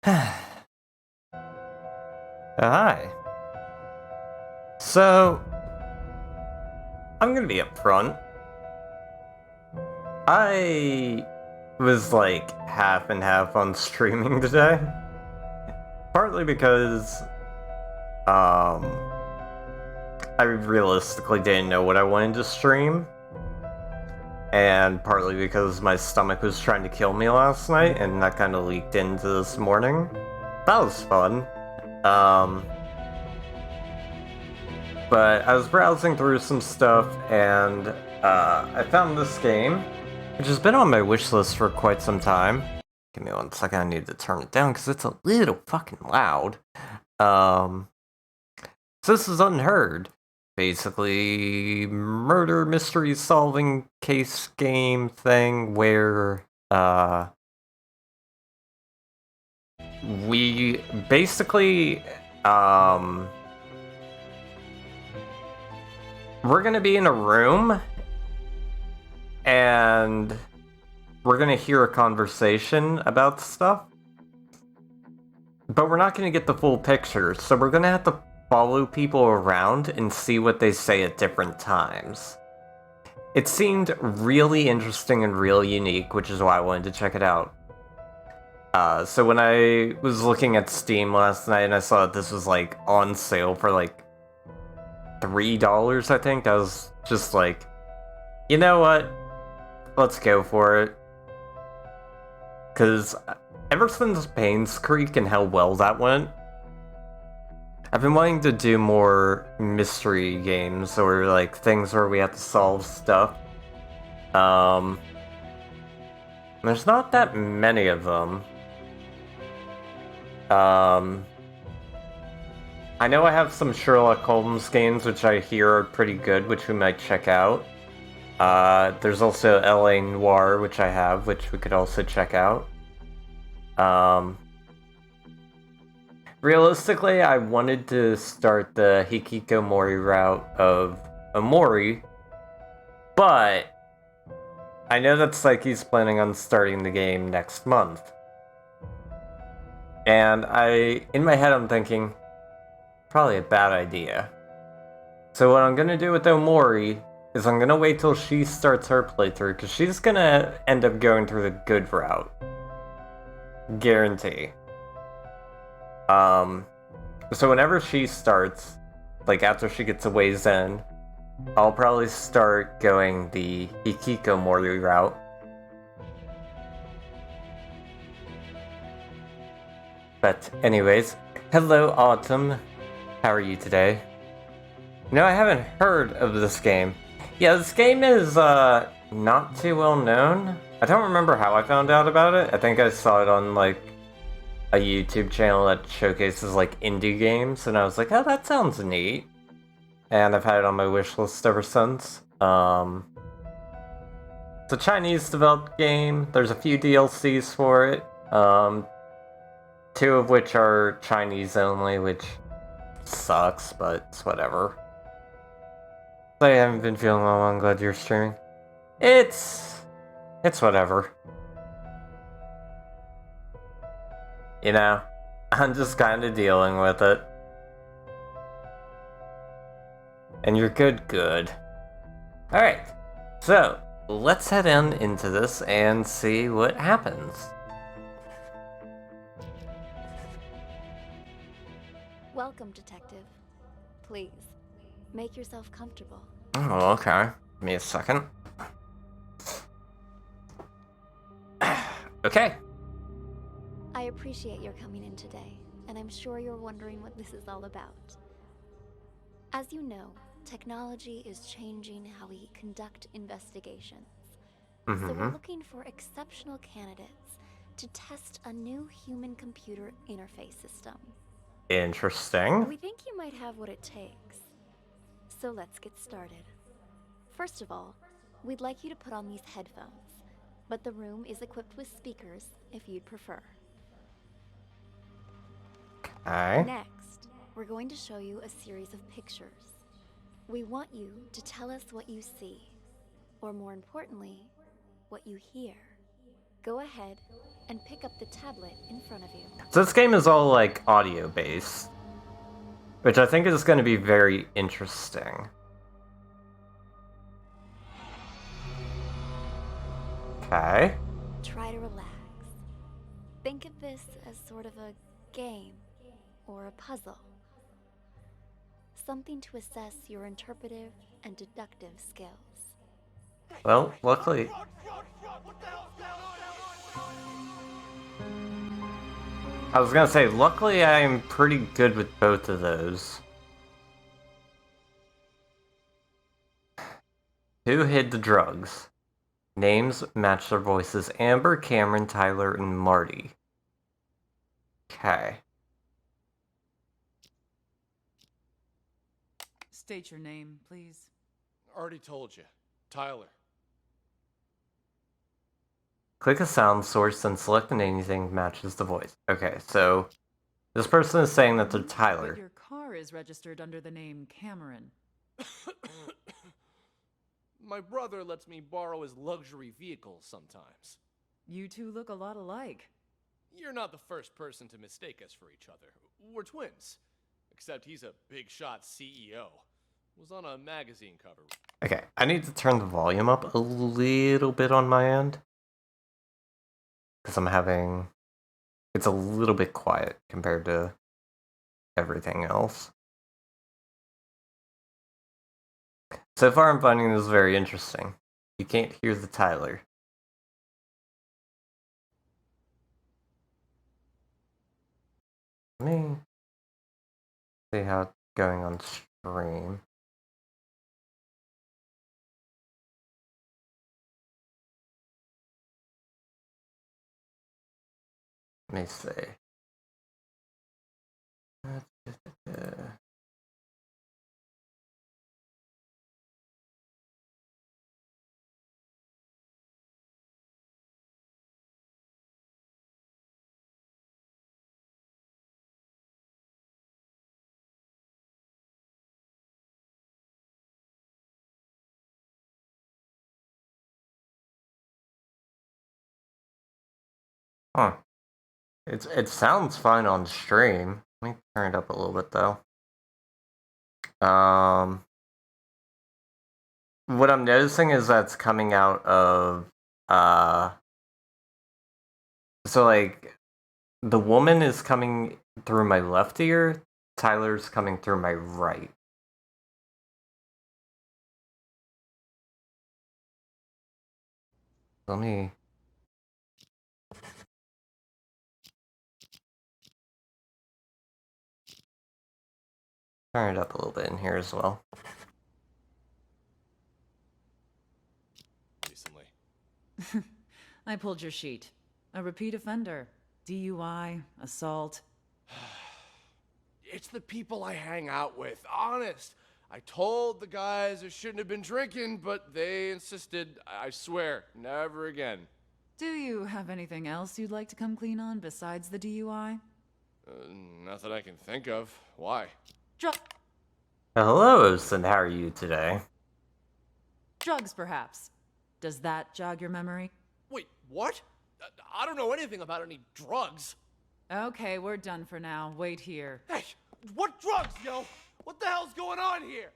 Hi. So, I'm gonna be upfront. I was like half and half on streaming today. Partly because, um, I realistically didn't know what I wanted to stream. And partly because my stomach was trying to kill me last night, and that kind of leaked into this morning. That was fun. But I was browsing through some stuff, and I found this game, which has been on my wish list for quite some time. Give me 1 second, I need to turn it down because it's a little fucking loud. So this is Unheard. Basically, murder mystery solving case game thing where, we basically, we're gonna be in a room, and we're gonna hear a conversation about stuff, but we're not gonna get the full picture, so we're gonna have to follow people around and see what they say at different times. It seemed really interesting and really unique, which is why I wanted to check it out. So when I was looking at Steam last night and I saw that this was like on sale for like $3, I think, I was just like, you know what? Let's go for it. Because ever since Payne's Creek and how well that went, I've been wanting to do more mystery games, or like things where we have to solve stuff. There's not that many of them. I know I have some Sherlock Holmes games which I hear are pretty good, which we might check out. There's also LA Noire, which I have, which we could also check out. Realistically, I wanted to start the Hikikomori route of Omori, but I know that Psyche's planning on starting the game next month. And in my head I'm thinking, probably a bad idea. So what I'm gonna do with Omori is I'm gonna wait till she starts her playthrough, because she's gonna end up going through the good route. Guarantee. So whenever she starts, like after she gets a ways in, I'll probably start going the Hikikomori route. But anyways, hello Autumn, how are you today? No, I haven't heard of this game. Yeah, this game is not too well known. I don't remember how I found out about it. I think I saw it on like a YouTube channel that showcases like indie games, and I was like, oh, that sounds neat. And I've had it on my wish list ever since. It's a Chinese developed game. There's a few DLCs for it. 2 of which are Chinese only, which sucks, but it's whatever. I haven't been feeling well, I'm glad you're streaming. It's whatever. You know, I'm just kind of dealing with it. And you're good. Alright, so let's head into this and see what happens. Welcome, Detective. Please, make yourself comfortable. Oh, okay. Give me a second. Okay. I appreciate your coming in today, and I'm sure you're wondering what this is all about. As you know, technology is changing how we conduct investigations. So we're looking for exceptional candidates to test a new human-computer interface system. Interesting. We think you might have what it takes. So let's get started. First of all, we'd like you to put on these headphones, but the room is equipped with speakers if you'd prefer. Okay. Next, we're going to show you a series of pictures. We want you to tell us what you see, or more importantly, what you hear. Go ahead and pick up the tablet in front of you. So this game is all, like, audio-based, which I think is going to be very interesting. Okay. Try to relax. Think of this as sort of a game or a puzzle. Something to assess your interpretive and deductive skills. Well, luckily... I was gonna say, luckily I'm pretty good with both of those. Who hid the drugs? Names match their voices. Amber, Cameron, Tyler, and Marty. Okay. State your name, please. Already told you. Tyler. Click a sound source and select anything that matches the voice. Okay, so this person is saying that they're Tyler. But your car is registered under the name Cameron. My brother lets me borrow his luxury vehicles sometimes. You two look a lot alike. You're not the first person to mistake us for each other. We're twins. Except he's a big shot CEO. Was on a magazine cover. Okay, I need to turn the volume up a little bit on my end. Because I'm having... It's a little bit quiet compared to everything else. So far I'm finding this very interesting. You can't hear the Tyler. Let me see how it's going on stream. Let me see. Huh. It sounds fine on stream. Let me turn it up a little bit though. What I'm noticing is that's coming out of so like the woman is coming through my left ear, Tyler's coming through my right. Let me turn it up a little bit in here as well. Recently. I pulled your sheet. A repeat offender. DUI, assault. It's the people I hang out with, honest. I told the guys I shouldn't have been drinking, but they insisted. I swear, never again. Do you have anything else you'd like to come clean on besides the DUI? Not that I can think of. Why? Hello, Osen. How are you today? Drugs, perhaps. Does that jog your memory? Wait, what? I don't know anything about any drugs. Okay, we're done for now. Wait here. Hey, what drugs, yo? What the hell's going on here?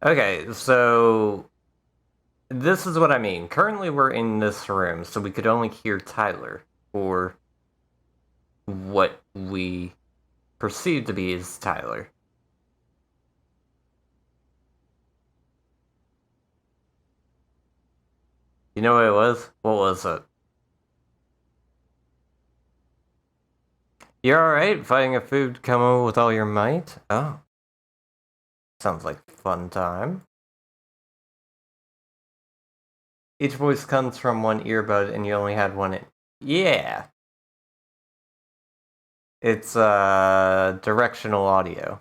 Okay, so this is what I mean. Currently we're in this room, so we could only hear Tyler, or what we perceive to be as Tyler. You know what it was? What was it? You're alright fighting a food coma with all your might? Oh. Sounds like a fun time. Each voice comes from one earbud and you only had one in. Yeah. It's directional audio.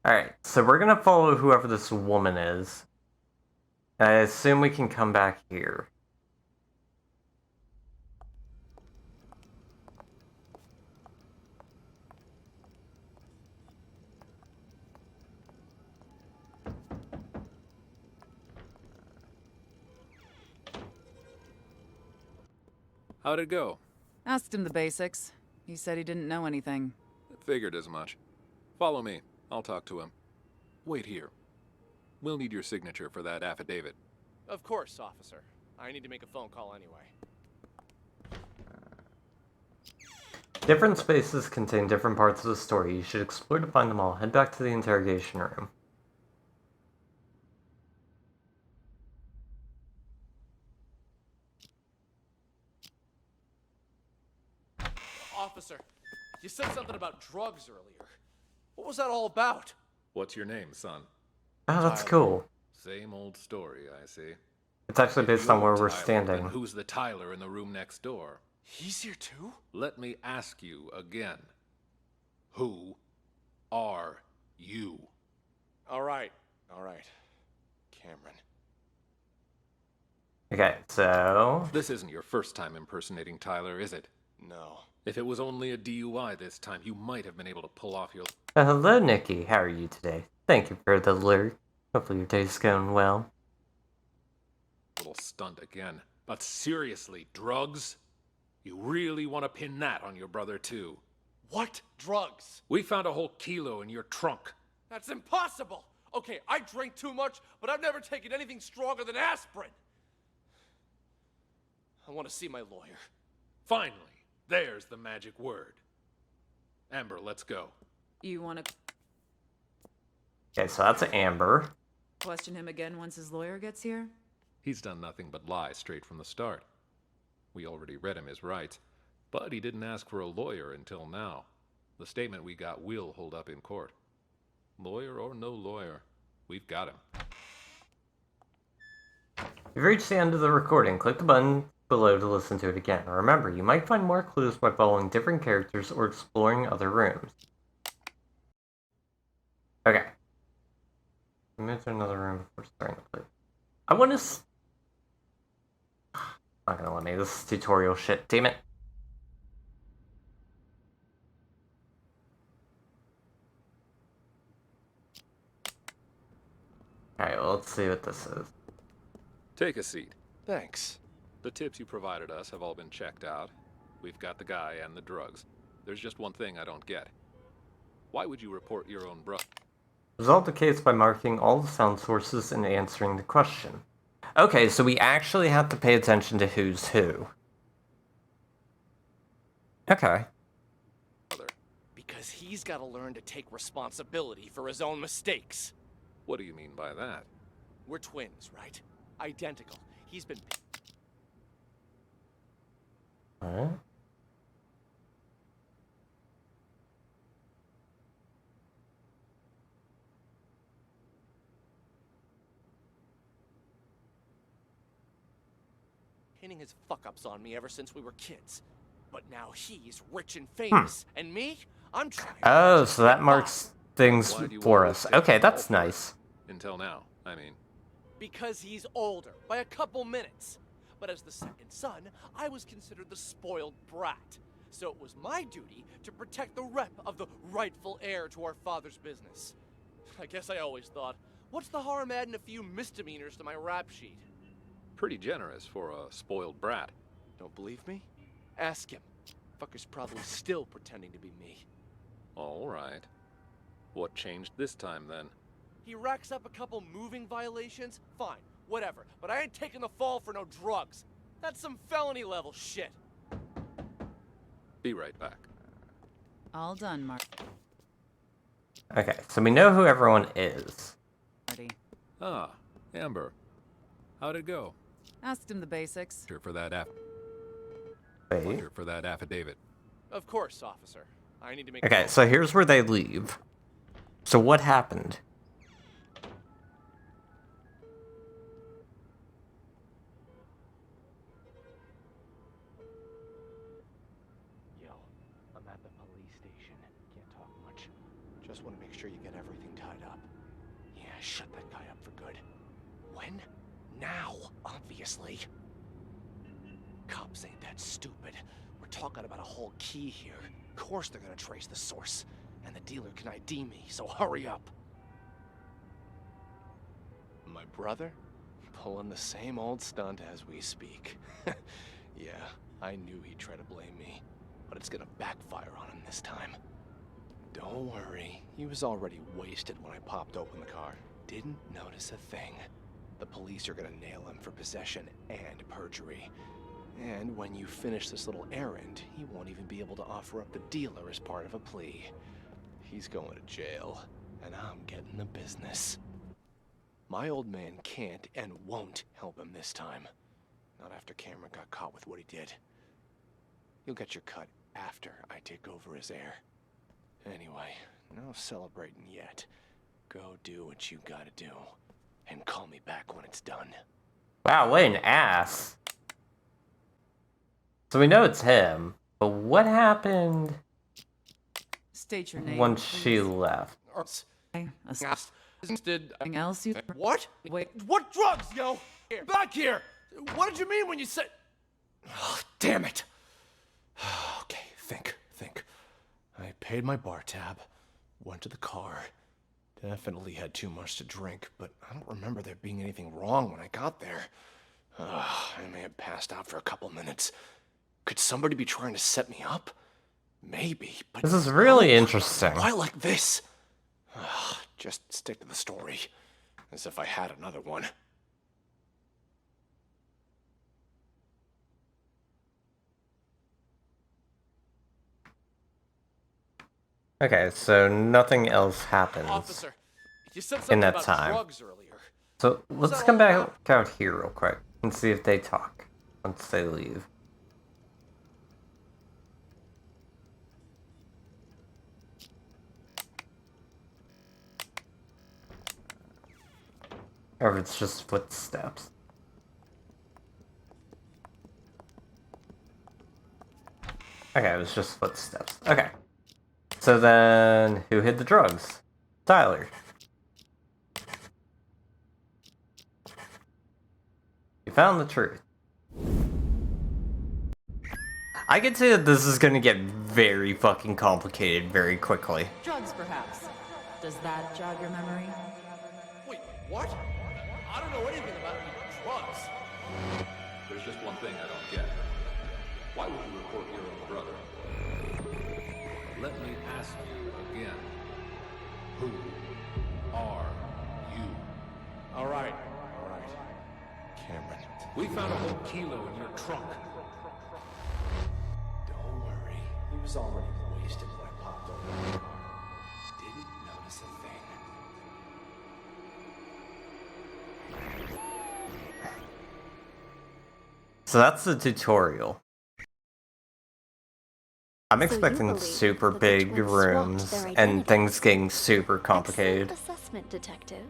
Alright, so we're gonna follow whoever this woman is. I assume we can come back here. How'd it go? Asked him the basics. He said he didn't know anything. Figured as much. Follow me. I'll talk to him. Wait here. We'll need your signature for that affidavit. Of course, officer. I need to make a phone call anyway. Different spaces contain different parts of the story. You should explore to find them all. Head back to the interrogation room. Officer, you said something about drugs earlier. What was that all about? What's your name, son? Oh, that's Tyler. cool. Same old story, I see. It's actually based on where we're Tyler, standing. then who's the Tyler in the room next door? He's here too? Let me ask you again. Who are you? All right. Cameron. Okay, so... This isn't your first time impersonating Tyler, is it? No. If it was only a DUI this time, you might have been able to pull off your hello, Nikki. How are you today? Thank you for the alert. Hopefully your day's going well. little stunt again. But seriously, drugs? You really want to pin that on your brother, too? What drugs? We found a whole kilo in your trunk. That's impossible! Okay, I drink too much, but I've never taken anything stronger than aspirin. I want to see my lawyer. Finally, there's the magic word. Amber, let's go. You want to Okay, so that's Amber. question him again once his lawyer gets here? He's done nothing but lie straight from the start. We already read him his rights, but he didn't ask for a lawyer until now. The statement we got will hold up in court. Lawyer or no lawyer, we've got him. You've reached the end of the recording. Click the button below to listen to it again. Remember, you might find more clues by following different characters or exploring other rooms. Okay. Move to another room before starting to play. I want to... Not gonna let me. This is tutorial shit. Damn it. Alright, well, let's see what this is. Take a seat. Thanks. The tips you provided us have all been checked out. We've got the guy and the drugs. There's just one thing I don't get. Why would you report your own brother? Resolve the case by marking all the sound sources and answering the question. Okay, so we actually have to pay attention to who's who. Okay. Because he's got to learn to take responsibility for his own mistakes. What do you mean by that? We're twins, right? Identical. He's been... Alright. pinning his fuck-ups on me ever since we were kids. But now he's rich and famous, and me? I'm trying... Oh, so that marks things Why do you for always us. take Okay, the fall that's for it? nice. Until now, I mean. Because he's older, by a couple minutes. But as the second son, I was considered the spoiled brat. So it was my duty to protect the rep of the rightful heir to our father's business. I guess I always thought, what's the harm adding a few misdemeanors to my rap sheet? Pretty generous for a spoiled brat. Don't believe me? Ask him. Fucker's probably still pretending to be me. All right. What changed this time, then? He racks up a couple moving violations? Fine, whatever. But I ain't taking the fall for no drugs. That's some felony level shit. Be right back. All done, Okay, so we know who everyone is. Marty. Ah, Amber. How'd it go? Asked him the basics. Here for that Wait. Here for that affidavit. Of course, officer. I need to make... Okay, so here's where they leave. So what happened? Yo, I'm at the police station. Can't talk much. Just want to make sure you get everything tied up. Yeah, shut that guy up for good. When? Now, obviously. Cops ain't that stupid. We're talking about a whole key here. Of course they're gonna trace the source. And the dealer can ID me, so hurry up. My brother? Pulling the same old stunt as we speak. Yeah, I knew he'd try to blame me, but it's gonna backfire on him this time. Don't worry, he was already wasted when I popped open the car. Didn't notice a thing. The police are gonna nail him for possession and perjury. And when you finish this little errand, he won't even be able to offer up the dealer as part of a plea. He's going to jail, and I'm getting the business. My old man can't and won't help him this time. Not after Cameron got caught with what he did. You'll get your cut after I take over as heir. Anyway, no celebrating yet. Go do what you gotta do, and call me back when it's done. Wow, what an ass. So we know it's him, but what happened State your name. once please. she left? Anything else you... What? Wait. What drugs, yo? Back here! What did you mean when you said... Oh, damn it! Okay, think. I paid my bar tab, went to the car. Definitely had too much to drink, but I don't remember there being anything wrong when I got there. I may have passed out for a couple minutes. Could somebody be trying to set me up? Maybe, but... This is really interesting. Why like this? Just stick to the story, as if I had another one. Okay, so nothing else happens Officer, you said in something that about time. drugs earlier. So let's that come all back out here real quick and see if they talk once they leave. Or if it's just footsteps. Okay, it was just footsteps. Okay. So then, who hid the drugs? Tyler. You found the truth. I can say that this is gonna get very fucking complicated very quickly. Drugs, perhaps. Does that jog your memory? Wait, what? I don't know anything about any drugs. There's just one thing I don't get. Why would you report your own brother? Let me ask you again. Who are you? All right. Cameron. We found a whole kilo in your trunk. Don't worry. He was already wasted when I popped open the car. Didn't notice a thing. So that's the tutorial. I'm So you expecting believe super that the big twins swapped rooms their and identities. things getting super complicated. Excellent assessment, detective.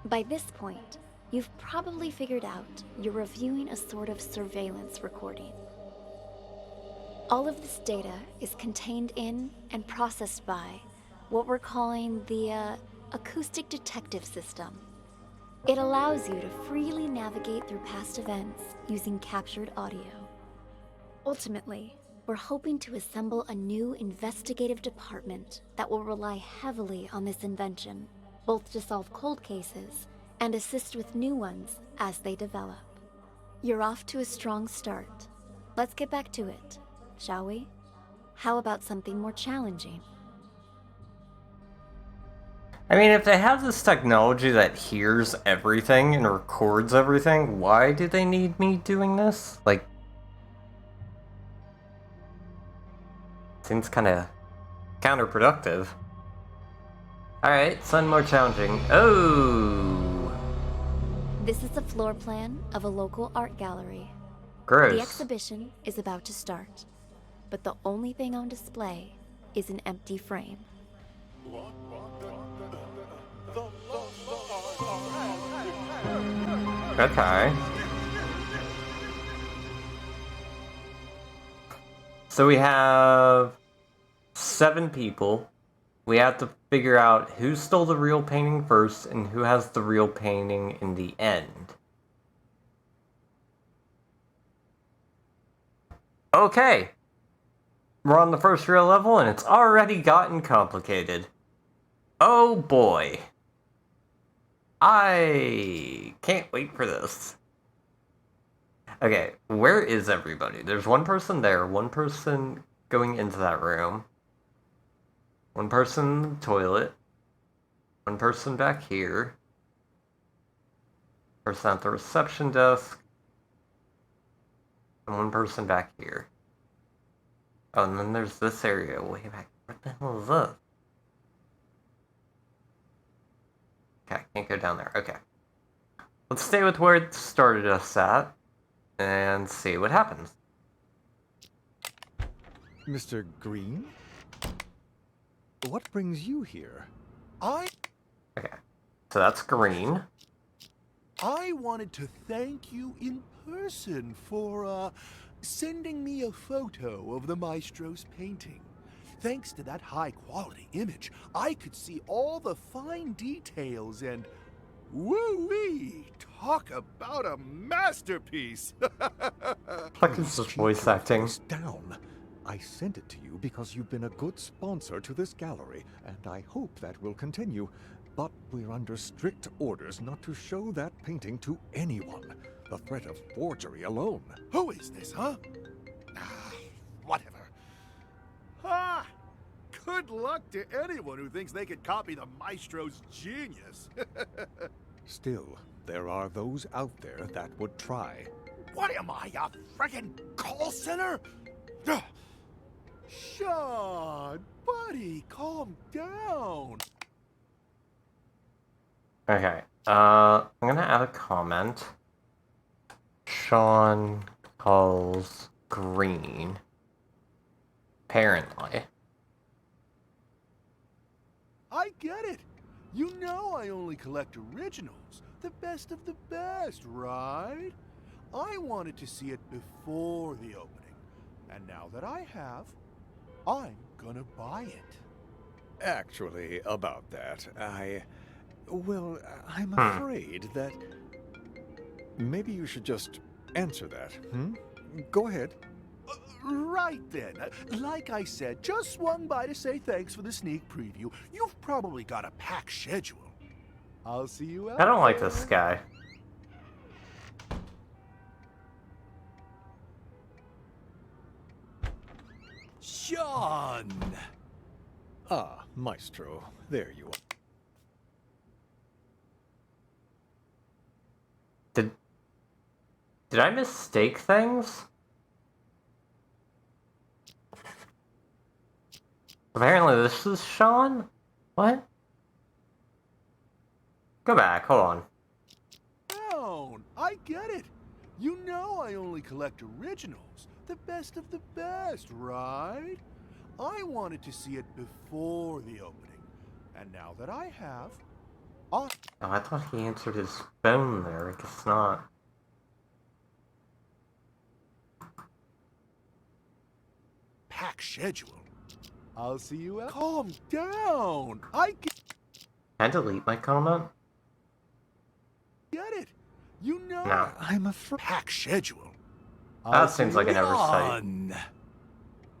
By this point, you've probably figured out you're reviewing a sort of surveillance recording. All of this data is contained in and processed by what we're calling the acoustic detective system. It allows you to freely navigate through past events using captured audio. Ultimately, we're hoping to assemble a new investigative department that will rely heavily on this invention, both to solve cold cases and assist with new ones as they develop. You're off to a strong start. Let's get back to it, shall we? How about something more challenging? I mean, if they have this technology that hears everything and records everything, why do they need me doing this? Like, seems kind of counterproductive. Alright, something more challenging. Oh! This is a floor plan of a local art gallery. Gross. The exhibition is about to start, but the only thing on display is an empty frame. Okay. So we have 7 people. We have to figure out who stole the real painting first and who has the real painting in the end. Okay. We're on the first real level and it's already gotten complicated. Oh boy. I can't wait for this. Okay, where is everybody? There's one person there, one person going into that room, one person in the toilet, one person back here, person at the reception desk, and one person back here. Oh, and then there's this area way back. What the hell is this? Okay, can't go down there. Okay. Let's stay with where it started us at and see what happens. Mr. Green? What brings you here? Okay. So that's green. I wanted to thank you in person for, sending me a photo of the maestro's painting. Thanks to that high-quality image, I could see all the fine details and... woo-wee! Talk about a masterpiece! What is this voice acting? Down. I sent it to you because you've been a good sponsor to this gallery, and I hope that will continue. But we're under strict orders not to show that painting to anyone. The threat of forgery alone. Who is this, huh? Whatever. Ah! Good luck to anyone who thinks they could copy the maestro's genius. Still, there are those out there that would try. What am I, a friggin' call center? Ugh. Sean, buddy, calm down. Okay. I'm gonna add a comment. Sean calls green. Apparently. I get it. You know I only collect originals. The best of the best, right? I wanted to see it before the opening. And now that I have, I'm gonna buy it. Actually, about that, I'm afraid that... Maybe you should just answer that, Go ahead. Right then. Like I said, just swung by to say thanks for the sneak preview. You've probably got a packed schedule. I'll see you out I don't like there. this guy. Sean! Ah, Maestro, there you are. Did I mistake things? Apparently this is Sean? What? Go back, hold on. Down! I get it. You know I only collect originals. The best of the best, right? I wanted to see it before the opening. And now that I have, Oh, I thought he answered his phone there. I guess not. packed schedule. I'll see you out. Calm down. I Can I delete my comment? get it. You know. No. I'm afraid... Packed schedule. That seems like an oversight.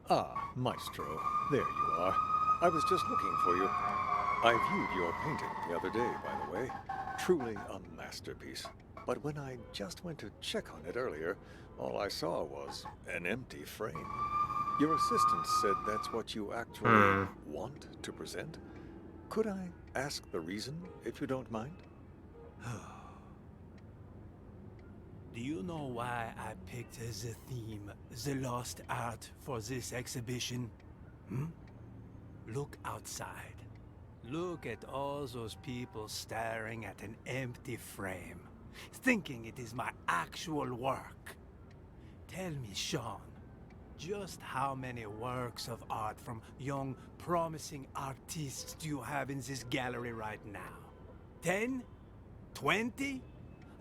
Ah, Maestro, there you are. I was just looking for you. I viewed your painting the other day, by the way. Truly a masterpiece. But when I just went to check on it earlier, all I saw was an empty frame. Your assistant said that's what you actually want to present. Could I ask the reason, if you don't mind? Do you know why I picked as a theme the lost art for this exhibition? Look outside. Look at all those people staring at an empty frame, thinking it is my actual work. Tell me, Sean, just how many works of art from young, promising artists do you have in this gallery right now? 10? 20?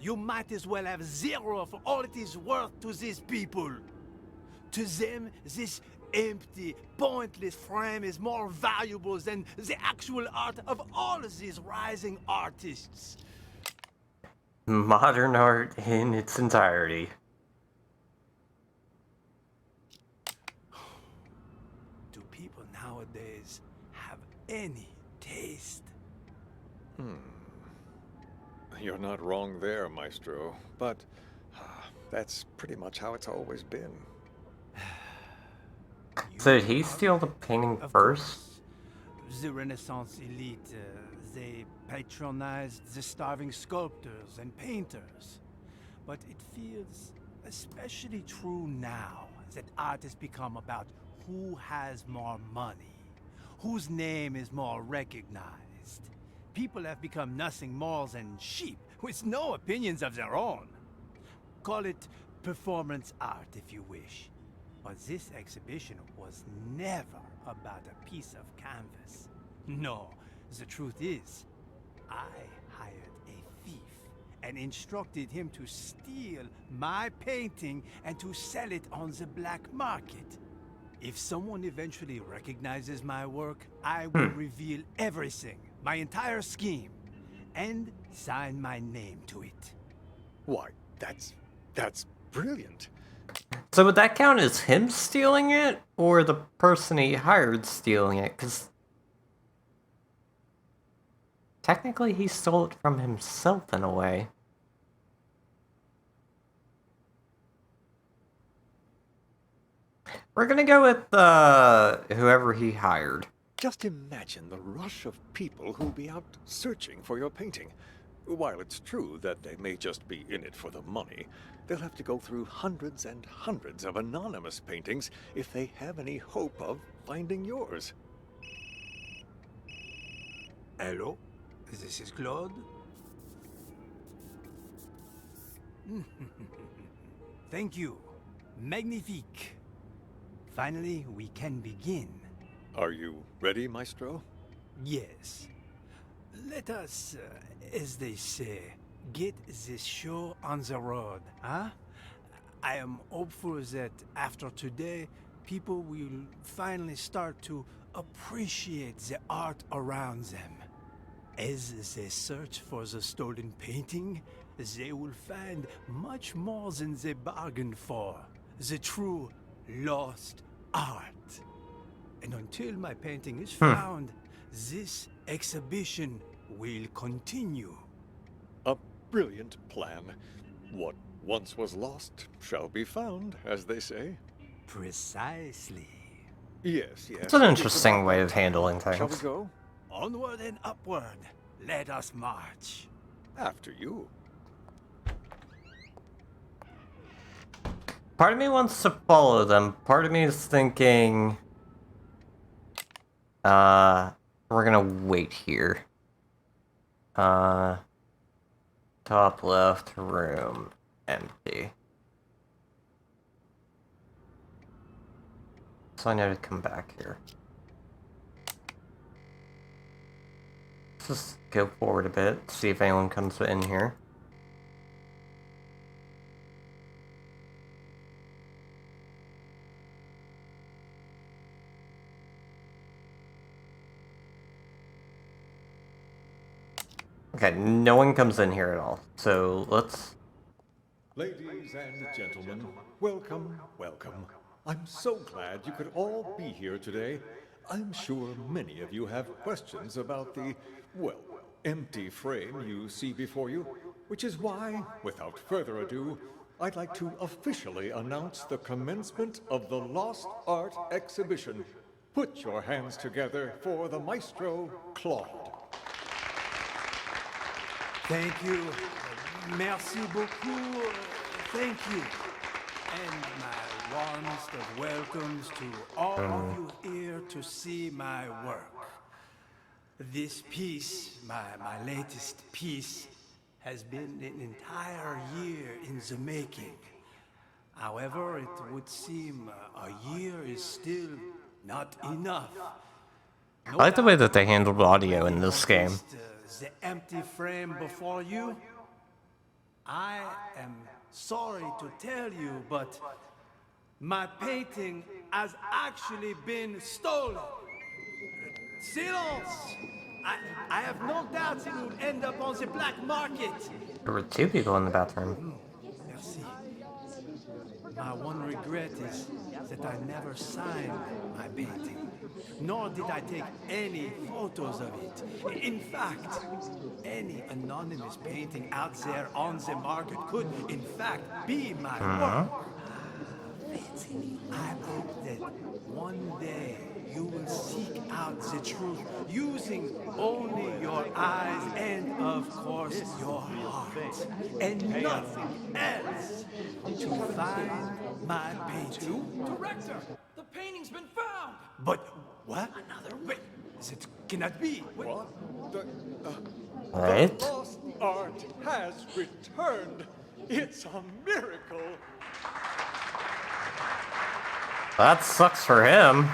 You might as well have 0 for all it is worth to these people. To them, this empty, pointless frame is more valuable than the actual art of all of these rising artists. Modern art in its entirety. Do people nowadays have any taste? you're not wrong there, Maestro. But that's pretty much how it's always been. So did he steal the painting Of first? course. The Renaissance elite, they patronized the starving sculptors and painters. But it feels especially true now that art has become about who has more money, whose name is more recognized. People have become nothing more than sheep with no opinions of their own. Call it performance art if you wish. But this exhibition was never about a piece of canvas. No, the truth is, I hired a thief and instructed him to steal my painting and to sell it on the black market. If someone eventually recognizes my work, I will reveal everything, my entire scheme, and sign my name to it. Why, that's brilliant. So would that count as him stealing it, or the person he hired stealing it? Because technically he stole it from himself in a way. We're gonna go with whoever he hired. Just imagine the rush of people who'll be out searching for your painting. While it's true that they may just be in it for the money, they'll have to go through hundreds and hundreds of anonymous paintings if they have any hope of finding yours. Hello? This is Claude? Thank you. Magnifique. Finally, we can begin. Are you ready, Maestro? Yes. Let us, as they say, get this show on the road, huh? I am hopeful that after today, people will finally start to appreciate the art around them. As they search for the stolen painting, they will find much more than they bargained for. The true lost art. And until my painting is found, this exhibition will continue. A brilliant plan. What once was lost shall be found, as they say. Precisely. Yes. It's an interesting way of handling Shall we things. go? Onward and upward. Let us march. After you. Part of me wants to follow them. Part of me is thinking, we're gonna wait here. Top left room, empty. So I know to come back here. Let's just go forward a bit, see if anyone comes in here. Okay, no one comes in here at all. So let's... Ladies and gentlemen, welcome, welcome. I'm so glad you could all be here today. I'm sure many of you have questions about the, well, empty frame you see before you, which is why, without further ado, I'd like to officially announce the commencement of the Lost Art Exhibition. Put your hands together for the Maestro, Claude. Thank you. Merci beaucoup. Thank you. And my warmest of welcomes to all of you here to see my work. This piece, my latest piece, has been an entire year in the making. However, it would seem a year is still not enough. I like the way that they handled audio in this game. The empty frame before you. I am sorry to tell you, but my painting has actually been stolen. Silence! I have no doubts it will end up on the black market. There were two people in the bathroom. Merci. My one regret is that I never signed my painting, nor did I take any photos of it. In fact, any anonymous painting out there on the market could, in fact, be my work. I hope that one day you will seek out the truth using only your eyes and, of course, your heart, and nothing else to find my painting. Director, the painting's been found. But what? Another one? Wait, it cannot be. What? The Right? lost art has returned. It's a miracle. That sucks for him.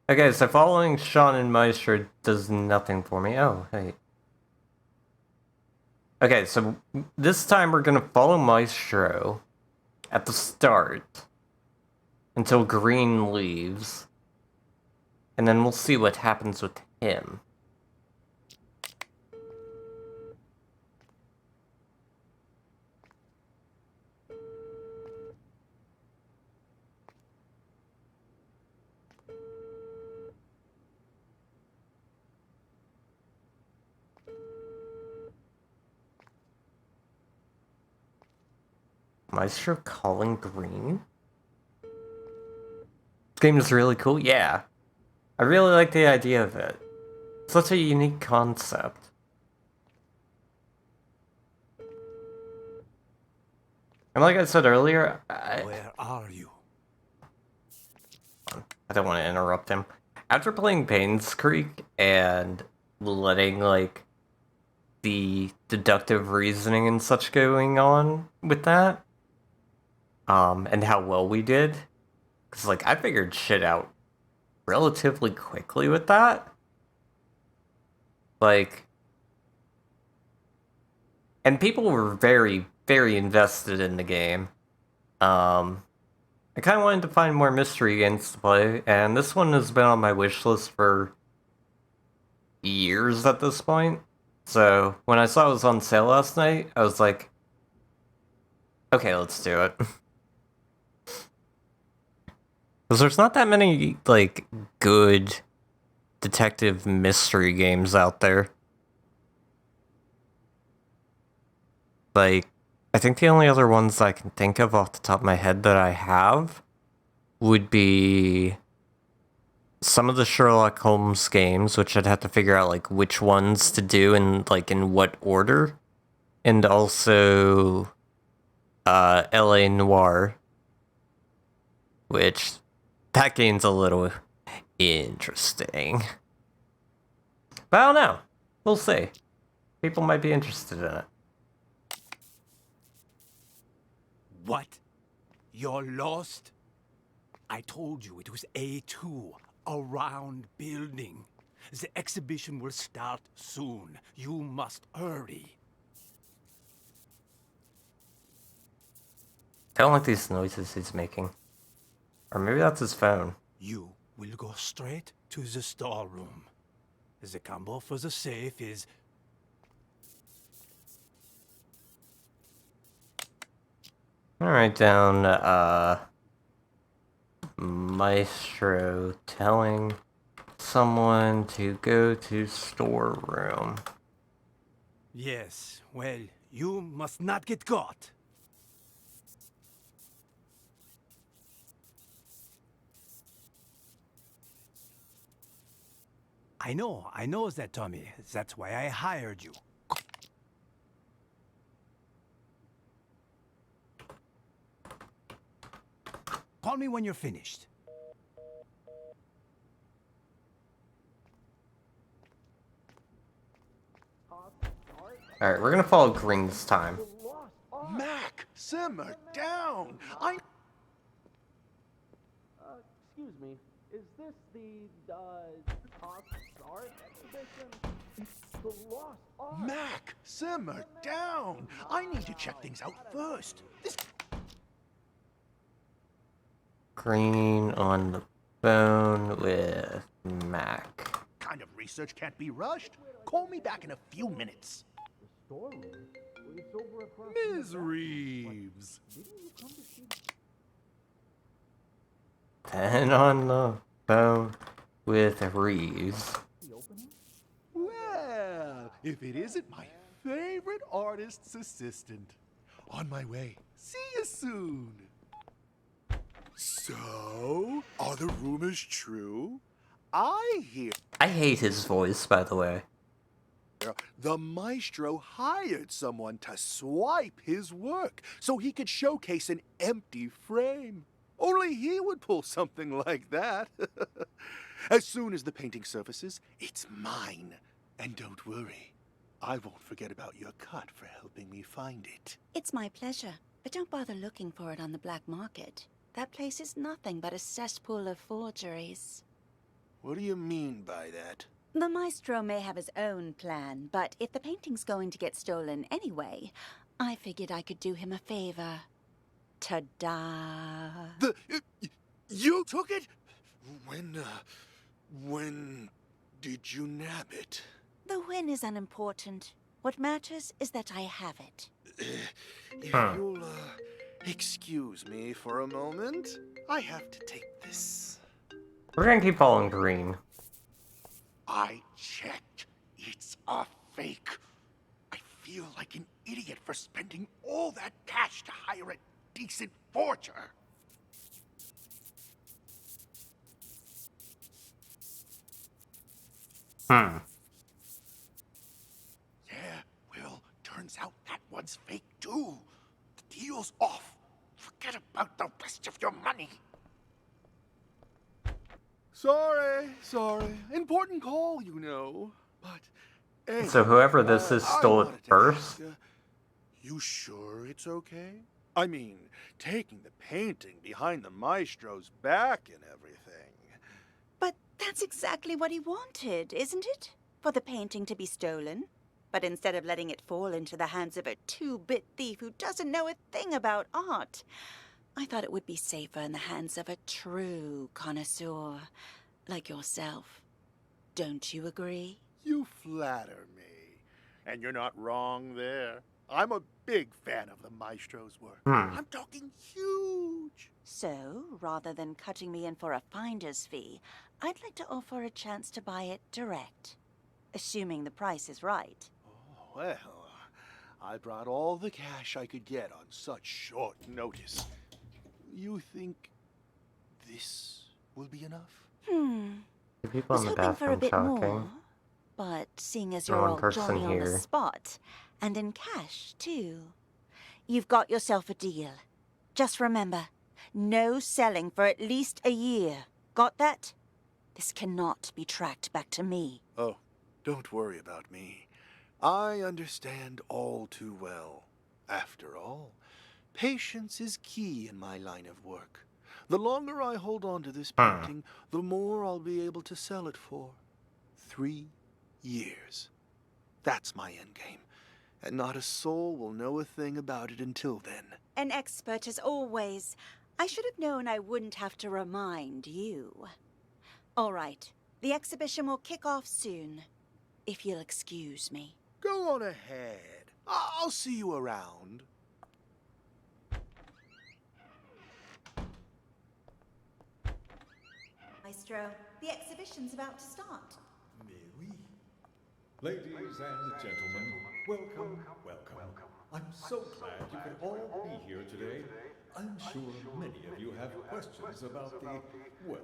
Okay, so following Sean and Maestro does nothing for me. Oh, hey. Okay, so this time we're gonna follow Maestro at the start until Green leaves, and then we'll see what happens with him. Maestro calling Green? This game is really cool. Yeah. I really like the idea of it. Such a unique concept. And like I said earlier, Where are you? I don't want to interrupt him. After playing Payne's Creek and letting, like, the deductive reasoning and such going on with that, and how well we did, because, like, I figured shit out relatively quickly with that. Like, and people were very, very invested in the game. I kind of wanted to find more mystery games to play, and this one has been on my wish list for years at this point. So, when I saw it was on sale last night, I was like, okay, let's do it. Because there's not that many, like, good detective mystery games out there. Like, I think the only other ones I can think of off the top of my head that I have would be some of the Sherlock Holmes games, which I'd have to figure out, like, which ones to do and, like, in what order. And also, L.A. Noire, which, that game's a little interesting. But I don't know. We'll see. People might be interested in it. What? You're lost? I told you it was A2, a round building. The exhibition will start soon. You must hurry. I don't like these noises he's making. Or maybe that's his phone. You will go straight to the storeroom. The combo for the safe is... I'll write down, Maestro telling someone to go to storeroom. Yes, well, you must not get caught. I know that, Tommy. That's why I hired you. Call me when you're finished. Alright, we're gonna follow Green this time. Mac, simmer down. Excuse me, is this the, Lost Art exhibition? The Lost Art? Mac, simmer down. I need to check things out first. This Green on the phone with Mac. kind of research can't be rushed. Call me back in a few minutes. Storeroom? It's over across Ms. Reeves. Then on the phone with Reeves. Well, if it isn't my favorite artist's assistant. On my way. See you soon. So, are the rumors true? I hear I hate his voice, by the way. the maestro hired someone to swipe his work so he could showcase an empty frame. Only he would pull something like that. As soon as the painting surfaces, it's mine. And don't worry, I won't forget about your cut for helping me find it. It's my pleasure, but don't bother looking for it on the black market. That place is nothing but a cesspool of forgeries. What do you mean by that? The maestro may have his own plan, but if the painting's going to get stolen anyway, I figured I could do him a favor. Ta-da! You took it? When did you nab it? The win is unimportant. What matters is that I have it. If you'll, excuse me for a moment, I have to take this. We're gonna keep following Green. I checked. It's a fake. I feel like an idiot for spending all that cash to hire a decent forger. Yeah, well, turns out that one's fake too. The deal's off. Forget about the rest of your money. Sorry. Important call, you know. But anyway, So whoever this is stole it wanted to first? ask, you sure it's okay? I mean, taking the painting behind the maestro's back and everything. But that's exactly what he wanted, isn't it? For the painting to be stolen. But instead of letting it fall into the hands of a two-bit thief who doesn't know a thing about art, I thought it would be safer in the hands of a true connoisseur, like yourself. Don't you agree? You flatter me. And you're not wrong there. I'm a big fan of the maestro's work. I'm talking huge. So, rather than cutting me in for a finder's fee, I'd like to offer a chance to buy it direct. Assuming the price is right. Oh, well, I brought all the cash I could get on such short notice. You think this will be enough? The people Was in the hoping for a bathroom bit talking. more. But seeing as No you're one all person jolly on the here. spot, and in cash, too, you've got yourself a deal. Just remember, no selling for at least a year. Got that? This cannot be tracked back to me. Oh, don't worry about me. I understand all too well. After all, patience is key in my line of work. The longer I hold on to this painting, the more I'll be able to sell it for. 3 years. That's my endgame. And not a soul will know a thing about it until then. An expert as always. I should have known I wouldn't have to remind you. All right, the exhibition will kick off soon. If you'll excuse me. Go on ahead. I'll see you around. Maestro, the exhibition's about to start. Ladies and gentlemen, welcome. I'm so glad you could all be here today. I'm sure many of you have questions about the, well,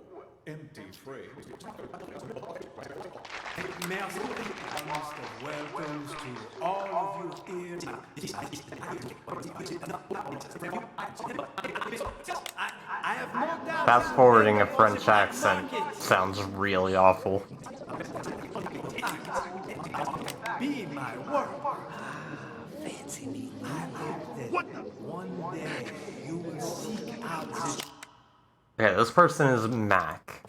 empty frames. Merci, Mr. Welcomes to all of you here. I have no doubt. Fast forwarding a French accent sounds really awful. Be my work. Fancy me. I hope that one day you will seek out this. Okay, this person is Mac.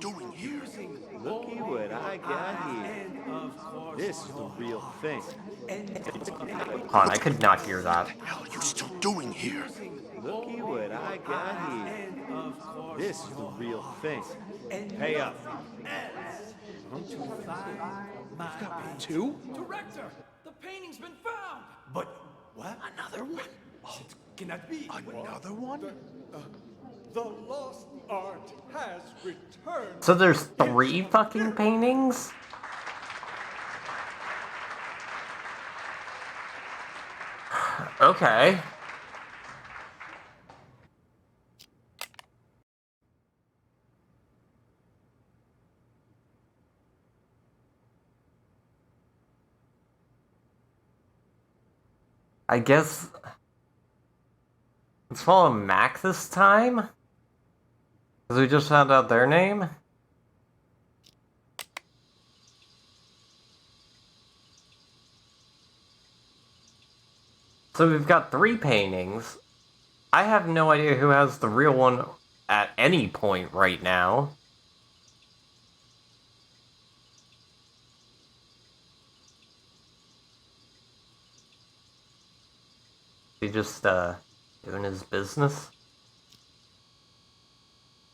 Doing here. Looky what I got here. And of course, This is the real thing. Hold on, I could not hear that. What the hell are you still doing here? Looky what I got here. And of course, This is the real thing. And Pay up. to find my painting. Two? Director, the painting's been found. But what? Another one? It cannot be. Another one? The lost art has returned. So there's 3 fucking paintings? Okay. I guess let's follow Mac this time? Because we just found out their name? So we've got 3 paintings. I have no idea who has the real one at any point right now. He just, doing his business?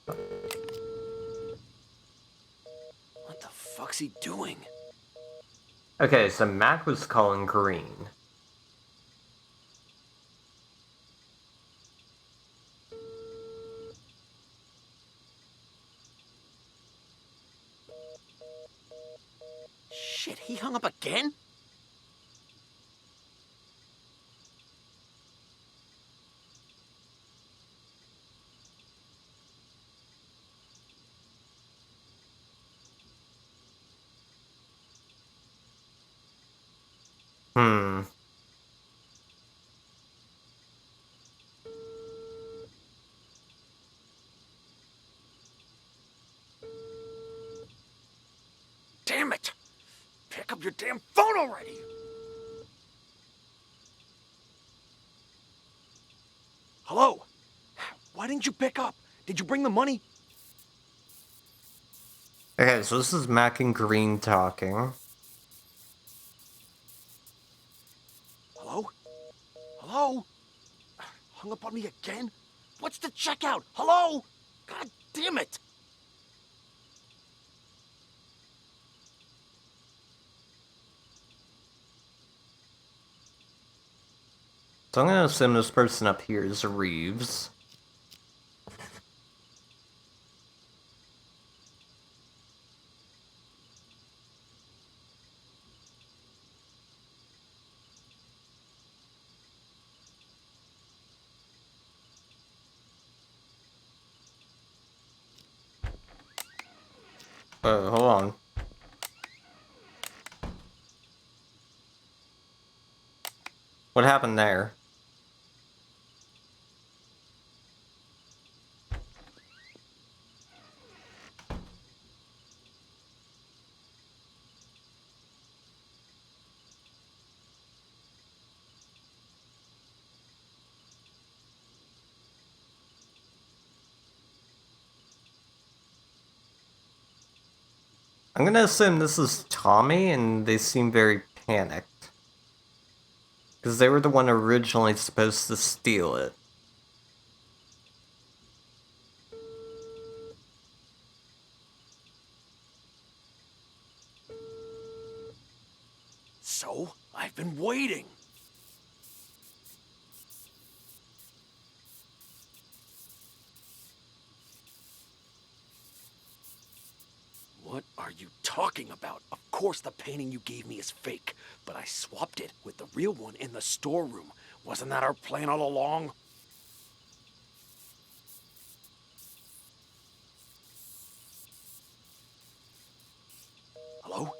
What the fuck's he doing? Okay, so Mac was calling green. Shit, he hung up again? Damn it! Pick up your damn phone already! Hello? Why didn't you pick up? Did you bring the money? Okay, so this is Mac and Green talking. Hello? Hello? Hung up on me again? What's the checkout? Hello? God damn it! So I'm gonna assume this person up here is Reeves. Hold on. What happened there? I'm gonna assume this is Tommy, and they seem very panicked. Because they were the one originally supposed to steal it. So, I've been waiting. What are you talking about? Of course the painting you gave me is fake, but I swapped it with the real one in the storeroom. Wasn't that our plan all along? Hello?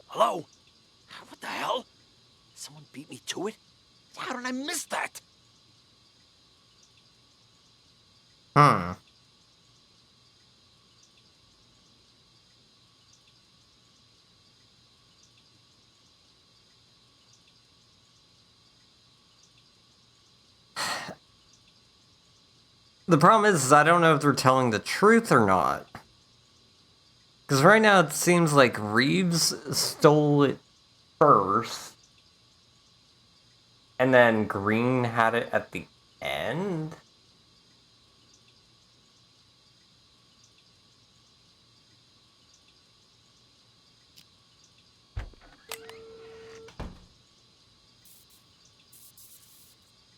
Hello? What the hell? Someone beat me to it? How did I miss that? The problem is I don't know if they're telling the truth or not. Because right now it seems like Reeves stole it first. And then Green had it at the And...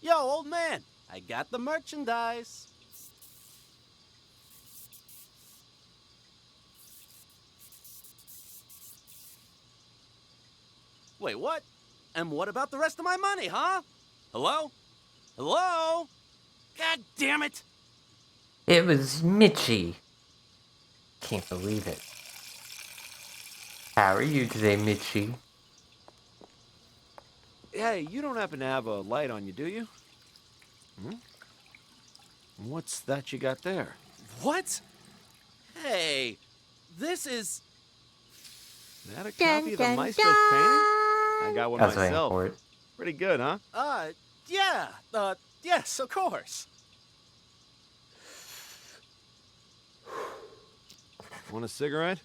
Yo, old man, I got the merchandise. Wait, what? And what about the rest of my money, huh? Hello? Hello? God damn it! It was Mitchie. Can't believe it. How are you today, Mitchie? Hey, you don't happen to have a light on you, do you? Hmm? What's that you got there? What? Hey, this is... that a copy of the Maestro's painting? I got one I was waiting myself. for it. Pretty good, huh? Yeah. Yes, of course. Want a cigarette?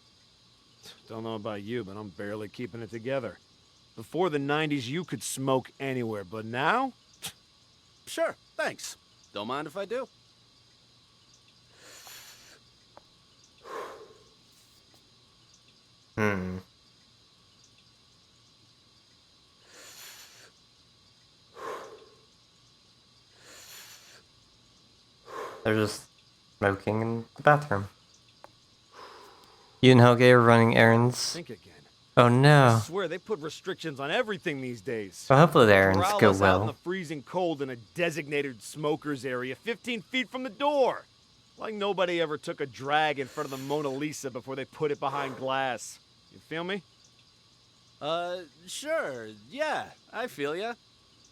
Don't know about you, but I'm barely keeping it together. Before the 90s, you could smoke anywhere, but now? Sure, thanks. Don't mind if I do. They're just smoking in the bathroom. You and Helge are running errands. Think again. Oh no. I swear, they put restrictions on everything these days. Well, hopefully the errands Corral go us out in well. the freezing cold in a designated smokers area 15 feet from the door. Like nobody ever took a drag in front of the Mona Lisa before they put it behind glass. You feel me? Sure. Yeah, I feel ya.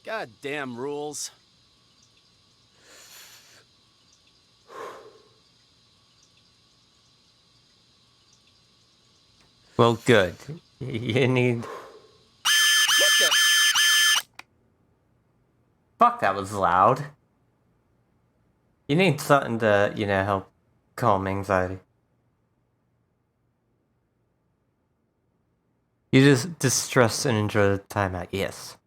Goddamn rules. Well, good. You need... What the? Fuck, that was loud. You need something to, you know, help calm anxiety. You just distress and enjoy the time out. Yes.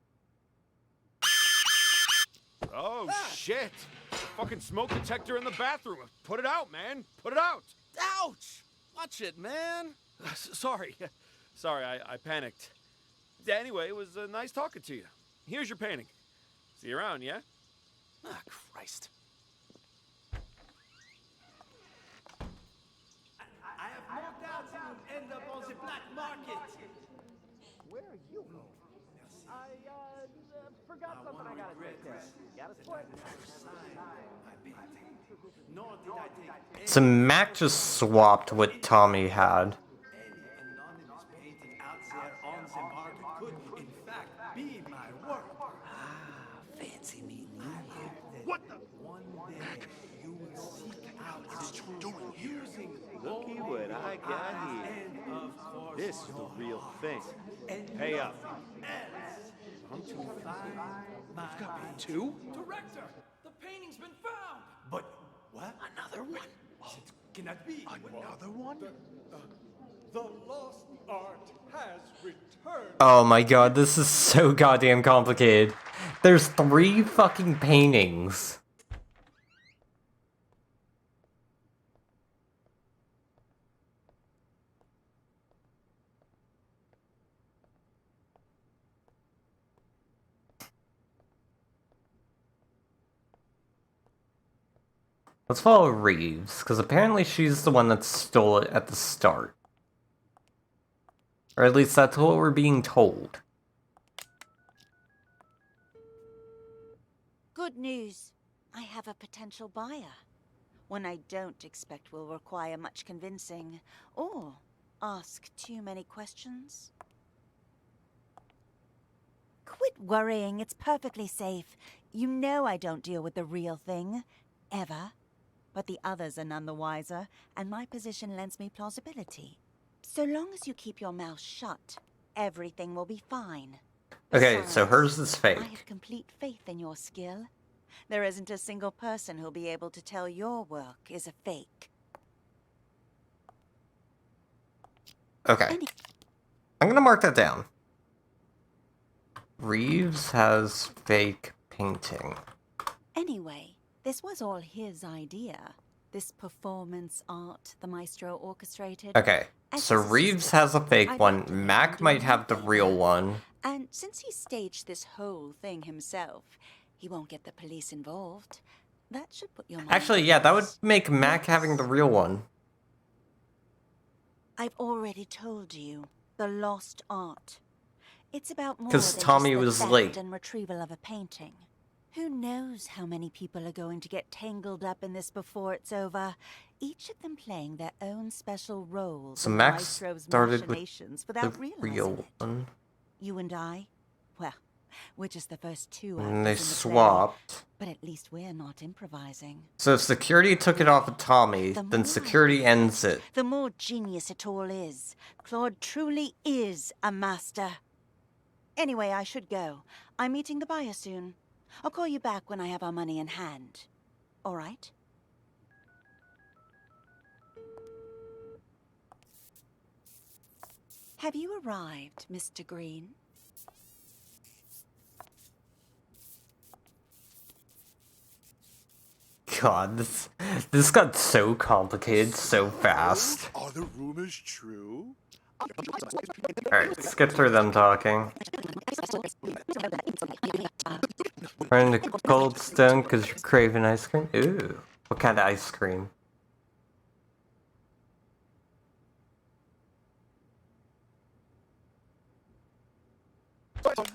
Oh, shit. The fucking smoke detector in the bathroom. Put it out, man. Put it out. Ouch. Watch it, man. Sorry. Sorry, I panicked. Anyway, it was nice talking to you. Here's your painting. See you around, yeah? Ah, Christ. I have no doubt you will end up on the black market. Where are you going? I forgot something I gotta take care of. Got a split? Nor did I take So Mac just swapped what Tommy had. any anonymous painting out there on the market could, in fact, be my work. Fancy meeting you here. What the? One day you will seek out the truth using Looky what I got here. and of course This is the real thing. and Pay up. I'm to find my Two? director. The painting's been found. But what? Another one? It cannot be. Another one? The lost art has returned. Oh my god, this is so goddamn complicated. There's 3 fucking paintings. Let's follow Reeves, because apparently she's the one that stole it at the start. Or at least that's what we're being told. Good news. I have a potential buyer. One I don't expect will require much convincing or ask too many questions. Quit worrying. It's perfectly safe. You know I don't deal with the real thing. Ever. But the others are none the wiser, and my position lends me plausibility. So long as you keep your mouth shut, everything will be fine. Okay, Besides, so hers is fake. I have complete faith in your skill. There isn't a single person who'll be able to tell your work is a fake. Okay. I'm gonna mark that down. Reeves has fake painting. Anyway, this was all his idea. This performance art the maestro orchestrated. Okay, As so his Reeves assistant, has a fake I'd one. like to think I'm Mac doing might him have a the real favor. one. And since he staged this whole thing himself, he won't get the police involved. That should put your mind Actually, at yeah, that would rest. make Mac Yes. having the real one. I've already told you, the lost art. It's about more 'Cause than Tommy just the was theft late. and retrieval of a painting. Who knows how many people are going to get tangled up in this before it's over, each of them playing their own special roles So in the Max maestro's started with machinations the without realizing real it. one. You and I? Well, we're just the first two And they actors in the play, swapped. but at least we're not improvising. So if security took it off of Tommy, The then more I security think, ends it. the more genius it all is. Claude truly is a master. Anyway, I should go. I'm meeting the buyer soon. I'll call you back when I have our money in hand. All right? Have you arrived, Mr. Green? God, this got so complicated so fast. Are the rumors true? Alright, let's get through them talking. Running to Cold Stone because you're craving ice cream? Ooh, what kind of ice cream?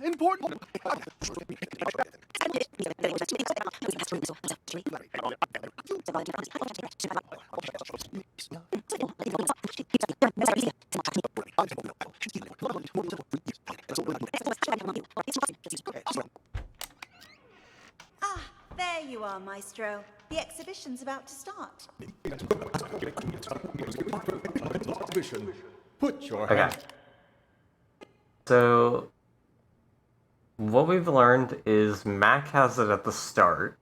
Important. Ah, there you are, Maestro. The exhibition's about to start. Put your Okay. hand. So, what we've learned is Mac has it at the start.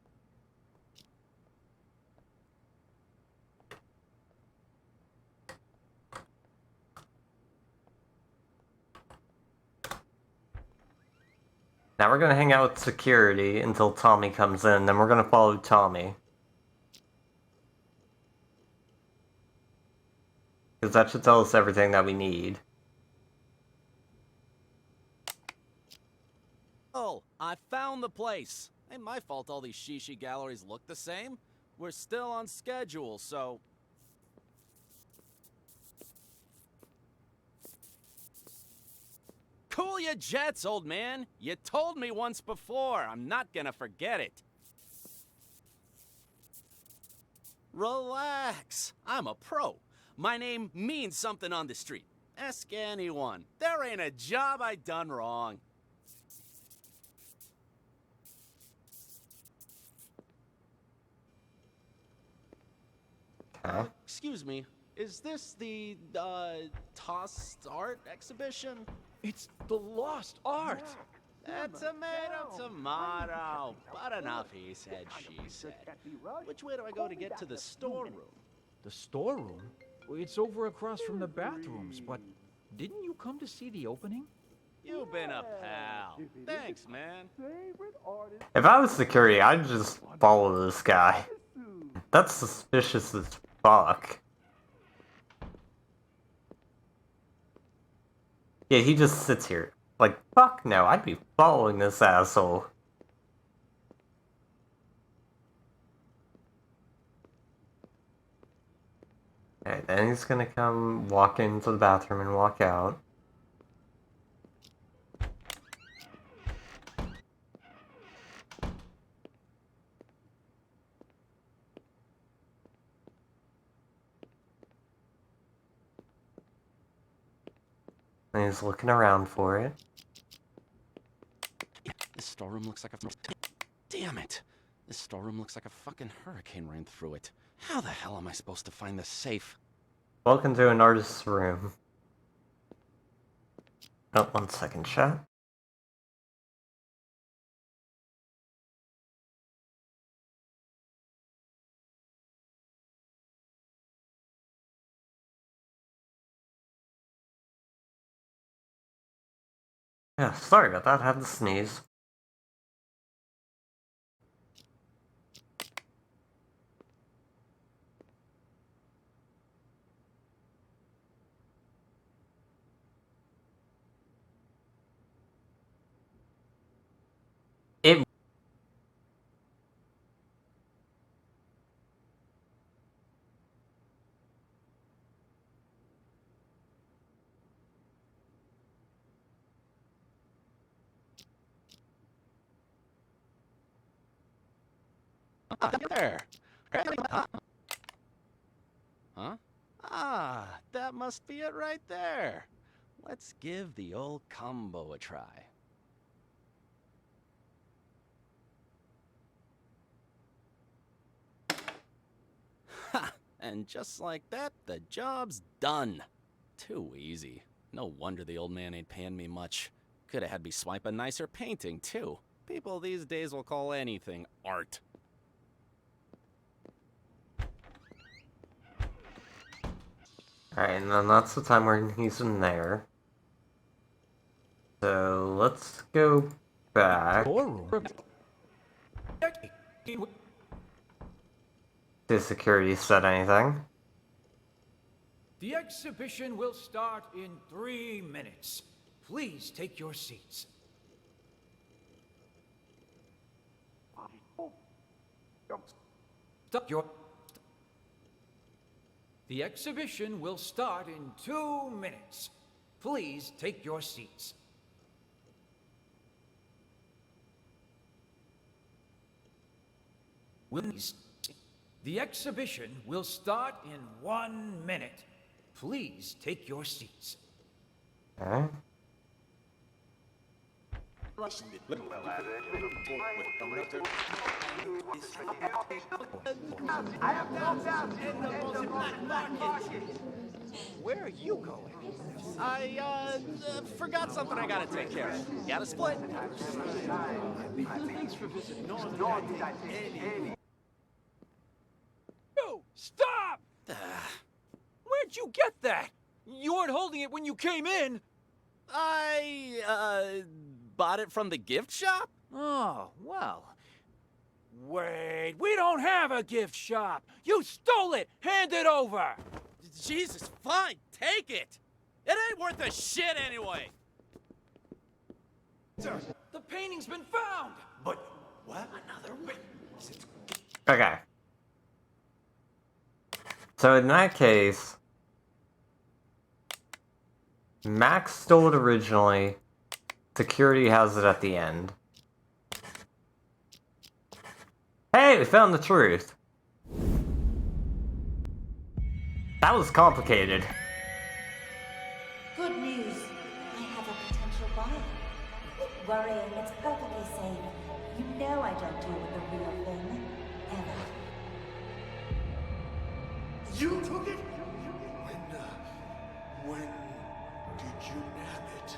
Now we're gonna hang out with security until Tommy comes in, then we're gonna follow Tommy. Because that should tell us everything that we need. Oh, I found the place. Ain't my fault all these shishi galleries look the same. We're still on schedule, so... Cool your jets, old man. You told me once before. I'm not gonna forget it. Relax. I'm a pro. My name means something on the street. Ask anyone. There ain't a job I done wrong. Okay. Excuse me, is this the, tossed art exhibition? It's the lost art. Tomato. But enough, he said, she said. Which way do I go to get to the storeroom? The storeroom? Well, it's over across from the bathrooms, but didn't you come to see the opening? You've been a pal. Thanks, man. If I was security, I'd just follow this guy. That's suspicious as fuck. Yeah, he just sits here. Like, fuck no, I'd be following this asshole. Okay, then he's gonna come walk into the bathroom and walk out. And he's looking around for it. This storeroom looks like a... Damn it! This storeroom looks like a fucking hurricane ran through it. How the hell am I supposed to find this safe? Welcome to an artist's room. Oh, 1 second, chat. Yeah, sorry about that, I had to sneeze. It There. Huh? Ah, that must be it right there. Let's give the old combo a try. Ha! And just like that, the job's done. Too easy. No wonder the old man ain't paying me much. Could have had me swipe a nicer painting, too. People these days will call anything art. Alright, and then that's the time where he's in there. So let's go back. Did security said anything? The exhibition will start in 3 minutes. Please take your seats. Stop your... The exhibition will start in 2 minutes. Please take your seats. The exhibition will start in 1 minute. Please take your seats. Okay. Where are you going? I, forgot something I gotta take care of. Gotta split. Thanks for visiting. No! Stop! Where'd you get that? You weren't holding it when you came in. I, bought it from the gift shop? Oh, well. Wait, we don't have a gift shop. You stole it. Hand it over. Jesus, fine, take it. It ain't worth a shit anyway. Sir, the painting's been found. But what? Another one? Okay. So in that case, Max stole it originally. Security has it at the end. Hey, we found the truth. That was complicated. Good news. I have a potential buyer. Quit worrying. It's perfectly safe. You know I don't deal with the real thing. Ever. You took it? When did you nab it?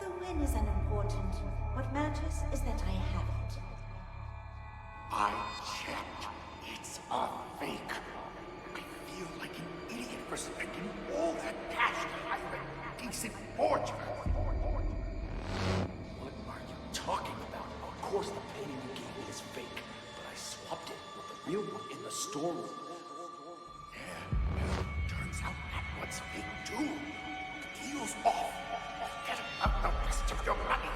The win is unimportant. What matters is that I have it. I checked. It's a fake. I feel like an idiot for spending all that cash to hire a decent forger. What are you talking about? Of course the painting you gave me is fake, but I swapped it with the real one in the storeroom. Yeah, turns out that one's fake too. The deal's off. Forget about the rest of your money.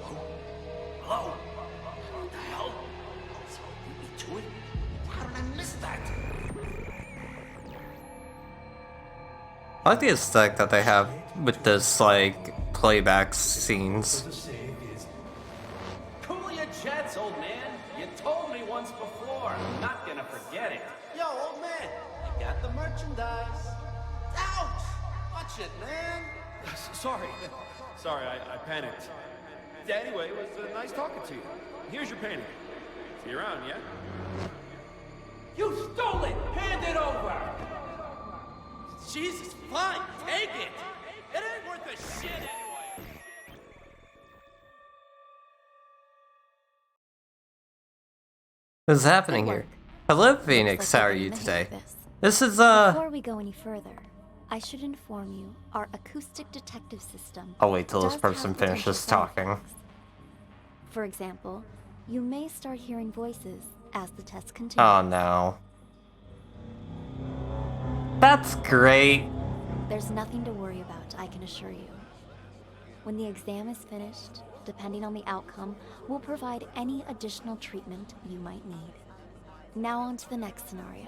Hello? Hello? What the hell? Someone beat me to it? How did I miss that? I like the aesthetic that they have with this, like, playback scenes. Cool your jets, old man. You told me once before. I'm not gonna forget it. Yo, old man, I got the merchandise. Ouch! Watch it, man. Sorry. Sorry, I panicked. Anyway, it was nice talking to you. Here's your painting. See you around, yeah? You stole it. Hand it over. Jesus, fine, take it. It ain't worth a shit anyway. What is happening here? Hello, Phoenix. How are you today? This is, Before we go any further, I should inform you, our acoustic detective system... I'll wait till this does person have potential finishes side talking. effects. For example, you may start hearing voices as the test continues. Oh no. That's great. There's nothing to worry about, I can assure you. When the exam is finished, depending on the outcome, we'll provide any additional treatment you might need. Now on to the next scenario.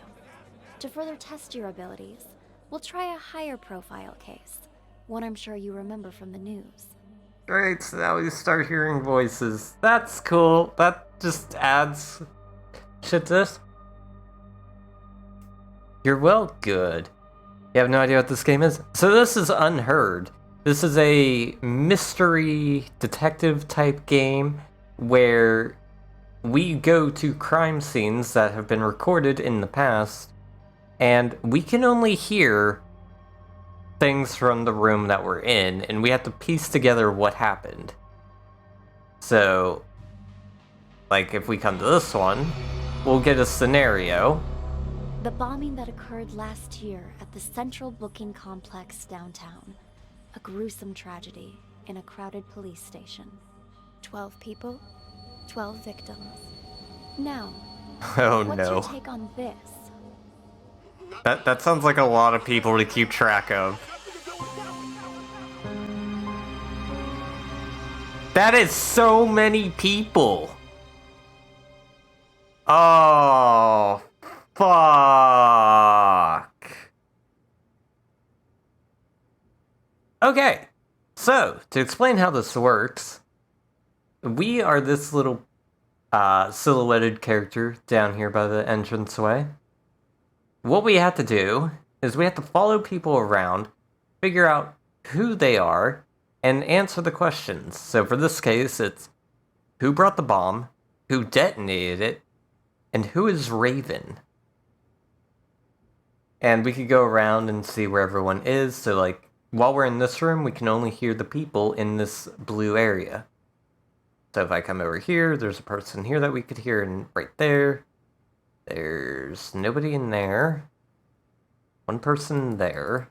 To further test your abilities, we'll try a higher profile case, one I'm sure you remember from the news. Great, so now we start hearing voices. That's cool. That just adds shit to this. You're well, good. You have no idea what this game is? So this is Unheard. This is a mystery detective type game where we go to crime scenes that have been recorded in the past, and we can only hear things from the room that we're in, and we have to piece together what happened. So, like, if we come to this one, we'll get a scenario. The bombing that occurred last year at the Central Booking Complex downtown. A gruesome tragedy in a crowded police station. 12 people, 12 victims. Now, Oh what's no. your take on this? That sounds like a lot of people to keep track of. That is so many people. Oh, fuck. Okay, so to explain how this works, we are this little silhouetted character down here by the entranceway. What we have to do is we have to follow people around, figure out who they are, and answer the questions. So for this case, it's who brought the bomb, who detonated it, and who is Raven. And we could go around and see where everyone is. So like, while we're in this room, we can only hear the people in this blue area. So if I come over here, there's a person here that we could hear, and right there. There's nobody in there. One person there.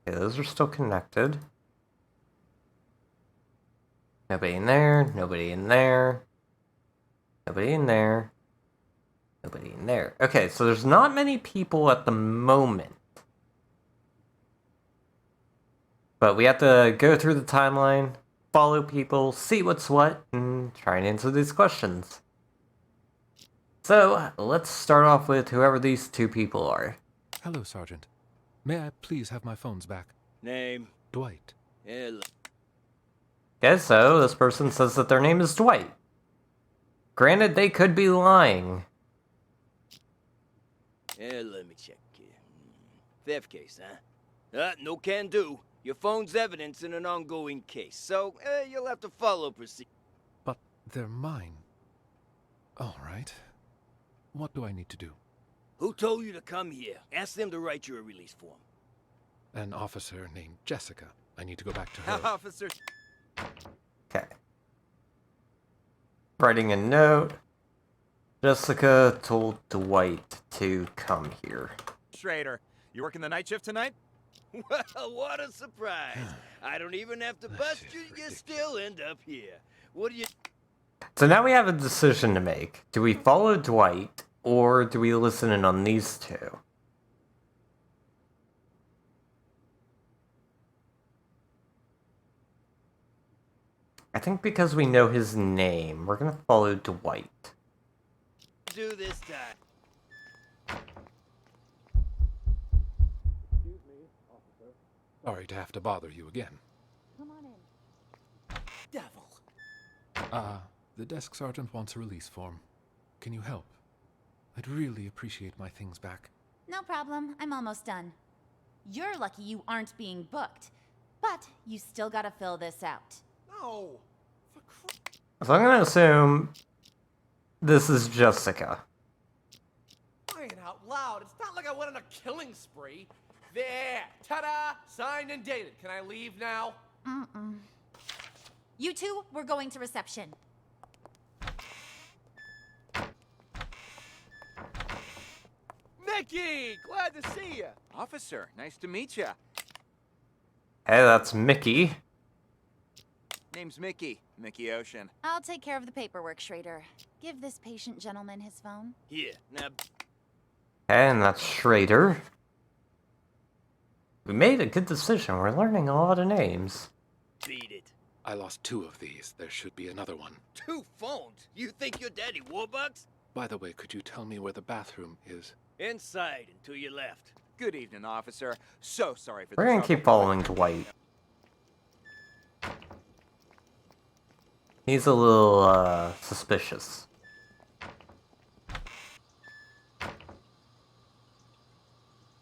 Okay, those are still connected. Nobody in there, nobody in there. Nobody in there. Nobody in there. Okay, so there's not many people at the moment. But we have to go through the timeline, follow people, see what's what, and try and answer these questions. So, let's start off with whoever these two people are. Hello, Sergeant. May I please have my phones back? Name? Dwight. Hello. Okay, so this person says that their name is Dwight. Granted, they could be lying. Let me check here. Theft case, huh? No can do. Your phone's evidence in an ongoing case, so you'll have to follow procedure. But they're mine. All right. What do I need to do? Who told you to come here? Ask them to write you a release form. An officer named Jessica. I need to go back to her. Officer. Okay. Writing a note. Jessica told Dwight to come here. Schrader, you working the night shift tonight? Well, what a surprise. I don't even have to bust you, you still end up here. What do you... So now we have a decision to make. Do we follow Dwight, or do we listen in on these two? I think because we know his name, we're gonna follow Dwight. Do this time. Sorry to have to bother you again. Come on in. Devil. The desk sergeant wants a release form. Can you help? I'd really appreciate my things back. No problem. I'm almost done. You're lucky you aren't being booked, but you still gotta fill this out. No. So I'm gonna assume this is Jessica. Crying out loud. It's not like I went on a killing spree. There. Ta-da! Signed and dated. Can I leave now? You two, we're going to reception. Mickey! Glad to see you. Officer, nice to meet you. Hey, that's Mickey. Name's Mickey. Mickey Ocean. I'll take care of the paperwork, Schrader. Give this patient gentleman his phone. Here, now... And that's Schrader. We made a good decision. We're learning a lot of names. Beat it. I lost 2 of these. There should be another one. 2 phones? You think you're Daddy Warbucks? By the way, could you tell me where the bathroom is? Inside and to your left. Good evening, officer. So sorry for We're the gonna trouble. keep following Dwight. He's a little, suspicious.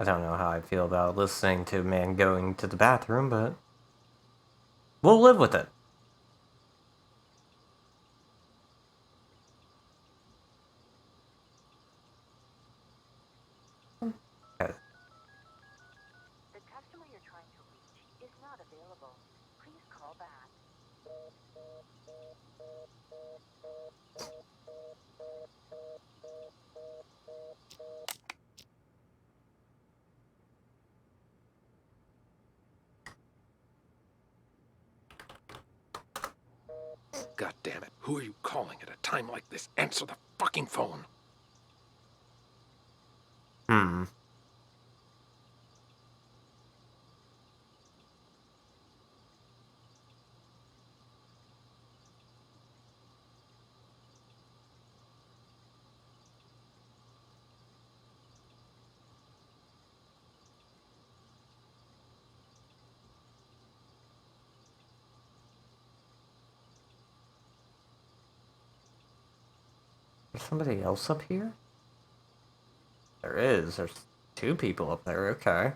I don't know how I feel about listening to a man going to the bathroom, but we'll live with it. Okay. The customer you're trying to reach is not available. Please call back. God damn it. Who are you calling at a time like this? Answer the fucking phone. Hmm. There's somebody else up here? There is. There's 2 people up there. Okay.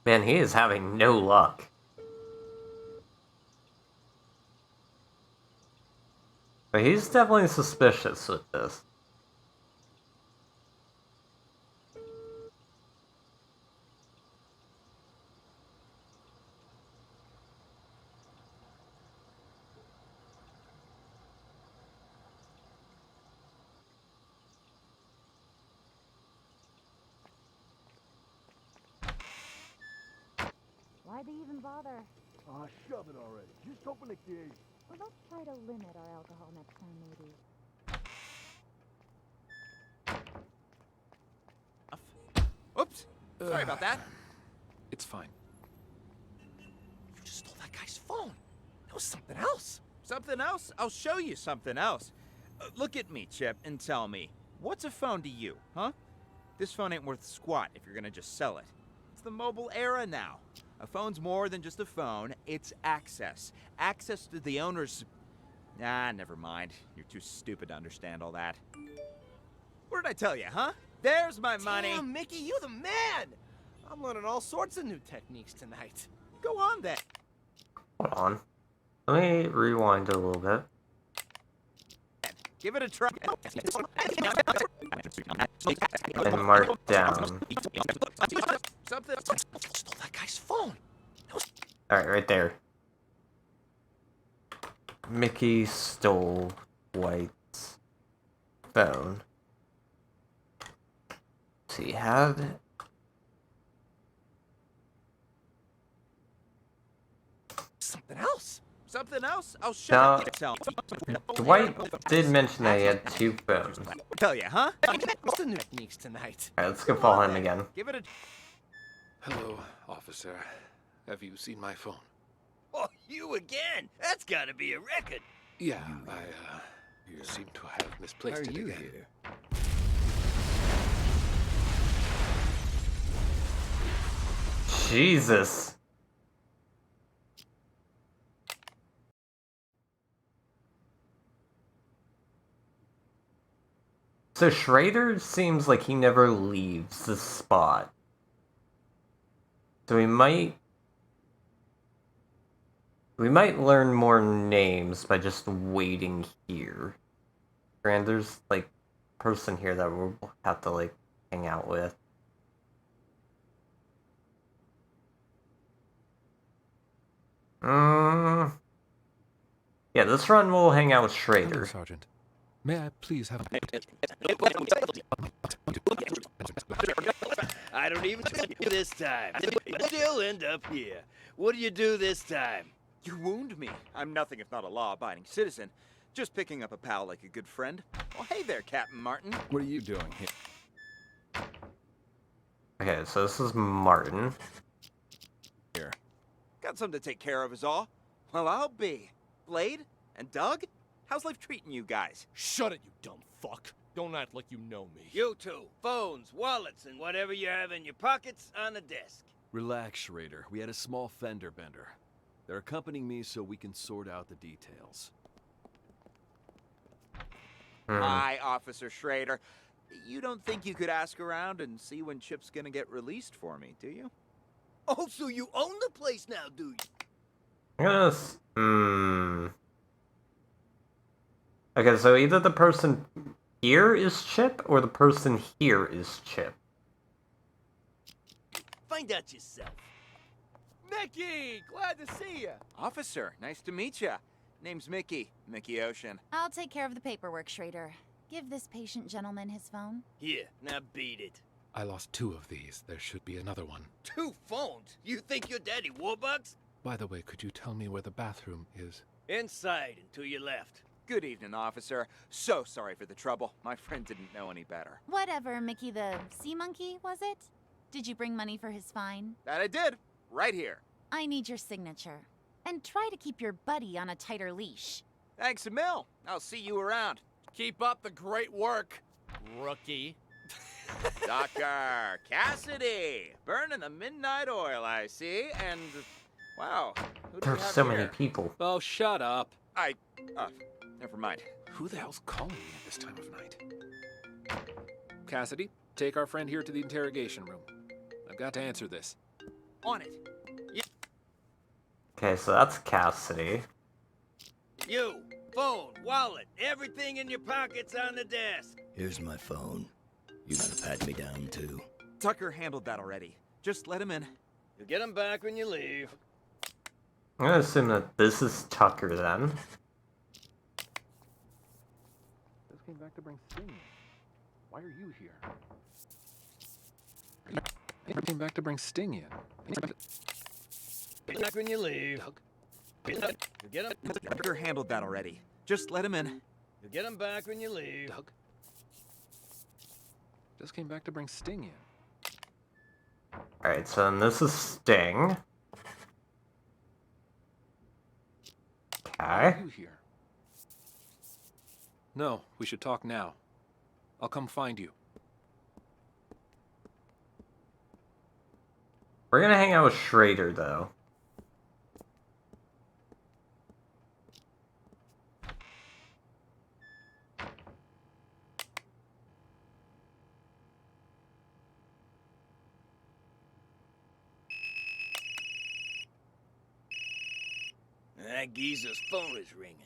Man, he is having no luck. But he's definitely suspicious with this. Why'd they even bother? Aw, shove it already. Just open the gate. Well, let's try to limit our alcohol next time, maybe. Oops. Sorry about that. It's fine. You just stole that guy's phone. That was something else. Something else? I'll show you something else. Look at me, Chip, and tell me, what's a phone to you, huh? This phone ain't worth squat if you're gonna just sell it. It's the mobile era now. A phone's more than just a phone, it's access. Access to the owner's... Ah, never mind. You're too stupid to understand all that. What did I tell you, huh? There's my money! Damn, Mickey, you the man! I'm learning all sorts of new techniques tonight. Go on, then. Hold on. Let me rewind a little bit. Give it a try. And mark down. Something. Stole that guy's phone. Alright, right there. Mickey stole White's phone. So he had... Something else. Something else? I'll show Now, you. Dwight did mention that he had 2 phones. Tell you, huh? What's the new techniques tonight? Alright, let's go follow him again. Give it a... Hello, officer. Have you seen my phone? Oh, you again? That's gotta be a record. Yeah, you seem to have misplaced it again. Here? Jesus. So Schrader seems like he never leaves the spot. So we might learn more names by just waiting here. And there's like a person here that we'll have to like hang out with. Yeah, this run we'll hang out with Hello, Schrader. Sergeant. May I please have... I don't even do this time. Still end up here. What do you do this time? You wound me. I'm nothing if not a law-abiding citizen. Just picking up a pal like a good friend. Well, hey there, Captain Martin. What are you doing here? Okay, so this is Martin. Here. Got something to take care of is all. Well, I'll be. Blade? And Doug? How's life treating you guys? Shut it, you dumb fuck. Don't act like you know me. You two, phones, wallets, and whatever you have in your pockets on the desk. Relax, Schrader. We had a small fender bender. They're accompanying me so we can sort out the details. Hi, Officer Schrader. You don't think you could ask around and see when Chip's gonna get released for me, do you? Oh, so you own the place now, do you? Yes. Okay, so either the person here is Chip, or the person here is Chip. Find out yourself. Mickey! Glad to see you. Officer, nice to meet ya. Name's Mickey. Mickey Ocean. I'll take care of the paperwork, Schrader. Give this patient gentleman his phone. Here, now beat it. I lost 2 of these. There should be another one. 2 phones? You think you're Daddy Warbucks? By the way, could you tell me where the bathroom is? Inside and to your left. Good evening, officer. So sorry for the trouble. My friend didn't know any better. Whatever, Mickey the sea monkey, was it? Did you bring money for his fine? That I did. Right here. I need your signature. And try to keep your buddy on a tighter leash. Thanks a mil. I'll see you around. Keep up the great work, rookie. Dr. Cassidy! Burning the midnight oil, I see. And, wow. Who do we There's have so here? many people. Oh, shut up. Never mind. Who the hell's calling me at this time of night? Cassidy, take our friend here to the interrogation room. I've got to answer this. On it. Okay, so that's Cassidy. You, phone, wallet, everything in your pockets on the desk. Here's my phone. You gotta pat me down, too. Tucker handled that already. Just let him in. You'll get them back when you leave. I'm gonna assume that this is Tucker then. Just came back to bring Sting in. Why are you here? I came back to bring Sting in. Back when you leave. Doug? You get them. Tucker handled that already. Just let him in. You get them back when you leave. Doug? Just came back to bring Sting in. Alright, so then this is Sting. Why Okay. are you here? No, we should talk now. I'll come find you. We're gonna hang out with Schrader, though. That geezer's phone is ringing.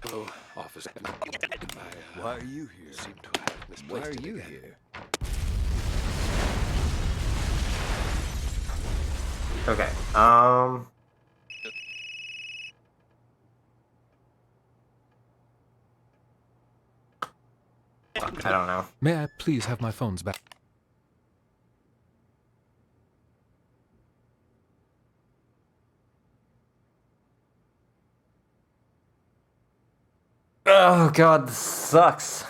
Hello, officer. Why are you here? Seem to have misplaced Why are it you again. here? Okay, I don't know. May I please have my phones back? Oh god, this sucks.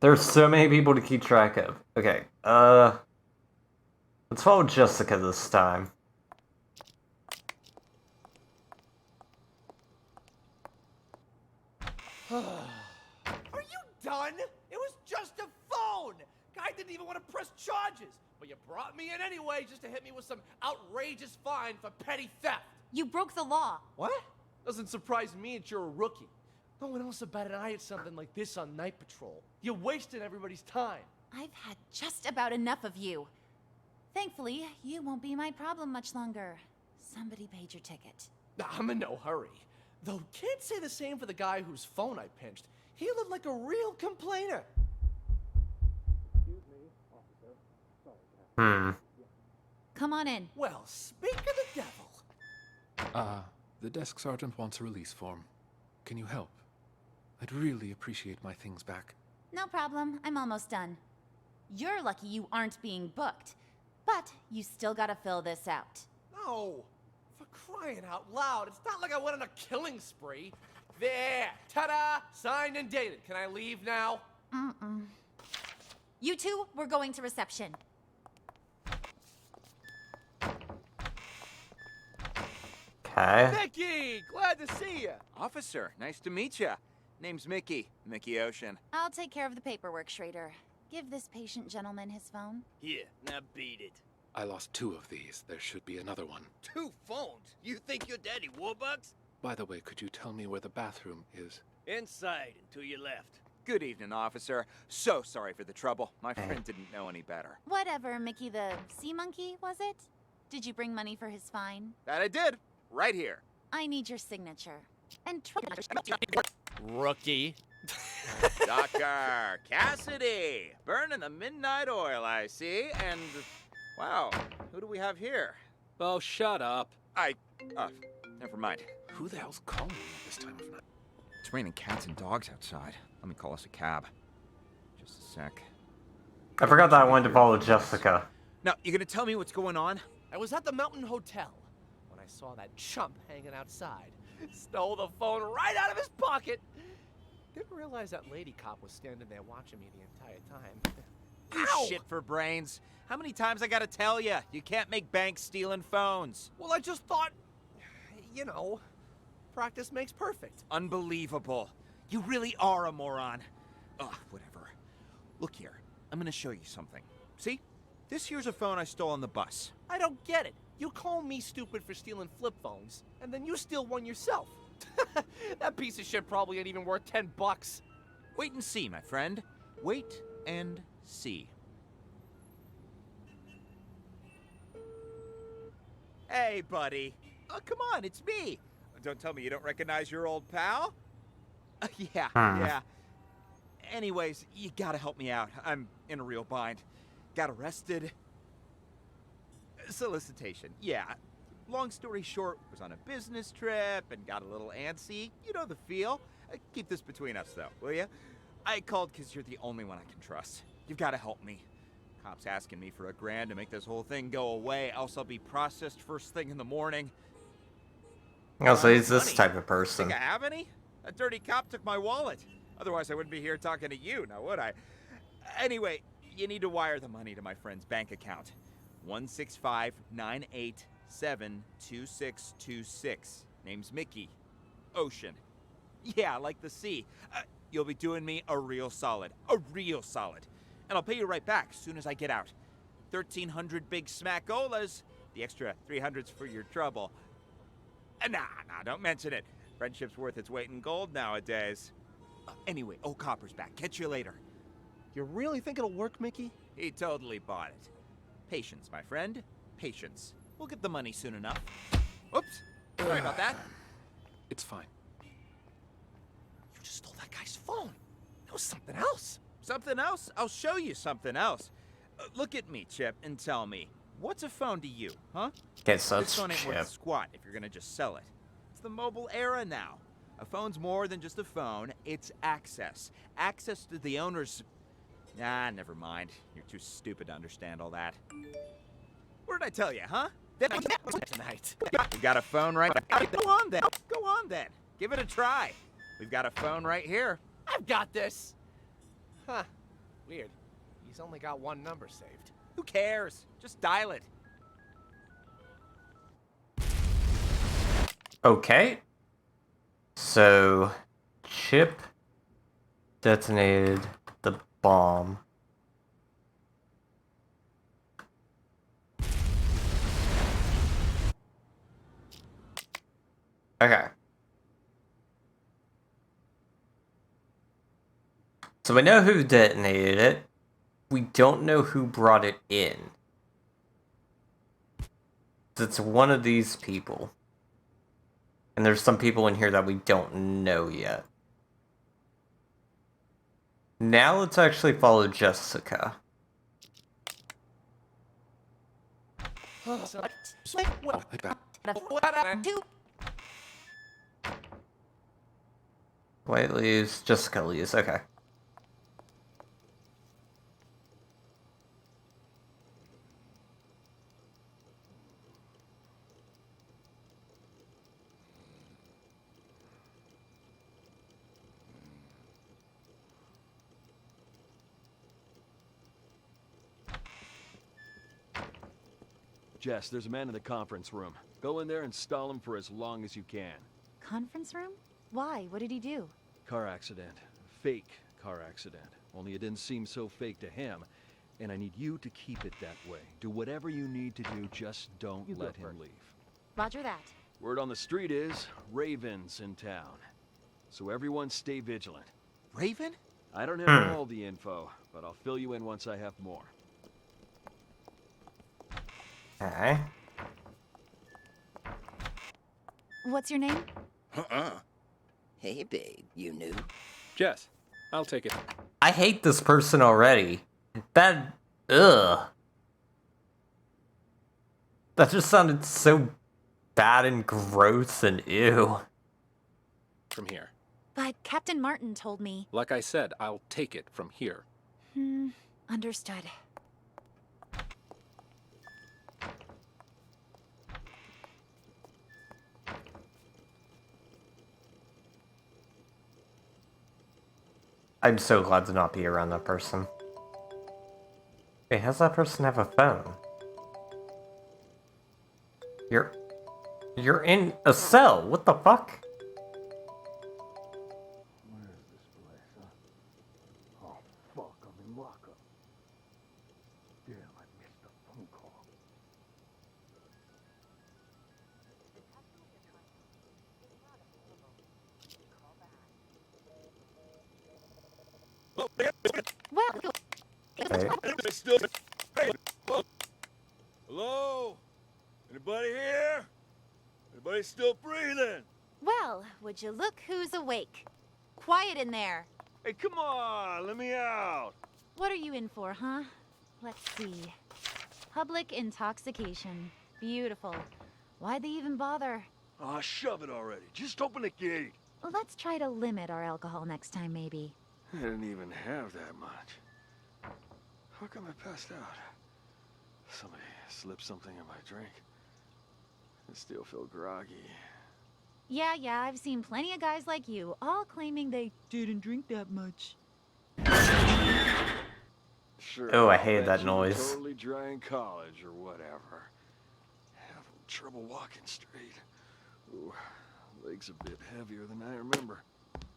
There's so many people to keep track of. Okay, let's follow Jessica this time. Are you done? It was just a phone! Guy did didn't even want to press charges, but you brought me in anyway just to hit me with some outrageous fine for petty theft. You broke the law. What? Doesn't surprise me that you're a rookie. No one else about an eye at something like this on night patrol. You're wasting everybody's time. I've had just about enough of you. Thankfully, you won't be my problem much longer. Somebody paid your ticket. I'm in no hurry. Though can't say the same for the guy whose phone I pinched. He looked like a real complainer. Excuse me, officer. Sorry, Come on in. Well, speak of the devil. The desk sergeant wants a release form. Can you help? I'd really appreciate my things back. No problem. I'm almost done. You're lucky you aren't being booked. But you still gotta fill this out. No! For crying out loud, it's not like I went on a killing spree. There! Ta-da! Signed and dated. Can I leave now? You two, we're going to reception. Okay. Mickey! Glad to see you! Officer, nice to meet you. Name's Mickey. Mickey Ocean. I'll take care of the paperwork, Schrader. Give this patient gentleman his phone. Here, now beat it. I lost 2 of these. There should be another one. 2 phones? You think you're Daddy Warbucks? By the way, could you tell me where the bathroom is? Inside and to your left. Good evening, officer. So sorry for the trouble. My friend didn't know any better. Whatever, Mickey the sea monkey, was it? Did you bring money for his fine? That I did. Right here. I need your signature. And Rookie. Dr. Cassidy. Burning the midnight oil, I see. And, wow, who do we have here? Oh, shut up. Never mind. Who the hell's calling me at this time of night? It's raining cats and dogs outside. Let me call us a cab. Just a sec. I forgot that I wanted to follow Jessica. Now, you gonna tell me what's going on? I was at the Mountain Hotel when I saw that chump hanging outside. Stole the phone right out of his pocket. Didn't realize that lady cop was standing there watching me the entire time. You shit for brains. How many times I gotta tell you? You can't make bank stealing phones. Well, I just thought, you know, practice makes perfect. Unbelievable. You really are a moron. Ugh, whatever. Look here. I'm gonna show you something. See? This here's a phone I stole on the bus. I don't get it. You call me stupid for stealing flip phones, and then you steal one yourself. That piece of shit probably ain't even worth $10. Wait and see, my friend. Wait and see. Hey, buddy. Oh, come on, it's me. Don't tell me you don't recognize your old pal? Yeah. Anyways, you gotta help me out. I'm in a real bind. Got arrested. Solicitation, yeah. Long story short, was on a business trip and got a little antsy. You know the feel. Keep this between us, though, will you? I called because you're the only one I can trust. You've got to help me. Cops asking me for $1,000 to make this whole thing go away, else I'll be processed first thing in the morning. Oh, so he's this type of person. Think I have any? A dirty cop took my wallet. Otherwise, I wouldn't be here talking to you, now would I? Anyway, you need to wire the money to my friend's bank account. 165-987-2626. Name's Mickey. Ocean. Yeah, like the sea. You'll be doing me a real solid. A real solid. And I'll pay you right back as soon as I get out. 1,300 big smackolas. The extra 300's for your trouble. Nah, don't mention it. Friendship's worth its weight in gold nowadays. Anyway, old Copper's back. Catch you later. You really think it'll work, Mickey? He totally bought it. Patience, my friend. Patience. We'll get the money soon enough. Oops. Sorry about that. It's fine. You just stole that guy's phone. It was something else. Something else? I'll show you something else. Look at me, Chip, and tell me, what's a phone to you, huh? Guess that's This phone ain't worth Chip. squat if you're gonna just sell it. It's the mobile era now. A phone's more than just a phone. It's access. Access to the owner's... Nah, never mind. You're too stupid to understand all that. What did I tell you, huh? Tonight. We've got a phone right... Go on, then. Go on, then. Give it a try. We've got a phone right here. I've got this. Huh. Weird. He's only got one number saved. Who cares? Just dial it. Okay. So, Chip detonated the bomb. Okay. So we know who detonated it. We don't know who brought it in. It's one of these people. And there's some people in here that we don't know yet. Now let's actually follow Jessica. White leaves, Jessica leaves, okay. Jess, there's a man in the conference room. Go in there and stall him for as long as you can. Conference room? Why? What did he do? Car accident. Fake car accident. Only it didn't seem so fake to him. And I need you to keep it that way. Do whatever you need to do, just don't let him leave. Roger that. Word on the street is, Raven's in town. So everyone stay vigilant. Raven? I don't have all the info, but I'll fill you in once I have more. Okay. What's your name? Hey, babe, you new? Jess, I'll take it. I hate this person already. That... ugh. That just sounded so bad and gross and ew. From here. But Captain Martin told me... Like I said, I'll take it from here. Understood. I'm so glad to not be around that person. Wait, how's that person have a phone? You're in a cell. What the fuck? Where is this place, huh? Oh, fuck, I'm in lockup. Damn, I missed the phone call. Hello? Anybody here? Anybody still breathing? Well, would you look who's awake? Quiet in there. Hey, come on, let me out. What are you in for, huh? Let's see. Public intoxication. Beautiful. Why'd they even bother? Aw, shove it already. Just open the gate. Let's try to limit our alcohol next time, maybe. I didn't even have that much. How come I passed out? Somebody slipped something in my drink. I still feel groggy. Yeah, I've seen plenty of guys like you, all claiming they didn't drink that much. Sure. Oh, I hated bet that you noise. were totally dry in college or whatever. Having trouble walking straight. Ooh, legs a bit heavier than I remember.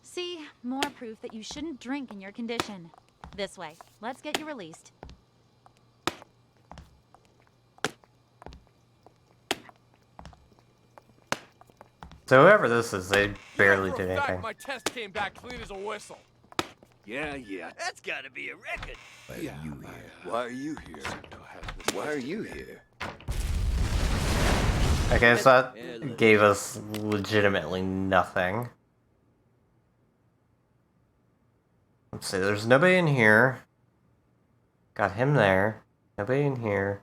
See, more proof that you shouldn't drink in your condition. This way. Let's get you released. So whoever this is, they barely did anything. My test came back clean as a whistle. Yeah. That's gotta be a record. Why are you here? Why are you here? Why are you here? Okay, so that gave us legitimately nothing. Let's see, there's nobody in here. Got him there. Nobody in here.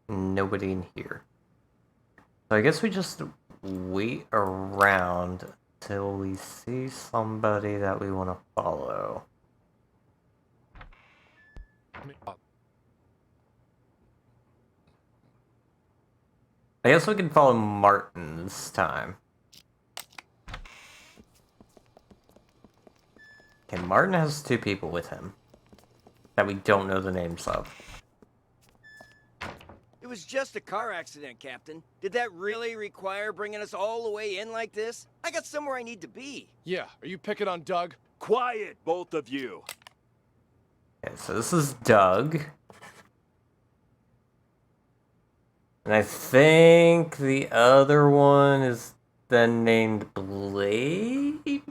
Nobody in here. So I guess we just wait around till we see somebody that we want to follow. I guess we can follow Martin this time. Okay, Martin has 2 people with him that we don't know the names of. It was just a car accident, Captain. Did that really require bringing us all the way in like this? I got somewhere I need to be. Yeah, are you picking on Doug? Quiet, both of you. Okay, so this is Doug. And I think the other one is then named Blade?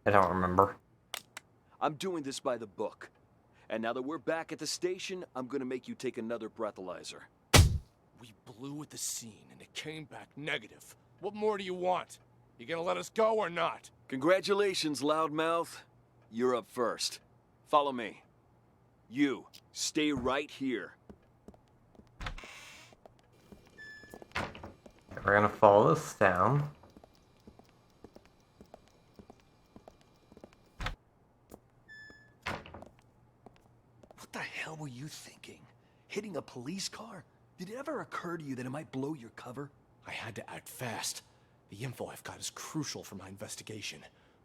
I don't remember. I'm doing this by the book. And now that we're back at the station, I'm gonna make you take another breathalyzer. We blew at the scene and it came back negative. What more do you want? You gonna let us go or not? Congratulations, loudmouth. You're up first. Follow me. You, stay right here. We're gonna follow this down. What the hell were you thinking? Hitting a police car? Did it ever occur to you that it might blow your cover? I had to act fast. The info I've got is crucial for my investigation.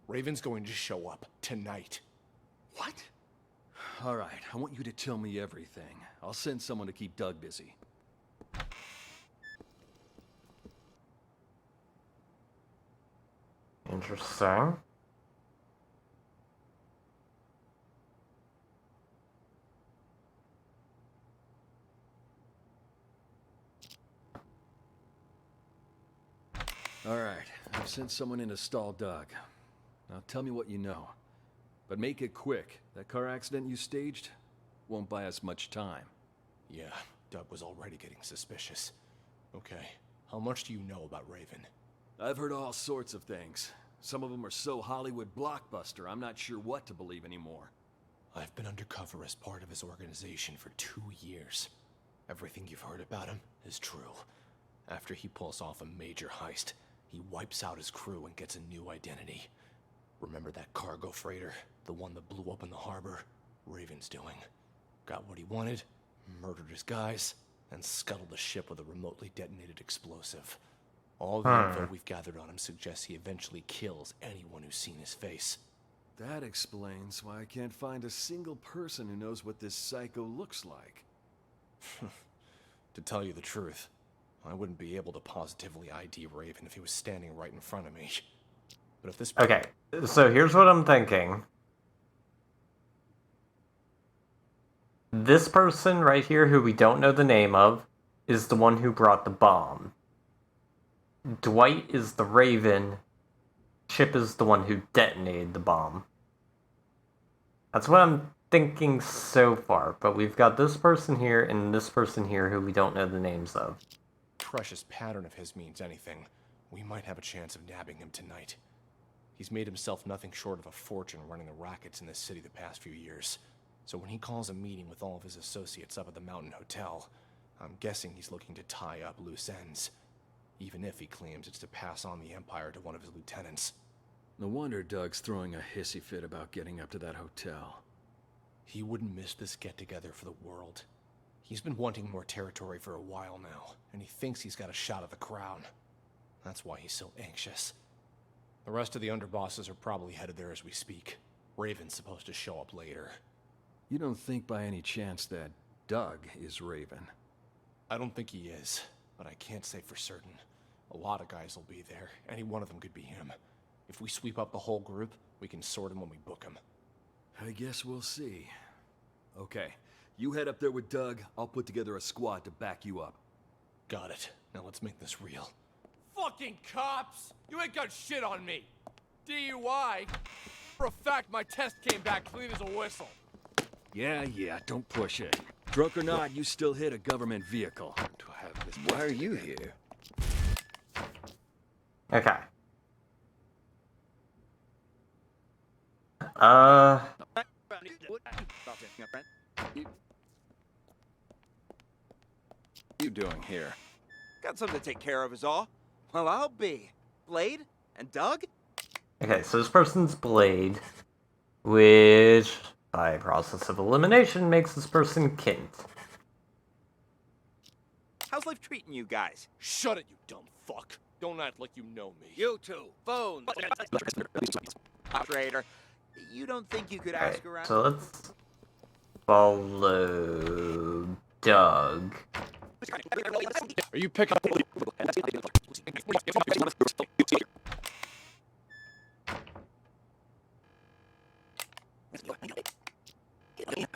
Raven's going to show up tonight. What? All right, I want you to tell me everything. I'll send someone to keep Doug busy. Interesting. All right, I've sent someone in to stall Doug. Now tell me what you know. But make it quick. That car accident you staged won't buy us much time. Yeah, Doug was already getting suspicious. Okay, how much do you know about Raven? I've heard all sorts of things. Some of them are so Hollywood blockbuster, I'm not sure what to believe anymore. I've been undercover as part of his organization for 2 years. Everything you've heard about him is true. After he pulls off a major heist, he wipes out his crew and gets a new identity. Remember that cargo freighter? The one that blew up in the harbor? Raven's doing. Got what he wanted, murdered his guys, and scuttled the ship with a remotely detonated explosive. All the info we've gathered on him suggests he eventually kills anyone who's seen his face. That explains why I can't find a single person who knows what this psycho looks like. To tell you the truth, I wouldn't be able to positively ID Raven if he was standing right in front of me. But if this... Okay, so here's what I'm thinking. This person right here, who we don't know the name of, is the one who brought the bomb. Dwight is the Raven. Chip is the one who detonated the bomb. That's what I'm thinking so far, but we've got this person here and this person here who we don't know the names of. Precious pattern of his means anything, we might have a chance of nabbing him tonight. He's made himself nothing short of a fortune running the rackets in this city the past few years. So when he calls a meeting with all of his associates up at the Mountain Hotel, I'm guessing he's looking to tie up loose ends. Even if he claims it's to pass on the Empire to one of his lieutenants. No wonder Doug's throwing a hissy fit about getting up to that hotel. He wouldn't miss this get-together for the world. He's been wanting more territory for a while now, and he thinks he's got a shot at the crown. That's why he's so anxious. The rest of the underbosses are probably headed there as we speak. Raven's supposed to show up later. You don't think by any chance that Doug is Raven? I don't think he is, but I can't say for certain. A lot of guys will be there. Any one of them could be him. If we sweep up the whole group, we can sort him when we book him. I guess we'll see. Okay, you head up there with Doug. I'll put together a squad to back you up. Got it. Now let's make this real. Fucking cops! You ain't got shit on me! DUI? For a fact, my test came back clean as a whistle. Yeah, don't push it. Drunk or not, you still hit a government vehicle. Why are you here? Okay. You doing here? Got something to take care of is all. Well, I'll be. Blade? And Doug? Okay, so this person's Blade, which, by process of elimination, makes this person Kint. How's life treating you guys? Shut it, you dumb fuck. Don't act like you know me. You two. Phones. Operator. You don't think you could ask around? So let's follow Doug. Are you picking up?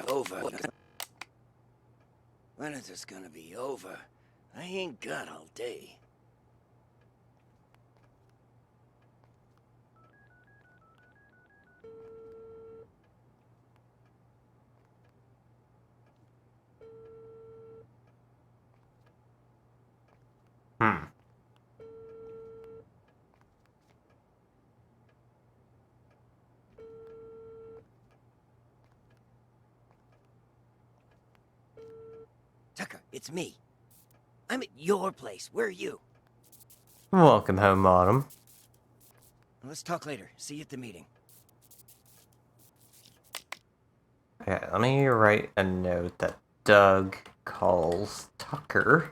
Over. When is this gonna be over? I ain't got all day. Tucker, it's me. I'm at your place. Where are you? Welcome home, Autumn. Let's talk later. See you at the meeting. Okay, let me write a note that Doug calls Tucker.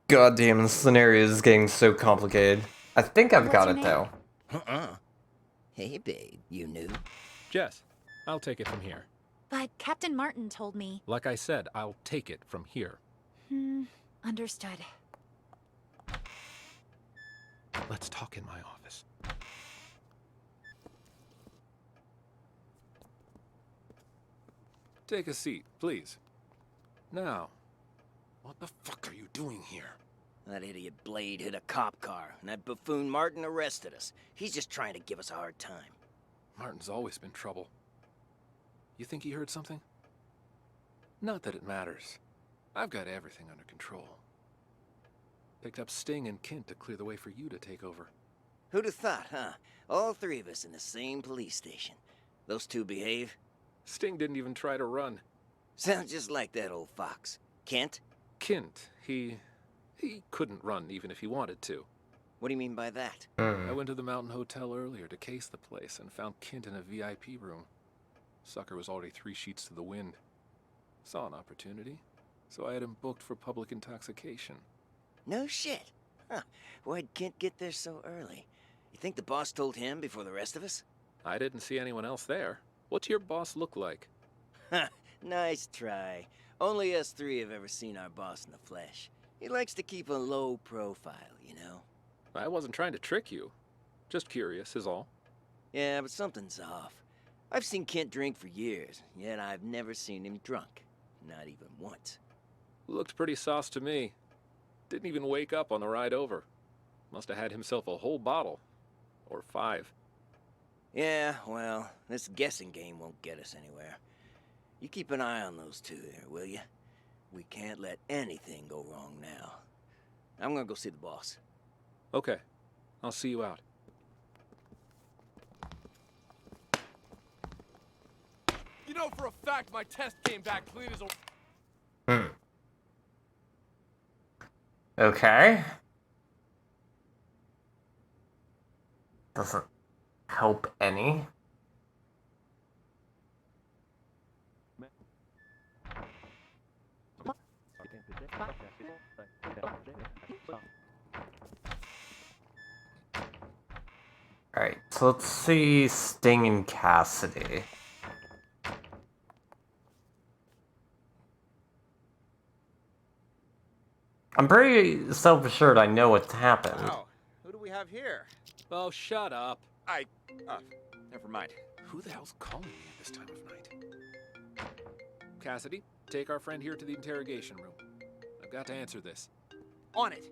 God damn, the scenario is getting so complicated. I think I've got it though. Hey, babe, you knew? Jess, I'll take it from here. But Captain Martin told me... Like I said, I'll take it from here. Understood. Let's talk in my office. Take a seat, please. Now, what the fuck are you doing here? That idiot Blade hit a cop car, and that buffoon Martin arrested us. He's just trying to give us a hard time. Martin's always been trouble. You think he heard something? Not that it matters. I've got everything under control. Picked up Sting and Kent to clear the way for you to take over. Who'd have thought, huh? All three of us in the same police station. Those two behave? Sting didn't even try to run. Sounds just like that old fox. Kent? Kent, he couldn't run even if he wanted to. What do you mean by that? I went to the Mountain Hotel earlier to case the place and found Kent in a VIP room. Sucker was already 3 sheets to the wind. Saw an opportunity, so I had him booked for public intoxication. No shit. Huh. Why'd Kent get there so early? You think the boss told him before the rest of us? I didn't see anyone else there. What's your boss look like? Nice try. Only us three have ever seen our boss in the flesh. He likes to keep a low profile, you know? I wasn't trying to trick you. Just curious, is all. Yeah, but something's off. I've seen Kent drink for years, yet I've never seen him drunk. Not even once. Looked pretty sauce to me. Didn't even wake up on the ride over. Must have had himself a whole bottle. Or 5. Yeah, well, this guessing game won't get us anywhere. You keep an eye on those two there, will you? We can't let anything go wrong now. I'm gonna go see the boss. Okay. I'll see you out. You know for a fact my test came back clean as a... Okay. Doesn't help any. Alright, so let's see Sting and Cassidy. I'm pretty self-assured I know what's happened. Wow. Who do we have here? Oh, shut up. Never mind. Who the hell's calling me at this time of night? Cassidy, take our friend here to the interrogation room. I've got to answer this. On it.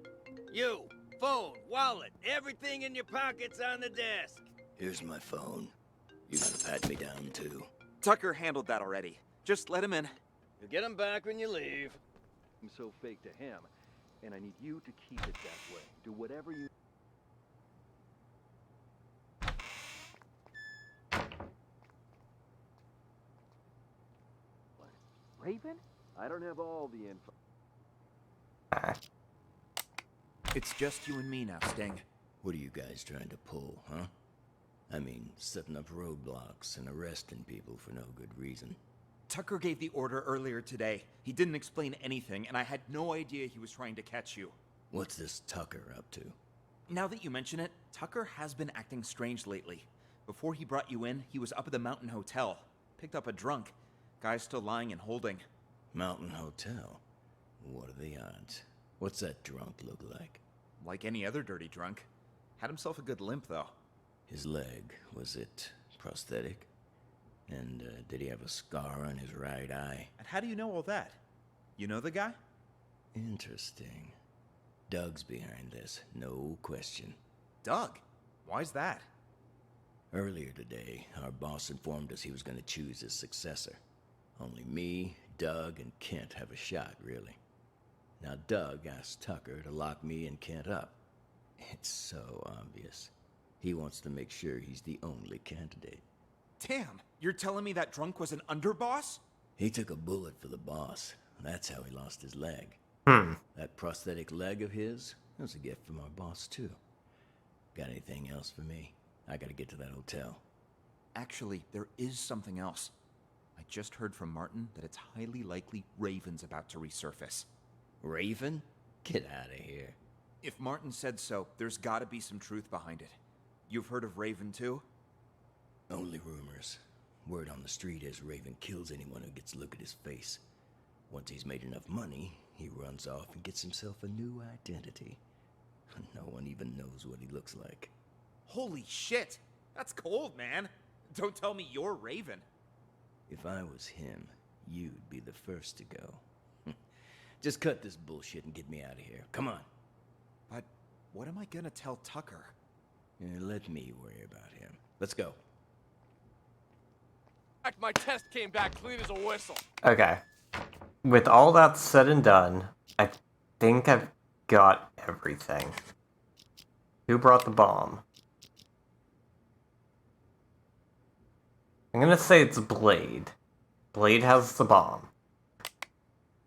You, phone, wallet, everything in your pockets on the desk. Here's my phone. You gotta pat me down, too. Tucker handled that already. Just let him in. You'll get him back when you leave. I'm so fake to him, and I need you to keep it that way. Do whatever you... Raven? I don't have all the info. It's just you and me now, Sting. What are you guys trying to pull, huh? I mean, setting up roadblocks and arresting people for no good reason. Tucker gave the order earlier today. He didn't explain anything, and I had no idea he was trying to catch you. What's this Tucker up to? Now that you mention it, Tucker has been acting strange lately. Before he brought you in, he was up at the Mountain Hotel. Picked up a drunk. Guy's still lying and holding. Mountain Hotel? What are the odds? What's that drunk look like? Like any other dirty drunk. Had himself a good limp, though. His leg, was it prosthetic? And did he have a scar on his right eye? And how do you know all that? You know the guy? Interesting. Doug's behind this, no question. Doug? Why's that? Earlier today, our boss informed us he was going to choose his successor. Only me, Doug, and Kent have a shot, really. Now, Doug asked Tucker to lock me and Kent up. It's so obvious. He wants to make sure he's the only candidate. Damn, you're telling me that drunk was an underboss? He took a bullet for the boss. That's how he lost his leg. That prosthetic leg of his was a gift from our boss, too. Got anything else for me? I gotta get to that hotel. Actually, there is something else. I just heard from Martin that it's highly likely Raven's about to resurface. Raven? Get out of here. If Martin said so, there's gotta be some truth behind it. You've heard of Raven too? Only rumors. Word on the street is Raven kills anyone who gets a look at his face. Once he's made enough money, he runs off and gets himself a new identity. No one even knows what he looks like. Holy shit! That's cold, man! Don't tell me you're Raven. If I was him, you'd be the first to go. Just cut this bullshit and get me out of here. Come on. But what am I gonna tell Tucker? Let me worry about him. Let's go. My test came back clean as a whistle. Okay. With all that said and done, I think I've got everything. Who brought the bomb? I'm gonna say it's Blade. Blade has the bomb.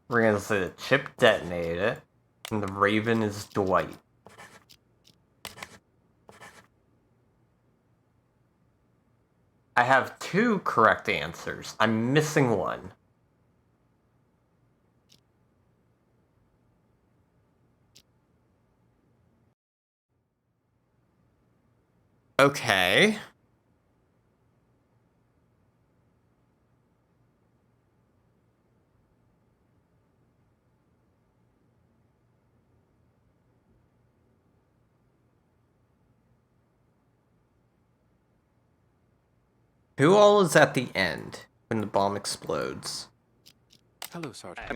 We're gonna say the chip detonated it, and the Raven is Dwight. I have 2 correct answers. I'm missing one. Okay. Who all is at the end when the bomb explodes? Hello, Sergeant.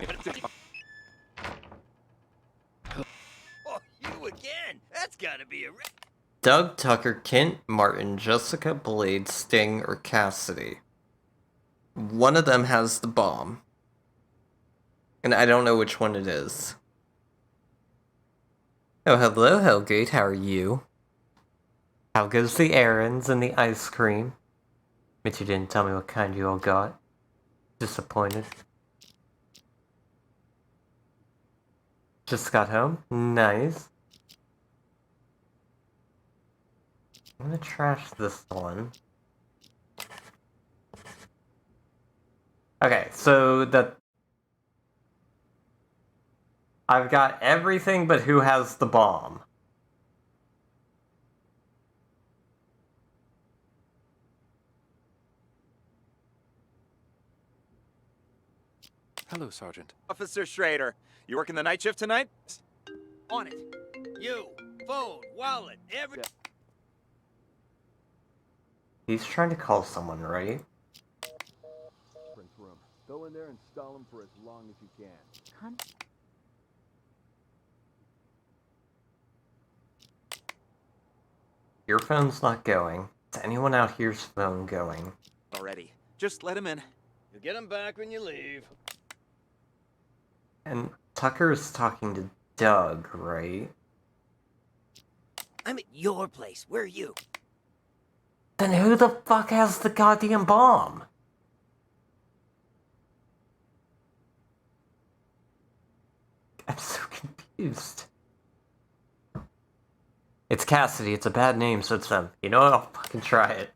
Oh, you again? That's gotta be a... Doug, Tucker, Kent, Martin, Jessica, Blade, Sting, or Cassidy. One of them has the bomb. And I don't know which one it is. Oh, hello, Hellgate. How are you? How goes the errands and the ice cream? But you didn't tell me what kind you all got. Disappointed. Just got home? Nice. I'm gonna trash this one. Okay, so I've got everything but who has the bomb. Hello, Sergeant. Officer Schrader, you working the night shift tonight? On it. You, phone, wallet, every... He's trying to call someone, right? Sprint's room. Go in there and stall him for as long as you can. Your phone's not going. Is anyone out here's phone going? Already. Just let him in. You get him back when you leave. And Tucker's talking to Doug, right? I'm at your place. Where are you? Then who the fuck has the goddamn bomb? I'm so confused. It's Cassidy. It's a bad name, so it's them. You know what? I'll fucking try it.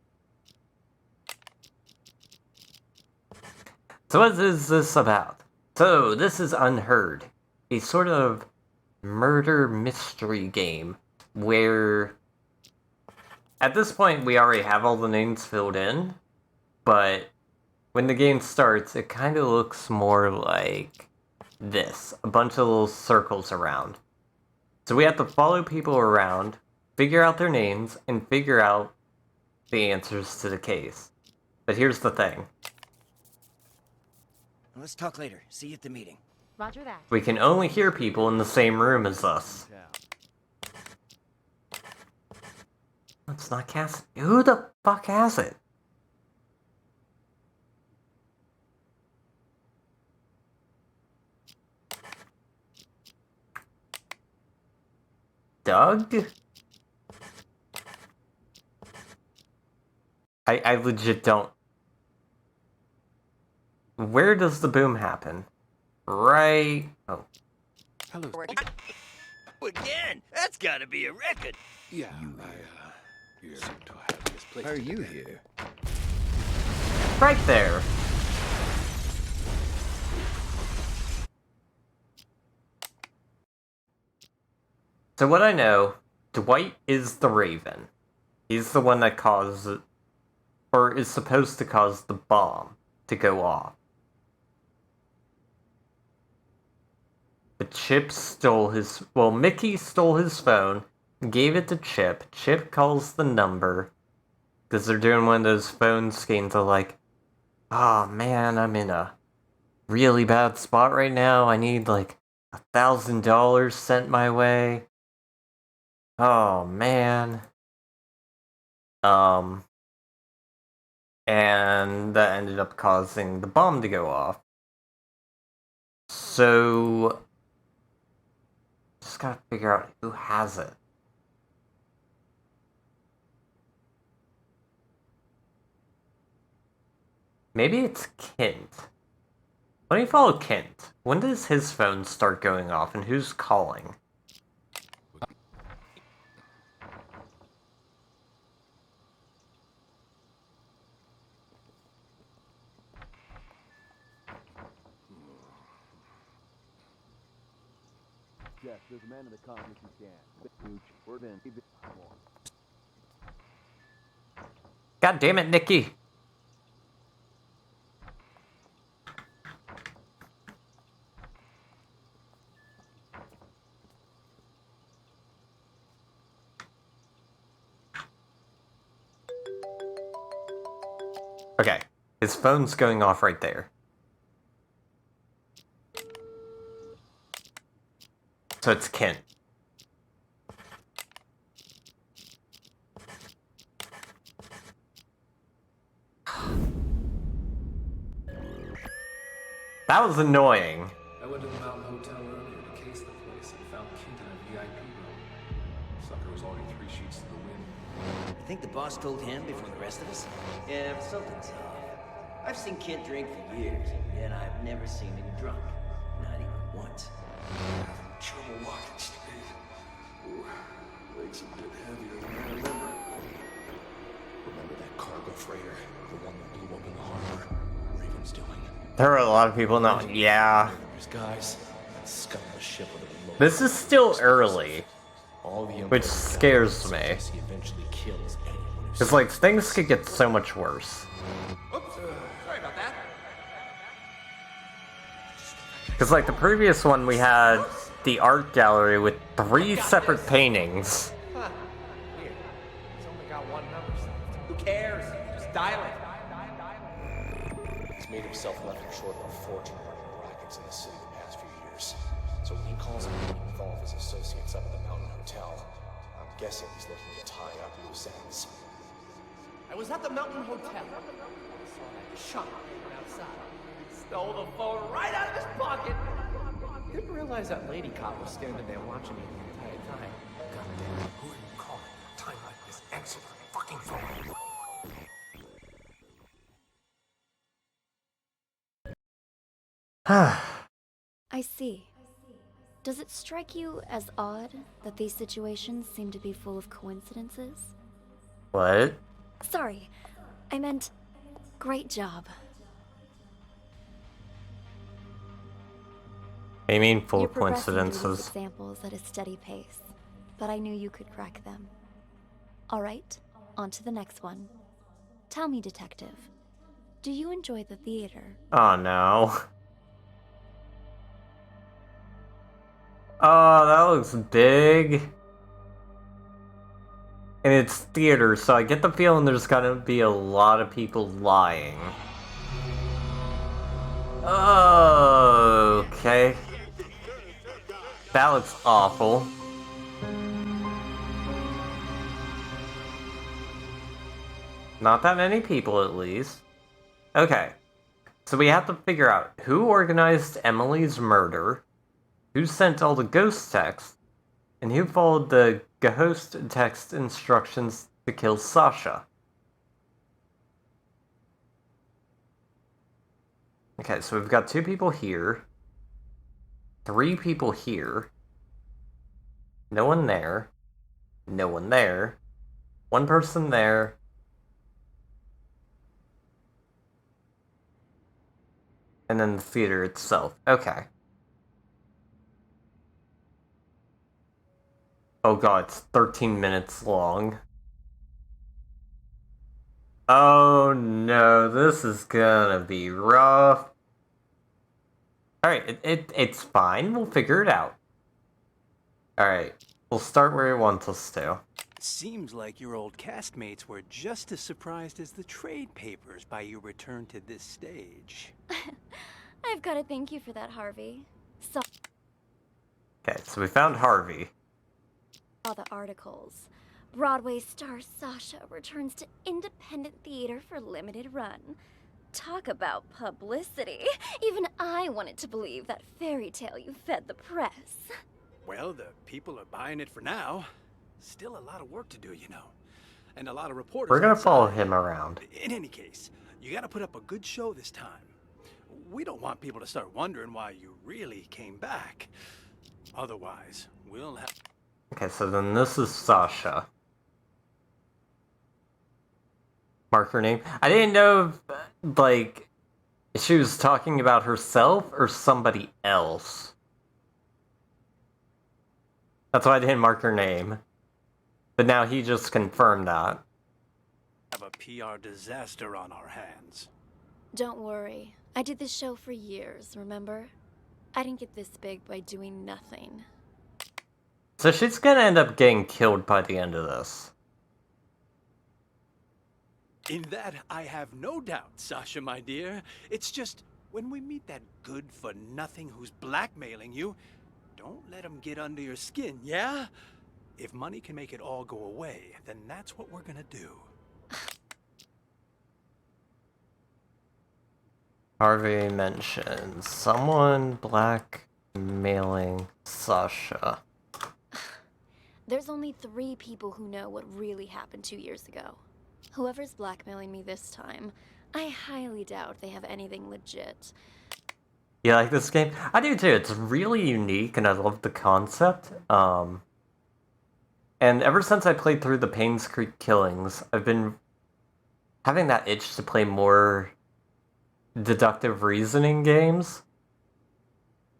So what is this about? So, this is Unheard. A sort of murder mystery game where... At this point, we already have all the names filled in, but when the game starts, it kind of looks more like this. A bunch of little circles around. So we have to follow people around, figure out their names, and figure out the answers to the case. But here's the thing. Let's talk later. See you at the meeting. Roger that. We can only hear people in the same room as us. It's not Cassidy. Who the fuck has it? Doug? I legit don't. Where does the boom happen? Right. Oh. Hello. Again? That's gotta be a record. Yeah, you seem to have this place. Are you here? Right there. So what I know, Dwight is the Raven. He's the one that caused, or is supposed to cause the bomb to go off. But Chip stole his, well, Mickey stole his phone, gave it to Chip. Chip calls the number, because they're doing one of those phone schemes of like, oh man, I'm in a really bad spot right now. I need like $1,000 sent my way. Oh man. And that ended up causing the bomb to go off. So just gotta figure out who has it. Maybe it's Kent. Let me follow Kent. When does his phone start going off and who's calling? Jeff, there's a man in the car if you can. We're in. God damn it, Nikki! Okay, his phone's going off right there. So it's Kent. That was annoying. I went to the Mountain Hotel earlier to case the place and found Kent in a VIP room. Sucker was already 3 sheets to the wind. I think the boss told him before the rest of us. Yeah, something's off. I've seen Kent drink for years, and I've never seen him drunk. Not even once. Having trouble walking straight. Ooh, legs a bit heavier than I remember. Remember that cargo freighter? The one that blew up in the harbor? Raven's doing. There are a lot of people now. Yeah. Guys, that scum of a ship would have been loaded. This is still early, which scares me. He eventually kills anyone who Because, like, things could get so much worse. Oops, sorry about that. Because, like, the previous one, we had the art gallery with 3 separate paintings. Huh. Weird. It's only got 1 number. Who cares? Just dial it. He's made himself nothing short of a fortune running rackets in the city the past few years. So when he calls a meeting with all of his associates up at the Mountain Hotel, I'm guessing he's looking to tie up loose ends. I was at the Mountain Hotel. I saw that chump hanging outside. Stole the phone right out of his pocket. Didn't realize that lady cop was standing there watching me the entire time. Goddamn, who are you calling at a time like this? Answer the fucking phone. I see. Does it strike you as odd that these situations seem to be full of coincidences? What? Sorry, I meant great job. I mean, full You're of progressing through these coincidences. examples at a steady pace, but I knew you could crack them. All right, on to the next one. Tell me, detective, do you enjoy the theater? Oh no. Oh, that looks big. And it's theater, so I get the feeling there's gonna be a lot of people lying. Oh, okay. That looks awful. Not that many people, at least. Okay. So we have to figure out who organized Emily's murder, who sent all the ghost texts, and who followed the ghost text instructions to kill Sasha. Okay, so we've got 2 people here. 3 people here. No one there. No one there. 1 person there. And then the theater itself. Okay. Oh god, it's 13 minutes long. Oh no, this is gonna be rough. Alright, it's fine. We'll figure it out. Alright, we'll start where he wants us to. Seems like your old castmates were just as surprised as the trade papers by your return to this stage. I've got to thank you for that, Harvey. So Okay, so we found Harvey. all the articles. Broadway star Sasha returns to independent theater for limited run. Talk about publicity. Even I wanted to believe that fairy tale you fed the press. Well, the people are buying it for now. Still a lot of work to do, you know. And a lot of reporters. We're gonna outside. follow him around. In any case, you gotta put up a good show this time. We don't want people to start wondering why you really came back. Otherwise, we'll have... Okay, so then this is Sasha. Mark her name. I didn't know if, like, she was talking about herself or somebody else. That's why I didn't mark her name. But now he just confirmed that. have a PR disaster on our hands. Don't worry. I did this show for years, remember? I didn't get this big by doing nothing. So she's gonna end up getting killed by the end of this. In that, I have no doubt, Sasha, my dear. It's just, when we meet that good-for-nothing who's blackmailing you, don't let him get under your skin, yeah? If money can make it all go away, then that's what we're gonna do. Harvey mentions someone blackmailing Sasha. There's only 3 people who know what really happened 2 years ago. Whoever's blackmailing me this time, I highly doubt they have anything legit. You like this game? I do too. It's really unique and I love the concept. And ever since I played through the Payne's Creek Killings, I've been having that itch to play more deductive reasoning games.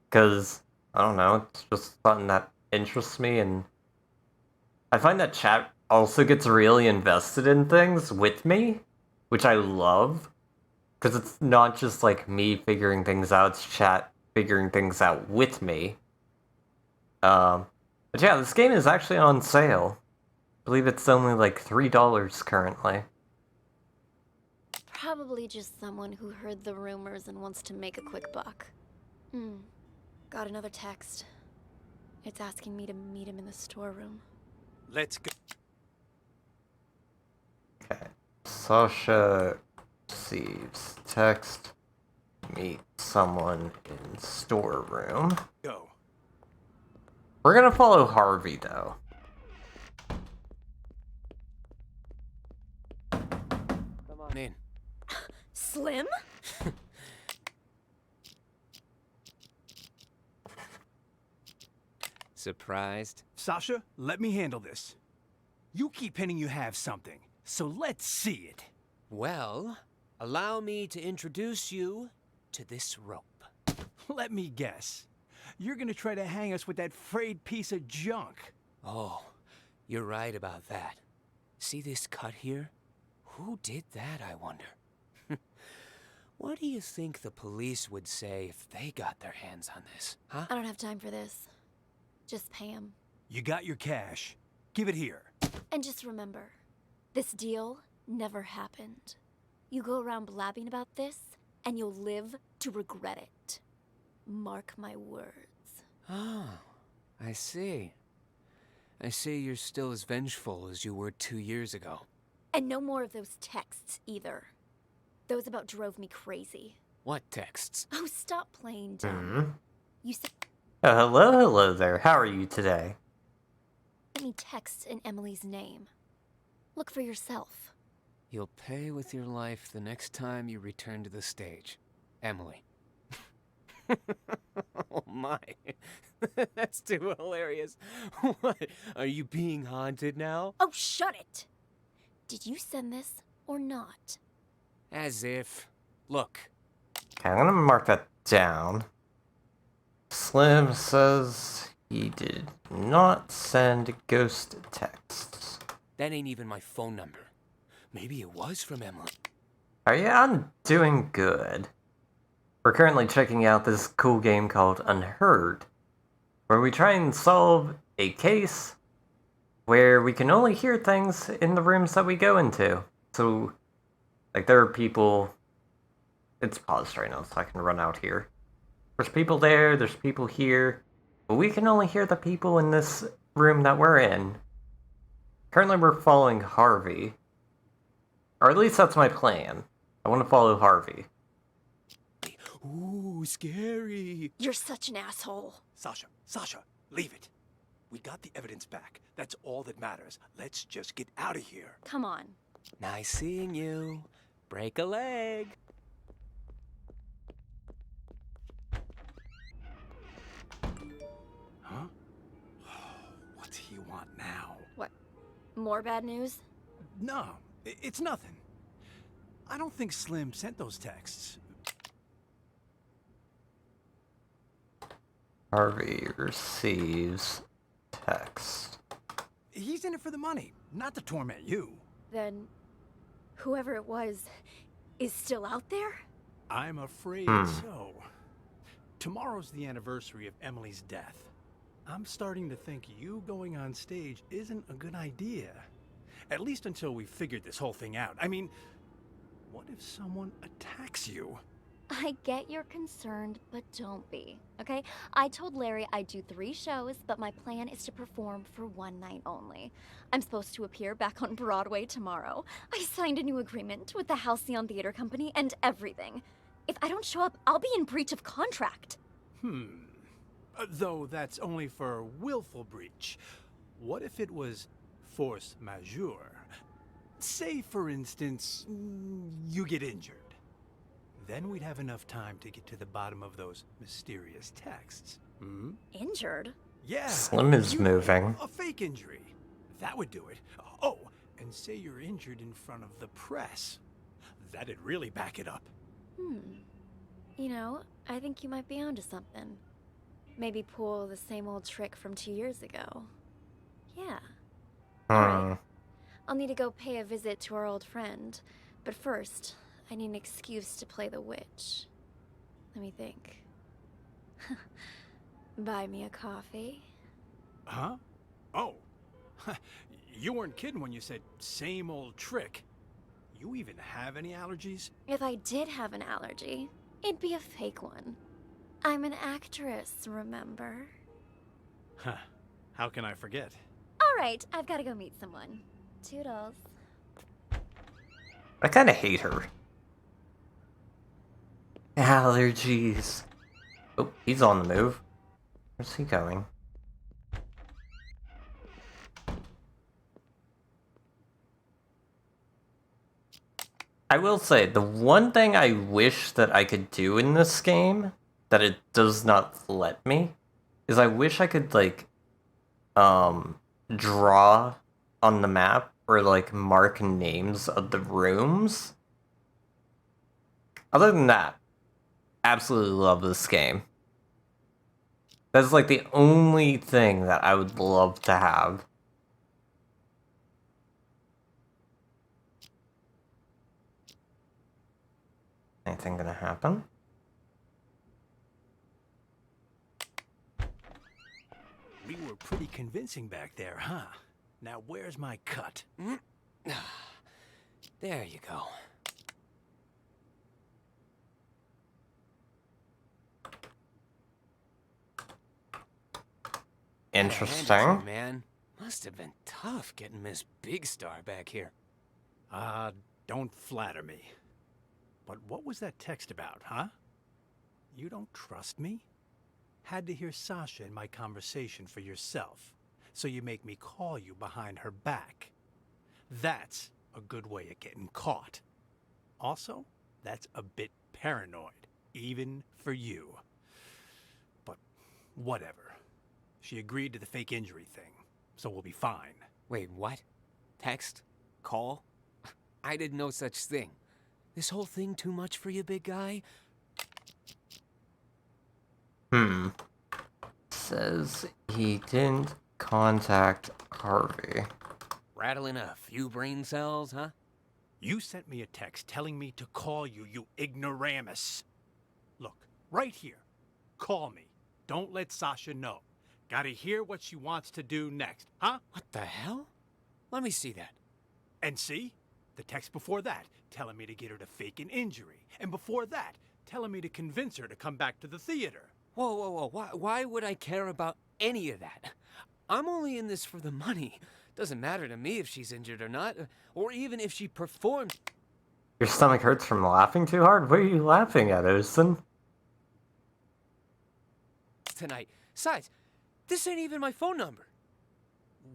Because, I don't know, it's just something that interests me, and I find that chat also gets really invested in things with me, which I love. Because it's not just like me figuring things out, it's chat figuring things out with me. But yeah, this game is actually on sale. I believe it's only like $3 currently. Probably just someone who heard the rumors and wants to make a quick buck. Got another text. It's asking me to meet him in the storeroom. Let's go. Okay. Sasha receives text. Meet someone in storeroom. Go. We're gonna follow Harvey though. Come on in. Slim? Surprised? Sasha, let me handle this. You keep hinting you have something, so let's see it. Well, allow me to introduce you to this rope. Let me guess. You're gonna try to hang us with that frayed piece of junk. Oh, you're right about that. See this cut here? Who did that, I wonder? What do you think the police would say if they got their hands on this, huh? I don't have time for this. Just pay him. You got your cash. Give it here. And just remember, this deal never happened. You go around blabbing about this, and you'll live to regret it. Mark my words. Oh, I see. I see you're still as vengeful as you were 2 years ago. And no more of those texts, either. Those about drove me crazy. What texts? Oh, stop playing dumb. You said... Oh, hello there. How are you today? me texts in Emily's name. Look for yourself. You'll pay with your life the next time you return to the stage. Emily. Oh my. That's too hilarious. What? Are you being haunted now? Oh, shut it! Did you send this or not? As if. Look. Okay, I'm gonna mark that down. Slim says he did not send ghost texts. That ain't even my phone number. Maybe it was from Emily. Oh yeah, I'm doing good. We're currently checking out this cool game called Unheard, where we try and solve a case where we can only hear things in the rooms that we go into. So, like, there are people... It's paused right now, so I can run out here. There's people there, there's people here, but we can only hear the people in this room that we're in. Currently we're following Harvey. Or at least that's my plan. I want to follow Harvey. Ooh, scary. You're such an asshole. Sasha, leave it. We got the evidence back. That's all that matters. Let's just get out of here. Come on. Nice seeing you. Break a leg. Huh? What's he want now? What? More bad news? No, it's nothing. I don't think Slim sent those texts. Harvey receives text. He's in it for the money, not to torment you. Then, whoever it was is still out there? I'm afraid so. Tomorrow's the anniversary of Emily's death. I'm starting to think you going on stage isn't a good idea. At least until we figured this whole thing out. I mean, what if someone attacks you? I get you're concerned, but don't be, okay? I told Larry I'd do 3 shows, but my plan is to perform for 1 night only. I'm supposed to appear back on Broadway tomorrow. I signed a new agreement with the Halcyon Theater Company and everything. If I don't show up, I'll be in breach of contract. Though that's only for willful breach. What if it was force majeure? Say, for instance, you get injured. Then we'd have enough time to get to the bottom of those mysterious texts. Injured? Yeah. Slim is moving. A fake injury. That would do it. Oh, and say you're injured in front of the press. That'd really back it up. You know, I think you might be onto something. Maybe pull the same old trick from 2 years ago. Yeah. Alright. I'll need to go pay a visit to our old friend. But first, I need an excuse to play the witch. Let me think. Buy me a coffee? Huh? Oh. You weren't kidding when you said same old trick. You even have any allergies? If I did have an allergy, it'd be a fake one. I'm an actress, remember? Huh. How can I forget? Alright, I've got to go meet someone. Toodles. I kinda hate her. Allergies. Oh, he's on the move. Where's he going? I will say, the one thing I wish that I could do in this game, that it does not let me, is I wish I could, like, draw on the map, or, like, mark names of the rooms. Other than that, absolutely love this game. That's, like, the only thing that I would love to have. Anything gonna happen? We were pretty convincing back there, huh? Now where's my cut? There you go. Interesting. Man, must have been tough getting Miss Big Star back here. Don't flatter me. But what was that text about, huh? You don't trust me? Had to hear Sasha in my conversation for yourself, so you make me call you behind her back. That's a good way of getting caught. Also, that's a bit paranoid, even for you. Whatever. She agreed to the fake injury thing, so we'll be fine. Wait, what? Text? Call? I did no such thing. This whole thing too much for you, big guy? Says he didn't contact Harvey. Rattling a few brain cells, huh? You sent me a text telling me to call you, you ignoramus. Look, right here. Call me. Don't let Sasha know. Gotta hear what she wants to do next, huh? What the hell? Let me see that. And see? The text before that, telling me to get her to fake an injury. And before that, telling me to convince her to come back to the theater. Whoa. Why would I care about any of that? I'm only in this for the money. Doesn't matter to me if she's injured or not, or even if she performed. Your stomach hurts from laughing too hard? What are you laughing at, Osen? Tonight. Besides, this ain't even my phone number.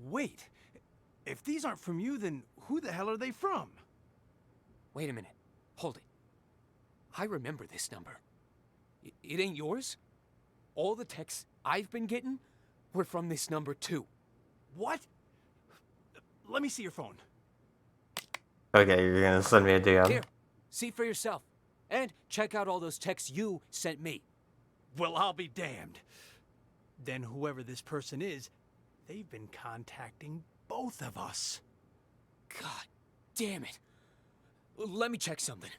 Wait. If these aren't from you, then who the hell are they from? Wait a minute. Hold it. I remember this number. It ain't yours? All the texts I've been getting were from this number too. What? Let me see your phone. Okay, you're gonna send me a DM. Here, see for yourself. And check out all those texts you sent me. Well, I'll be damned. Then whoever this person is, they've been contacting both of us. God damn it. Let me check something.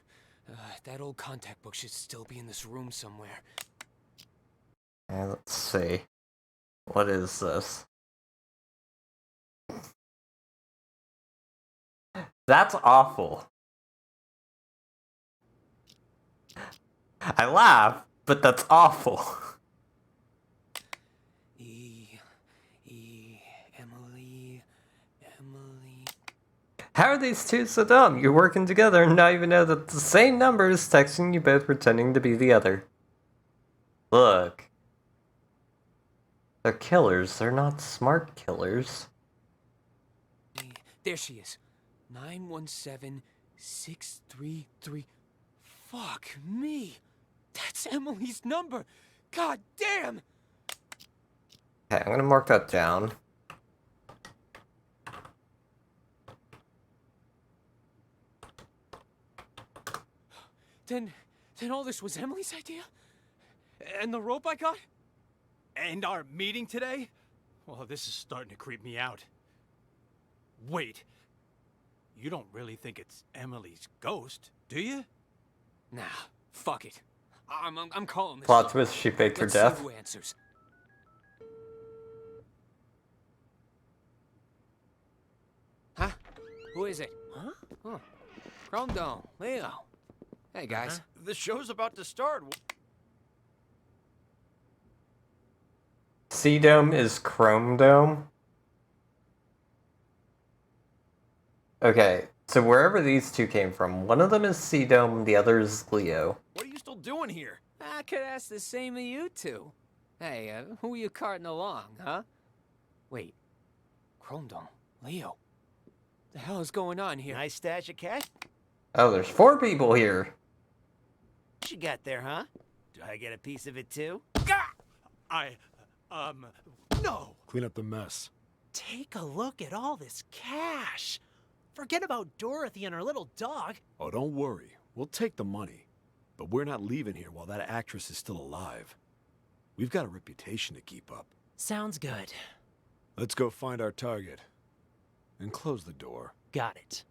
That old contact book should still be in this room somewhere. Let's see. What is this? That's awful. I laugh, but that's awful. Emily. How are these two so dumb? You're working together and not even know that the same number is texting you both pretending to be the other. Look. They're killers. They're not smart killers. There she is. 917-633. Fuck me. That's Emily's number. God damn. Okay, I'm gonna mark that down. Then all this was Emily's idea? And the rope I got? And our meeting today? Well, this is starting to creep me out. Wait. You don't really think it's Emily's ghost, do you? Nah, fuck it. I'm calling this. Plot twist, she faked her Let's death. see who answers. Huh? Who is it? Huh? Oh. Chrome Dome, Leo. Hey, guys. The show's about to start. C-Dome is Chrome Dome. Okay, so wherever these two came from, one of them is C-Dome, the other is Leo. What are you still doing here? I could ask the same of you two. Hey, who are you carting along, huh? Wait. Chrome Dome, Leo. The hell is going on here? Nice stash of cash Oh, there's 4 people here. you got there, huh? Do I get a piece of it too? No! Clean up the mess. Take a look at all this cash. Forget about Dorothy and her little dog. Oh, don't worry. We'll take the money. But we're not leaving here while that actress is still alive. We've got a reputation to keep up. Sounds good. Let's go find our target. And close the door. Got it.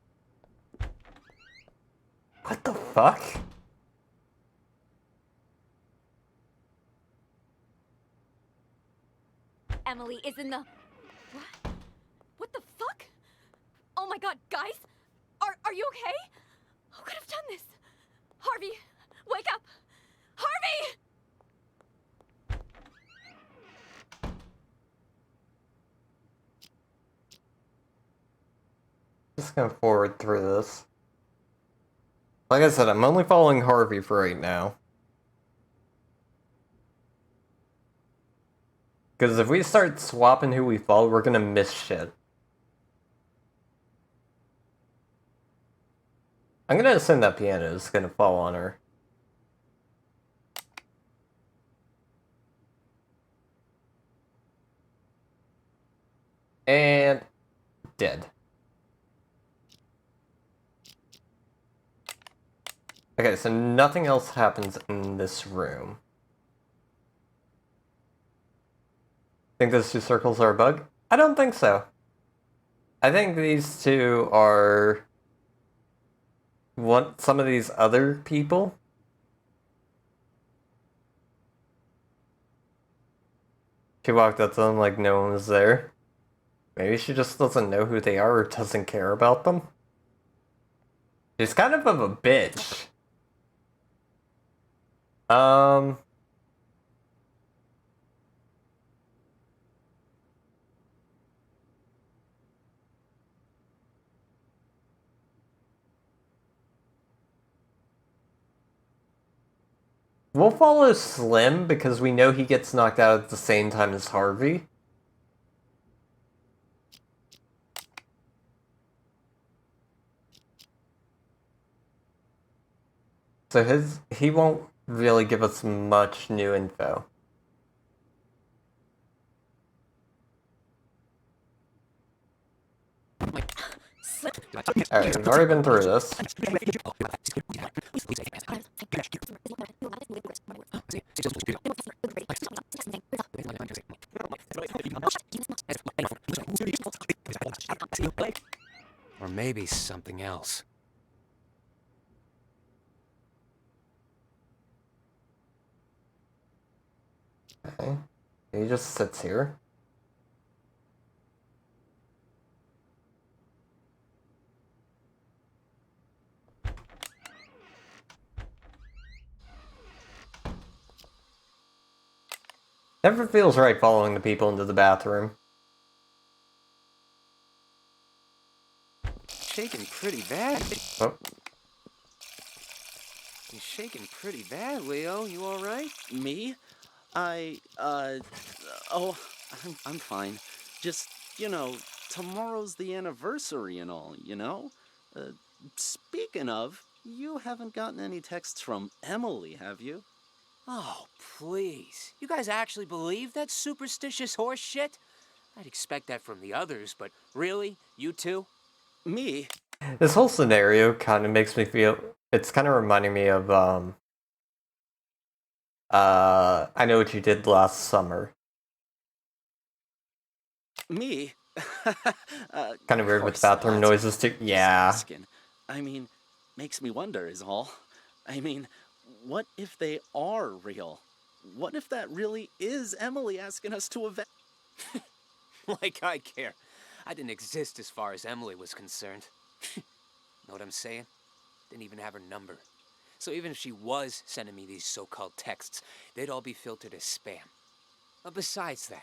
What the fuck? Emily is in the... What? What the fuck? Oh my god, guys! Are you okay? Who could have done this? Harvey, wake up! Harvey! Just gonna forward through this. Like I said, I'm only following Harvey for right now. Because if we start swapping who we follow, we're gonna miss shit. I'm gonna assume that piano is gonna fall on her. And dead. Okay, so nothing else happens in this room. Think those two circles are a bug? I don't think so. I think these two are some of these other people. She walked up to them like no one was there. Maybe she just doesn't know who they are or doesn't care about them. She's kind of a bitch. We'll follow Slim because we know he gets knocked out at the same time as Harvey. So he won't really give us much new info. Alright, we've already been through this. Or maybe something else. Okay. He just sits here. Never feels right following the people into the bathroom. Shaking pretty bad. Oh. You're shaking pretty bad, Leo. You alright? Me? Oh, I'm fine. Just, you know, tomorrow's the anniversary and all, you know? Speaking of, you haven't gotten any texts from Emily, have you? Oh, please. You guys actually believe that superstitious horse shit? I'd expect that from the others, but really? You two? Me? This whole scenario kind of makes me feel... It's kind of reminding me of, I Know What You Did Last Summer. Me? Kind of weird with bathroom noises too. Yeah. I mean, makes me wonder is all. I mean, what if they are real? What if that really is Emily asking us to avenge? Like I care. I didn't exist as far as Emily was concerned. Know what I'm saying? Didn't even have her number. So even if she was sending me these so-called texts, they'd all be filtered as spam. But besides that,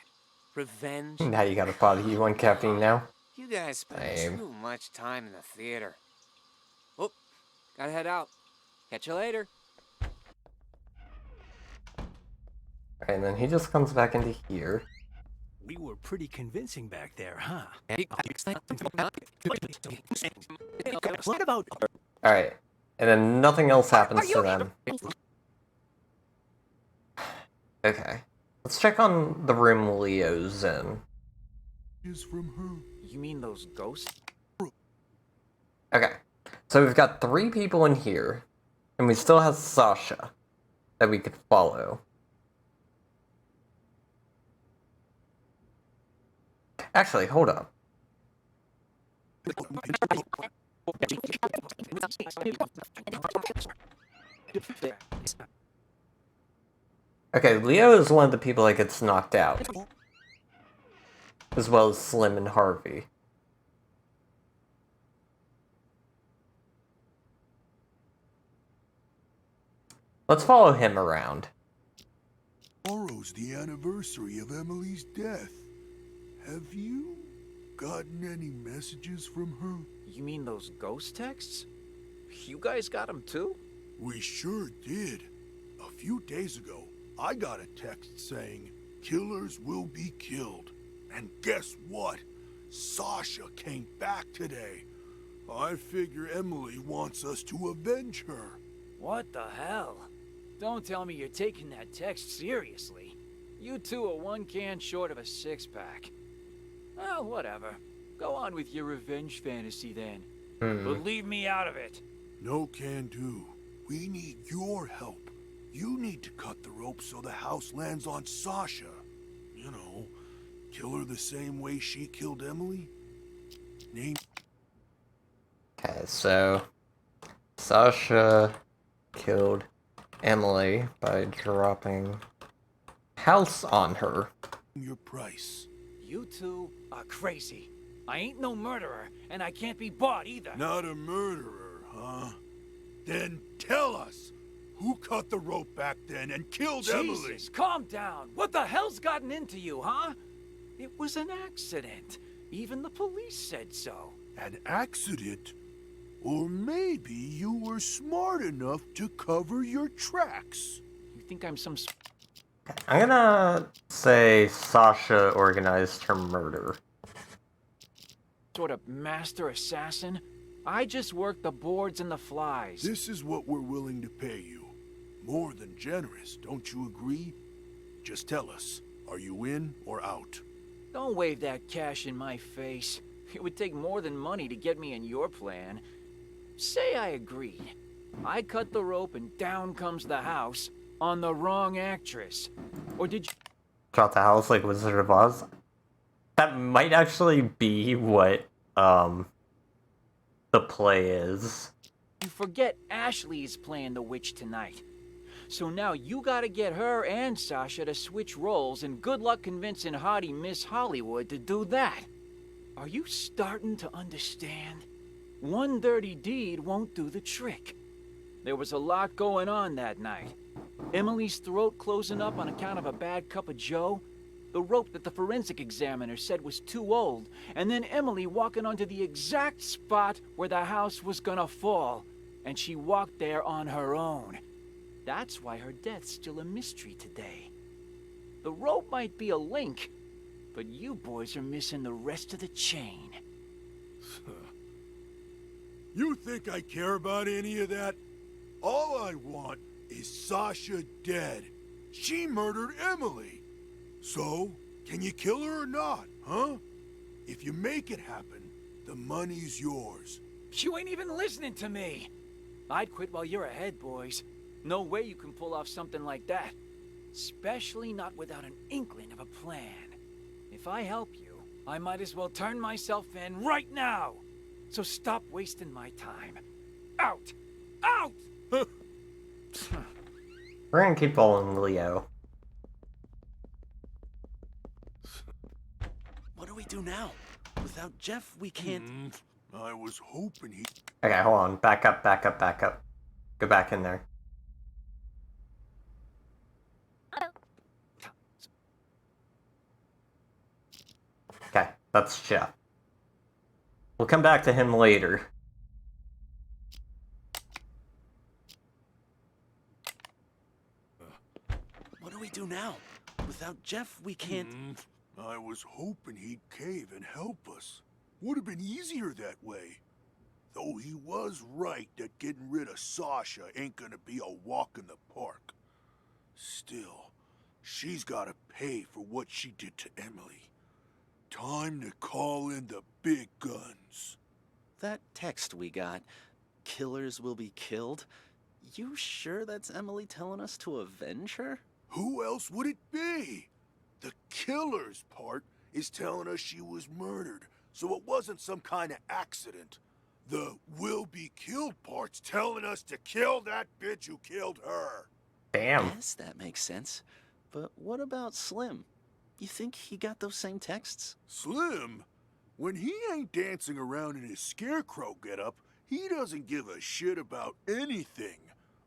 revenge... Now you got a pot of U1 caffeine now? You guys spend too much time in the theater. Oh, gotta head out. Catch you later. And then he just comes back into here. We were pretty convincing back there, huh? What about... Alright. And then nothing else happens to them. Okay. Let's check on the room Leo's in. Is from her. You mean those ghosts? Okay. So we've got 3 people in here. And we still have Sasha that we could follow. Actually, hold up. Okay, Leo is one of the people that gets knocked out. As well as Slim and Harvey. Let's follow him around. Tomorrow's the anniversary of Emily's death. Have you gotten any messages from her? You mean those ghost texts? You guys got them too? We sure did. A few days ago, I got a text saying, "Killers will be killed." And guess what? Sasha came back today. I figure Emily wants us to avenge her. What the hell? Don't tell me you're taking that text seriously. You two are one can short of a 6-pack. Oh, whatever. Go on with your revenge fantasy then. Hmm. But leave me out of it. No can do. We need your help. You need to cut the rope so the house lands on Sasha. You know, kill her the same way she killed Emily. Okay, so Sasha killed Emily by dropping house on her. Your price. You two are crazy. I ain't no murderer, and I can't be bought either. Not a murderer, huh? Then tell us, who cut the rope back then and killed Emily? Jesus, calm down. What the hell's gotten into you, huh? It was an accident. Even the police said so. An accident? Or maybe you were smart enough to cover your tracks. You think I'm some... I'm gonna say Sasha organized her murder. sort of master assassin? I just work the boards and the flies. This is what we're willing to pay you. More than generous, don't you agree? Just tell us, are you in or out? Don't wave that cash in my face. It would take more than money to get me in your plan. Say I agree. I cut the rope and down comes the house on the wrong actress. Or did you... Drop the house like Wizard of Oz? That might actually be what, the play is. You forget Ashley is playing the witch tonight. So now you gotta get her and Sasha to switch roles, and good luck convincing hottie Miss Hollywood to do that. Are you starting to understand? One dirty deed won't do the trick. There was a lot going on that night. Emily's throat closing up on account of a bad cup of joe, the rope that the forensic examiner said was too old, and then Emily walking onto the exact spot where the house was gonna fall, and she walked there on her own. That's why her death's still a mystery today. The rope might be a link, but you boys are missing the rest of the chain. You think I care about any of that? All I want is Sasha dead. She murdered Emily. So, can you kill her or not, huh? If you make it happen, the money's yours. You ain't even listening to me. I'd quit while you're ahead, boys. No way you can pull off something like that. Especially not without an inkling of a plan. If I help you, I might as well turn myself in right now. So stop wasting my time. Out! Out! We're gonna keep following Leo. What do we do now? Without Jeff, we can't... I was hoping he... Okay, hold on. Back up, back up, back up. Go back in there. Okay, that's Jeff. We'll come back to him later. What do we do now? Without Jeff, we can't... I was hoping he'd cave and help us. Would have been easier that way. Though he was right that getting rid of Sasha ain't gonna be a walk in the park. Still, she's gotta pay for what she did to Emily. Time to call in the big guns. That text we got, killers will be killed. You sure that's Emily telling us to avenge her? Who else would it be? The killer's part is telling us she was murdered, so it wasn't some kind of accident. The will be killed part's telling us to kill that bitch who killed her. Damn. Yes, that makes sense. But what about Slim? You think he got those same texts? Slim? When he ain't dancing around in his scarecrow getup, he doesn't give a shit about anything,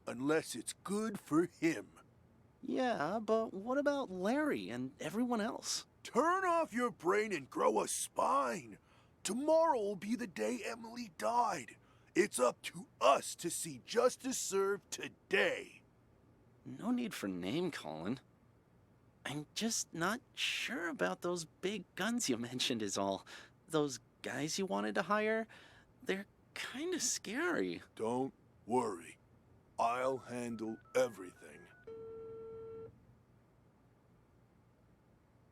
unless it's good for him. Yeah, but what about Larry and everyone else? Turn off your brain and grow a spine. Tomorrow will be the day Emily died. It's up to us to see justice served today. No need for name-calling. I'm just not sure about those big guns you mentioned is all. Those guys you wanted to hire, they're kind of scary. Don't worry. I'll handle everything.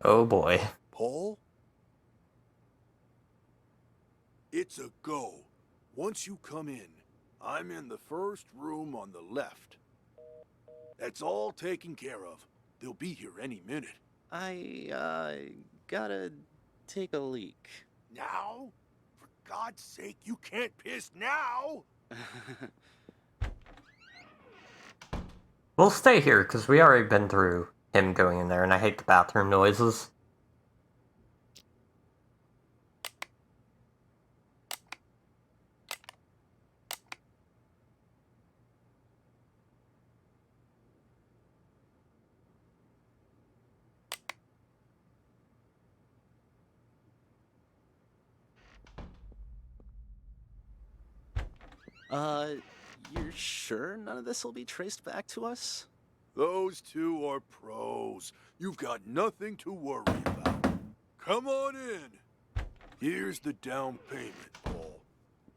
Oh boy. Paul? It's a go. Once you come in, I'm in the first room on the left. That's all taken care of. They'll be here any minute. I gotta take a leak. Now? For God's sake, you can't piss now! We'll stay here, because we already been through him going in there, and I hate the bathroom noises. You're sure none of this will be traced back to us? Those two are pros. You've got nothing to worry about. Come on in. Here's the down payment, Paul.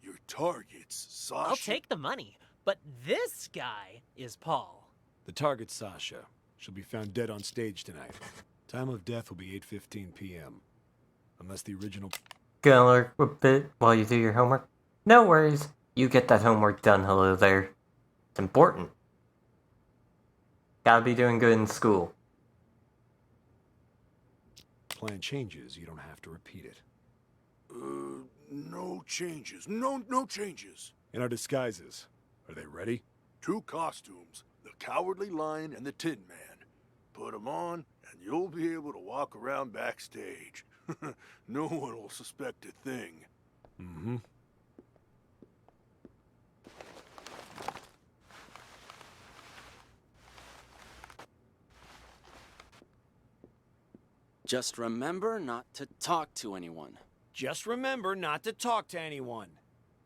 Your target's Sasha. I'll take the money, but this guy is Paul. The target's Sasha. She'll be found dead on stage tonight. Time of death will be 8:15 p.m. Unless the original... Gonna lurk a bit while you do your homework? No worries. You get that homework done, hello there. It's important. Gotta be doing good in school. plan changes, you don't have to repeat it. No changes. No changes. In our disguises, are they ready? 2 costumes, the Cowardly Lion and the Tin Man. Put them on, and you'll be able to walk around backstage. No one will suspect a thing. Mm-hmm. Just remember not to talk to anyone. Just remember not to talk to anyone.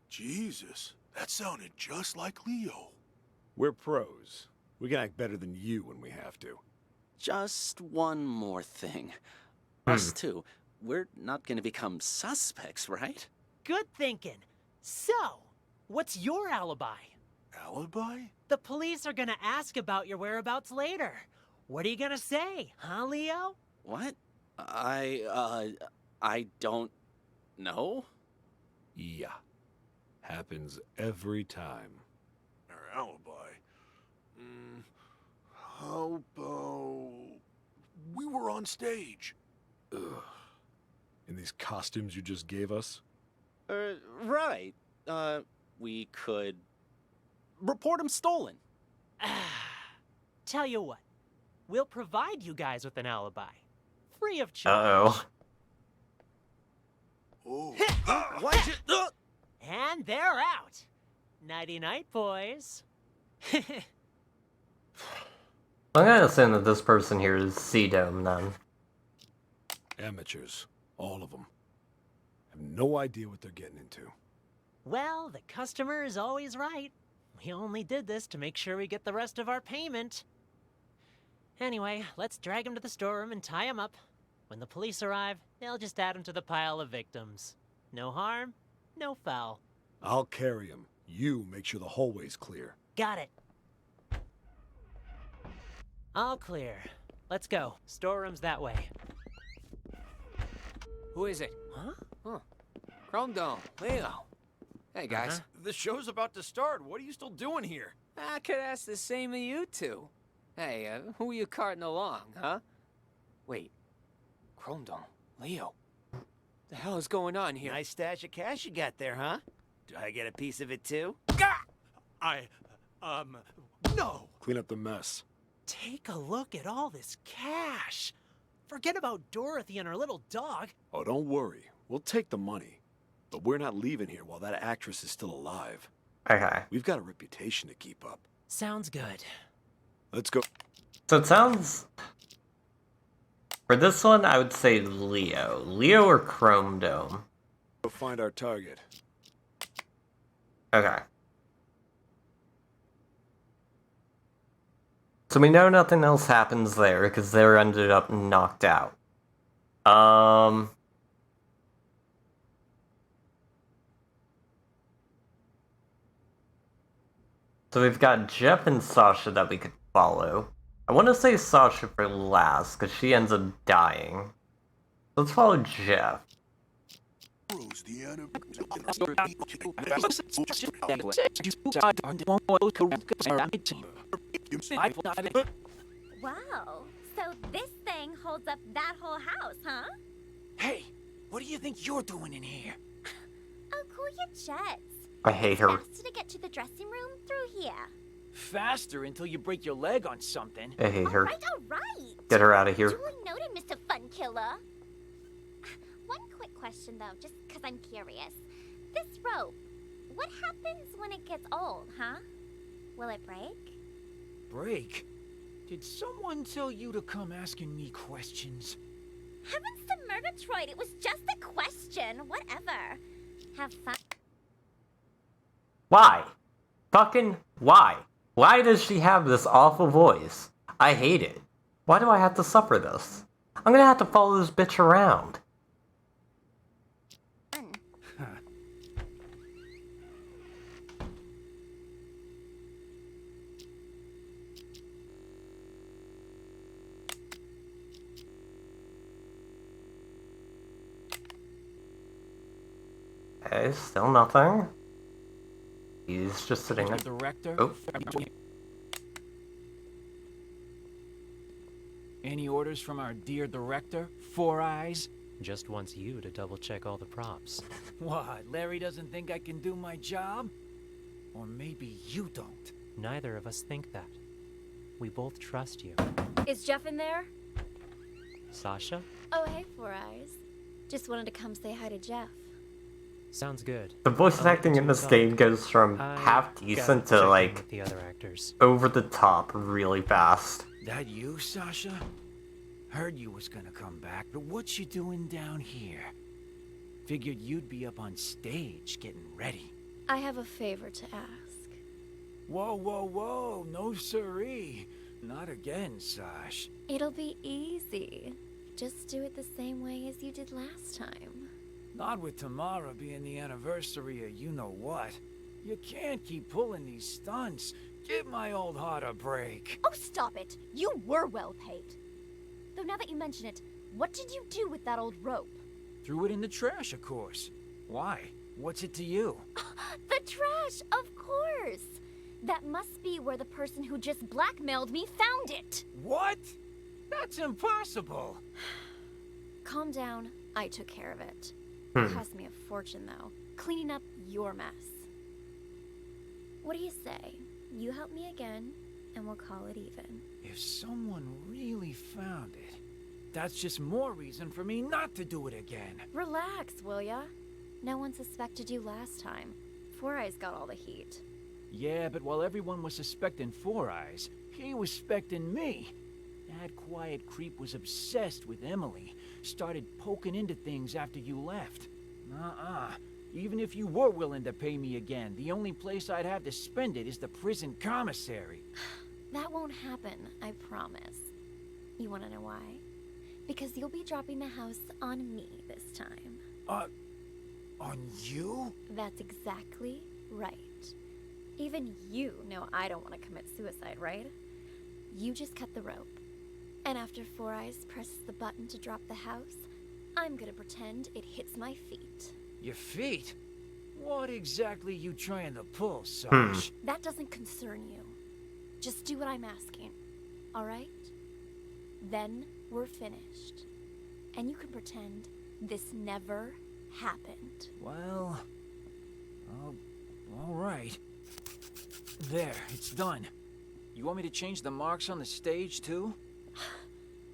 Jesus, that sounded just like Leo. We're pros. We can act better than you when we have to. Just one more thing. Us two, we're not gonna become suspects, right? Good thinking. So, what's your alibi? Alibi? The police are gonna ask about your whereabouts later. What are you gonna say, huh, Leo? What? I don't know. Yeah. Happens every time. Our alibi? How about... we were on stage. Ugh. In these costumes you just gave us? Right. We could... report them stolen. Tell you what. We'll provide you guys with an alibi. Free of charge. Uh-oh. Oh. Why'd you... And they're out. Nighty-night, boys. I'm gonna assume that this person here is C-Dome, then. Amateurs. All of them. Have no idea what they're getting into. Well, the customer is always right. We only did this to make sure we get the rest of our payment. Anyway, let's drag him to the storeroom and tie him up. When the police arrive, they'll just add him to the pile of victims. No harm, no foul. I'll carry him. You make sure the hallway's clear. Got it. All clear. Let's go. Storeroom's that way. Who is it? Huh? Chrome Dome, Leo. Hey, guys. The show's about to start. What are you still doing here? I could ask the same of you two. Hey, who are you carting along, huh? Wait. Chrome Dome, Leo. The hell is going on here? Nice stash of cash you got there, huh? Do I get a piece of it too? No! Clean up the mess. Take a look at all this cash. Forget about Dorothy and her little dog. Oh, don't worry. We'll take the money. But we're not leaving here while that actress is still alive. Okay. We've got a reputation to keep up. Sounds good. Let's go. So it sounds... For this one, I would say Leo. Leo or Chrome Dome? Go find our target. Okay. So we know nothing else happens there, because they ended up knocked out. So we've got Jeff and Sasha that we could follow. I want to say Sasha for last, because she ends up dying. Let's follow Jeff. Tomorrow's the anniversary. Wow, so this thing holds up that whole house, huh? Hey, what do you think you're doing in here? Oh, cool your jets. I hate her. Faster to get to the dressing room through here. Faster until you break your leg on something. I hate her. All right. Get her out of here. Duly noted, Mr. Fun Killer. One quick question, though, just because I'm curious. This rope, what happens when it gets old, huh? Will it break? Break? Did someone tell you to come asking me questions? Heavens to Murgatroyd, it was just a question. Whatever. Have fun. Why? Fucking why? Why does she have this awful voice? I hate it. Why do I have to suffer this? I'm gonna have to follow this bitch around. Okay, still nothing. He's just sitting there. Director? Oh. Any orders from our dear director, Four Eyes? Just wants you to double check all the props. What, Larry doesn't think I can do my job? Or maybe you don't. Neither of us think that. We both trust you. Is Jeff in there? Sasha? Oh, hey, Four Eyes. Just wanted to come say hi to Jeff. Sounds good. The voice acting in this game goes from half decent to like the other actors. over the top really fast. That you, Sasha? Heard you was gonna come back, but what you doing down here? Figured you'd be up on stage getting ready. I have a favor to ask. Whoa, whoa, whoa, no siree. Not again, Sash. It'll be easy. Just do it the same way as you did last time. Not with tomorrow being the anniversary of you-know-what. You can't keep pulling these stunts. Give my old heart a break. Oh, stop it. You were well paid. Though now that you mention it, what did you do with that old rope? Threw it in the trash, of course. Why? What's it to you? The trash, of course. That must be where the person who just blackmailed me found it. What? That's impossible. Calm down. I took care of it. It cost me a fortune, though. Cleaning up your mess. What do you say? You help me again, and we'll call it even. If someone really found it, that's just more reason for me not to do it again. Relax, will ya? No one suspected you last time. Four Eyes got all the heat. Yeah, but while everyone was suspecting Four Eyes, he was suspecting me. That quiet creep was obsessed with Emily. Started poking into things after you left. Even if you were willing to pay me again, the only place I'd have to spend it is the prison commissary. That won't happen, I promise. You wanna know why? Because you'll be dropping the house on me this time. On you? That's exactly right. Even you know I don't want to commit suicide, right? You just cut the rope. And after Four Eyes presses the button to drop the house, I'm gonna pretend it hits my feet. Your feet? What exactly you trying to pull, Sash? That doesn't concern you. Just do what I'm asking, alright? Then we're finished. And you can pretend this never happened. Well, all right. There, it's done. You want me to change the marks on the stage, too?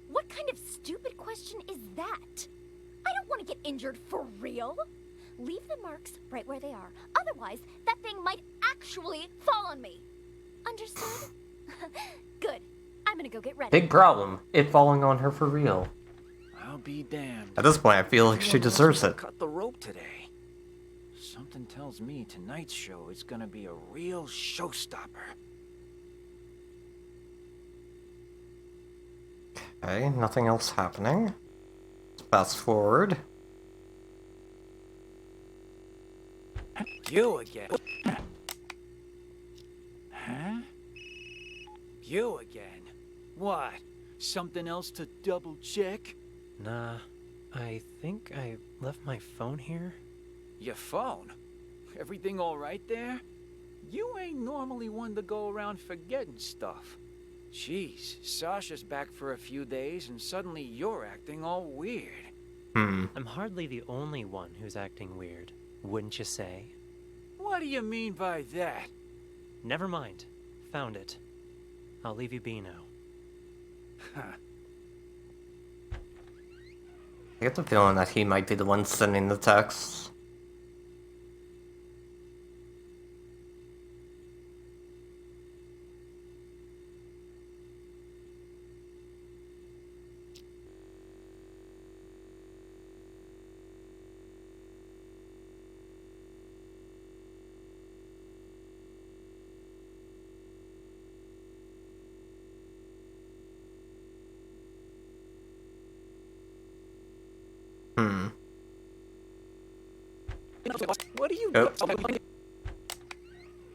What kind of stupid question is that? I don't want to get injured for real. Leave the marks right where they are. Otherwise, that thing might actually fall on me. Understood? Good. I'm gonna go get ready. Big problem. It falling on her for real. I'll be damned. At this point, I feel like she deserves it. Cut the rope today. Something tells me tonight's show is gonna be a real showstopper. Okay, nothing else happening. Fast forward. You again. Huh? You again. What? Something else to double check? Nah, I think I left my phone here. Your phone? Everything all right there? You ain't normally one to go around forgetting stuff. Jeez, Sasha's back for a few days and suddenly you're acting all weird. I'm hardly the only one who's acting weird, wouldn't you say? What do you mean by that? Never mind. Found it. I'll leave you be now. I get the feeling that he might be the one sending the texts. What are you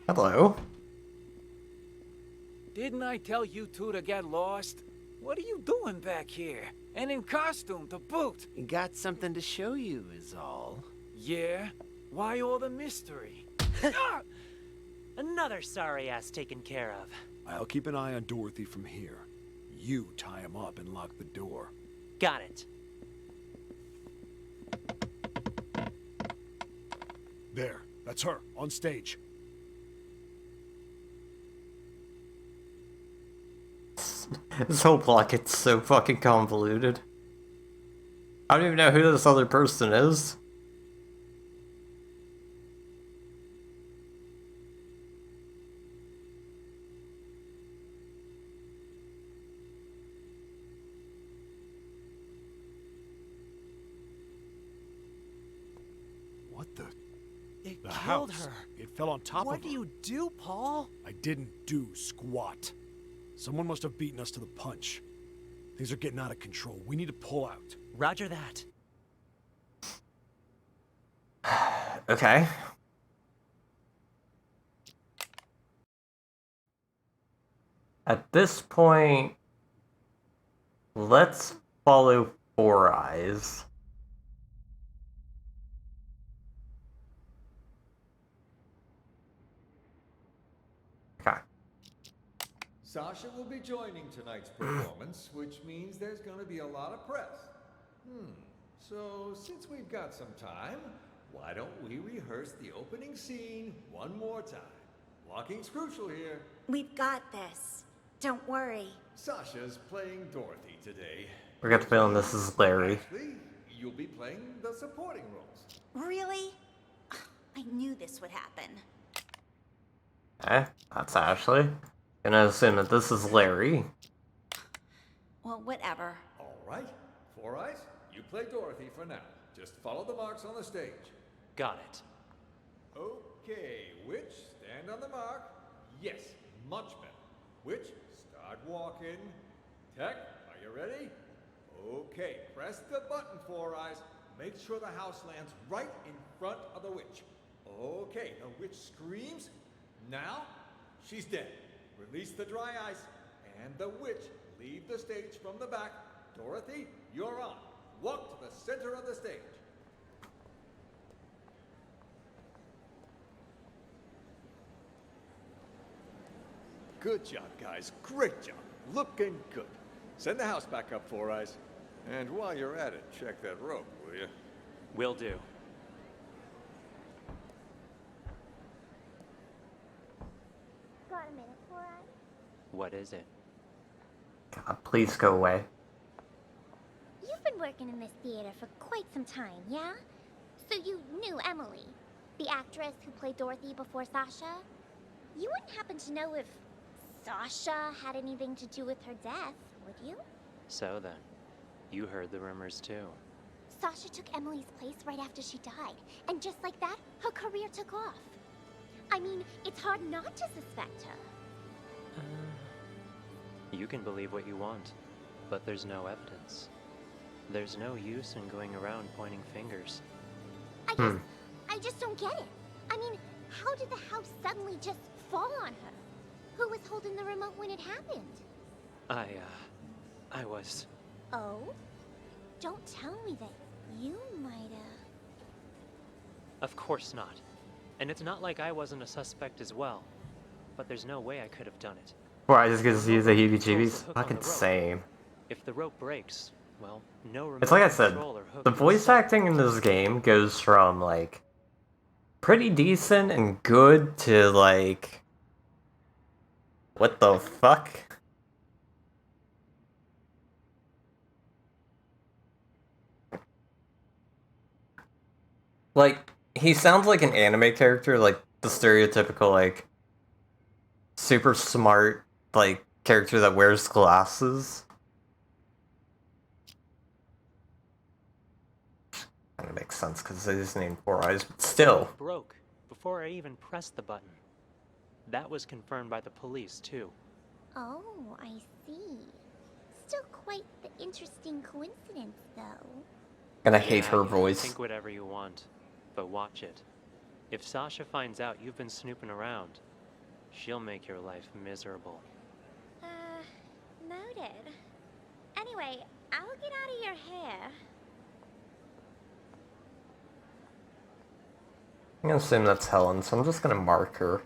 Hello. Didn't I tell you two to get lost? What are you doing back here? And in costume to boot? Got something to show you is all. Yeah? Why all the mystery? Another sorry ass taken care of. I'll keep an eye on Dorothy from here. You tie him up and lock the door. Got it. There, that's her, on stage. This whole plot gets so fucking convoluted. I don't even know who this other person is. What the? It The killed house. her. It fell on top What of do her. you do, Paul? I didn't do squat. Someone must have beaten us to the punch. Things are getting out of control. We need to pull out. Roger that. Okay. At this point, let's follow Four Eyes. Okay. Sasha will be joining tonight's performance, which means there's going to be a lot of press. So since we've got some time, why don't we rehearse the opening scene one more time? Walking's crucial here. We've got this. Don't worry. Sasha's playing Dorothy today. We got the feeling this is Larry. Actually, you'll be playing the supporting roles. Really? I knew this would happen. That's Ashley. Gonna assume that this is Larry. Well, whatever. All right, Four Eyes, you play Dorothy for now. Just follow the marks on the stage. Got it. Okay, Witch, stand on the mark. Yes, much better. Witch, start walking. Tech, are you ready? Okay, press the button, Four Eyes. Make sure the house lands right in front of the witch. Okay, the witch screams. Now, she's dead. Release the dry ice, and the witch leave the stage from the back. Dorothy, you're on. Walk to the center of the stage. Good job, guys. Great job. Looking good. Send the house back up, Four Eyes. And while you're at it, check that rope, will you? Will do. Got a minute, Four Eyes? What is it? God, please go away. You've been working in this theater for quite some time, yeah? So you knew Emily, the actress who played Dorothy before Sasha? You wouldn't happen to know if Sasha had anything to do with her death, would you? So then, you heard the rumors too. Sasha took Emily's place right after she died, and just like that, her career took off. I mean, it's hard not to suspect her. You can believe what you want, but there's no evidence. There's no use in going around pointing fingers. I just don't get it. I mean, how did the house suddenly just fall on her? Who was holding the remote when it happened? I was... Oh? Don't tell me that you might Of course not. And it's not like I wasn't a suspect as well. But there's no way I could have done it. Well, I just get to see the heebie-jeebies. Hook on the Fucking rope. same. If the rope breaks, well, no remote It's like I said, control or hook the can voice stop acting in this game goes from, like, pretty decent and good to, like, what the fuck? Like, he sounds like an anime character, like, the stereotypical, like, super smart, like, character that wears glasses. Kind of makes sense, because his name Four Eyes, but still. It broke before I even pressed the button. That was confirmed by the police, too. Oh, I see. Still quite the interesting coincidence, though. And I hate her Yeah, voice. think whatever you want, but watch it. If Sasha finds out you've been snooping around, she'll make your life miserable. Noted. Anyway, I'll get out of your hair. I'm gonna assume that's Helen, so I'm just gonna mark her.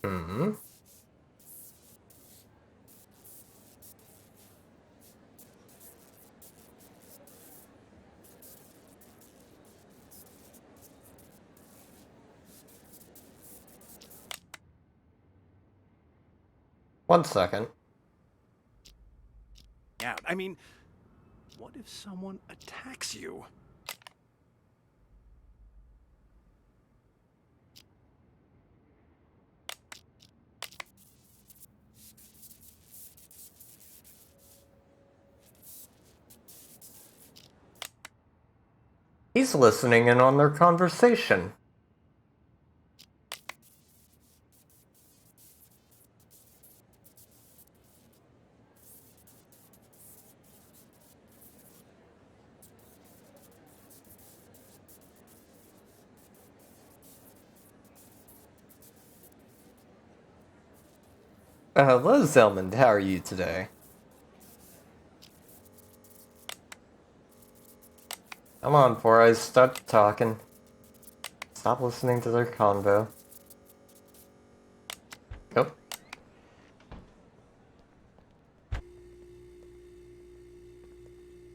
Hmm. One second. Yeah, I mean, what if someone attacks you? He's listening in on their conversation. Hello, Zelmond. How are you today? Come on, Four Eyes. Stop talking. Stop listening to their convo. Nope.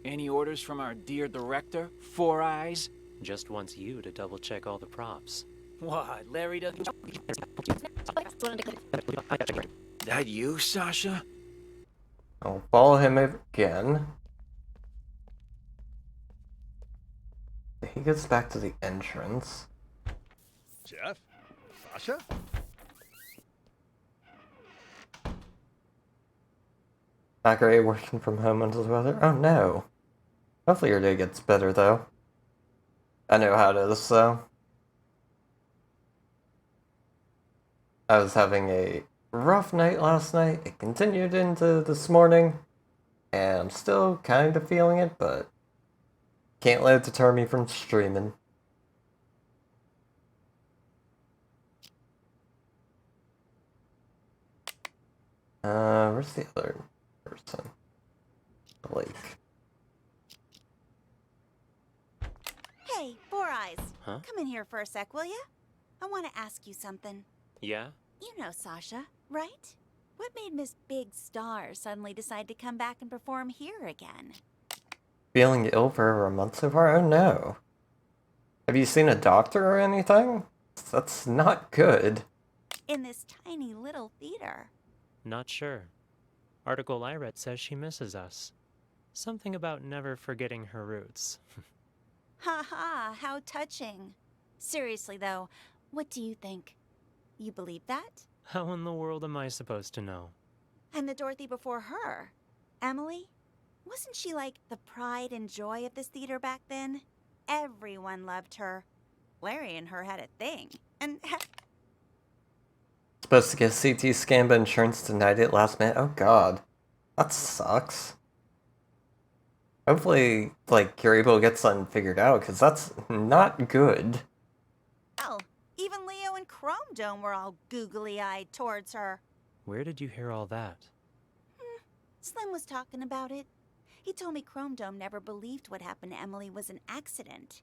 Any orders from our dear director, Four Eyes? Just wants you to double check all the props. What, Larry doesn't... That you, Sasha? I'll follow him again. He gets back to the entrance. Jeff? Sasha? Not great working from home under the weather. Oh no. Hopefully your day gets better though. I know how it is though. I was having a rough night last night. It continued into this morning. And I'm still kind of feeling it, but can't let it deter me from streaming. Where's the other person? Blake. Hey, Four Eyes. Huh? Come in here for a sec, will ya? I want to ask you something. Yeah? You know Sasha, right? What made Miss Big Star suddenly decide to come back and perform here again? Feeling ill for over a month so far? Oh no. Have you seen a doctor or anything? That's not good. In this tiny little theater. Not sure. Article I read says she misses us. Something about never forgetting her roots. Ha ha, how touching. Seriously though, what do you think? You believe that? How in the world am I supposed to know? And the Dorothy before her, Emily? Wasn't she like the pride and joy of this theater back then? Everyone loved her. Larry and her had a thing. And Supposed to get a CT scan, but insurance denied it last minute. Oh god. That sucks. Hopefully, like, you're able to get something figured out, because that's not good. hell, even Leo and Chrome Dome were all googly-eyed towards her. Where did you hear all that? Slim was talking about it. He told me Chrome Dome never believed what happened to Emily was an accident.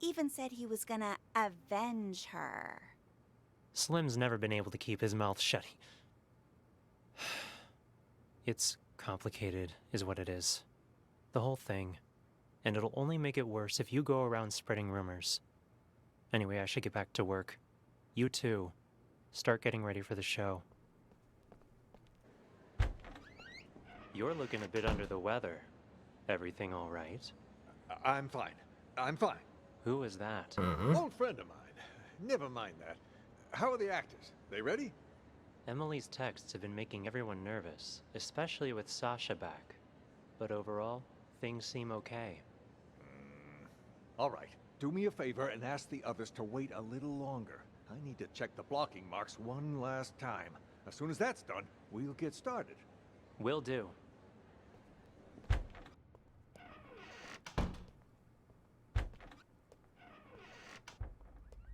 Even said he was gonna avenge her. Slim's never been able to keep his mouth shut. It's complicated, is what it is. The whole thing. And it'll only make it worse if you go around spreading rumors. Anyway, I should get back to work. You too. Start getting ready for the show. You're looking a bit under the weather. Everything all right? I'm fine. I'm fine. Who is that? Old friend of mine. Never mind that. How are the actors? They ready? Emily's texts have been making everyone nervous, especially with Sasha back. But overall, things seem okay. All right. Do me a favor and ask the others to wait a little longer. I need to check the blocking marks one last time. As soon as that's done, we'll get started. Will do.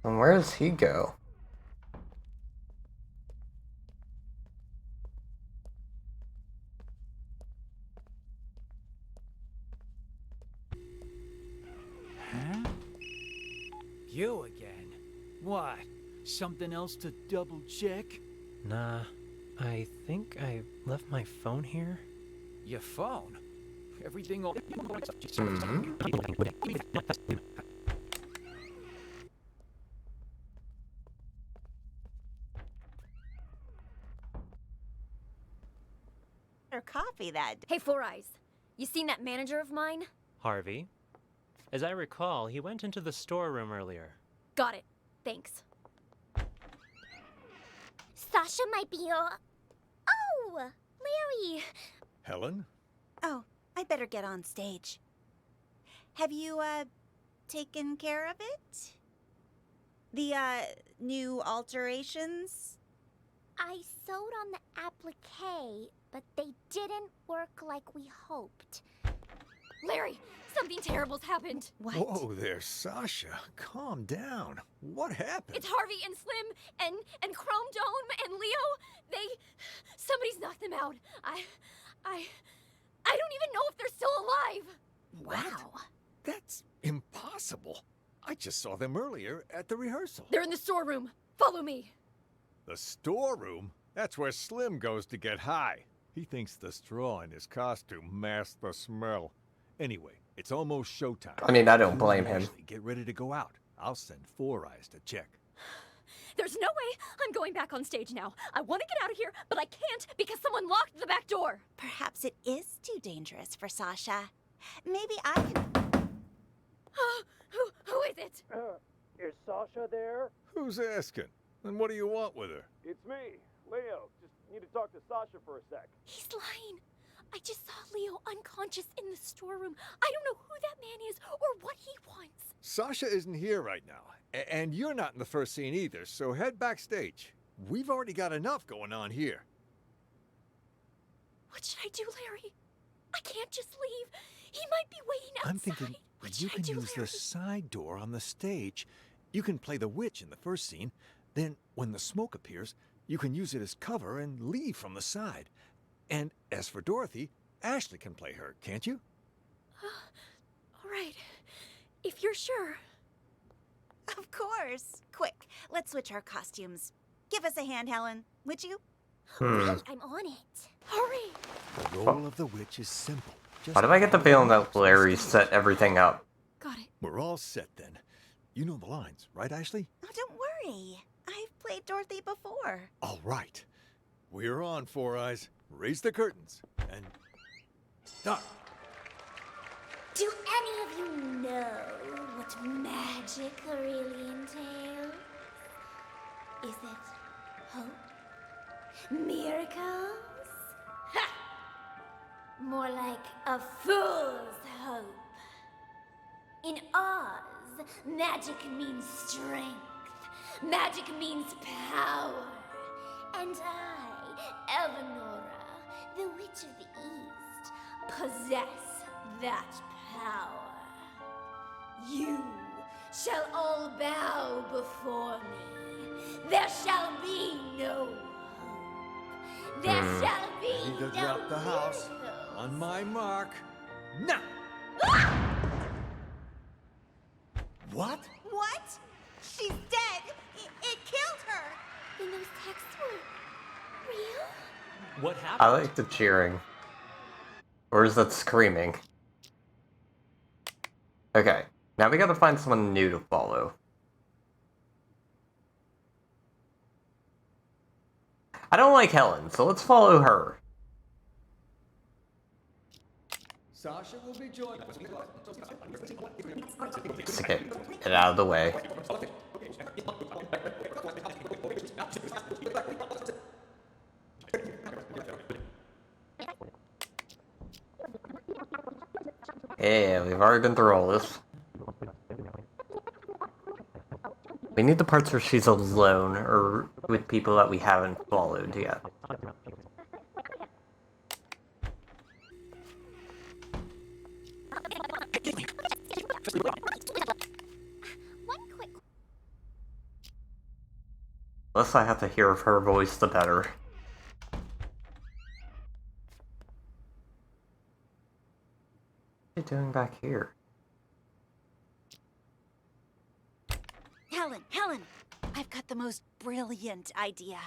And where does he go? Huh? You again? What? Something else to double check? Nah, I think I left my phone here. Your phone? Everything all... Or coffee that. Hey, Four Eyes. You seen that manager of mine? Harvey? As I recall, he went into the storeroom earlier. Got it. Thanks. Sasha might be your... Oh! Larry! Helen? Oh, I'd better get on stage. Have you, taken care of it? The, new alterations? I sewed on the applique, but they didn't work like we hoped. Larry, something terrible's happened. What? Whoa there, Sasha. Calm down. What happened? It's Harvey and Slim and Chrome Dome and Leo. Somebody's knocked them out. I don't even know if they're still alive. Wow. That's impossible. I just saw them earlier at the rehearsal. They're in the storeroom. Follow me. The storeroom? That's where Slim goes to get high. He thinks the straw in his costume masks the smell. Anyway, it's almost showtime. I mean, I don't blame him. Ashley, get ready to go out. I'll send Four Eyes to check. There's no way I'm going back on stage now. I want to get out of here, but I can't because someone locked the back door. Perhaps it is too dangerous for Sasha. Maybe I can... Who is it? Is Sasha there? Who's asking? And what do you want with her? It's me, Leo. Just need to talk to Sasha for a sec. He's lying. I just saw Leo unconscious in the storeroom. I don't know who that man is or what he wants. Sasha isn't here right now. And you're not in the first scene either, so head backstage. We've already got enough going on here. What should I do, Larry? I can't just leave. He might be waiting outside. I'm thinking you can use the side door on the stage. You can play the witch in the first scene. Then, when the smoke appears, you can use it as cover and leave from the side. And as for Dorothy, Ashley can play her, can't you? All right. If you're sure. Of course. Quick, let's switch our costumes. Give us a hand, Helen, would you? Wait, I'm on it. Hurry! The role of the witch is simple. Why do I get the feeling that Larry set everything up? Got it. We're all set then. You know the lines, right, Ashley? Oh, don't worry. I've played Dorothy before. All right. We're on, Four Eyes. Raise the curtains and start. Do any of you know what magic really entails? Is it hope? Miracles? Ha! More like a fool's hope. In Oz, magic means strength. Magic means power. And I, Eleonora, the Witch of the East, possess that power. You shall all bow before me. There shall be no hope. There shall be Need to no drop the house. miracles. On my mark. Now! What? What? She's dead. It killed her. Then those texts were real? What happened? I like the cheering. Or is that screaming? Okay, now we gotta find someone new to follow. I don't like Helen, so let's follow her. Sasha will be joined. Just get out of the way. Yeah, we've already been through all this. We need the parts where she's alone, or with people that we haven't followed yet. Less I have to hear of her voice, the better. What are you doing back here? Helen, I've got the most brilliant idea.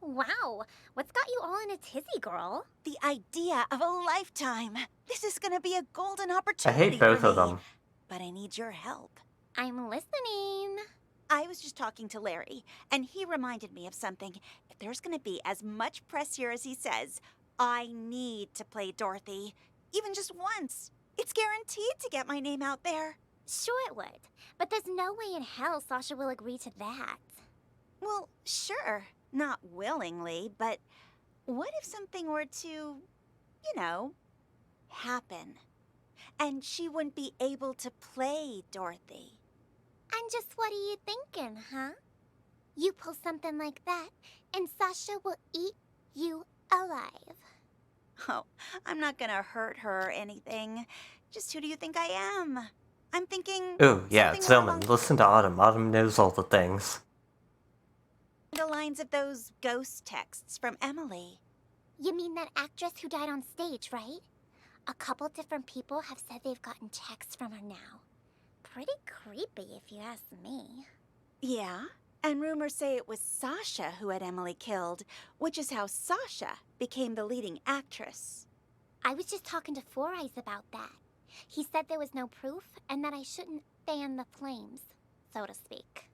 Wow, what's got you all in a tizzy, girl? The idea of a lifetime. This is gonna be a golden I opportunity hate both for of me, them. but I need your help. I'm listening. I was just talking to Larry, and he reminded me of something. If there's gonna be as much press here as he says, I need to play Dorothy, even just once. It's guaranteed to get my name out there. Sure it would, but there's no way in hell Sasha will agree to that. Well, sure, not willingly, but what if something were to, you know, happen? And she wouldn't be able to play Dorothy. And just what are you thinking, huh? You pull something like that, and Sasha will eat you alive. Oh, I'm not gonna hurt her or anything. Just who do you think I am? I'm thinking... Ooh, yeah, something more Zillman, listen to Autumn. Autumn knows all the things. along the lines of those ghost texts from Emily. You mean that actress who died on stage, right? A couple different people have said they've gotten texts from her now. Pretty creepy, if you ask me. Yeah, and rumors say it was Sasha who had Emily killed, which is how Sasha became the leading actress. I was just talking to Four Eyes about that. He said there was no proof, and that I shouldn't fan the flames, so to speak.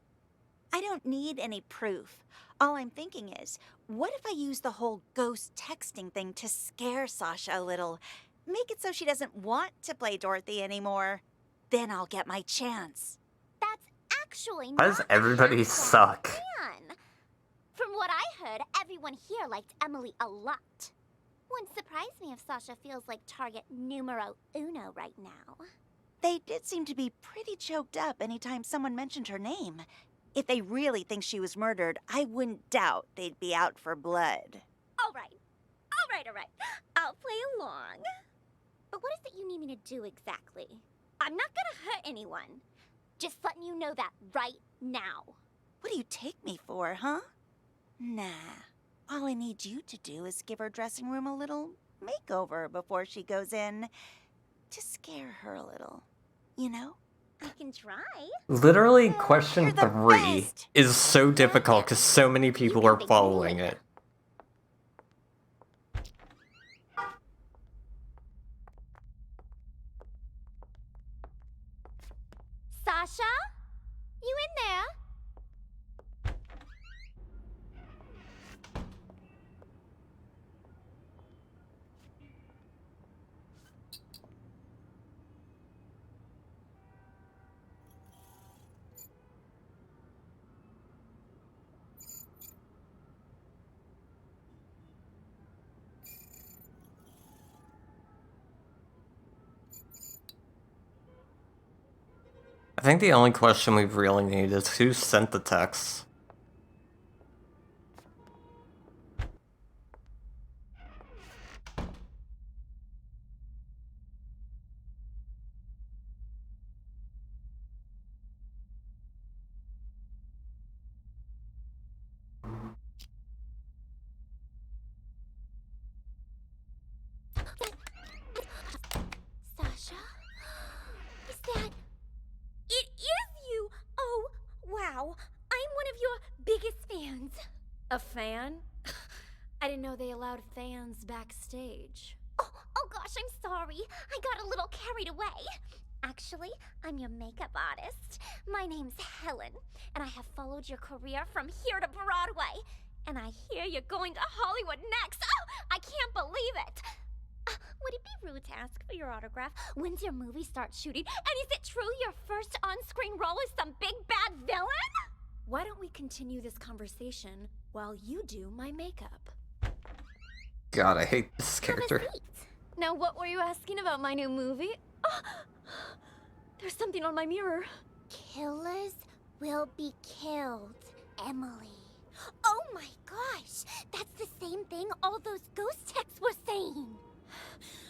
I don't need any proof. All I'm thinking is, what if I use the whole ghost texting thing to scare Sasha a little? Make it so she doesn't want to play Dorothy anymore. Then I'll get my chance. That's actually Why not does everybody suck? plan. From what I heard, everyone here liked Emily a lot. Wouldn't surprise me if Sasha feels like target numero uno right now. They did seem to be pretty choked up anytime someone mentioned her name. If they really think she was murdered, I wouldn't doubt they'd be out for blood. All right. I'll play along. But what is it you need me to do exactly? I'm not gonna hurt anyone. Just letting you know that right now. What do you take me for, huh? Nah. All I need you to do is give her dressing room a little makeover before she goes in. To scare her a little. You know? I can try. Literally, question 3 is so difficult because so many people are following it. Sasha? You in there? think the only question we really need is who sent the text. Sasha? Is that... It is you! Oh, wow. I'm one of your biggest fans. A fan? I didn't know they allowed fans backstage. Oh gosh, I'm sorry. I got a little carried away. Actually, I'm your makeup artist. My name's Helen, and I have followed your career from here to Broadway. And I hear you're going to Hollywood next. Oh, I can't believe it. Would it be rude to ask for your autograph? When's your movie start shooting? And is it true your first on-screen role is some big bad villain? Why don't we continue this conversation while you do my makeup? God, I hate this character. Now, what were you asking about my new movie? Oh, there's something on my mirror. Killers will be killed, Emily. Oh my gosh! That's the same thing all those ghost texts were saying.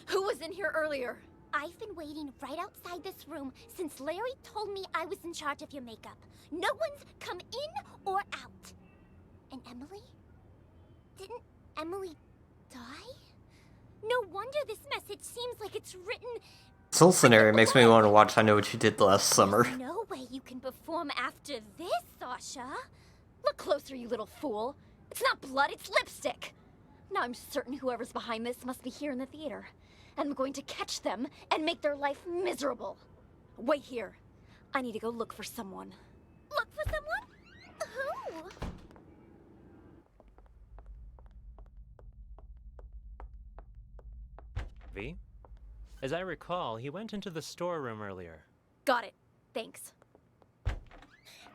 Who was in here earlier? I've been waiting right outside this room since Larry told me I was in charge of your makeup. No one's come in or out. And Emily? Didn't Emily die? No wonder this message seems like it's written... This whole scenario makes me want to watch I Know What You Did Last Summer. There's no way you can perform after this, Sasha. Look closer, you little fool. It's not blood, it's lipstick. Now I'm certain whoever's behind this must be here in the theater. And I'm going to catch them and make their life miserable. Wait here. I need to go look for someone. Look for someone? Who? V? As I recall, he went into the storeroom earlier. Got it. Thanks.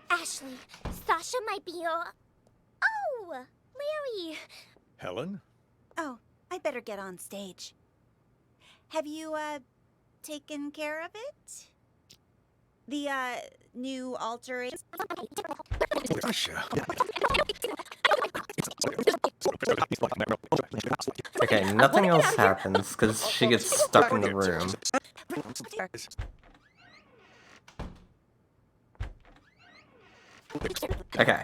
Ashley, Sasha might be your... Oh, Larry. Helen? Oh, I better get on stage. Have you, taken care of it? The, new alteration? Sasha. Okay, nothing else happens because she gets stuck in the room. Okay.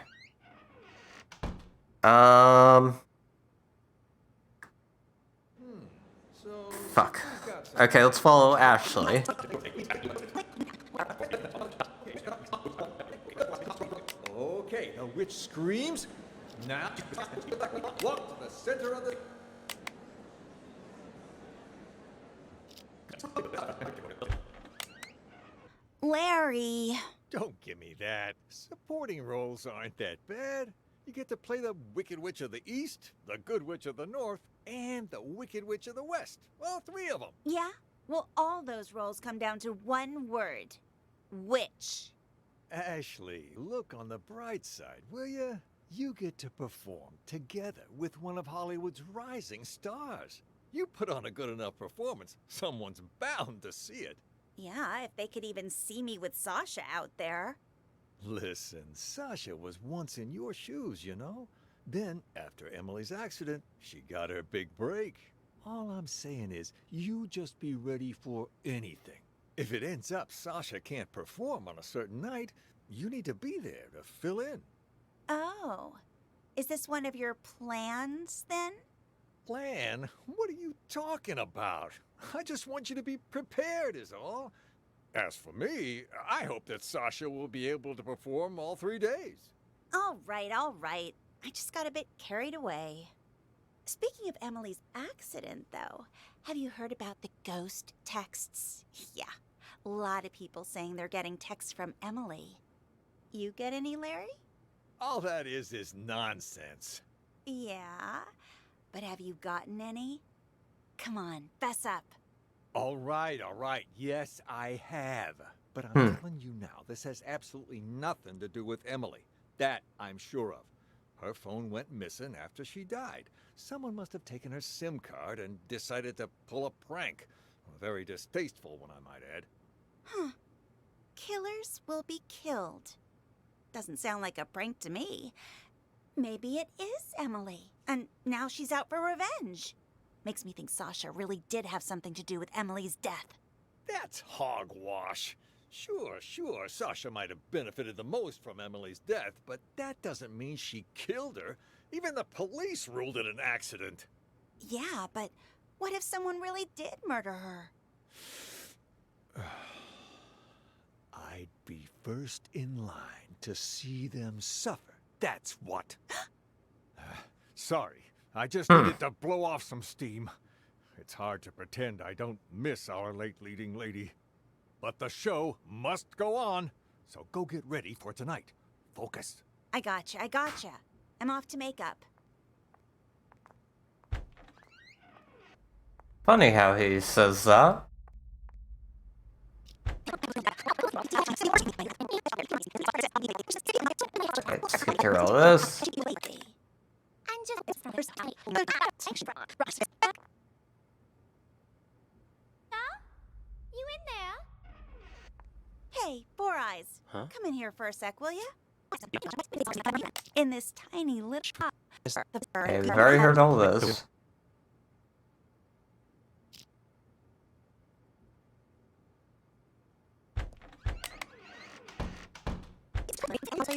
Fuck. Okay, let's follow Ashley. Okay, the witch screams. Now, walk to the center of the... Larry. Don't give me that. Supporting roles aren't that bad. You get to play the Wicked Witch of the East, the Good Witch of the North, and the Wicked Witch of the West. All three of them. Yeah? Well, all those roles come down to one word. Witch. Ashley, look on the bright side, will you? You get to perform together with one of Hollywood's rising stars. You put on a good enough performance, someone's bound to see it. Yeah, if they could even see me with Sasha out there. Listen, Sasha was once in your shoes, you know? Then, after Emily's accident, she got her big break. All I'm saying is, you just be ready for anything. If it ends up Sasha can't perform on a certain night, you need to be there to fill in. Oh. Is this one of your plans, then? Plan? What are you talking about? I just want you to be prepared is all. As for me, I hope that Sasha will be able to perform all 3 days. All right, all right. I just got a bit carried away. Speaking of Emily's accident, though, have you heard about the ghost texts? Yeah, a lot of people saying they're getting texts from Emily. You get any, Larry? All that is nonsense. Yeah, but have you gotten any? Come on, fess up. All right. Yes, I have. But I'm telling you now, this has absolutely nothing to do with Emily. That I'm sure of. Her phone went missing after she died. Someone must have taken her SIM card and decided to pull a prank. A very distasteful one, I might add. Huh. Killers will be killed. Doesn't sound like a prank to me. Maybe it is Emily, and now she's out for revenge. Makes me think Sasha really did have something to do with Emily's death. That's hogwash. Sure, Sasha might have benefited the most from Emily's death, but that doesn't mean she killed her. Even the police ruled it an accident. Yeah, but what if someone really did murder her? I'd be first in line to see them suffer. That's what. Sorry, I just needed to blow off some steam. It's hard to pretend I don't miss our late leading lady. But the show must go on, so go get ready for tonight. Focus. I gotcha. I'm off to makeup. Funny how he says that. Let's get through all this. You in there? Hey, Four Eyes. Huh? Come in here for a sec, will you? In this tiny little shop. Hey, we've already heard all this.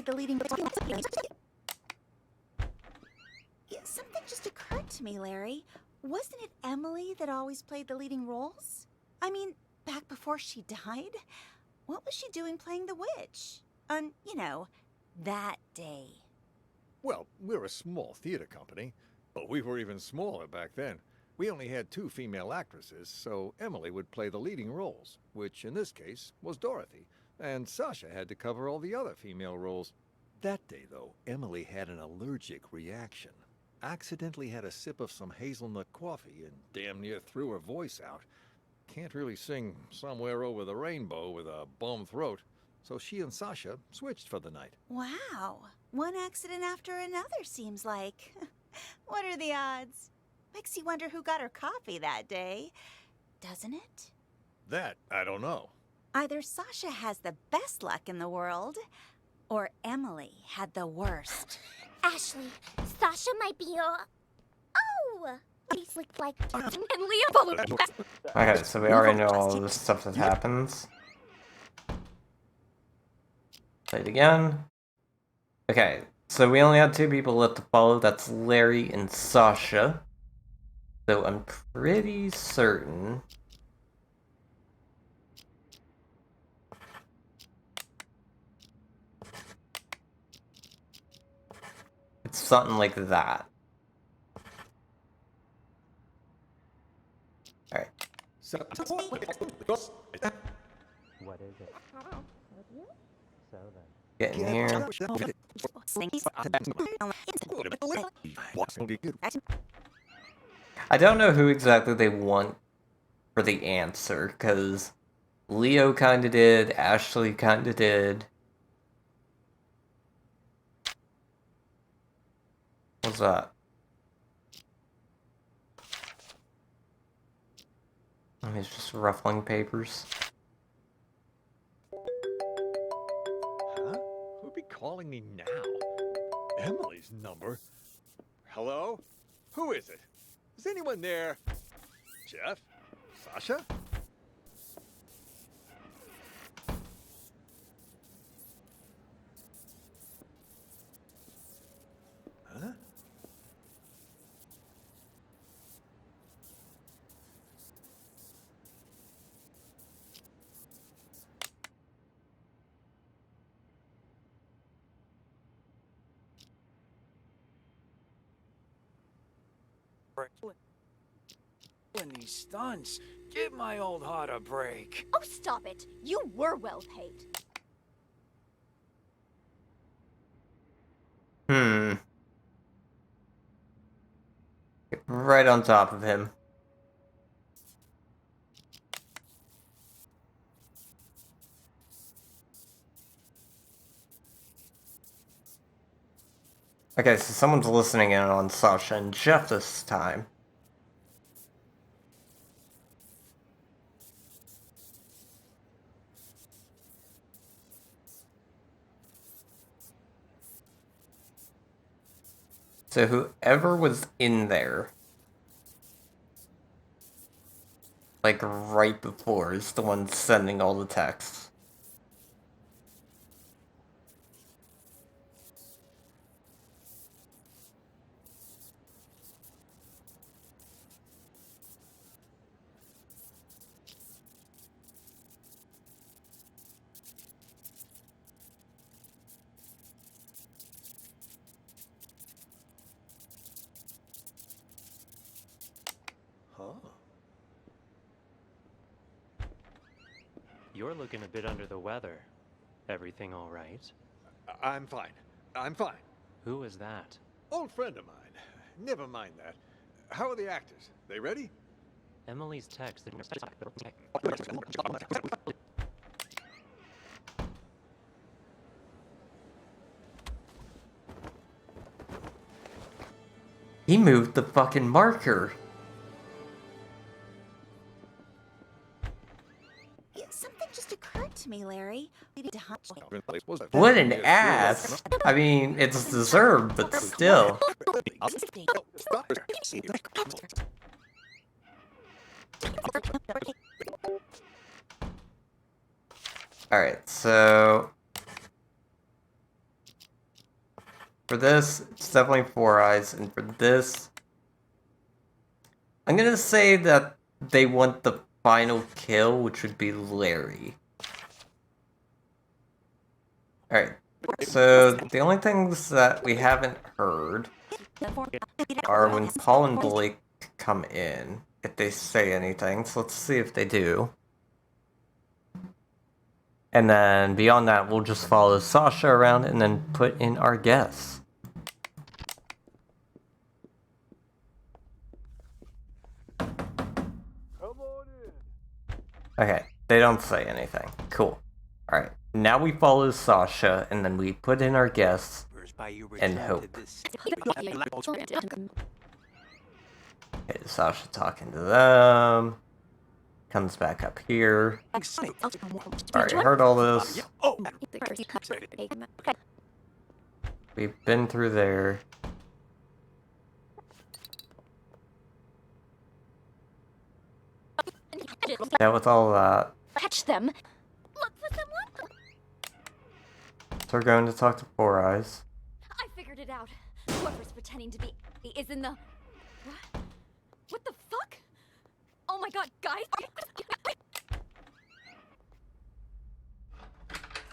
The leading. Yeah, something just occurred to me, Larry. Wasn't it Emily that always played the leading roles? I mean, back before she died? What was she doing playing the witch? On, that day. Well, we're a small theater company, but we were even smaller back then. We only had 2 female actresses, so Emily would play the leading roles, which in this case was Dorothy, and Sasha had to cover all the other female roles. That day, though, Emily had an allergic reaction. Accidentally had a sip of some hazelnut coffee and damn near threw her voice out. Can't really sing Somewhere Over the Rainbow with a bum throat, so she and Sasha switched for the night. Wow. One accident after another, seems like. What are the odds? Makes you wonder who got her coffee that day, doesn't it? That, I don't know. Either Sasha has the best luck in the world, or Emily had the worst. Ashley, Sasha might be your... Oh! He's like and Leo. Okay, so we already know all the stuff that happens. Play it again. Okay, so we only have 2 people left to follow. That's Larry and Sasha. So I'm pretty certain... it's something like that. Alright. What is it? So then. Get in here. I don't know who exactly they want for the answer, because Leo kinda did, Ashley kinda did. What's that? Oh, he's just ruffling papers. Huh? Who'd be calling me now? Emily's number? Hello? Who is it? Is anyone there? Jeff? Sasha? Huh? Doing these stunts. Give my old heart a break. Oh, stop it. You were well paid. Get right on top of him. Okay, so someone's listening in on Sasha and Jeff this time. So whoever was in there, like right before, is the one sending all the texts. You're looking a bit under the weather. Everything all right? I'm fine. I'm fine. Who is that? Old friend of mine. Never mind that. How are the actors? They ready? Emily's text. He moved the fucking marker. Something just occurred to me, Larry. What an ass! I mean, it's deserved, but still. Alright, so... for this, it's definitely Four Eyes, and for this... I'm gonna say that they want the final kill, which would be Larry. Alright, so the only things that we haven't heard are when Paul and Blake come in, if they say anything, so let's see if they do. And then beyond that, we'll just follow Sasha around and then put in our guess. Okay, they don't say anything. Cool. Alright, now we follow Sasha, and then we put in our guess and hope. Okay, Sasha talking to them. Comes back up here. Already heard all this. We've been through there. Yeah, with all that. Catch them. Look for someone. So we're going to talk to Four Eyes. I figured it out. Whoever's pretending to be is in the... What? What the fuck? Oh my god, guys!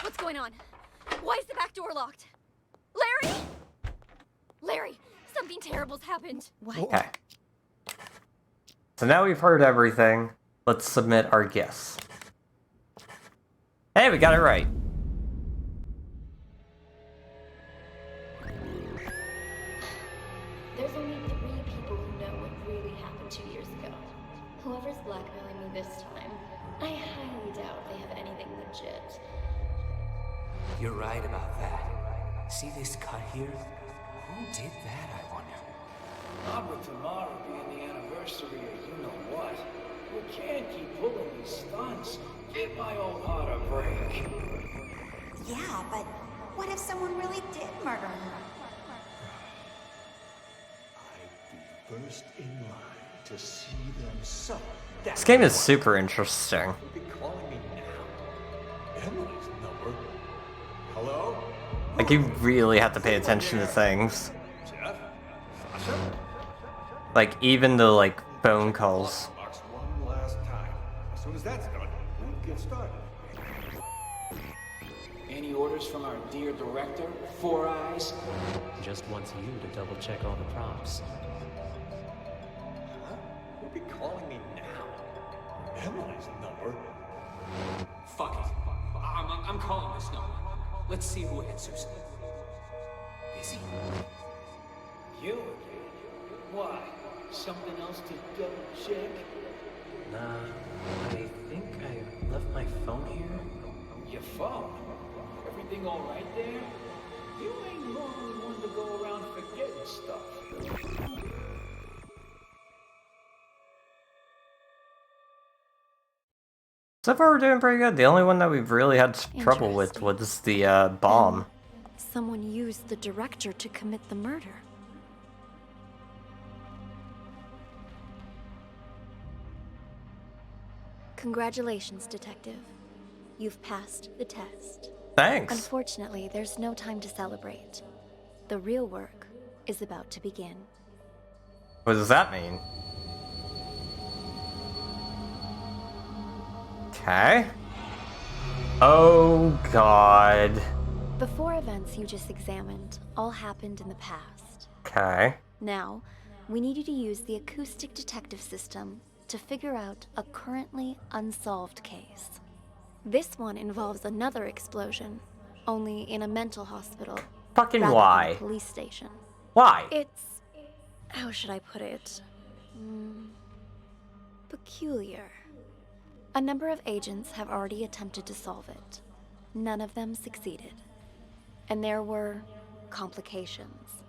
What's going on? Why is the back door locked? Larry? Larry, something terrible's happened. What? Okay. So now we've heard everything. Let's submit our guess. Hey, we got it right. There's only 3 people who know what really happened 2 years ago. Whoever's blackmailing me this time, I highly doubt they have anything legit. You're right about that. See this cut here? Who did that, I wonder? Not with tomorrow being the anniversary of you know what. You can't keep pulling these stunts. Give my old heart a break. Yeah, but what if someone really did murder her? I'd be first in line to see them suffer. This game is super interesting. Be calling me now. Emily's number. Hello? Like, you really have to pay attention to things. Jeff? Sasha? Like, even the, like, phone calls. One last time. As soon as that's done, we'll get started. Any orders from our dear director, Four Eyes? Just wants you to double check all the props. You'll be calling me now. Emily's number. Fuck it. I'm calling this number. Let's see who answers. Busy? You again? Why? Something else to double check? Nah, I think I left my phone here. Your phone? Everything all right there? You ain't normally one to go around forgetting stuff. So far we're doing pretty good. The only one that we've really had trouble with was the bomb. Someone used the director to commit the murder. Congratulations, Detective. You've passed the test. Thanks. Unfortunately, there's no time to celebrate. The real work is about to begin. What does that mean? Okay. Oh, God. The 4 events you just examined all happened in the past. Okay. Now, we need you to use the acoustic detective system to figure out a currently unsolved case. This one involves another explosion, only in a mental hospital. Fucking rather why? than a police station. Why? It's... how should I put it? Peculiar. A number of agents have already attempted to solve it. None of them succeeded. And there were complications.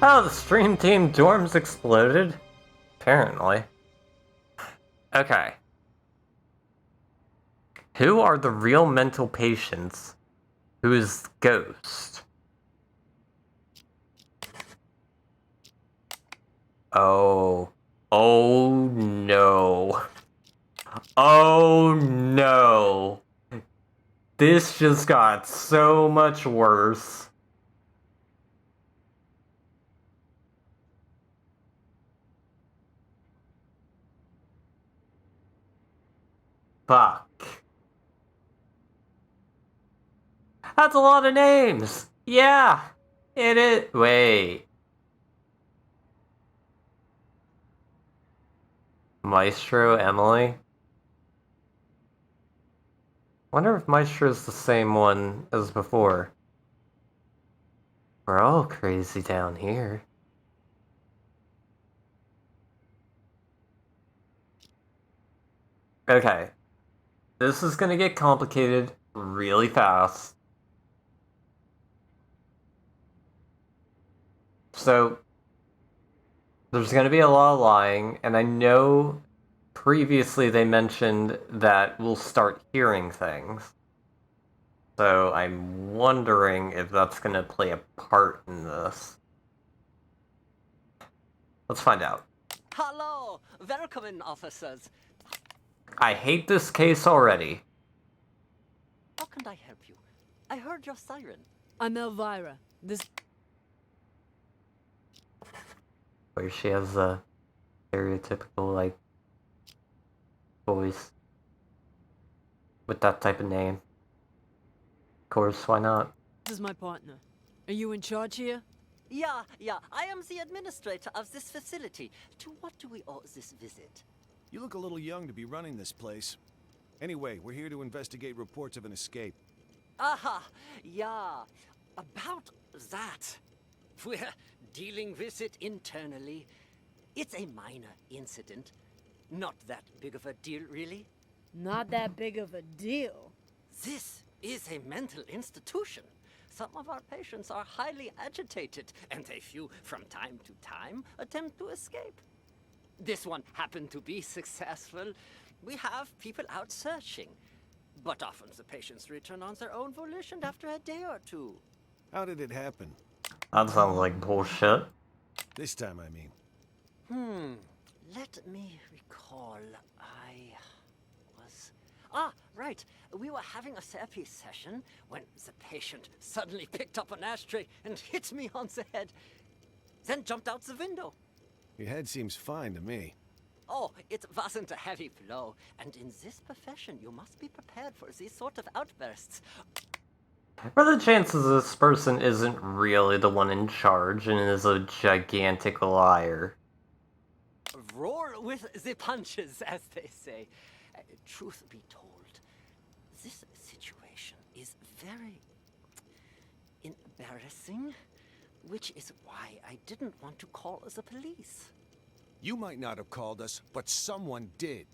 Oh, the stream team dorms exploded? Apparently. Okay. Who are the real mental patients? Who is Ghost? Oh. Oh no. Oh no. This just got so much worse. Fuck. That's a lot of names! Yeah! It is. Wait. Maestro, Emily? Wonder if Maestro's the same one as before. We're all crazy down here. Okay. This is gonna get complicated really fast. So, there's gonna be a lot of lying, and I know previously they mentioned that we'll start hearing things. So I'm wondering if that's gonna play a part in this. Let's find out. Hello! Welcome in, officers. I hate this case already. How can I help you? I heard your siren. I'm Elvira. This... Where she has a stereotypical, like, voice. With that type of name. Of course, why not? This is my partner. Are you in charge here? Yeah. I am the administrator of this facility. To what do we owe this visit? You look a little young to be running this place. Anyway, we're here to investigate reports of an escape. Aha! Yeah. About that. We're dealing with it internally. It's a minor incident. Not that big of a deal, really. Not that big of a deal. This is a mental institution. Some of our patients are highly agitated, and a few, from time to time, attempt to escape. This one happened to be successful. We have people out searching. But often the patients return on their own volition after a day or two. How did it happen? That sounds like bullshit. This time, I mean. Let me recall. I was... right. We were having a therapy session when the patient suddenly picked up an ashtray and hit me on the head. Then jumped out the window. Your head seems fine to me. Oh, it wasn't a heavy blow. And in this profession, you must be prepared for these sort of outbursts. What are the chances this person isn't really the one in charge and is a gigantic liar? Roll with the punches, as they say. Truth be told, this situation is very embarrassing, which is why I didn't want to call the police. You might not have called us, but someone did.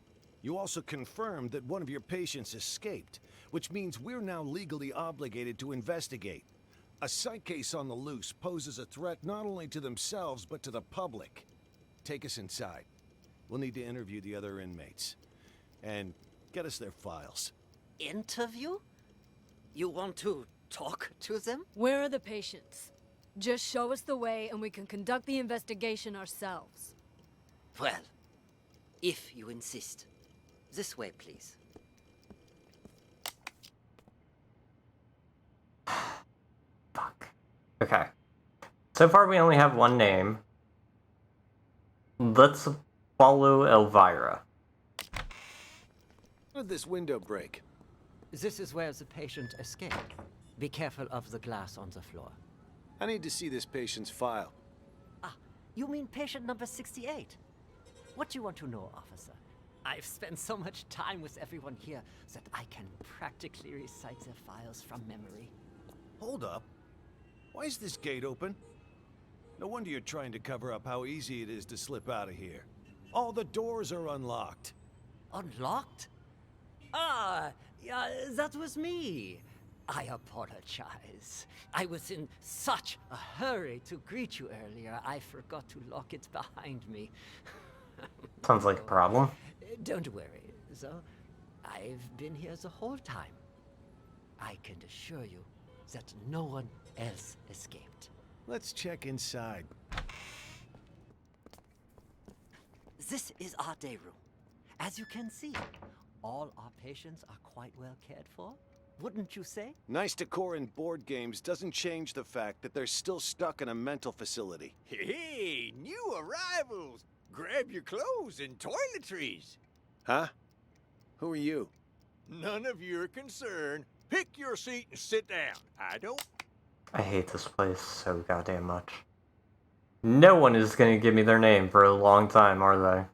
You also confirmed that one of your patients escaped, which means we're now legally obligated to investigate. A psych case on the loose poses a threat not only to themselves, but to the public. Take us inside. We'll need to interview the other inmates. And get us their files. Interview? You want to talk to them? Where are the patients? Just show us the way and we can conduct the investigation ourselves. Well, if you insist. This way, please. Fuck. Okay. So far we only have one name. Let's follow Elvira. How did this window break? This is where the patient escaped. Be careful of the glass on the floor. I need to see this patient's file. Ah, you mean patient number 68? What do you want to know, officer? I've spent so much time with everyone here that I can practically recite their files from memory. Hold up. Why is this gate open? No wonder you're trying to cover up how easy it is to slip out of here. All the doors are unlocked. Unlocked? Ah, yeah, that was me. I apologize. I was in such a hurry to greet you earlier, I forgot to lock it behind me. Sounds like a problem. Don't worry, though. I've been here the whole time. I can assure you that no one else escaped. Let's check inside. This is our day room. As you can see, all our patients are quite well cared for. Wouldn't you say? Nice decor in board games doesn't change the fact that they're still stuck in a mental facility. Hey, new arrivals! Grab your clothes and toiletries. Huh? Who are you? None of your concern. Pick your seat and sit down. I don't... I hate this place so goddamn much. No one is gonna give me their name for a long time, are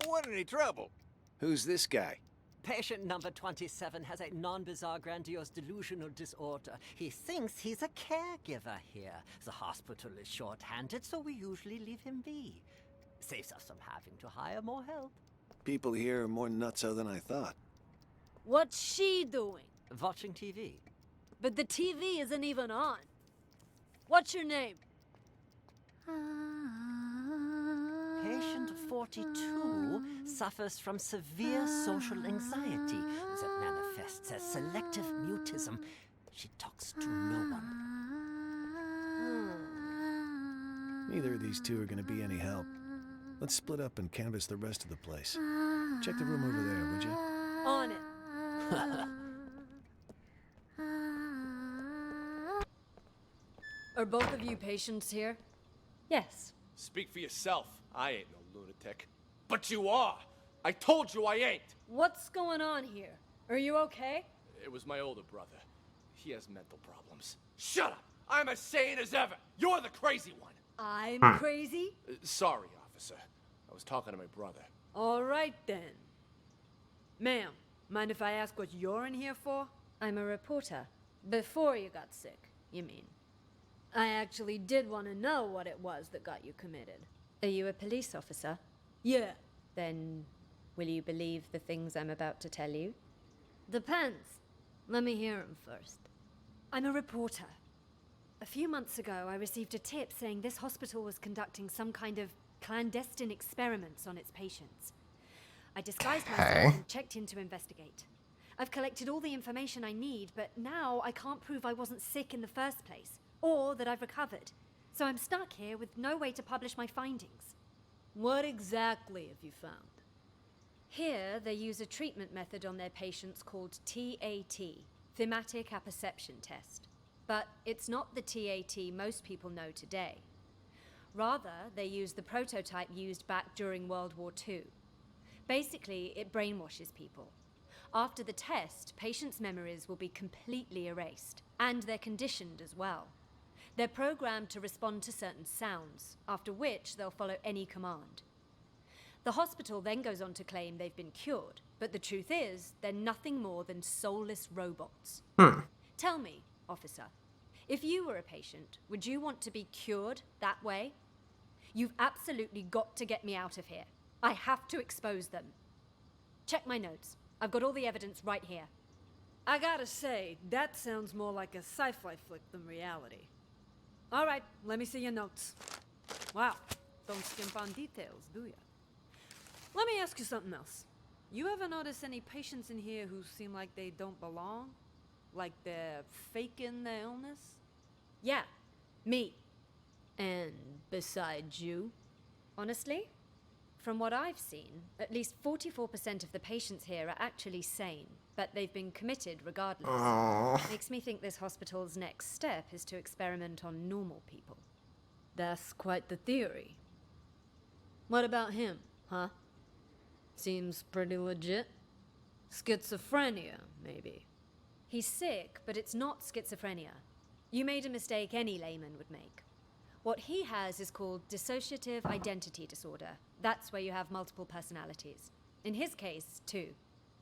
they? Want any trouble? Who's this guy? Patient number 27 has a non-bizarre grandiose delusional disorder. He thinks he's a caregiver here. The hospital is short-handed, so we usually leave him be. Saves us from having to hire more help. People here are more nutso than I thought. What's she doing? Watching TV. But the TV isn't even on. What's your name? Patient 42 suffers from severe social anxiety that manifests as selective mutism. She talks to no one. Neither of these two are going to be any help. Let's split up and canvass the rest of the place. Check the room over there, would you? On it. Are both of you patients here? Yes. Speak for yourself. I ain't no lunatic. But you are! I told you I ain't! What's going on here? Are you okay? It was my older brother. He has mental problems. Shut up! I'm as sane as ever! You're the crazy one! I'm crazy? Sorry, officer. I was talking to my brother. All right, then. Ma'am, mind if I ask what you're in here for? I'm a reporter. Before you got sick, you mean? I actually did want to know what it was that got you committed. Are you a police officer? Yeah. Then, will you believe the things I'm about to tell you? Depends. Let me hear them first. I'm a reporter. A few months ago, I received a tip saying this hospital was conducting some kind of clandestine experiments on its patients. I disguised myself and checked in to investigate. I've collected all the information I need, but now I can't prove I wasn't sick in the first place, or that I've recovered. So I'm stuck here with no way to publish my findings. What exactly have you found? Here, they use a treatment method on their patients called TAT, Thematic Apperception Test. But it's not the TAT most people know today. Rather, they use the prototype used back during World War II. Basically, it brainwashes people. After the test, patients' memories will be completely erased, and they're conditioned as well. They're programmed to respond to certain sounds, after which they'll follow any command. The hospital then goes on to claim they've been cured, but the truth is, they're nothing more than soulless robots. Tell me, officer, if you were a patient, would you want to be cured that way? You've absolutely got to get me out of here. I have to expose them. Check my notes. I've got all the evidence right here. I gotta say, that sounds more like a sci-fi flick than reality. All right, let me see your notes. Wow, don't skimp on details, do ya? Let me ask you something else. You ever notice any patients in here who seem like they don't belong? Like they're faking their illness? Yeah, me. And besides you? Honestly, from what I've seen, at least 44% of the patients here are actually sane, but they've been committed regardless. Aww. Makes me think this hospital's next step is to experiment on normal people. That's quite the theory. What about him, huh? Seems pretty legit. Schizophrenia, maybe. He's sick, but it's not schizophrenia. You made a mistake any layman would make. What he has is called dissociative identity disorder. That's where you have multiple personalities. In his case, two.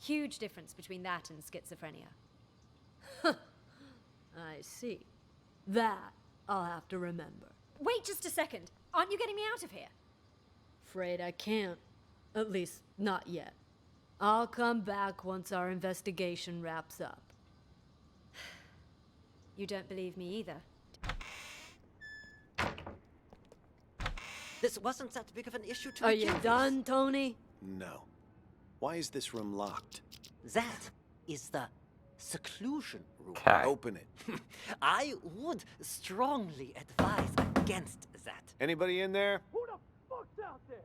Huge difference between that and schizophrenia. I see. That I'll have to remember. Wait just a second. Aren't you getting me out of here? Afraid I can't. At least, not yet. I'll come back once our investigation wraps up. You don't believe me either. This wasn't that big of an issue to Are begin you with. done, Tony? No. Why is this room locked? That is the seclusion room. Okay. Open it. I would strongly advise against that. Anybody in there? Who the fuck's out there?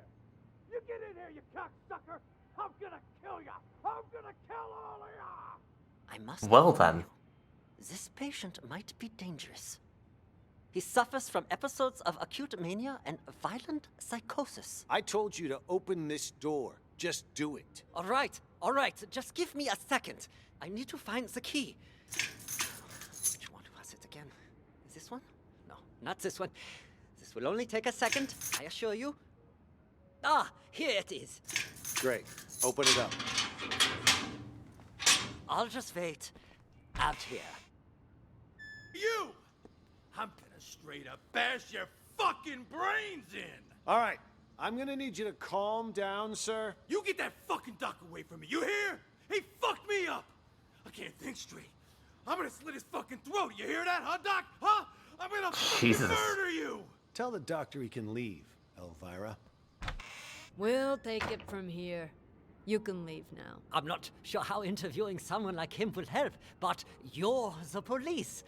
You get in here, you cocksucker! I'm gonna kill ya! I'm gonna kill all of ya! I must Well warn then. you, this patient might be dangerous. He suffers from episodes of acute mania and violent psychosis. I told you to open this door. Just do it. All right. Just give me a second. I need to find the key. Which one was it again? Is this one? No, not this one. This will only take a second, I assure you. Ah, here it is. Great. Open it up. I'll just wait out here. You! I'm gonna straight up bash your fucking brains in! All right. I'm gonna need you to calm down, sir. You get that fucking doc away from me, you hear? He fucked me up! I can't think straight. I'm gonna slit his fucking throat, you hear that, huh, Doc? Huh? I'm gonna fucking Jesus. murder you! Tell the doctor he can leave, Elvira. We'll take it from here. You can leave now. I'm not sure how interviewing someone like him will help, but you're the police,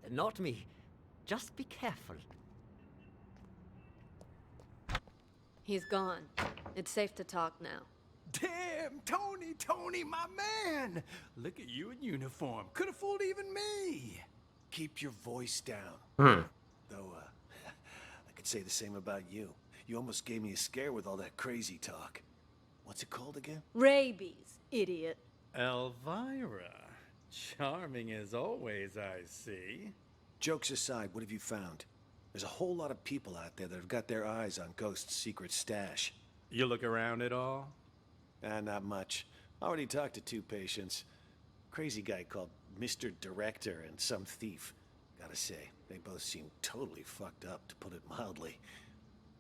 not me. Just be careful. He's gone. It's safe to talk now. Damn, Tony, my man! Look at you in uniform. Could have fooled even me. Keep your voice down. Hmm. Though, I could say the same about you. You almost gave me a scare with all that crazy talk. What's it called again? Rabies, idiot. Elvira. Charming as always, I see. Jokes aside, what have you found? There's a whole lot of people out there that have got their eyes on Ghost's secret stash. You look around at all? Not much. Already talked to 2 patients. Crazy guy called Mr. Director and some thief. Gotta say, they both seem totally fucked up, to put it mildly.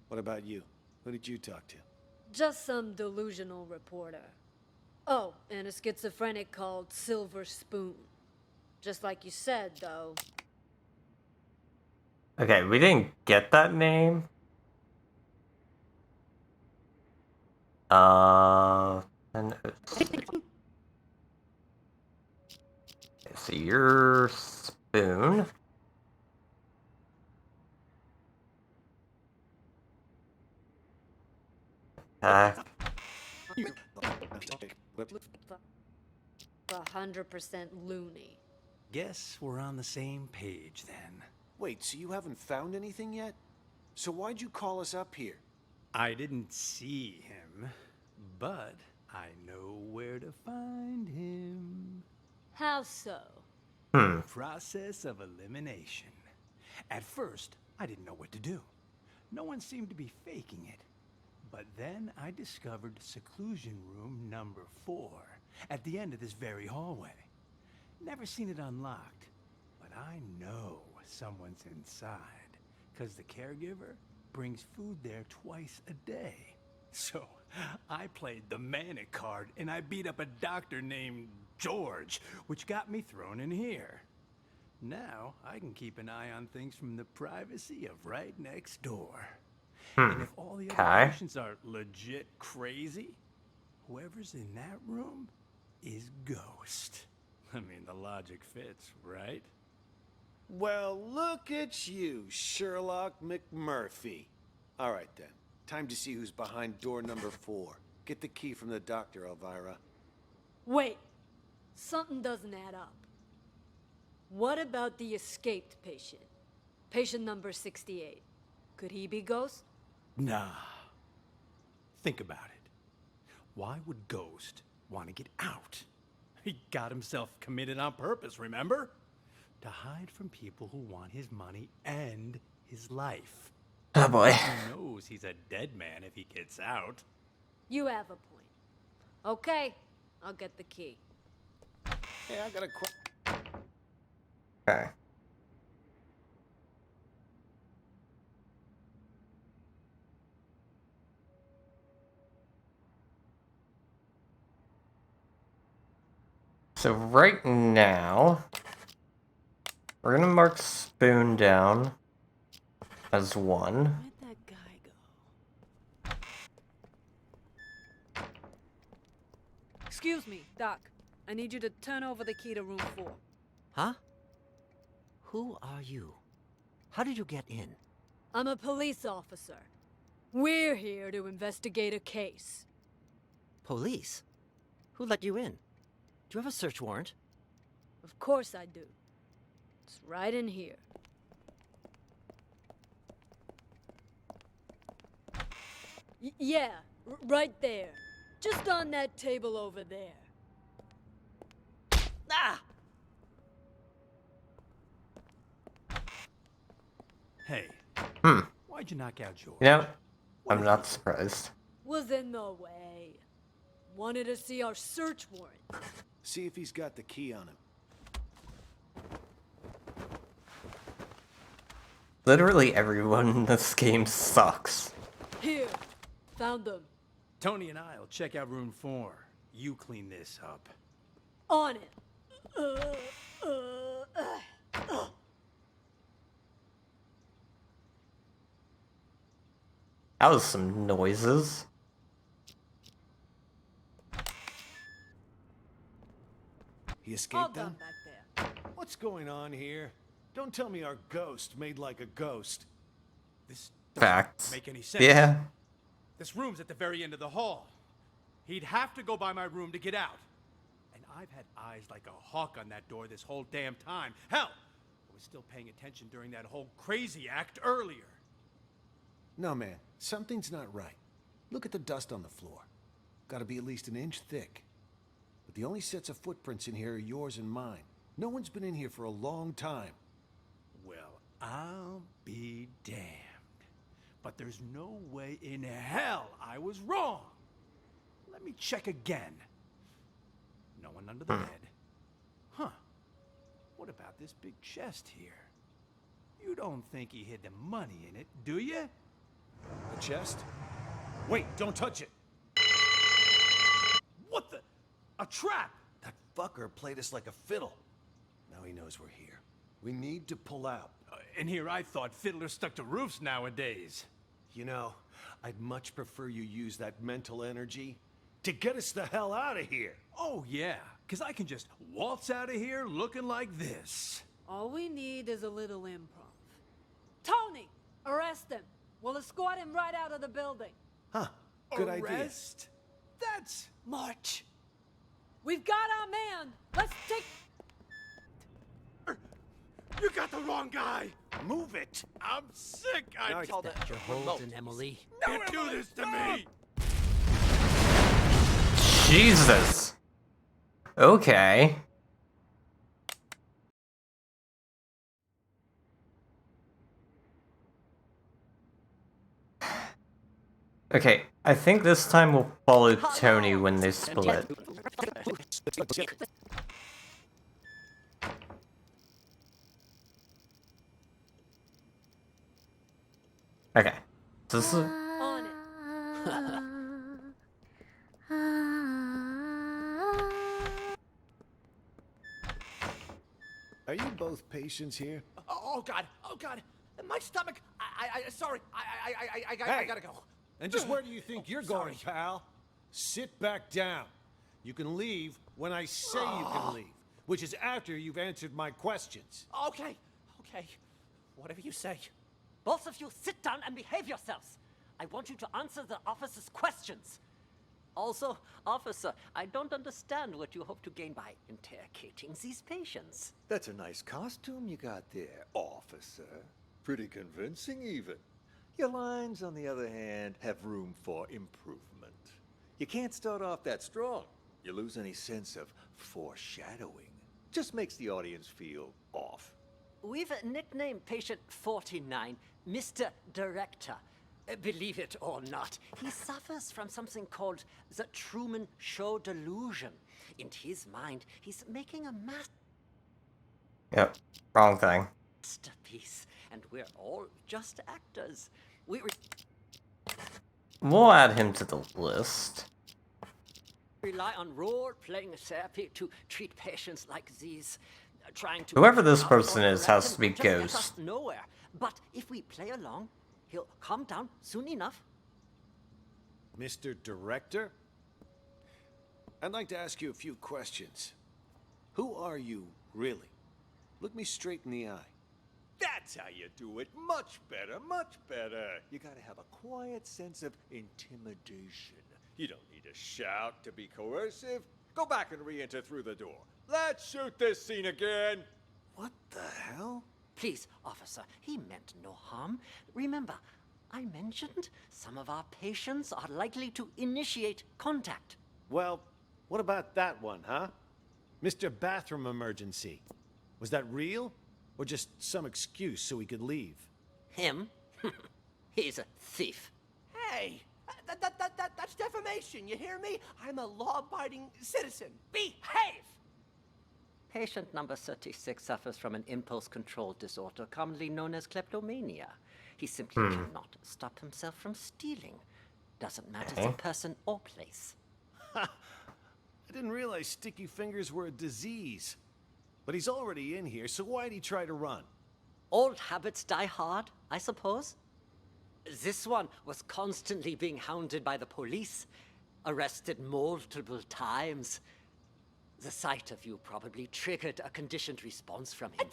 What about you? Who did you talk to? Just some delusional reporter. Oh, and a schizophrenic called Silver Spoon. Just like you said, though. Okay, we didn't get that name. And so you're Spoon. Okay. 100% loony. Guess we're on the same page then. Wait, so you haven't found anything yet? So why'd you call us up here? I didn't see him, but I know where to find him. How so? Process of elimination. At first, I didn't know what to do. No one seemed to be faking it. But then I discovered seclusion room number 4 at the end of this very hallway. Never seen it unlocked, but I know someone's inside, because the caregiver brings food there twice a day. So I played the manic card and I beat up a doctor named George, which got me thrown in here. Now I can keep an eye on things from the privacy of right next door. And if all the other patients are legit crazy, whoever's in that room is Ghost. I mean, the logic fits, right? Well, look at you, Sherlock McMurphy. All right, then. Time to see who's behind door number 4. Get the key from the doctor, Elvira. Wait. Something doesn't add up. What about the escaped patient? Patient number 68. Could he be Ghost? Nah. Think about it. Why would Ghost want to get out? He got himself committed on purpose, remember? To hide from people who want his money and his life. Oh boy. He knows he's a dead man if he gets out. You have a point. Okay, I'll get the key. Hey, I got a Okay. So right now, we're gonna mark Spoon down as 1. Where'd that guy go? Excuse me, Doc. I need you to turn over the key to room 4. Huh? Who are you? How did you get in? I'm a police officer. We're here to investigate a case. Police? Who let you in? Do you have a search warrant? Of course I do. It's right in here. Yeah, right there. Just on that table over there. Ah! Hey. Hmm. Why'd you knock out George? You know, I'm not surprised. Was in the way. Wanted to see our search warrant. See if he's got the key on him. Literally everyone in this game sucks. Here. Found them. Tony and I'll check out room 4. You clean this up. On it. That was some noises. He All escaped done them? back there. What's going on here? Don't tell me our ghost made like a ghost. This Facts. make any sense. Yeah. This room's at the very end of the hall. He'd have to go by my room to get out. And I've had eyes like a hawk on that door this whole damn time. Hell, I was still paying attention during that whole crazy act earlier. No, man. Something's not right. Look at the dust on the floor. Gotta be at least an inch thick. But the only sets of footprints in here are yours and mine. No one's been in here for a long time. Well, I'll be damned. But there's no way in hell I was wrong. Let me check again. No one under the bed. Huh. What about this big chest here? You don't think he hid the money in it, do you? The chest? Wait, don't touch it! What the? A trap! That fucker played us like a fiddle. Now he knows we're here. We need to pull out. And here I thought fiddlers stuck to roofs nowadays. You know, I'd much prefer you use that mental energy to get us the hell out of here. Oh, yeah, because I can just waltz out of here looking like this. All we need is a little improv. Tony! Arrest him! We'll escort him right out of the building. Huh. Good idea. Arrest? That's... March! We've got our man! Let's take... You got the wrong guy! Move it! I'm sick! I told Is that your Holden, Emily? Can't do this to me! Jesus. Okay. Okay, I think this time we'll follow Tony when they split. Okay, so this is... On it. Are you both patients here? Oh God! Oh God! My stomach! Sorry. I Hey. gotta go. And just where do you think you're going, pal? Sit back down. You can leave when I say you can leave. which is after you've answered my questions. Okay, okay. Whatever you say. Both of you sit down and behave yourselves. I want you to answer the officer's questions. Also, officer, I don't understand what you hope to gain by interrogating these patients. That's a nice costume you got there, officer. Pretty convincing, even. Your lines, on the other hand, have room for improvement. You can't start off that strong. You lose any sense of foreshadowing. Just makes the audience feel off. We've nicknamed patient 49 Mr. Director. Believe it or not, he suffers from something called the Truman Show delusion. In his mind, he's making a Yep, wrong thing. masterpiece, and we're all just actors. We'll add him to the list. Rely on role-playing therapy to treat patients like these. Trying to Whoever this person is has to be just gets us Ghost. nowhere. But if we play along, he'll calm down soon enough. Mr. Director? I'd like to ask you a few questions. Who are you, really? Look me straight in the eye. That's how you do it. Much better, much better. You gotta have a quiet sense of intimidation. You don't need to shout to be coercive. Go back and re-enter through the door. Let's shoot this scene again. What the hell? Please, officer, he meant no harm. Remember, I mentioned some of our patients are likely to initiate contact. Well, what about that one, huh? Mr. Bathroom Emergency. Was that real? Or just some excuse so he could leave? Him? He's a thief. Hey, that's defamation, you hear me? I'm a law-abiding citizen. Behave! Patient number 36 suffers from an impulse control disorder commonly known as kleptomania. He simply cannot stop himself from stealing. Doesn't matter the person or place. I didn't realize sticky fingers were a disease. But he's already in here, so why'd he try to run? Old habits die hard, I suppose. This one was constantly being hounded by the police, arrested multiple times. The sight of you probably triggered a conditioned response from him.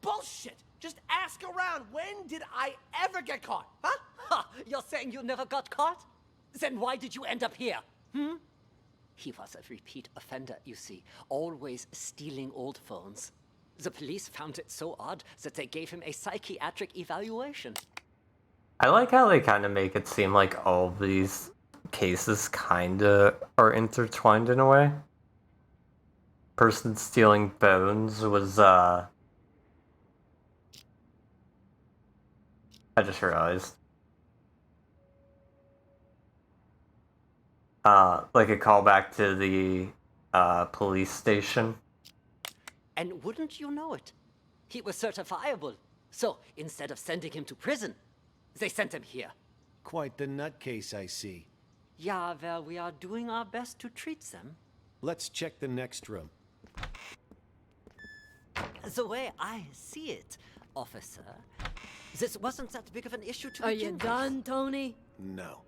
Bullshit! Just ask around. When did I ever get caught? Huh? Ha! You're saying you never got caught? Then why did you end up here? He was a repeat offender, you see, always stealing old phones. The police found it so odd that they gave him a psychiatric evaluation. I like how they kind of make it seem like all these cases kind of are intertwined in a way. Person stealing bones was, I just realized. Like a callback to the, police station. And wouldn't you know it? He was certifiable. So, instead of sending him to prison, they sent him here. Quite the nutcase, I see. Yeah, well, we are doing our best to treat them. Let's check the next room. The way I see it, officer, this wasn't that big of an issue to Are begin you with. done, Tony? No.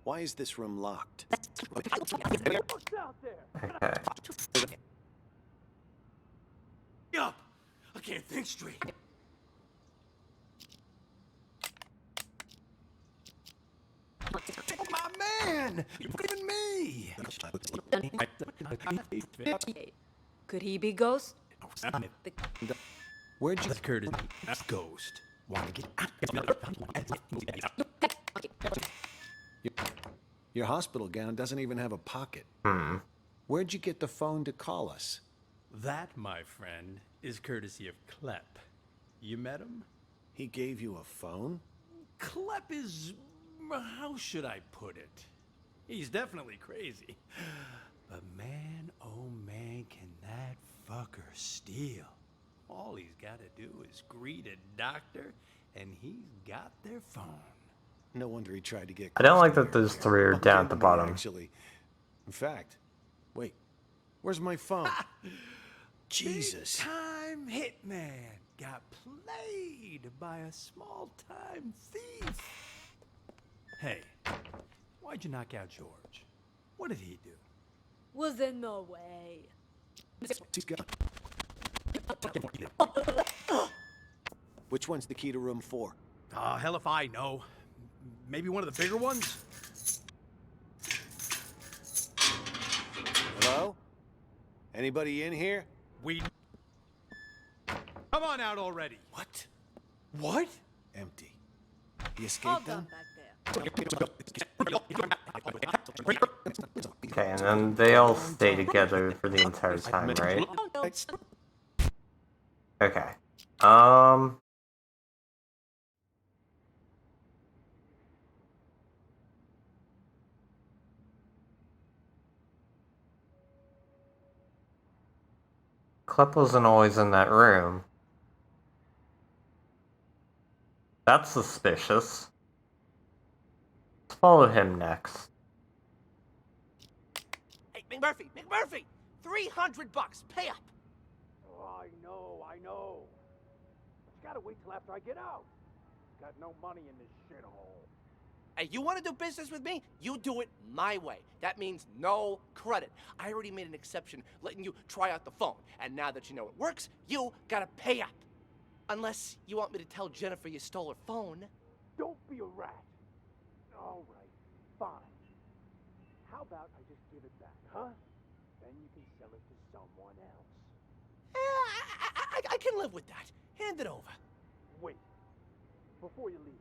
Why is this room locked? Okay. Up! I can't think straight. My man! You're even me! Could he be Ghost? Where'd you... That's Curtis. That's Ghost. Wanna get out? Your hospital gown doesn't even have a pocket. Where'd you get the phone to call us? That, my friend, is courtesy of Klep. You met him? He gave you a phone? Klep is... how should I put it? He's definitely crazy. But man, oh man, can that fucker steal. All he's got to do is greet a doctor, and he's got their phone. No wonder he tried to get... I don't like that those three are down at the bottom. Actually. In fact, wait. Where's my phone? Jesus. Big-time hitman got played by a small-time thief. Hey, why'd you knock out George? What did he do? Was in the way. Which one's the key to room 4? Hell if I know. Maybe one of the bigger ones? Hello? Anybody in here? Come on out already. What? What? Empty. He All escaped done them? back there. Okay, and then they all stay together for the entire time, right? Okay. Clep wasn't always in that room. That's suspicious. Let's follow him next. Hey, McMurphy! McMurphy! $300! Pay up! Oh, I know. But you gotta wait till after I get out. Got no money in this shithole. Hey, you want to do business with me? You do it my way. That means no credit. I already made an exception letting you try out the phone. And now that you know it works, you gotta pay up. Unless you want me to tell Jennifer you stole her phone. Don't be a rat. All right, fine. How about I just give it back, huh? Then you can sell it to someone else. I can live with that. Hand it over. Wait. Before you leave,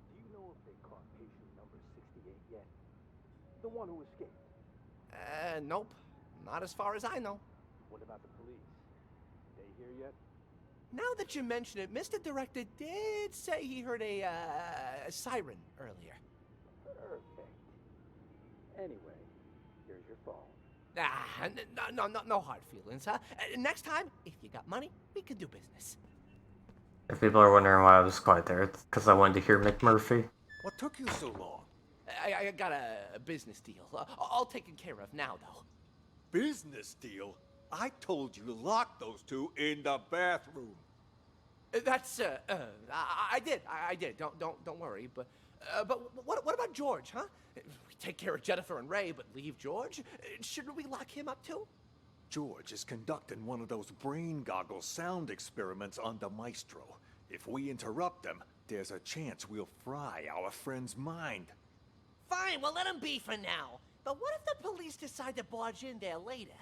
do you know if they caught patient number 68 yet? The one who escaped? Nope. Not as far as I know. What about the police? They here yet? Now that you mention it, Mr. Director did say he heard a siren earlier. Perfect. Anyway, here's your phone. No hard feelings, huh? Next time, if you got money, we can do business. If people are wondering why I was quiet there, it's because I wanted to hear McMurphy. What took you so long? I got a business deal. All taken care of now, though. Business deal? I told you to lock those two in the bathroom. That's I did. Don't worry. But what about George, huh? We take care of Jennifer and Ray, but leave George? Shouldn't we lock him up too? George is conducting one of those brain goggle sound experiments on the Maestro. If we interrupt them, there's a chance we'll fry our friend's mind. Fine, well let him be for now. But what if the police decide to barge in there later?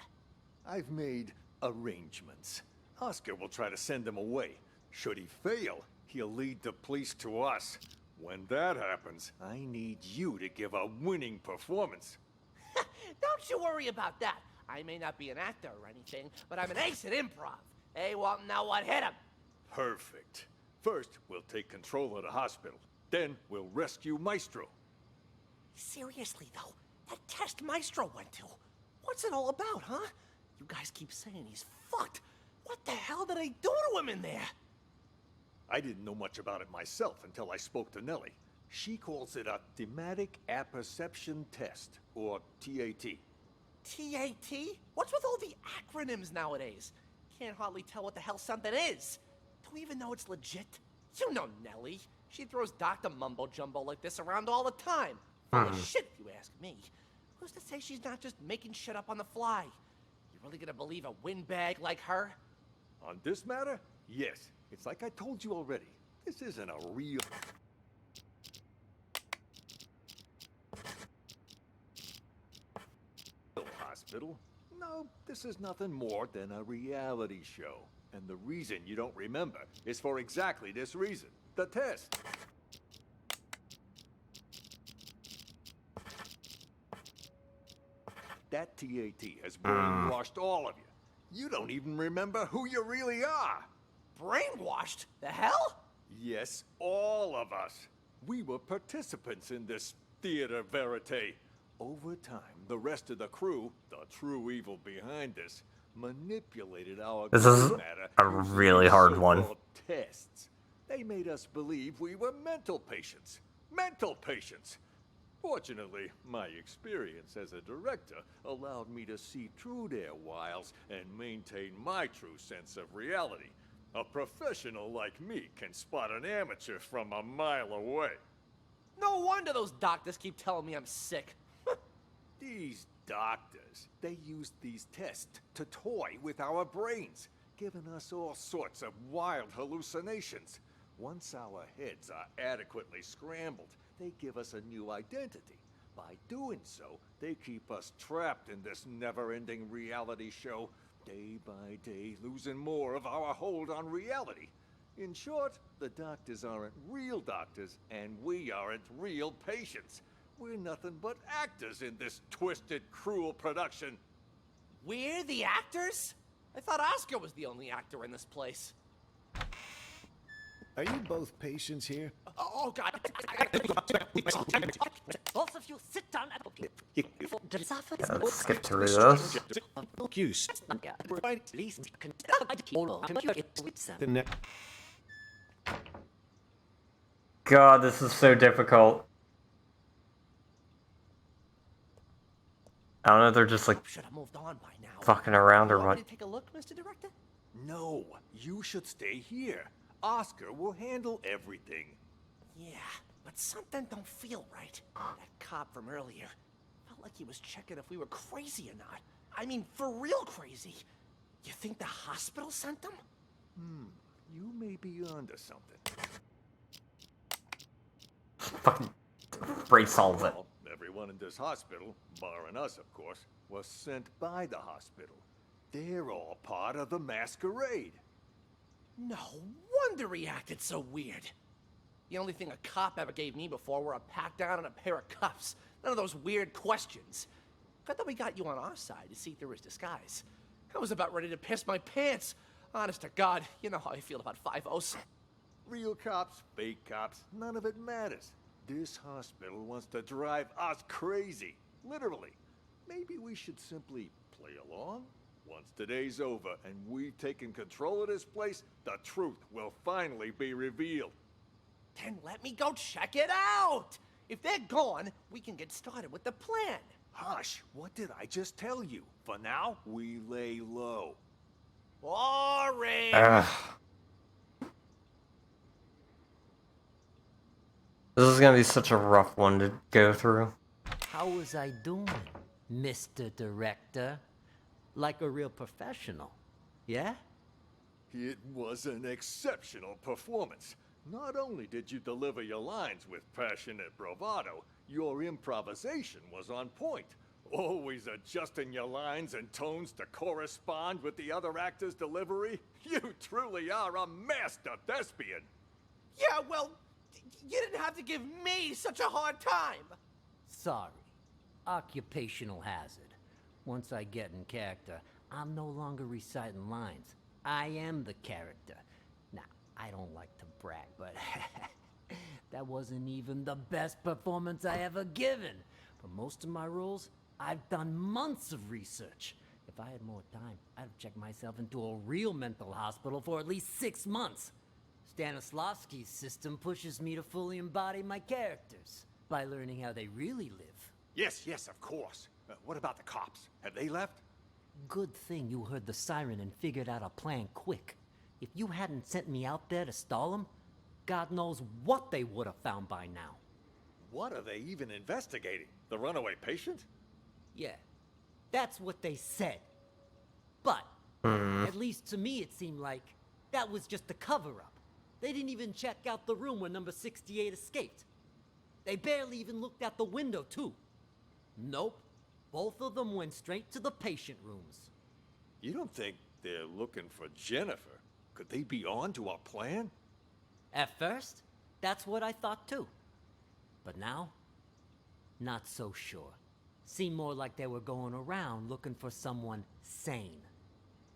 I've made arrangements. Oscar will try to send him away. Should he fail, he'll lead the police to us. When that happens, I need you to give a winning performance. Don't you worry about that. I may not be an actor or anything, but I'm an ace at improv. Hey, well, now what? Hit him! Perfect. First, we'll take control of the hospital. Then, we'll rescue Maestro. Seriously, though, that test Maestro went to, what's it all about, huh? You guys keep saying he's fucked. What the hell did I do to him in there? I didn't know much about it myself until I spoke to Nellie. She calls it a thematic apperception test, or TAT. TAT? What's with all the acronyms nowadays? Can't hardly tell what the hell something is. Do we even know it's legit? You know Nellie. She throws Dr. Mumbo Jumbo like this around all the time. Full of shit, if you ask me. Who's to say she's not just making shit up on the fly? You really gonna believe a windbag like her? On this matter, yes. It's like I told you already. This isn't a real... hospital. No, this is nothing more than a reality show. And the reason you don't remember is for exactly this reason. The test. That TAT has brainwashed all of you. You don't even remember who you really are. Brainwashed? The hell? Yes, all of us. We were participants in this theater verite. Over time, the rest of the crew, the true evil behind this, manipulated our This is matter a really hard one. tests. They made us believe we were mental patients. Mental patients! Fortunately, my experience as a director allowed me to see through their wiles and maintain my true sense of reality. A professional like me can spot an amateur from a mile away. No wonder those doctors keep telling me I'm sick. These doctors. They used these tests to toy with our brains, giving us all sorts of wild hallucinations. Once our heads are adequately scrambled, they give us a new identity. By doing so, they keep us trapped in this never-ending reality show, day by day losing more of our hold on reality. In short, the doctors aren't real doctors, and we aren't real patients. We're nothing but actors in this twisted, cruel production. We're the actors? I thought Oscar was the only actor in this place. Are you both patients here? Oh, God. Both of you sit down and Let's skip through this. Excuse. God, this is so difficult. I don't know, they're just like Should have moved on by now. fucking around or Want what. me to take a look, Mr. Director? No, you should stay here. Oscar will handle everything. Yeah, but something don't feel right. That cop from earlier felt like he was checking if we were crazy or not. I mean, for real crazy. You think the hospital sent them? You may be onto something. Fucking brace solves it. Well, everyone in this hospital, barring us, of course, was sent by the hospital. They're all part of the masquerade. No wonder he acted so weird. The only thing a cop ever gave me before were a pat down and a pair of cuffs. None of those weird questions. Good that we got you on our side to see through his disguise. I was about ready to piss my pants. Honest to God, you know how I feel about 5-0s. Real cops, fake cops, none of it matters. This hospital wants to drive us crazy. Literally. Maybe we should simply play along? Once today's over and we've taken control of this place, the truth will finally be revealed. Then let me go check it out! If they're gone, we can get started with the plan. Hush, what did I just tell you? For now, we lay low. Boring! This is gonna be such a rough one to go through. How was I doing, Mr. Director? Like a real professional, yeah? It was an exceptional performance. Not only did you deliver your lines with passionate bravado, your improvisation was on point. Always adjusting your lines and tones to correspond with the other actor's delivery. You truly are a master thespian. Yeah, well, you didn't have to give me such a hard time. Sorry. Occupational hazard. Once I get in character, I'm no longer reciting lines. I am the character. Now, I don't like to brag, but that wasn't even the best performance I ever given. For most of my roles, I've done months of research. If I had more time, I'd have checked myself into a real mental hospital for at least 6 months. Stanislavski's system pushes me to fully embody my characters by learning how they really live. Yes, of course. What about the cops? Have they left? Good thing you heard the siren and figured out a plan quick. If you hadn't sent me out there to stall them, God knows what they would have found by now. What are they even investigating? The runaway patient? Yeah, that's what they said. But, at least to me it seemed like that was just a cover-up. They didn't even check out the room where number 68 escaped. They barely even looked out the window, too. Nope. Both of them went straight to the patient rooms. You don't think they're looking for Jennifer? Could they be on to our plan? At first, that's what I thought too. But now, not so sure. Seemed more like they were going around looking for someone sane.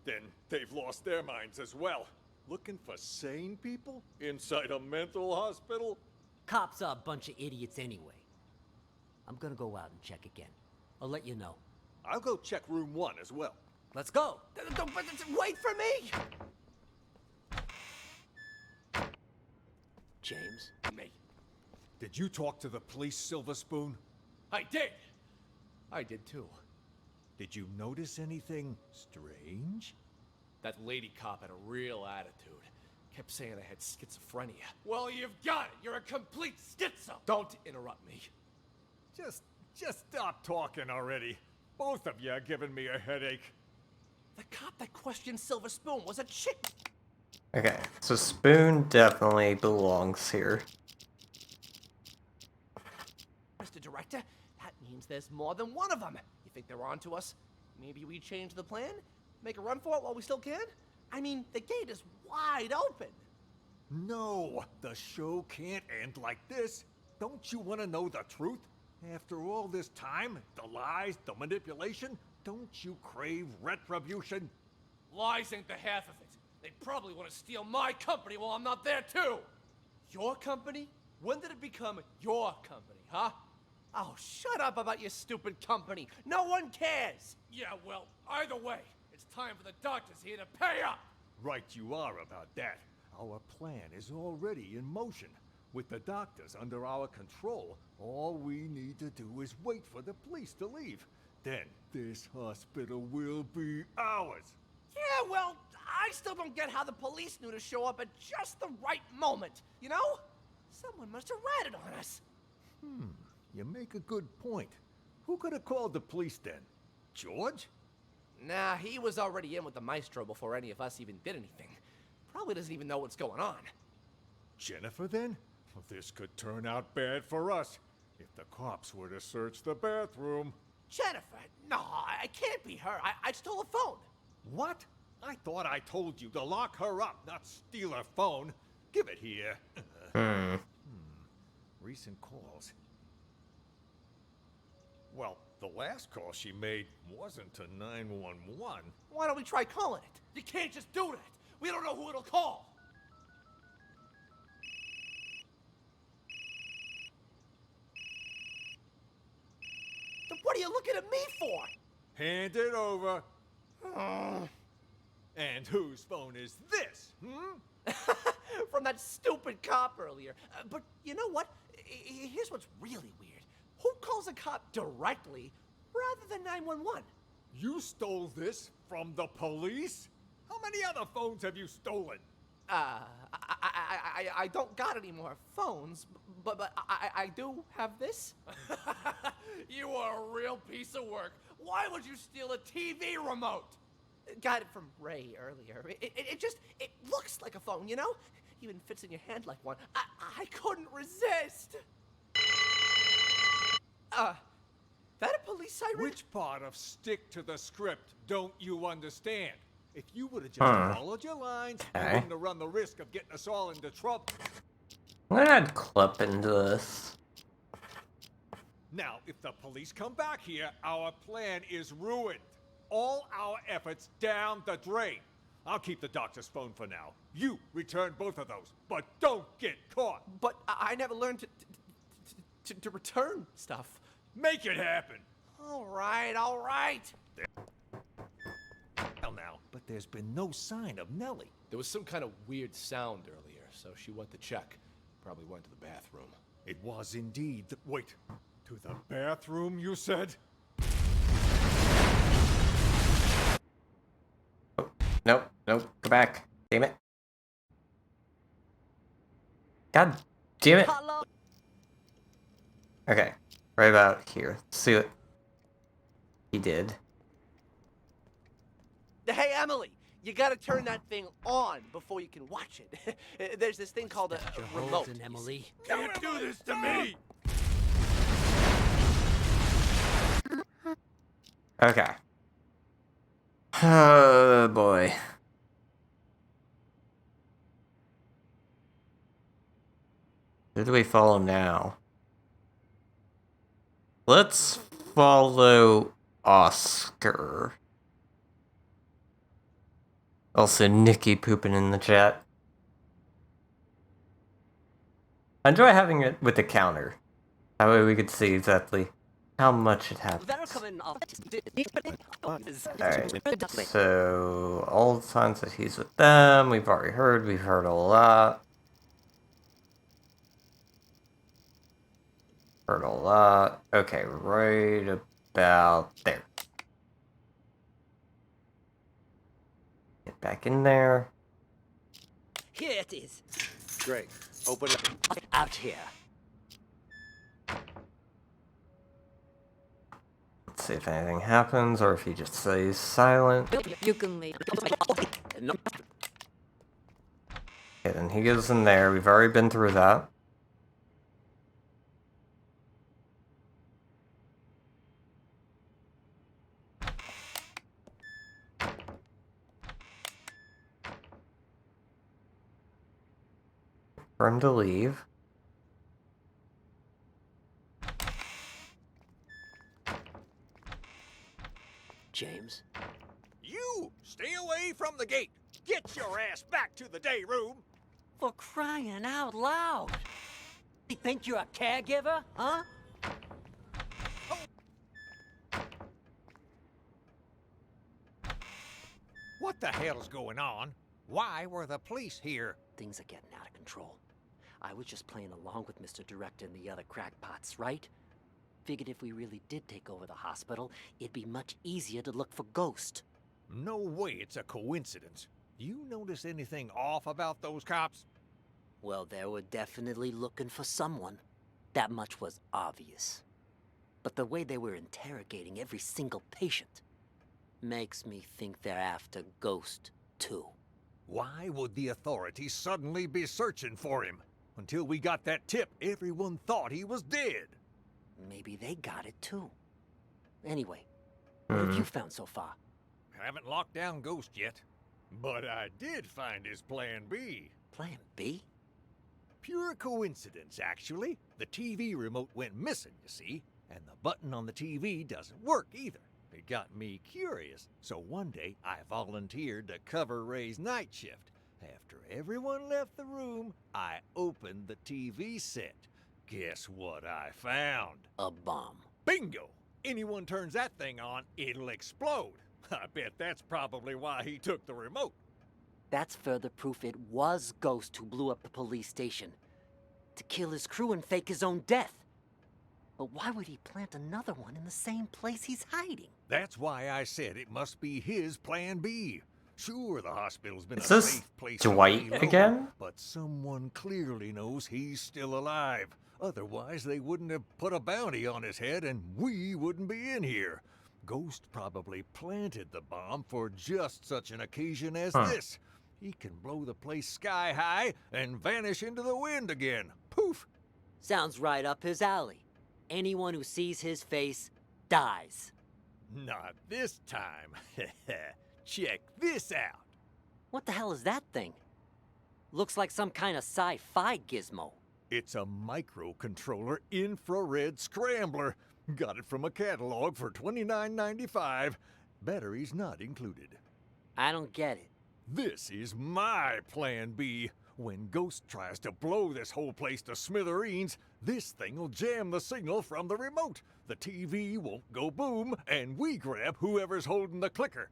Then they've lost their minds as well. Looking for sane people? Inside a mental hospital? Cops are a bunch of idiots anyway. I'm gonna go out and check again. I'll let you know. I'll go check room 1 as well. Let's go! Wait for me! James? Me. Did you talk to the police, Silver Spoon? I did! I did too. Did you notice anything strange? That lady cop had a real attitude. Kept saying I had schizophrenia. Well, you've got it! You're a complete schizo! Don't interrupt me. Just stop talking already. Both of you are giving me a headache. The cop that questioned Silver Spoon was a chick. Okay, so Spoon definitely belongs here. Mr. Director, that means there's more than one of them. You think they're on to us? Maybe we change the plan? Make a run for it while we still can? I mean, the gate is wide open. No, the show can't end like this. Don't you want to know the truth? After all this time, the lies, the manipulation, don't you crave retribution? Lies ain't the half of it. They probably want to steal my company while I'm not there, too. Your company? When did it become your company, huh? Oh, shut up about your stupid company. No one cares. Yeah, well, either way, it's time for the doctors here to pay up. Right you are about that. Our plan is already in motion. With the doctors under our control, all we need to do is wait for the police to leave. Then this hospital will be ours. Yeah, well, I still don't get how the police knew to show up at just the right moment, you know? Someone must have ratted on us. You make a good point. Who could have called the police then? George? Nah, he was already in with the maestro before any of us even did anything. Probably doesn't even know what's going on. Jennifer then? Well, this could turn out bad for us. If the cops were to search the bathroom. Jennifer? No, I can't be her. I stole a phone. What? I thought I told you to lock her up, not steal her phone. Give it here. Recent calls. Well, the last call she made wasn't to 911. Why don't we try calling it? You can't just do that. We don't know who it'll call. Then what are you looking at me for? Hand it over. And whose phone is this? From that stupid cop earlier. But you know what? Here's what's really weird. Who calls a cop directly rather than 911? You stole this from the police? How many other phones have you stolen? I don't got any more phones, but I do have this. You are a real piece of work. Why would you steal a TV remote? Got it from Ray earlier. It looks like a phone, you know? Even fits in your hand like one. I couldn't resist. That a police siren? Which part of stick to the script don't you understand? If you would have just followed your lines, you wouldn't have run the risk of getting us all into trouble. I'm gonna add clip into this. Now, if the police come back here, our plan is ruined. All our efforts down the drain. I'll keep the doctor's phone for now. You return both of those, but don't get caught. But I never learned to return stuff. Make it happen. All right, all right. Well now, but there's been no sign of Nellie. There was some kind of weird sound earlier, so she went to check. Probably went to the bathroom. It was indeed. Wait, to the bathroom, you said? Oh, nope, go back. Damn it. God damn it. Okay, right about here. Let's see what he did. Hey, Emily, you gotta turn that thing on before you can watch it. There's this thing called a remote. Emily. Can't do this to me! Okay. Oh boy. Who do we follow now? Let's follow Oscar. Also, Nikki pooping in the chat. I enjoy having it with the counter. That way we could see exactly how much it happens. Alright, so all the times that he's with them, we've heard a lot. Heard a lot. Okay, right about there. Get back in there. Here it is. Great. Open it. Out here. Let's See if anything happens, or if he just stays silent. You can leave. Okay, then he goes in there. We've already been through that. For him to leave. James? You! Stay away from the gate! Get your ass back to the day room! For crying out loud! You think you're a caregiver, huh? What the hell's going on? Why were the police here? Things are getting out of control. I was just playing along with Mr. Director and the other crackpots, right? Figured if we really did take over the hospital, it'd be much easier to look for Ghost. No way it's a coincidence. You notice anything off about those cops? Well, they were definitely looking for someone. That much was obvious. But the way they were interrogating every single patient makes me think they're after Ghost, too. Why would the authorities suddenly be searching for him? Until we got that tip, everyone thought he was dead. Maybe they got it, too. Anyway, what have you found so far? Haven't locked down Ghost yet. But I did find his Plan B. Plan B? Pure coincidence, actually. The TV remote went missing, you see, and the button on the TV doesn't work either. It got me curious, so one day I volunteered to cover Ray's night shift. After everyone left the room, I opened the TV set. Guess what I found? A bomb. Bingo! Anyone turns that thing on, it'll explode. I bet that's probably why he took the remote. That's further proof it was Ghost who blew up the police station. To kill his crew and fake his own death. But why would he plant another one in the same place he's hiding? That's why I said it must be his Plan B. Sure, the hospital's been Is a this safe place Dwight to lay low, again? but someone clearly knows he's still alive. Otherwise, they wouldn't have put a bounty on his head and we wouldn't be in here. Ghost probably planted the bomb for just such an occasion as this. He can blow the place sky high and vanish into the wind again. Poof! Sounds right up his alley. Anyone who sees his face dies. Not this time. Check this out. What the hell is that thing? Looks like some kind of sci-fi gizmo. It's a microcontroller infrared scrambler. Got it from a catalog for $29.95. Batteries not included. I don't get it. This is my Plan B. When Ghost tries to blow this whole place to smithereens, this thing will jam the signal from the remote. The TV won't go boom, and we grab whoever's holding the clicker.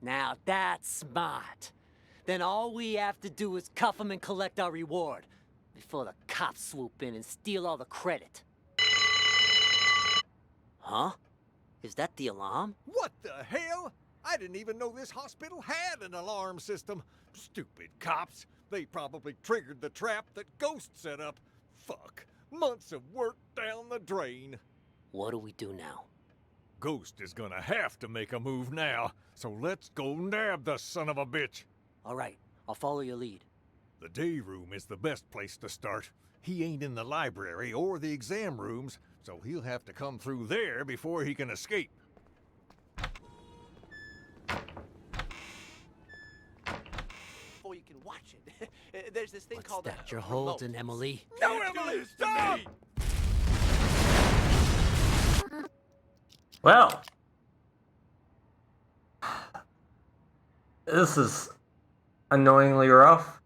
Now that's smart. Then all we have to do is cuff him and collect our reward before the cops swoop in and steal all the credit. Huh? Is that the alarm? What the hell? I didn't even know this hospital had an alarm system. Stupid cops. They probably triggered the trap that Ghost set up. Fuck. Months of work down the drain. What do we do now? Ghost is gonna have to make a move now, so let's go nab the son of a bitch. All right, I'll follow your lead. The day room is the best place to start. He ain't in the library or the exam rooms, so he'll have to come through there before he can escape. Before you can watch it, there's this thing called that a you're remote. holding, Emily? No, Emily, stop! Well, this is annoyingly rough.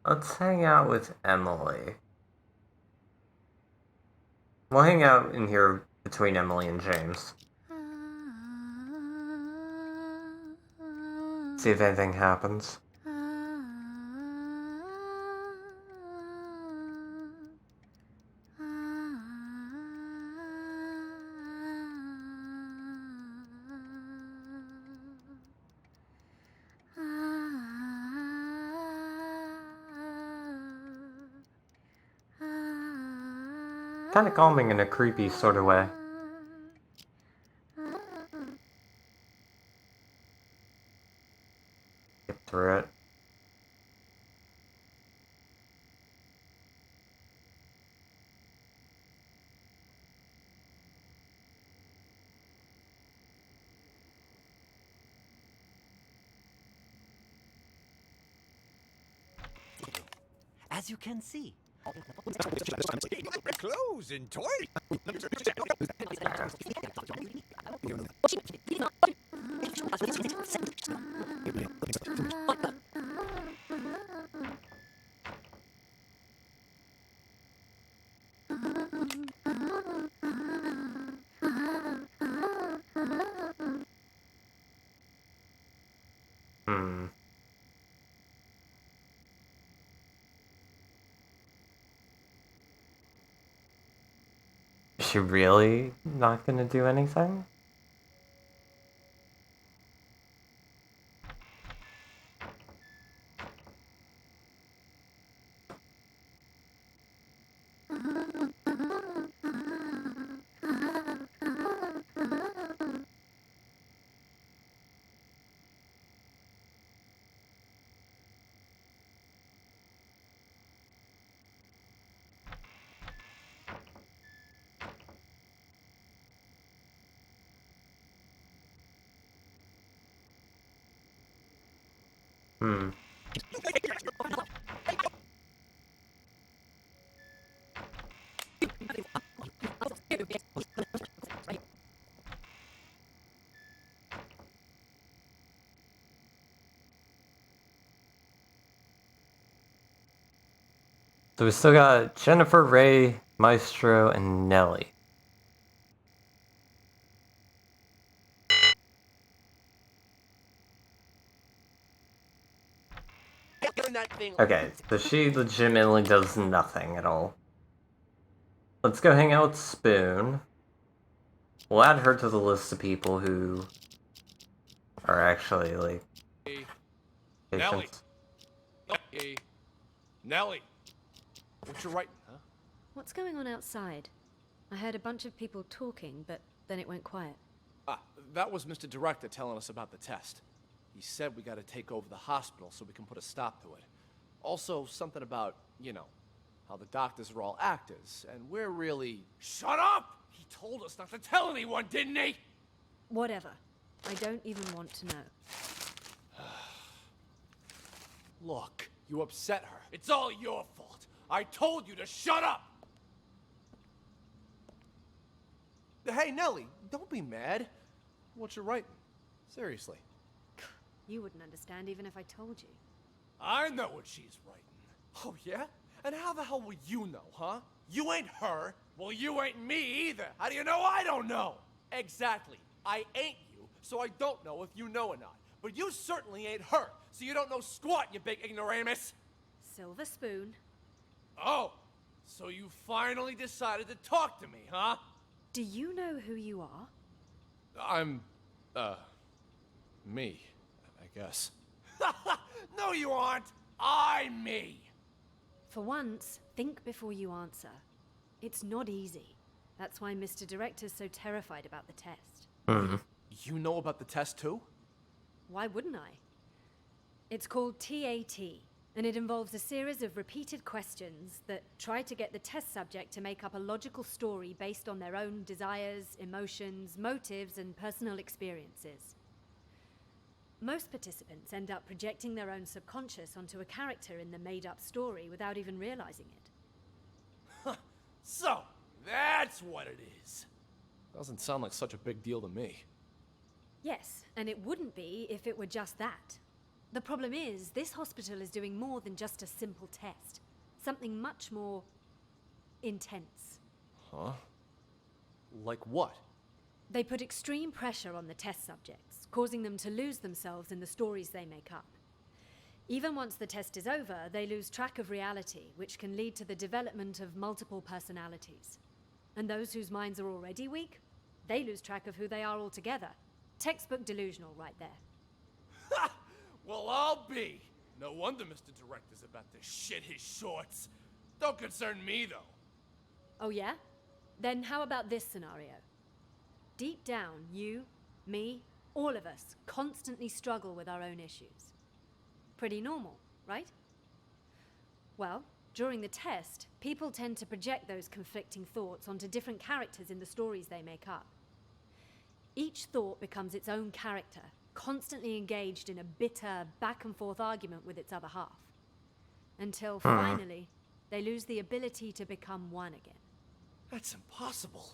Let's hang out with Emily. We'll hang out in here between Emily and James. See if anything happens. Kind of calming in a creepy sort of way. Get through it. As you can see. Clothes and toys. Is she really not gonna do anything? So we still got Jennifer, Ray, Maestro, and Nelly. Okay, so she legitimately does nothing at all. Let's go hang out with Spoon. We'll add her to the list of people who are actually, like, patients. Nelly. Nelly. What you writing, huh? What's going on outside? I heard a bunch of people talking, but then it went quiet. That was Mr. Director telling us about the test. He said we gotta take over the hospital so we can put a stop to it. Also, something about, you know, how the doctors are all actors, and we're really... Shut up! He told us not to tell anyone, didn't he? Whatever. I don't even want to know. Look, you upset her. It's all your fault. I told you to shut up! Hey, Nelly, don't be mad. What you writing? Seriously. You wouldn't understand even if I told you. I know what she's writing. Oh, yeah? And how the hell will you know, huh? You ain't her. Well, you ain't me either. How do you know I don't know? Exactly. I ain't you, so I don't know if you know or not. But you certainly ain't her, so you don't know squat, you big ignoramus. Silver spoon. Oh, so you finally decided to talk to me, huh? Do you know who you are? I'm, me, I guess. No, you aren't. I'm me. For once, think before you answer. It's not easy. That's why Mr. Director's so terrified about the test. You know about the test, too? Why wouldn't I? It's called TAT, and it involves a series of repeated questions that try to get the test subject to make up a logical story based on their own desires, emotions, motives, and personal experiences. Most participants end up projecting their own subconscious onto a character in the made-up story without even realizing it. So, that's what it is. Doesn't sound like such a big deal to me. Yes, and it wouldn't be if it were just that. The problem is, this hospital is doing more than just a simple test. Something much more intense. Huh? Like what? They put extreme pressure on the test subjects, causing them to lose themselves in the stories they make up. Even once the test is over, they lose track of reality, which can lead to the development of multiple personalities. And those whose minds are already weak, they lose track of who they are altogether. Textbook delusional right there. Ha! Well, I'll be. No wonder Mr. Director's about to shit his shorts. Don't concern me, though. Oh yeah? Then how about this scenario? Deep down, you, me, all of us constantly struggle with our own issues. Pretty normal, right? Well, during the test, people tend to project those conflicting thoughts onto different characters in the stories they make up. Each thought becomes its own character, constantly engaged in a bitter, back-and-forth argument with its other half. Until finally, they lose the ability to become one again. That's impossible.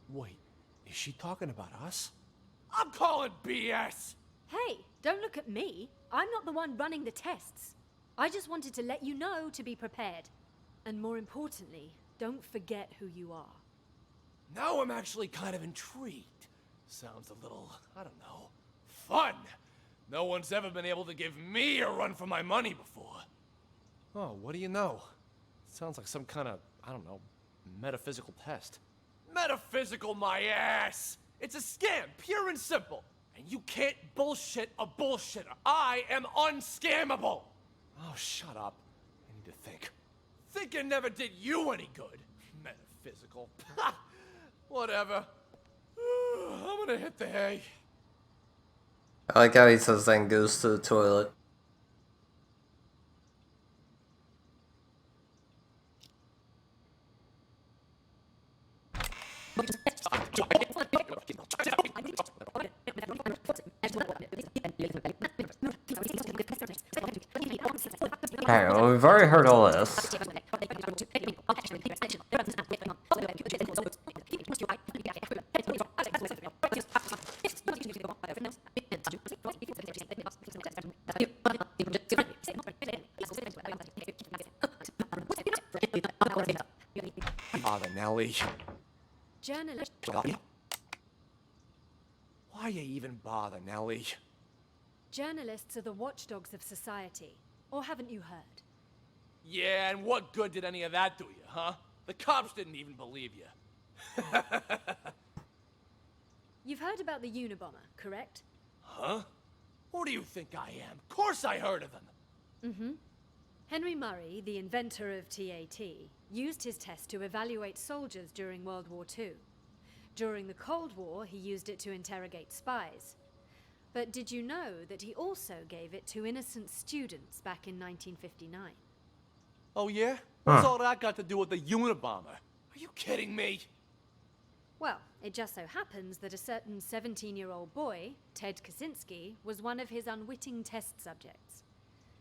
Wait, is she talking about us? I'm calling BS! Hey, don't look at me. I'm not the one running the tests. I just wanted to let you know to be prepared. And more importantly, don't forget who you are. Now I'm actually kind of intrigued. Sounds a little, I don't know, fun. No one's ever been able to give me a run for my money before. Oh, what do you know? Sounds like some kind of, I don't know, metaphysical test. Metaphysical my ass! It's a scam, pure and simple. And you can't bullshit a bullshitter. I am unscammable. Oh, shut up. I need to think. Thinking never did you any good. Metaphysical. Whatever. I'm gonna hit the hay. I like how he says then goes to the toilet. Alright, well, we've already heard all this. Bother, Nellie. Journalist. Why you even bother, Nellie? Journalists are the watchdogs of society. Or haven't you heard? Yeah, and what good did any of that do you, huh? The cops didn't even believe you. You've heard about the Unabomber, correct? Huh? Who do you think I am? Of course I heard of them. Mm-hmm. Henry Murray, the inventor of TAT, used his test to evaluate soldiers during World War II. During the Cold War, he used it to interrogate spies. But did you know that he also gave it to innocent students back in 1959? Oh yeah? What's all that got to do with the Unabomber? Are you kidding me? Well, it just so happens that a certain 17-year-old boy, Ted Kaczynski, was one of his unwitting test subjects.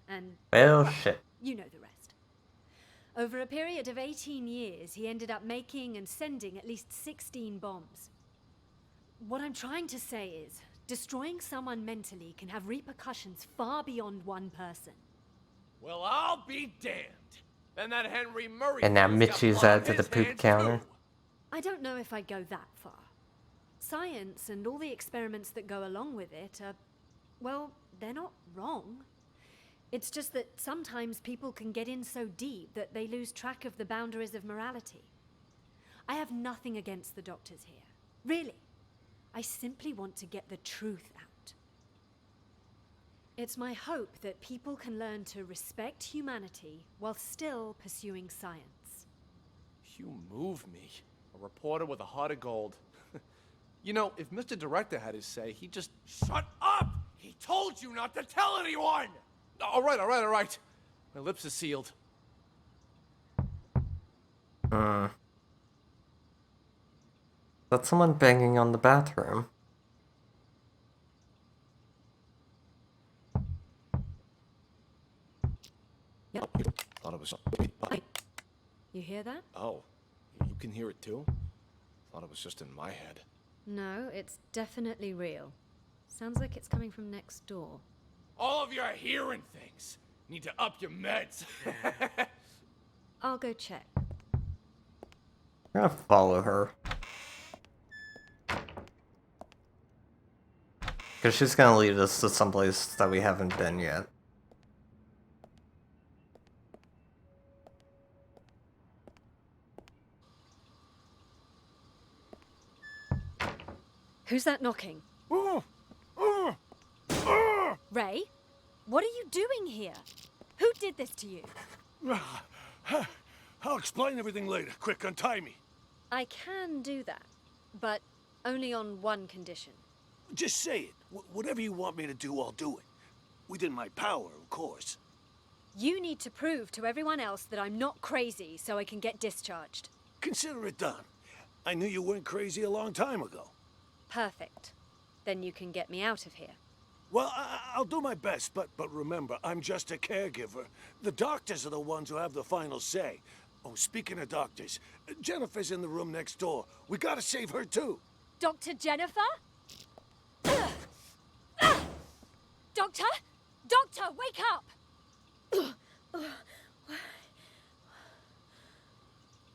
And, well, shit. You know the rest. Over a period of 18 years, he ended up making and sending at least 16 bombs. What I'm trying to say is, destroying someone mentally can have repercussions far beyond one person. Well, I'll be damned. Then that Henry Murray... And now Mitchie's out to the poop counter. I don't know if I'd go that far. Science and all the experiments that go along with it are, well, they're not wrong. It's just that sometimes people can get in so deep that they lose track of the boundaries of morality. I have nothing against the doctors here. Really. I simply want to get the truth out. It's my hope that people can learn to respect humanity while still pursuing science. You move me. A reporter with a heart of gold. You know, if Mr. Director had his say, he'd just... Shut up! He told you not to tell anyone! All right. My lips are sealed. That's someone banging on the bathroom. Yep. Thought it was... You hear that? Oh, you can hear it too? Thought it was just in my head. No, it's definitely real. Sounds like it's coming from next door. All of you are hearing things. Need to up your meds. I'll go check. I'm gonna follow her. Because she's gonna lead us to someplace that we haven't been yet. Who's that knocking? Ray? What are you doing here? Who did this to you? I'll explain everything later. Quick, untie me. I can do that, but only on one condition. Just say it. Whatever you want me to do, I'll do it. Within my power, of course. You need to prove to everyone else that I'm not crazy so I can get discharged. Consider it done. I knew you weren't crazy a long time ago. Perfect. Then you can get me out of here. Well, I'll do my best, but remember, I'm just a caregiver. The doctors are the ones who have the final say. Oh, speaking of doctors, Jennifer's in the room next door. We gotta save her, too. Dr. Jennifer? Doctor? Doctor, wake up!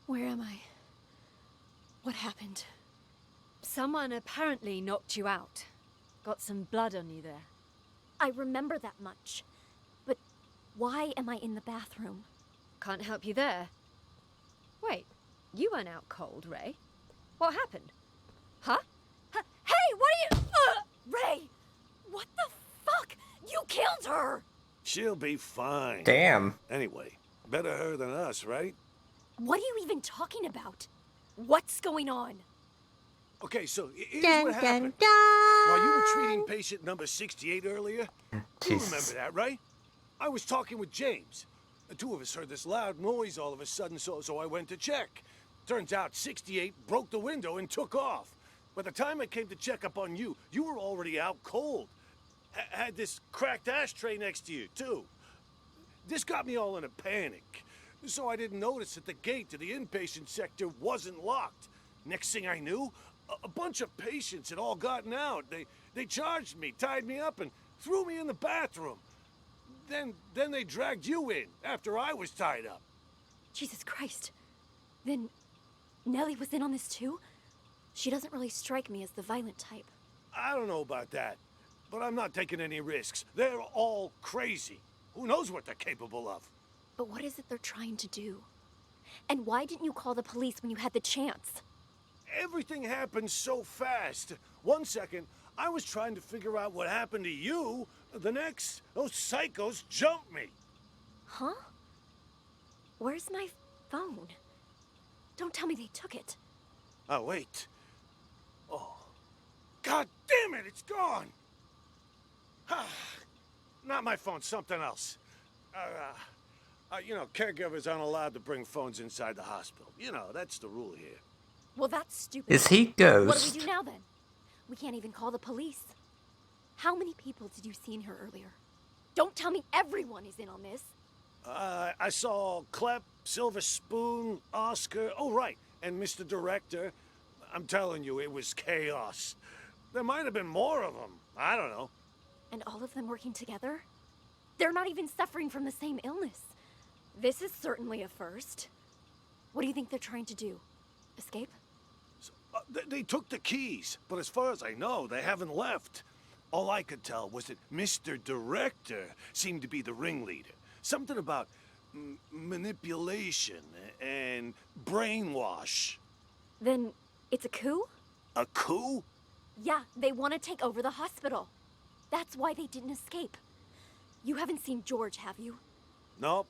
Where am I? What happened? Someone apparently knocked you out. Got some blood on you there. I remember that much. But why am I in the bathroom? Can't help you there. Wait, you weren't out cold, Ray. What happened? Huh? Hey, what are you... Ray! What the fuck? You killed her! She'll be fine. Damn. Anyway, better her than us, right? What are you even talking about? What's going on? Okay, so here's what happened. While you were treating patient number 68 earlier, you remember that, right? I was talking with James. The two of us heard this loud noise all of a sudden, so I went to check. Turns out 68 broke the window and took off. By the time I came to check up on you, you were already out cold. Had this cracked ashtray next to you, too. This got me all in a panic. So I didn't notice that the gate to the inpatient sector wasn't locked. Next thing I knew, a bunch of patients had all gotten out. They charged me, tied me up, and threw me in the bathroom. Then they dragged you in after I was tied up. Jesus Christ. Then Nellie was in on this too? She doesn't really strike me as the violent type. I don't know about that, but I'm not taking any risks. They're all crazy. Who knows what they're capable of? But what is it they're trying to do? And why didn't you call the police when you had the chance? Everything happened so fast. 1 second, I was trying to figure out what happened to you. The next, those psychos jumped me. Huh? Where's my phone? Don't tell me they took it. Oh, wait. Oh. God damn it, it's gone! Not my phone, something else. You know, caregivers aren't allowed to bring phones inside the hospital. You know, that's the rule here. Well, that's stupid. Is he Ghost? What do we do now, then? We can't even call the police. How many people did you see in here earlier? Don't tell me everyone is in on this. I saw Clep, Silver Spoon, Oscar, oh, right, and Mr. Director. I'm telling you, it was chaos. There might have been more of them. I don't know. And all of them working together? They're not even suffering from the same illness. This is certainly a first. What do you think they're trying to do? Escape? They took the keys, but as far as I know, they haven't left. All I could tell was that Mr. Director seemed to be the ringleader. Something about manipulation and brainwash. Then it's a coup? A coup? Yeah, they want to take over the hospital. That's why they didn't escape. You haven't seen George, have you? Nope.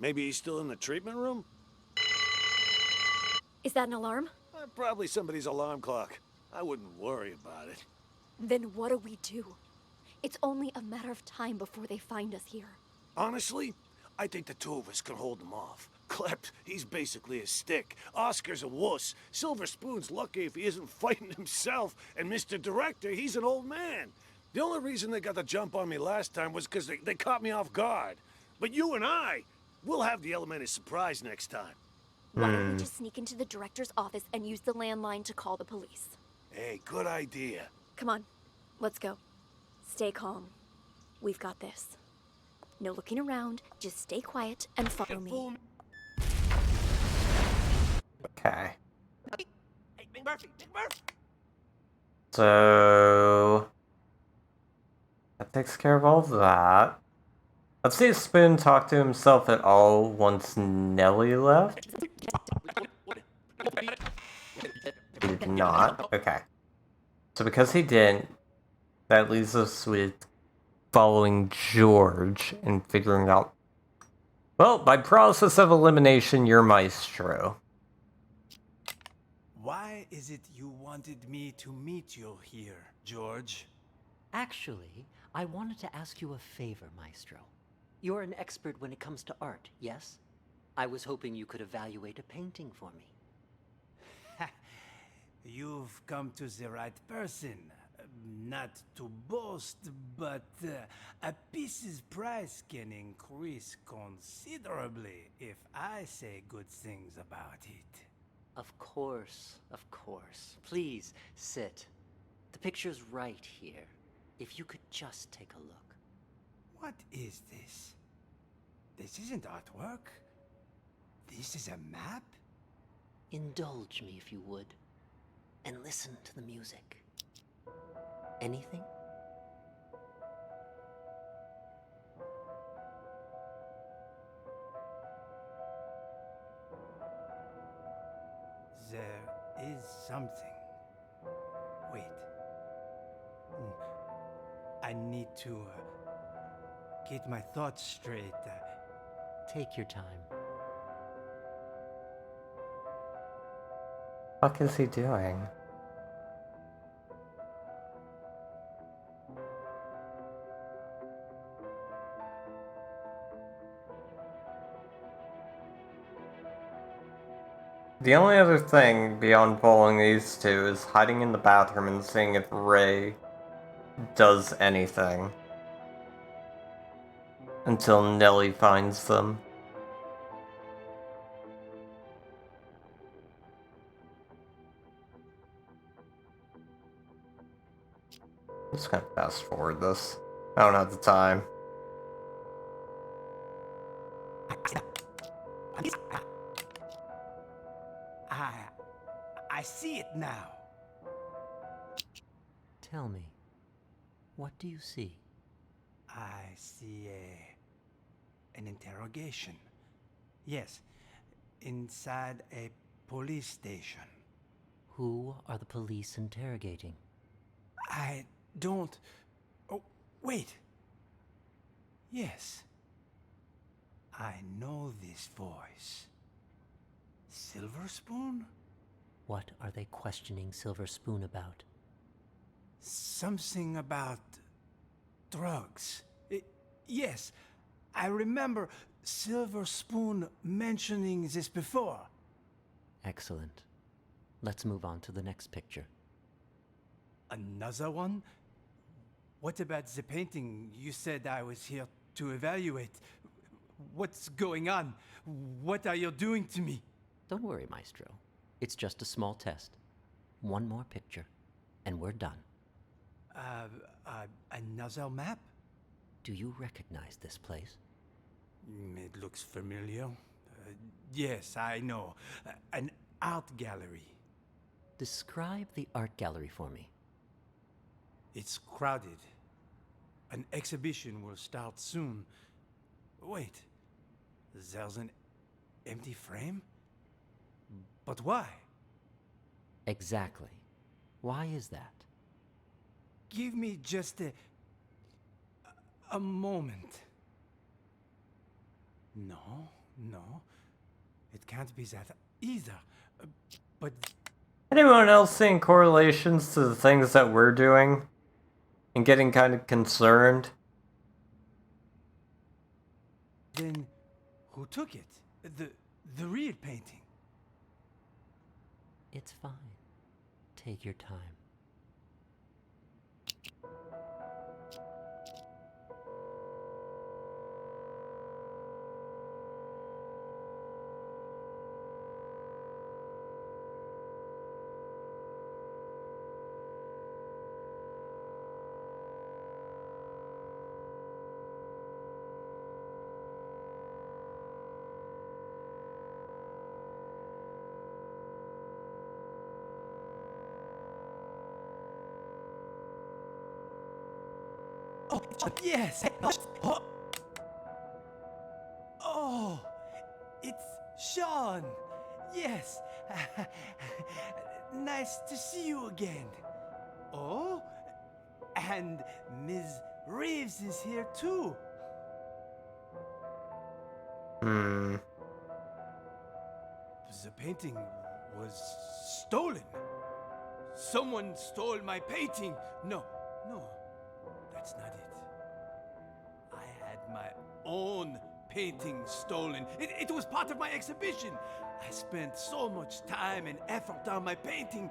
Maybe he's still in the treatment room? Is that an alarm? Probably somebody's alarm clock. I wouldn't worry about it. Then what do we do? It's only a matter of time before they find us here. Honestly, I think the two of us can hold them off. Clep, he's basically a stick. Oscar's a wuss. Silver Spoon's lucky if he isn't fighting himself. And Mr. Director, he's an old man. The only reason they got the jump on me last time was because they caught me off guard. But you and I, we'll have the element of surprise next time. Why don't we just sneak into the director's office and use the landline to call the police? Hey, good idea. Come on, let's go. Stay calm. We've got this. No looking around, just stay quiet and follow me. Okay. Hey, Big Murphy, Big Murphy! So that takes care of all that. Let's see if Spoon talked to himself at all once Nellie left. He did not. Okay. So because he didn't, that leaves us with following George and figuring out... Well, by process of elimination, you're Maestro. is it you wanted me to meet you here, George? Actually, I wanted to ask you a favor, Maestro. You're an expert when it comes to art, yes? I was hoping you could evaluate a painting for me. You've come to the right person. Not to boast, but a piece's price can increase considerably if I say good things about it. Of course, of course. Please, sit. The picture's right here. If you could just take a look. What is this? This isn't artwork. This is a map? Indulge me if you would. And listen to the music. Anything? There is something. Wait. I need to get my thoughts straight. Take your time. What is he doing? The only other thing beyond following these two is hiding in the bathroom and seeing if Ray does anything. Until Nellie finds them. I'm just gonna fast forward this. I don't have the time. I see it now. Tell me, what do you see? I see an interrogation. Yes, inside a police station. Who are the police interrogating? I don't... Oh, wait. Yes. I know this voice. Silver Spoon? What are they questioning Silver Spoon about? Something about drugs. Yes, I remember Silver Spoon mentioning this before. Excellent. Let's move on to the next picture. Another one? What about the painting you said I was here to evaluate? What's going on? What are you doing to me? Don't worry, Maestro. It's just a small test. One more picture, and we're done. Another map? Do you recognize this place? It looks familiar. Yes, I know. An art gallery. Describe the art gallery for me. It's crowded. An exhibition will start soon. Wait, there's an empty frame? But why? Exactly. Why is that? Give me just a moment. No, it can't be that either. But anyone else seeing correlations to the things that we're doing and getting kind of concerned? Then who took it? The real painting? It's fine. Take your time. Oh, yes! Oh, it's Sean! Yes! Nice to see you again. Oh, and Ms. Reeves is here too. The painting was stolen. Someone stole my painting. No, that's not it. I had my own painting stolen. It was part of my exhibition. I spent so much time and effort on my painting.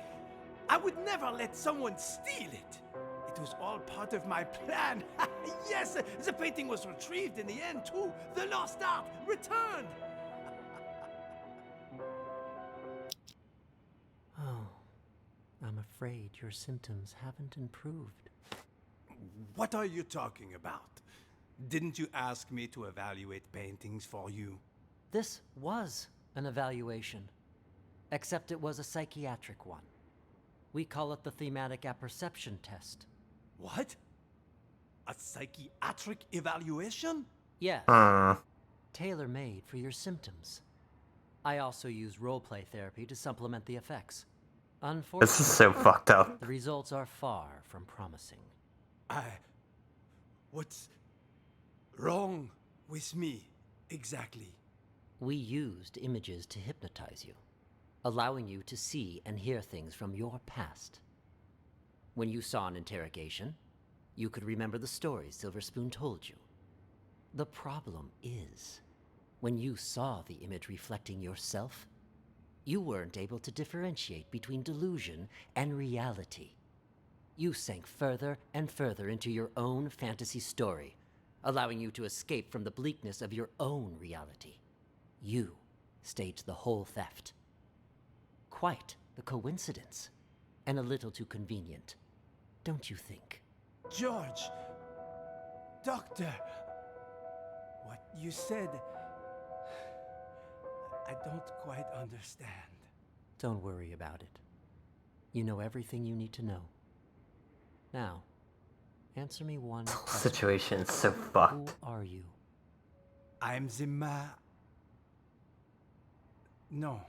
I would never let someone steal it. It was all part of my plan. Yes, the painting was retrieved in the end, too. The lost art returned. Oh, I'm afraid your symptoms haven't improved. What are you talking about? Didn't you ask me to evaluate paintings for you? This was an evaluation, except it was a psychiatric one. We call it the thematic apperception test. What? A psychiatric evaluation? Yes. Tailor-made for your symptoms. I also use roleplay therapy to supplement the effects. Unfortunately, this is so fucked up. The results are far from promising. What's wrong with me, exactly? We used images to hypnotize you, allowing you to see and hear things from your past. When you saw an interrogation, you could remember the stories Silver Spoon told you. The problem is, when you saw the image reflecting yourself, you weren't able to differentiate between delusion and reality. You sank further and further into your own fantasy story, allowing you to escape from the bleakness of your own reality. You staged the whole theft. Quite the coincidence, and a little too convenient, don't you think? George! Doctor! What you said... I don't quite understand. Don't worry about it. You know everything you need to know. Now, answer me one question. Situation is so fucked. Who are you? I'm the No.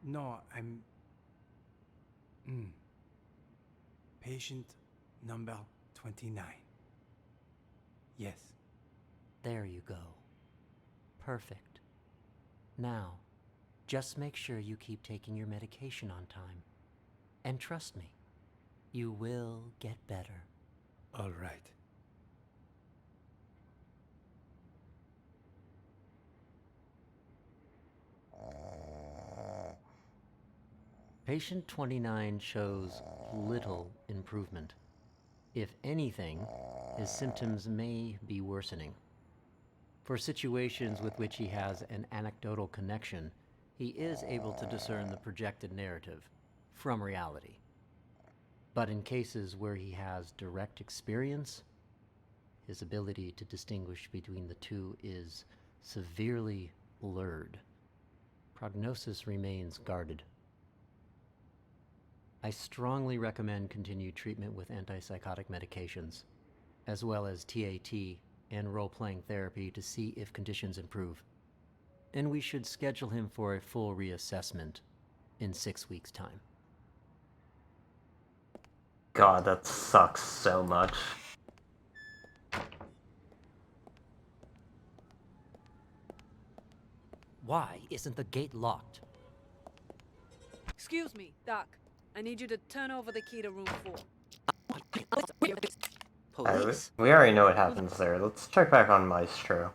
No, I'm... Patient number 29. Yes. There you go. Perfect. Now, just make sure you keep taking your medication on time. And trust me, you will get better. All right. Patient 29 shows little improvement. If anything, his symptoms may be worsening. For situations with which he has an anecdotal connection, he is able to discern the projected narrative from reality. But in cases where he has direct experience, his ability to distinguish between the two is severely blurred. Prognosis remains guarded. I strongly recommend continued treatment with antipsychotic medications, as well as TAT and role-playing therapy to see if conditions improve. And we should schedule him for a full reassessment in 6 weeks' time. God, that sucks so much. Why isn't the gate locked? Excuse me, Doc. I need you to turn over the key to room 4. Police? We already know what happens there. Let's check back on Maestro.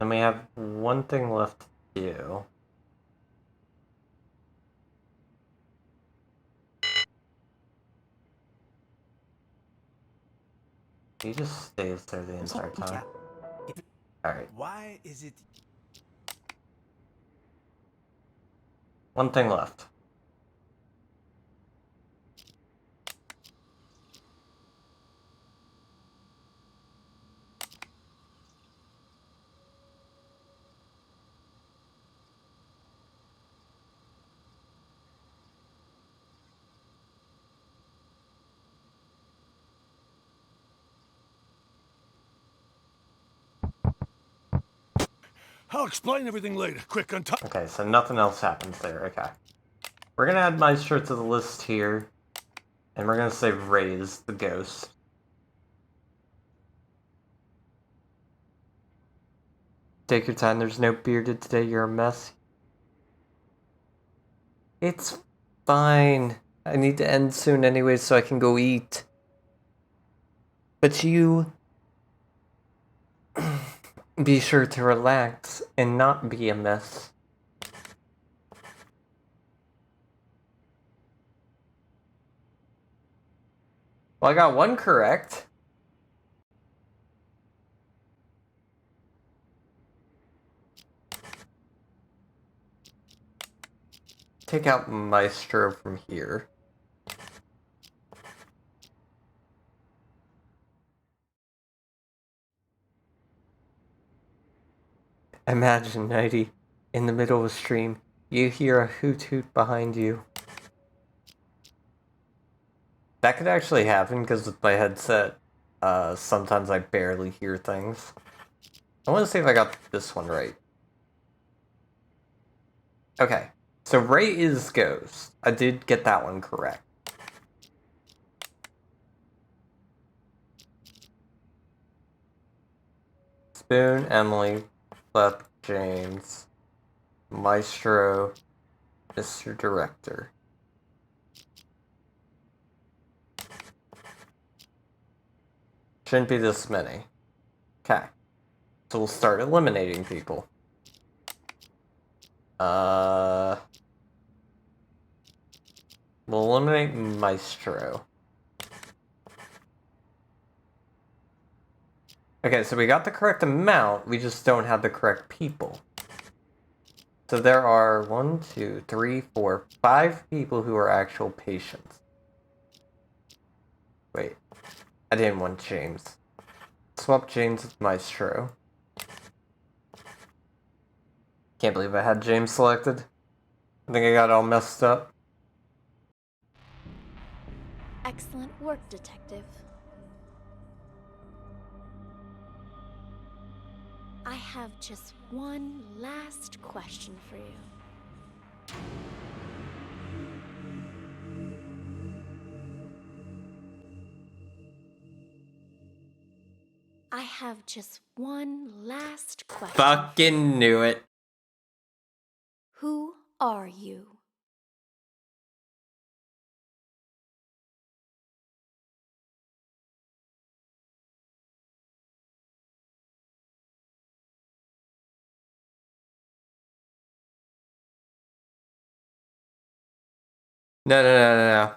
And we have one thing left to do. He just stays there the entire time. Alright. Why is it... One thing left. I'll explain everything later. Quick, untie. Okay, so nothing else happens there. Okay. We're gonna add Maestro to the list here. And we're gonna say Raise the ghost. Take your time, there's no bearded today, you're a mess. It's fine. I need to end soon anyway so I can go eat. But you... be sure to relax and not be a mess. Well, I got one correct. Take out Maestro from here. Imagine, Nighty, in the middle of a stream, you hear a hoot hoot behind you. That could actually happen, because with my headset, sometimes I barely hear things. I want to see if I got this one right. Okay, so Ray is Ghost. I did get that one correct. Spoon, Emily, Beth, James, Maestro, Mr. Director. Shouldn't be this many. Okay. So we'll start eliminating people. We'll eliminate Maestro. Okay, so we got the correct amount, we just don't have the correct people. So there are 1, 2, 3, 4, 5 people who are actual patients. Wait, I didn't want James. Swap James with Maestro. Can't believe I had James selected. I think I got all messed up. Excellent work, Detective. I have just one last question for you. I have just one last question. Fucking knew it. Who are you? No.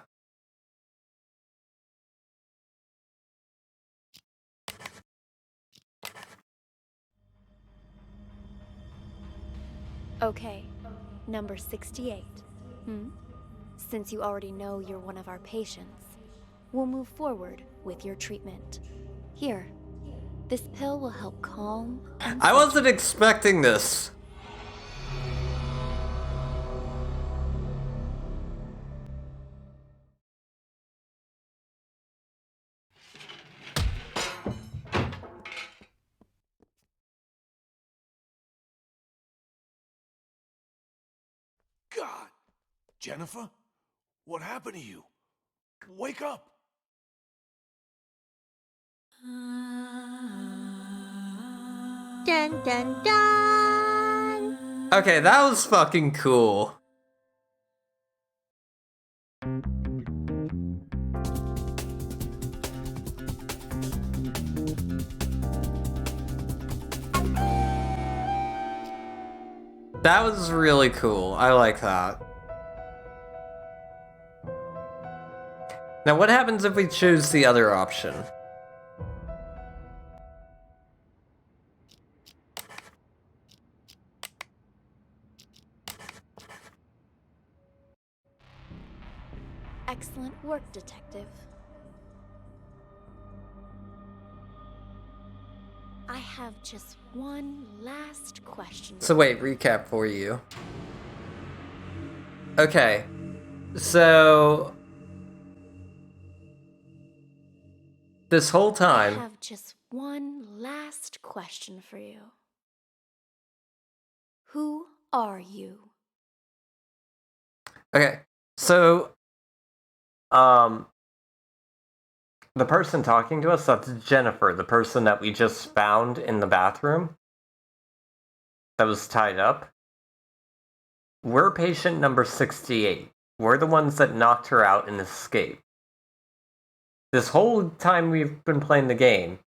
Okay, number 68. Since you already know you're one of our patients, we'll move forward with your treatment. Here, this pill will help calm and I wasn't expecting this. God! Jennifer? What happened to you? Wake up! Dun dun dun! Okay, that was fucking cool. That was really cool. I like that. Now what happens if we choose the other option? Excellent work, Detective. I have just one last question. So wait, recap for you. Okay, so this whole time, I have just one last question for you. Who are you? okay, so, the person talking to us, that's Jennifer, the person that we just found in the bathroom. that was tied up. We're patient number 68. We're the ones that knocked her out and escaped. This whole time we've been playing the game,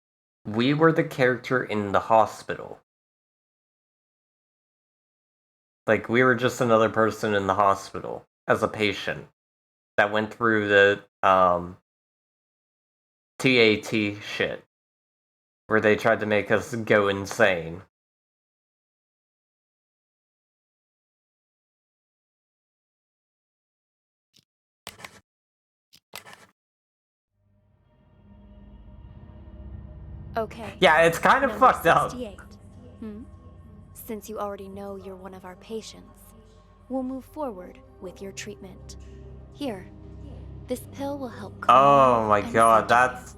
we were the character in the hospital. Like, we were just another person in the hospital as a patient that went through the TAT shit, where they tried to make us go insane. Okay. Yeah, it's kind of Number fucked up. 68. Since you already know you're one of our patients, we'll move forward with your treatment. Here, this pill will help calm Oh my and god, center that's...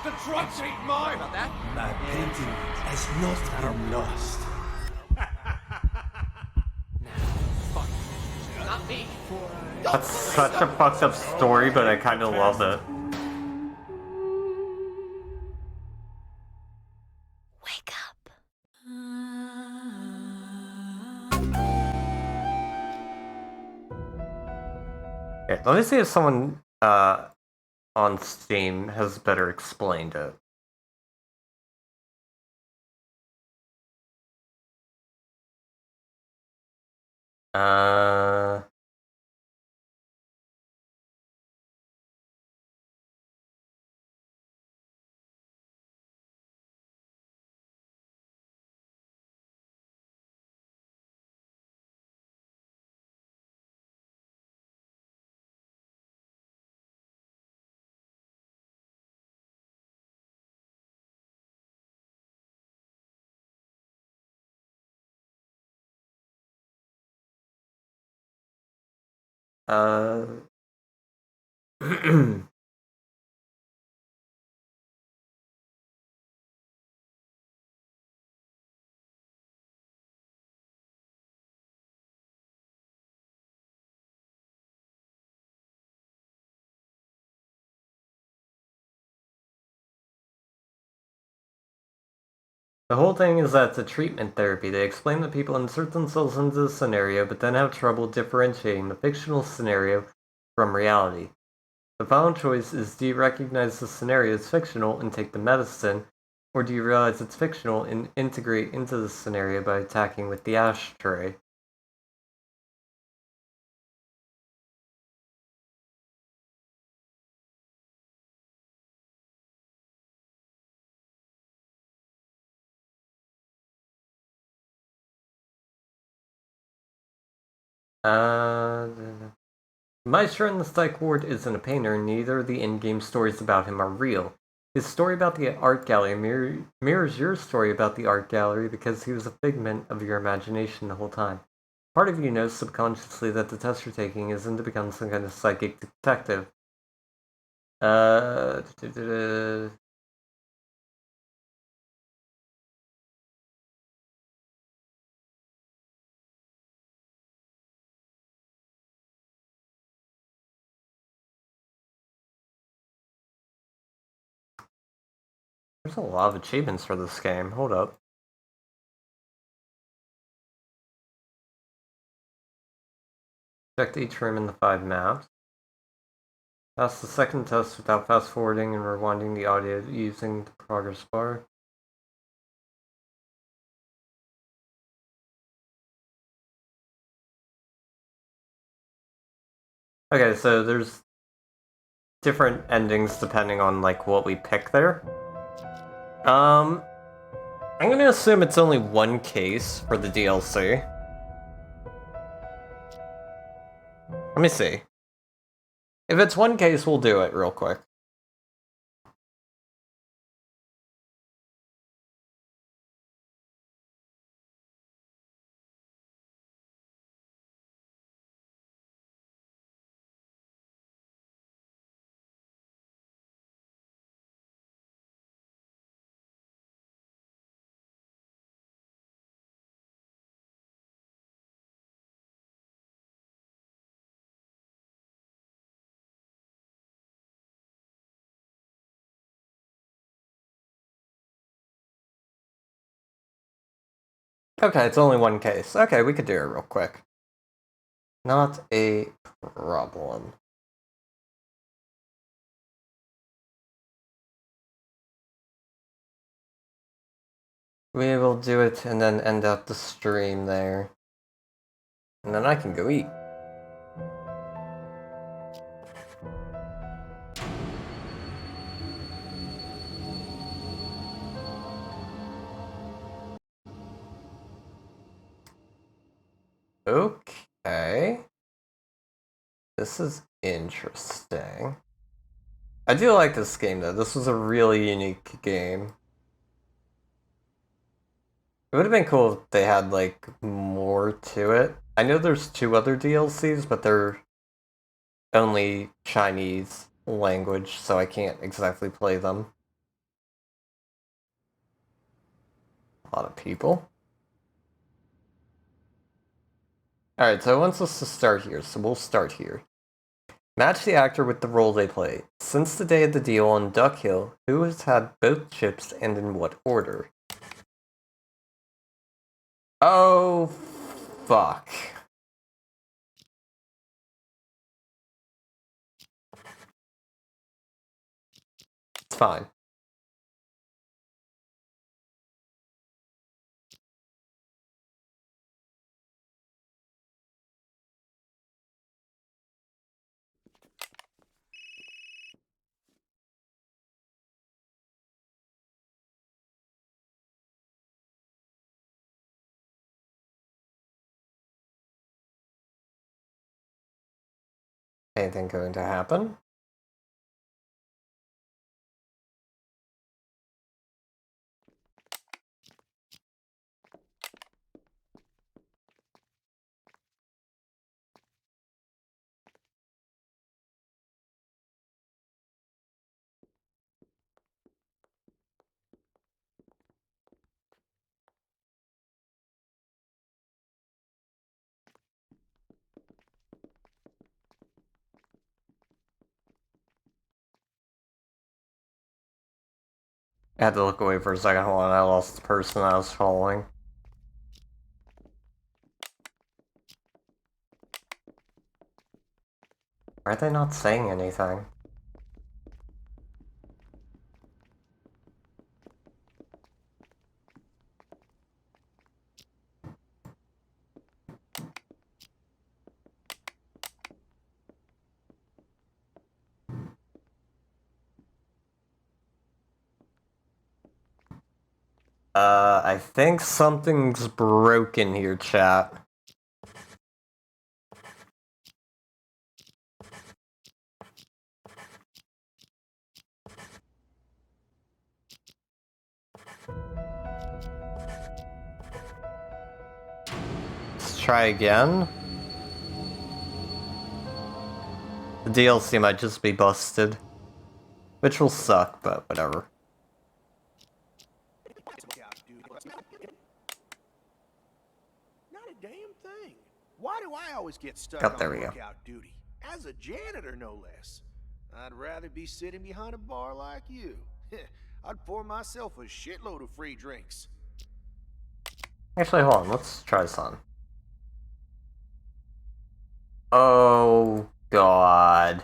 The drugs ain't mine! About that? My painting has not been lost. Not me. That's such a fucked up story, but I kind of love it. Wake up. Okay, let me see if someone on Steam has better explained it. The whole thing is that it's a treatment therapy. They explain that people insert themselves into the scenario, but then have trouble differentiating the fictional scenario from reality. The final choice is, do you recognize the scenario as fictional and take the medicine, or do you realize it's fictional and integrate into the scenario by attacking with the ashtray? Maestro in the psych ward isn't a painter, and neither of the in-game stories about him are real. His story about the art gallery mirrors your story about the art gallery because he was a figment of your imagination the whole time. Part of you knows subconsciously that the test you're taking isn't to become some kind of psychic detective. There's a lot of achievements for this game. Hold up. Check each room in the 5 maps. Pass the second test without fast forwarding and rewinding the audio using the progress bar. Okay, so there's different endings depending on like what we pick there. I'm gonna assume it's only one case for the DLC. Let me see. If it's one case, we'll do it real quick. Okay, it's only one case. Okay, we could do it real quick. Not a problem. We will do it and then end up the stream there. And then I can go eat. Okay. This is interesting. I do like this game though. This was a really unique game. It would have been cool if they had like more to it. I know there's 2 other DLCs, but they're only Chinese language, so I can't exactly play them. A lot of people. Alright, so it wants us to start here, so we'll start here. Match the actor with the role they play. Since the day of the deal on Duck Hill, who has had both chips and in what order? Oh, fuck. It's fine. Anything going to happen? I had to look away for a second. Hold on, I lost the person I was following. Why are they not saying anything? I think something's broken here, chat. Let's try again. The DLC might just be busted. Which will suck, but whatever. Not a damn thing. Why do I always get stuck Oh, on there we go. lookout duty? As a janitor, no less. I'd rather be sitting behind a bar like you. I'd pour myself a shitload of free drinks. Actually, hold on. Let's try this on. Oh, God.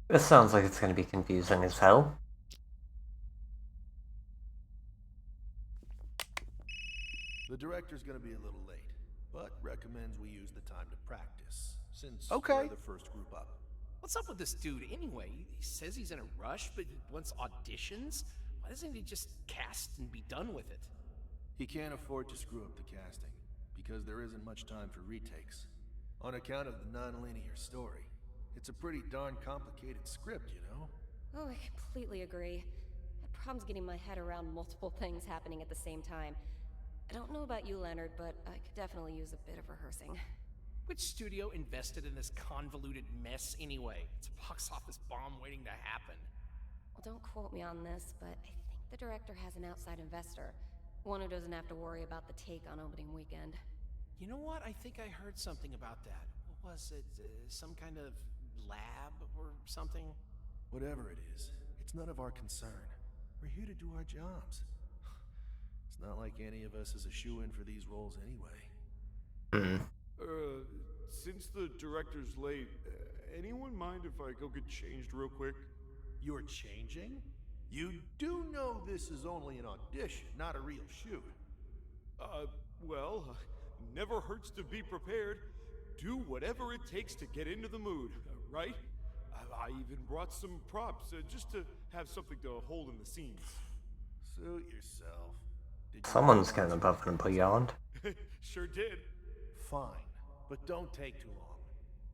This sounds like it's going to be confusing as hell. The director's gonna be a little late, but recommends we use the time to practice, since Okay. we're the first group up. What's up with this dude anyway? He says he's in a rush, but he wants auditions? Why doesn't he just cast and be done with it? He can't afford to screw up the casting, because there isn't much time for retakes. On account of the non-linear story. It's a pretty darn complicated script, you know? Oh, I completely agree. I had problems getting my head around multiple things happening at the same time. I don't know about you, Leonard, but I could definitely use a bit of rehearsing. Which studio invested in this convoluted mess anyway? It's a box office bomb waiting to happen. Well, don't quote me on this, but I think the director has an outside investor. One who doesn't have to worry about the take on opening weekend. You know what? I think I heard something about that. What was it? Some kind of lab or something? Whatever it is, it's none of our concern. We're here to do our jobs. It's not like any of us is a shoo-in for these roles anyway. Since the director's late, anyone mind if I go get changed real quick? You're changing? You do know this is only an audition, not a real shoot. Well, never hurts to be prepared. Do whatever it takes to get into the mood, right? I even brought some props, just to have something to hold in the scenes. Suit yourself. Someone's kind of above and beyond. Sure did. Fine, but don't take too long.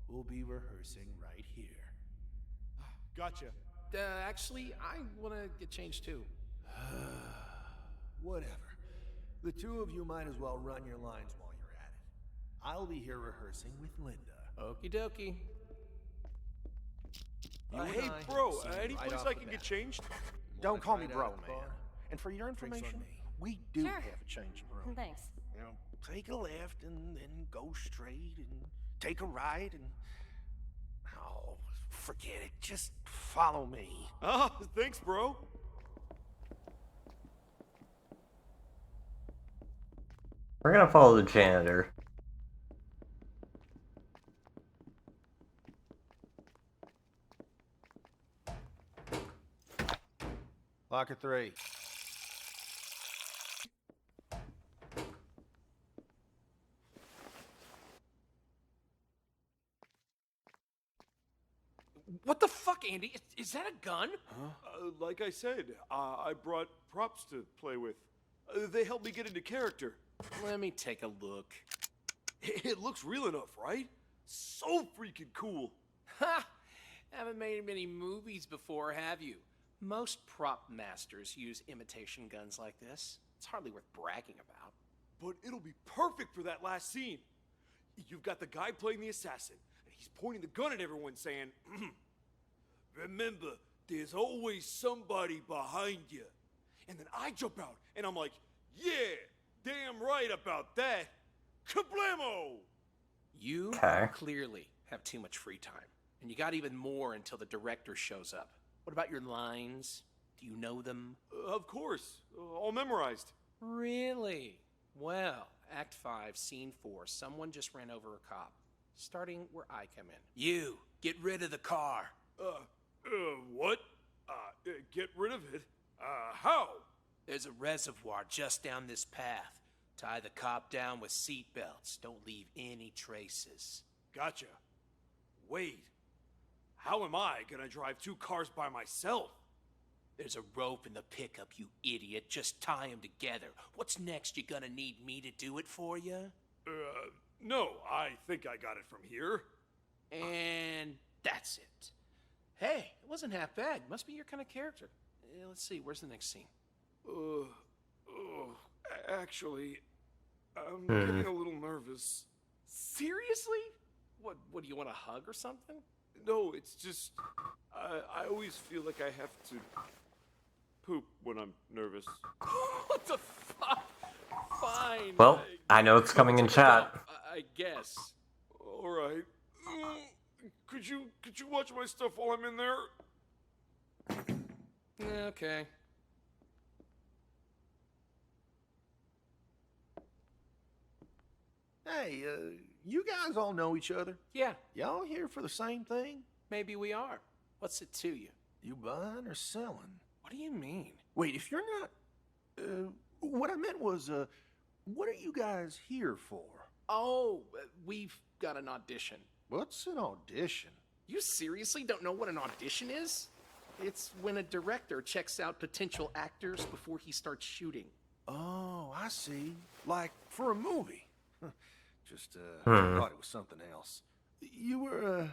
We'll be rehearsing right here. Gotcha. Actually, I want to get changed too. Whatever. The two of you might as well run your lines while you're at it. I'll be here rehearsing with Linda. Okie dokie. Hey, bro, any place I can get changed? Don't call me bro, man. And for your information, we do Sure. have a changing room. Thanks. You know, take a left and then go straight and take a right and... Oh, forget it. Just follow me. Thanks, bro. We're gonna follow the janitor. Locker 3. What the fuck, Andy? Is that a gun? Like I said, I brought props to play with. They helped me get into character. Let me take a look. It looks real enough, right? So freaking cool. Ha! Haven't made many movies before, have you? Most prop masters use imitation guns like this. It's hardly worth bragging about. But it'll be perfect for that last scene. You've got the guy playing the assassin, and he's pointing the gun at everyone saying, remember, there's always somebody behind you. And then I jump out, and I'm like, yeah, damn right about that. Kablamo! You clearly have too much free time. And you got even more until the director shows up. What about your lines? Do you know them? Of course. All memorized. Really? Well, Act 5, Scene 4, someone just ran over a cop. Starting where I come in. You, get rid of the car. What? Get rid of it? How? There's a reservoir just down this path. Tie the cop down with seat belts. Don't leave any traces. Gotcha. Wait. How am I gonna drive 2 cars by myself? There's a rope in the pickup, you idiot. Just tie them together. What's next? You gonna need me to do it for you? No. I think I got it from here. And that's it. Hey, it wasn't half bad. Must be your kind of character. Let's see, where's the next scene? Actually, I'm getting a little nervous. Seriously? What do you want a hug or something? No, it's just, I always feel like I have to poop when I'm nervous. What the fuck? Fine. Well, I know it's coming in chat. I guess. All right. Could you watch my stuff while I'm in there? Okay. Hey, you guys all know each other? Yeah. Y'all here for the same thing? Maybe we are. What's it to you? You buying or selling? What do you mean? Wait, if you're not... what I meant was, what are you guys here for? Oh, we've got an audition. What's an audition? You seriously don't know what an audition is? It's when a director checks out potential actors before he starts shooting. Oh, I see. Like for a movie. Just thought it was something else. You were,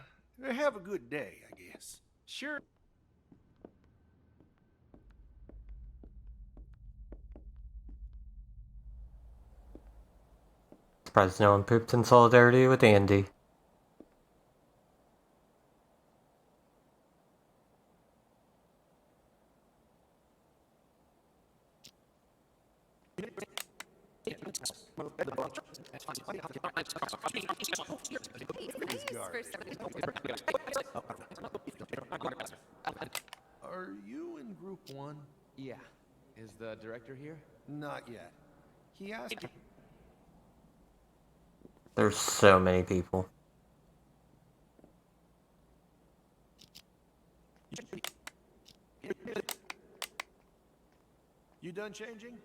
have a good day, I guess. Sure. Surprised no one pooped in solidarity with Andy. Are you in group 1? Yeah. Is the director here? Not yet. He asked. There's so many people. You done changing?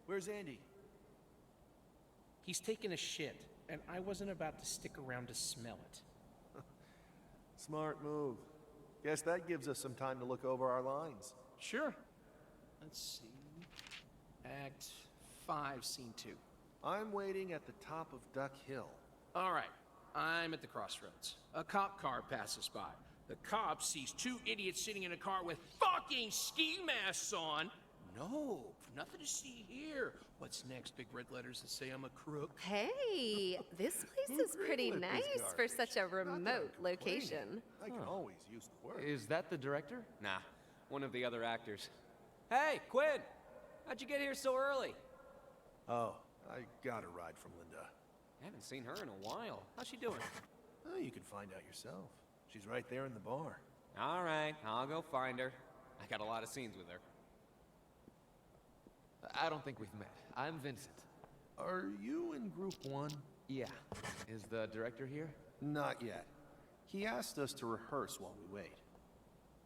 Where's Andy? He's taking a shit, and I wasn't about to stick around to smell it. Smart move. Guess that gives us some time to look over our lines. Sure. Let's see. Act 5, Scene 2. I'm waiting at the top of Duck Hill. All right. I'm at the crossroads. A cop car passes by. The cop sees two idiots sitting in a car with fucking ski masks on. No, nothing to see here. What's next? Big red letters that say I'm a crook? Hey, this place is pretty nice for such a remote location. I can always use the word. Is that the director? Nah, one of the other actors. Hey, Quinn! How'd you get here so early? Oh, I got a ride from Linda. Haven't seen her in a while. How's she doing? Oh, you can find out yourself. She's right there in the bar. All right, I'll go find her. I got a lot of scenes with her. I don't think we've met. I'm Vincent. Are you in group 1? Yeah. Is the director here? Not yet. He asked us to rehearse while we wait.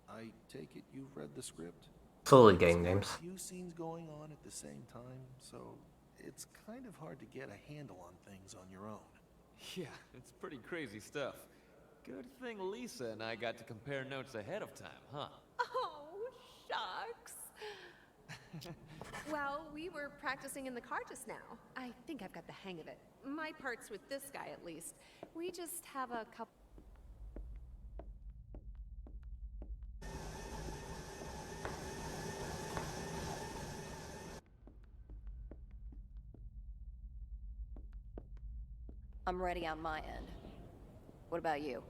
I take it you've read the script? Totally gang names. A few scenes going on at the same time, so it's kind of hard to get a handle on things on your own. Yeah, it's pretty crazy stuff. Good thing Lisa and I got to compare notes ahead of time, huh? Oh, shucks. Well, we were practicing in the car just now. I think I've got the hang of it. My part's with this guy, at least. We just have a couple... I'm ready on my end. What about you?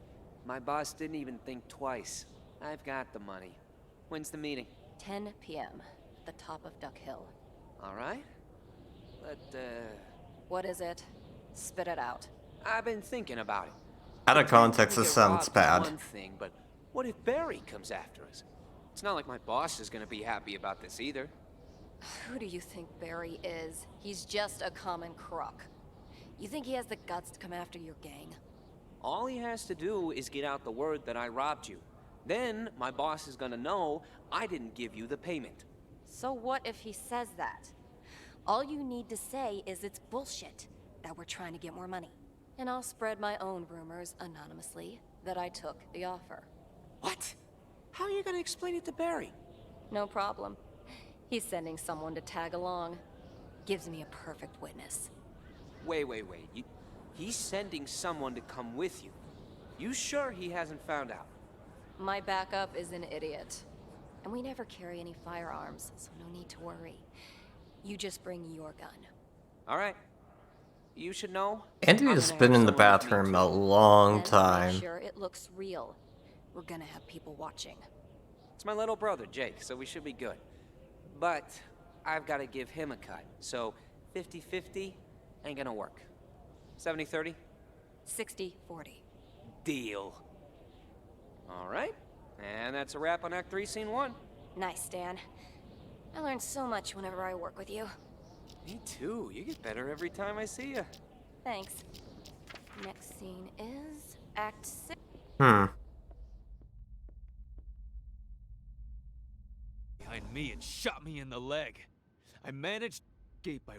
My boss didn't even think twice. I've got the money. When's the meeting? 10 p.m. at the top of Duck Hill. All right. But, What is it? Spit it out. I've been thinking about it. Out of context, this sounds Rob's bad. One thing, but what if Barry comes after us? It's not like my boss is gonna be happy about this either. Who do you think Barry is? He's just a common crook. You think he has the guts to come after your gang? All he has to do is get out the word that I robbed you. Then my boss is gonna know I didn't give you the payment. So what if he says that? All you need to say is it's bullshit, that we're trying to get more money. And I'll spread my own rumors anonymously that I took the offer. What? How are you gonna explain it to Barry? No problem. He's sending someone to tag along. Gives me a perfect witness. Wait. He's sending someone to come with you. You sure he hasn't found out? My backup is an idiot. And we never carry any firearms, so no need to worry. You just bring your gun. All right. You should know. Andy has been in the bathroom a long time. Make sure it looks real. We're gonna have people watching. It's my little brother, Jake, so we should be good. But I've got to give him a cut, so 50-50 ain't gonna work. 70-30? 60-40. Deal. All right. And that's a wrap on Act 3, Scene 1. Nice, Dan. I learn so much whenever I work with you. Me too. You get better every time I see you. Thanks. Next scene is Act 6. Behind me and shot me in the leg. I managed to escape by...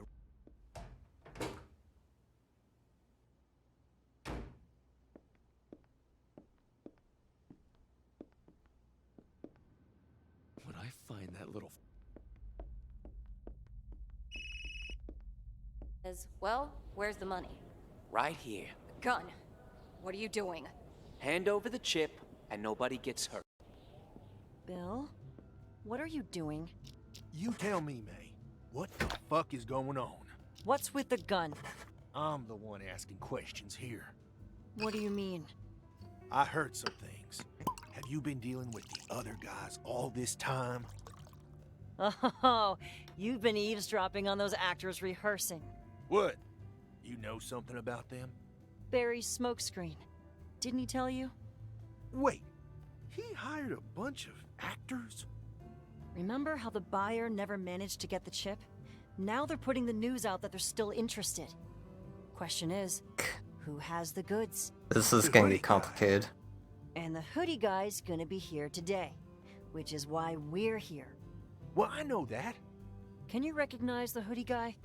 When I find that little... Well, where's the money? Right here. Gun. What are you doing? Hand over the chip, and nobody gets hurt. Bill? What are you doing? You tell me, May. What the fuck is going on? What's with the gun? I'm the one asking questions here. What do you mean? I heard some things. Have you been dealing with the other guys all this time? Oh, you've been eavesdropping on those actors rehearsing. What? You know something about them? Barry's smokescreen. Didn't he tell you? Wait, he hired a bunch of actors? Remember how the buyer never managed to get the chip? Now they're putting the news out that they're still interested. Question is, who has the goods? This is going to be complicated. And the hoodie guy's gonna be here today, which is why we're here. Well, I know that. Can you recognize the hoodie guy?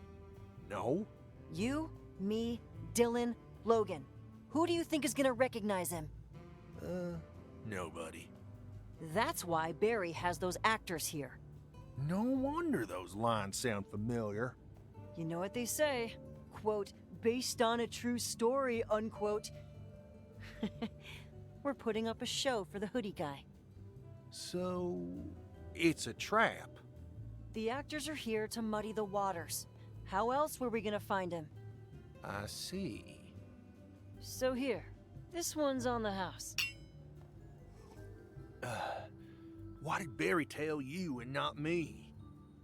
No. You, me, Dylan, Logan. Who do you think is gonna recognize him? Nobody. That's why Barry has those actors here. No wonder those lines sound familiar. You know what they say, quote, based on a true story, unquote. We're putting up a show for the hoodie guy. So, it's a trap. The actors are here to muddy the waters. How else were we gonna find him? I see. So here, this one's on the house. Why did Barry tell you and not me?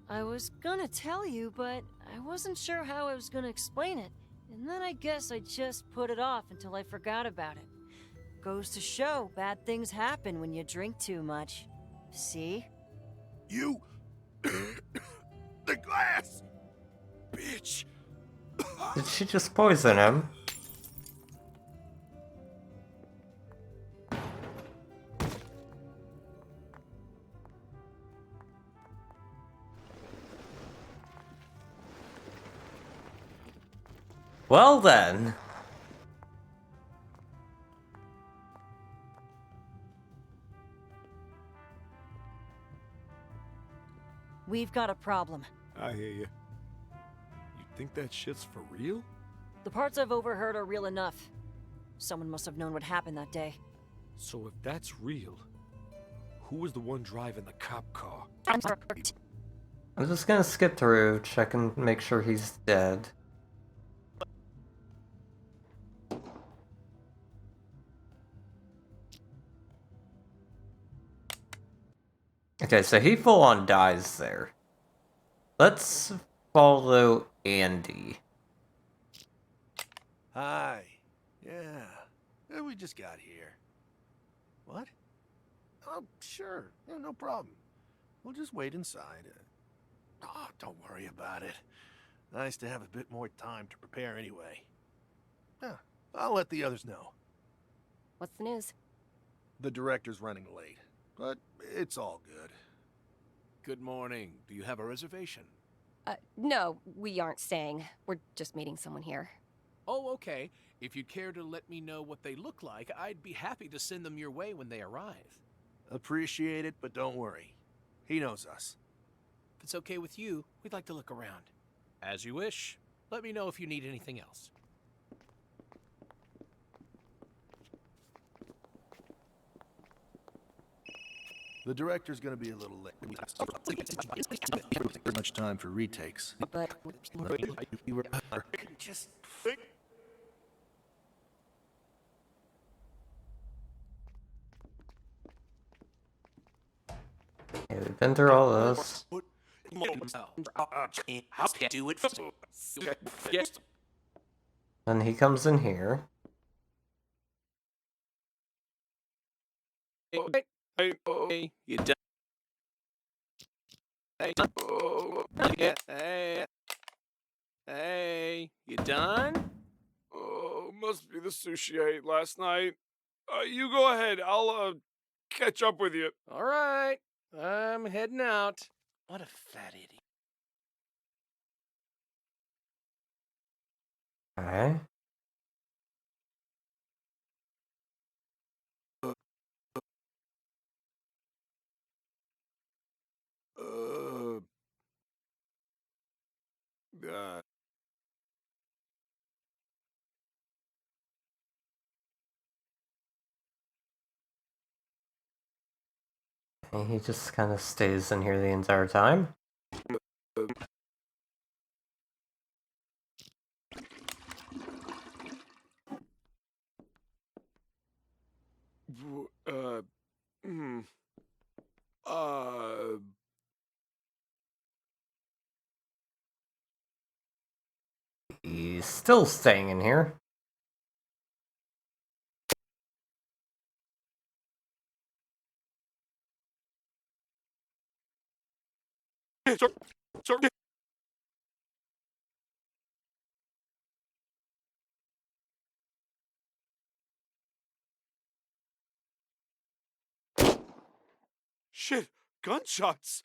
I was gonna tell you, but I wasn't sure how I was gonna explain it. And then I guess I just put it off until I forgot about it. Goes to show bad things happen when you drink too much. See? You... the glass! Bitch! Did she just poison him? Well then. We've got a problem. I hear you. You think that shit's for real? The parts I've overheard are real enough. Someone must have known what happened that day. So if that's real, who was the one driving the cop car? I'm just gonna skip through, check and make sure he's dead. Okay, so he full on dies there. Let's follow Andy. Hi. Yeah. We just got here. What? Oh, sure. Yeah, no problem. We'll just wait inside. Oh, don't worry about it. Nice to have a bit more time to prepare anyway. Yeah, I'll let the others know. What's the news? The director's running late, but it's all good. Good morning. Do you have a reservation? No, we aren't staying. We're just meeting someone here. Oh, okay. If you'd care to let me know what they look like, I'd be happy to send them your way when they arrive. Appreciate it, but don't worry. He knows us. If it's okay with you, we'd like to look around. As you wish. Let me know if you need anything else. The director's gonna be a little late. Much time for retakes. But you were just. Okay, we've been through all this. Then he comes in here. Hey, you done? Hey, you done? Oh, must be the sushi I ate last night. You go ahead. I'll, catch up with you. All right, I'm heading out. What a fat idiot. Okay. And he just kind of stays in here the entire time. he's still staying in here. Shit, gunshots!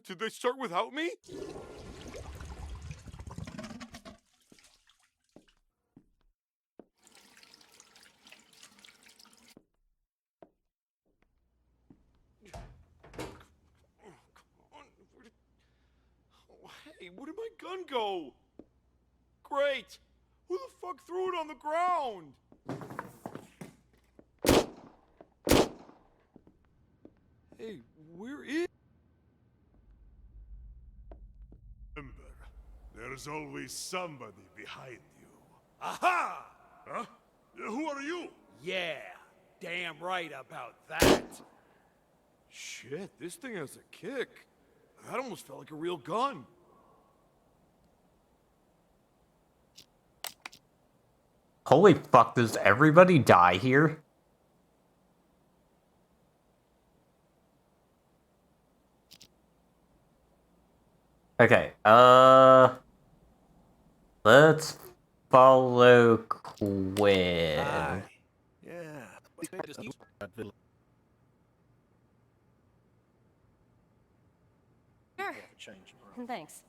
Did they start without me? Hey, where did my gun go? Great! Who the fuck threw it on the ground? Hey, where is... Remember, there's always somebody behind you. Aha! Huh? Who are you? Yeah, damn right about that. Shit, this thing has a kick. That almost felt like a real gun. Holy fuck, does everybody die here? Okay, let's follow Quinn. Yeah. Sure. Change. Thanks.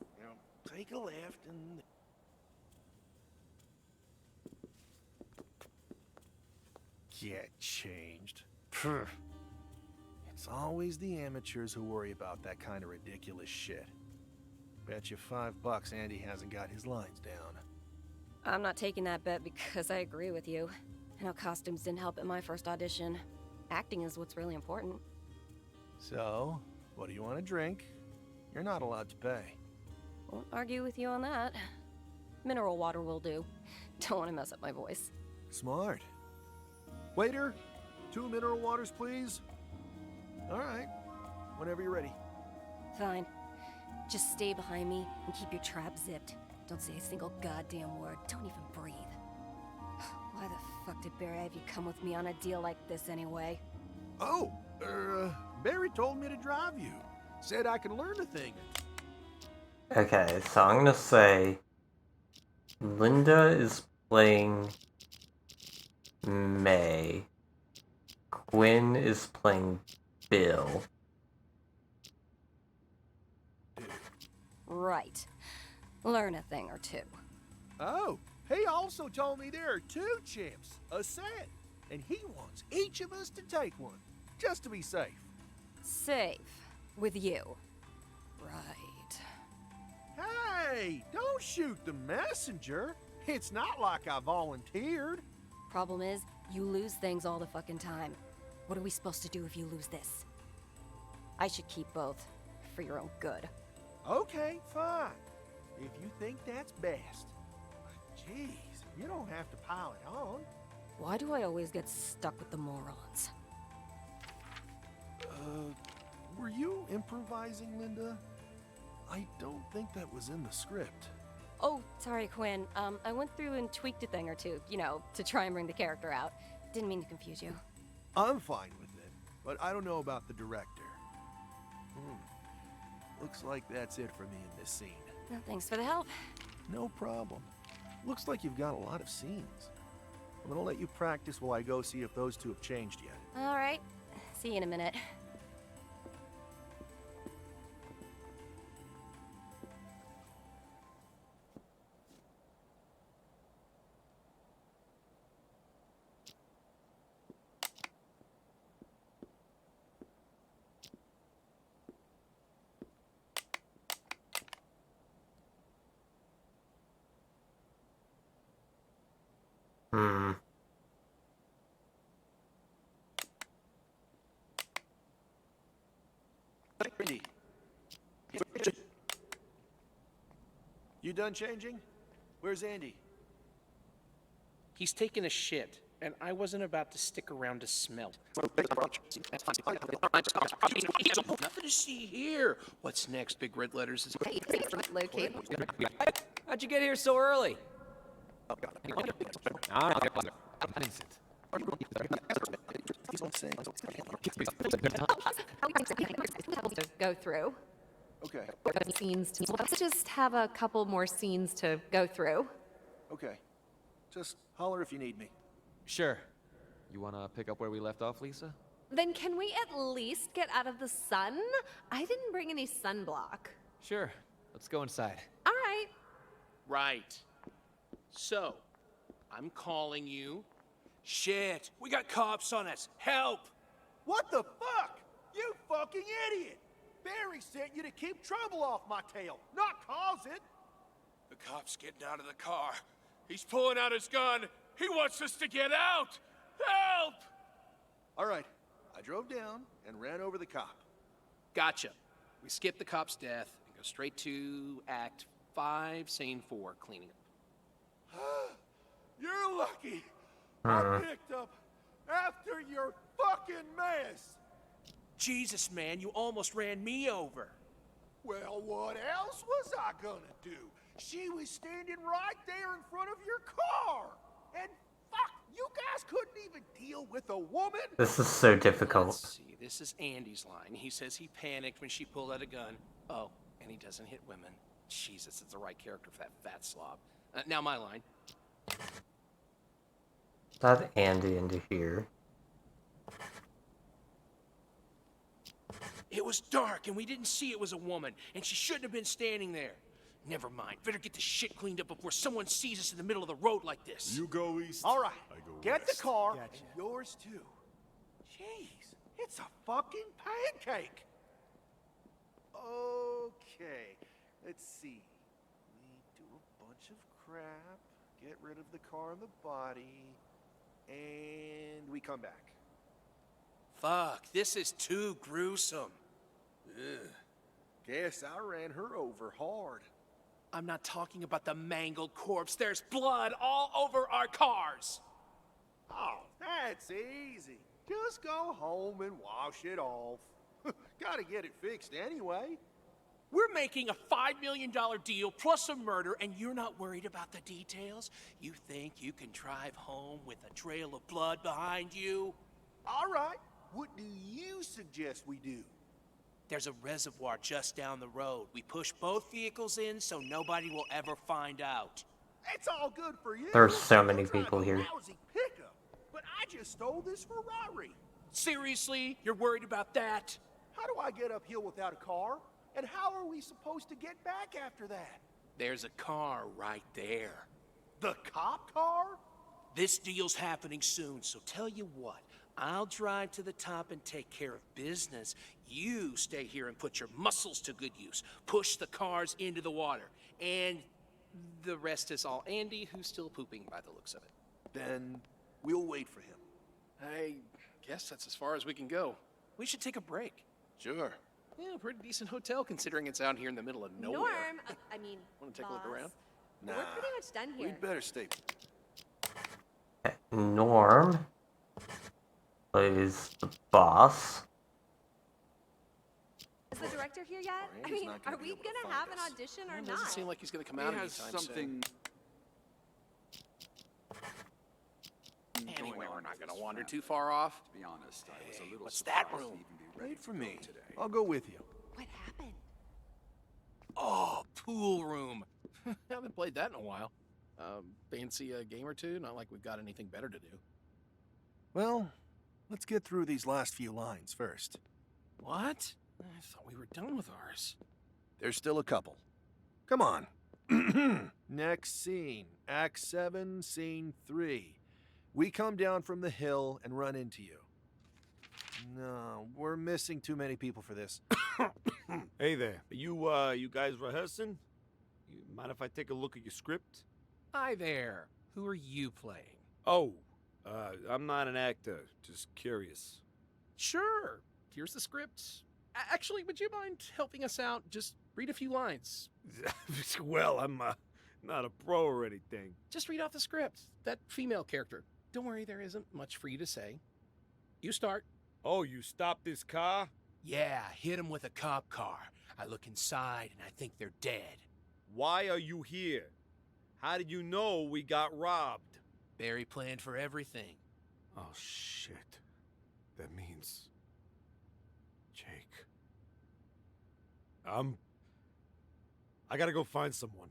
Take a left and... Get changed. Pfft. It's always the amateurs who worry about that kind of ridiculous shit. Bet you $5 Andy hasn't got his lines down. I'm not taking that bet because I agree with you. I know costumes didn't help at my first audition. Acting is what's really important. So, what do you want to drink? You're not allowed to pay. Won't argue with you on that. Mineral water will do. Don't want to mess up my voice. Smart. Waiter, 2 mineral waters, please. All right, whenever you're ready. Fine. Just stay behind me and keep your trap zipped. Don't say a single goddamn word. Don't even breathe. Why the fuck did Barry have you come with me on a deal like this anyway? Oh, Barry told me to drive you. Said I can learn a thing. Okay, so I'm gonna say Linda is playing May. Quinn is playing Bill. Right. Learn a thing or two. Oh, he also told me there are 2 chips a set, and he wants each of us to take one, just to be safe. Safe. With you. Right. Hey, don't shoot the messenger. It's not like I volunteered. Problem is, you lose things all the fucking time. What are we supposed to do if you lose this? I should keep both, for your own good. Okay, fine. If you think that's best. But jeez, you don't have to pile it on. Why do I always get stuck with the morons? Were you improvising, Linda? I don't think that was in the script. Oh, sorry, Quinn. I went through and tweaked a thing or two, you know, to try and bring the character out. Didn't mean to confuse you. I'm fine with it, but I don't know about the director. Looks like that's it for me in this scene. No, thanks for the help. No problem. Looks like you've got a lot of scenes. I'm gonna let you practice while I go see if those 2 have changed yet. All right. See you in a minute. You done changing? Where's Andy? He's taking a shit, and I wasn't about to stick around to smell. Nothing to see here. What's next? Big red letters. Locate. How'd you get here so early? Go through. Okay. Scenes to let's just have a couple more scenes to go through. Okay. Just holler if you need me. Sure. You wanna pick up where we left off, Lisa? Then can we at least get out of the sun? I didn't bring any sunblock. Sure. Let's go inside. All right. Right. So, I'm calling you. Shit, we got cops on us. Help! What the fuck? You fucking idiot! Barry sent you to keep trouble off my tail, not cause it. The cop's getting out of the car. He's pulling out his gun. He wants us to get out. Help! All right. I drove down and ran over the cop. Gotcha. We skip the cop's death and go straight to Act 5, Scene 4, cleaning up. You're lucky. I picked up after your fucking mess. Jesus, man, you almost ran me over. Well, what else was I gonna do? She was standing right there in front of your car. And fuck, you guys couldn't even deal with a woman? This is so difficult. Let's see, this is Andy's line. He says he panicked when she pulled out a gun. Oh, and he doesn't hit women. Jesus, it's the right character for that fat slob. Now my line. Add Andy into here. It was dark and we didn't see it was a woman, and she shouldn't have been standing there. Never mind. Better get this shit cleaned up before someone sees us in the middle of the road like this. You go east. All right. I go Get west. the car. Gotcha. And yours too. Jeez, it's a fucking pancake. Okay. Let's see. We do a bunch of crap. Get rid of the car and the body. And we come back. Fuck, this is too gruesome. Ugh. Guess I ran her over hard. I'm not talking about the mangled corpse. There's blood all over our cars. Oh, that's easy. Just go home and wash it off. Gotta get it fixed anyway. We're making a $5 million deal plus a murder, and you're not worried about the details? You think you can drive home with a trail of blood behind you? All right. What do you suggest we do? There's a reservoir just down the road. We push both vehicles in so nobody will ever find out. It's all good for you. There are so many people here. Lousy pickup, but I just stole this Ferrari. Seriously? You're worried about that? How do I get uphill without a car? And how are we supposed to get back after that? There's a car right there. The cop car? This deal's happening soon, so tell you what. I'll drive to the top and take care of business. You stay here and put your muscles to good use. Push the cars into the water. And the rest is all Andy, who's still pooping by the looks of it. Then we'll wait for him. I guess that's as far as we can go. We should take a break. Sure. Yeah, pretty decent hotel considering it's out here in the middle of nowhere. Norm, I mean, Want to take a look around? Nah. We're pretty much done here. We'd better stay. Norm plays the boss. Is the director here yet? I mean, are we gonna have an audition or It not? doesn't seem like he's gonna come out anytime soon. Anyway, we're not gonna wander too far off. To be honest, I was a little What's that surprised to room? even be ready Wait for me. today. I'll go with you. What happened? Oh, pool room. Haven't played that in a while. Fancy a game or two? Not like we've got anything better to do. Well, let's get through these last few lines first. What? I thought we were done with ours. There's still a couple. Come on. Next scene. Act 7, Scene 3. We come down from the hill and run into you. No, we're missing too many people for this. Hey there. You guys rehearsing? You mind if I take a look at your script? Hi there. Who are you playing? Oh, I'm not an actor. Just curious. Sure. Here's the script. Actually, would you mind helping us out? Just read a few lines. Well, I'm not a pro or anything. Just read off the script. That female character. Don't worry, there isn't much for you to say. You start. Oh, you stopped this car? Yeah, hit him with a cop car. I look inside and I think they're dead. Why are you here? How did you know we got robbed? Barry planned for everything. Oh, shit. That means... Jake. I gotta go find someone.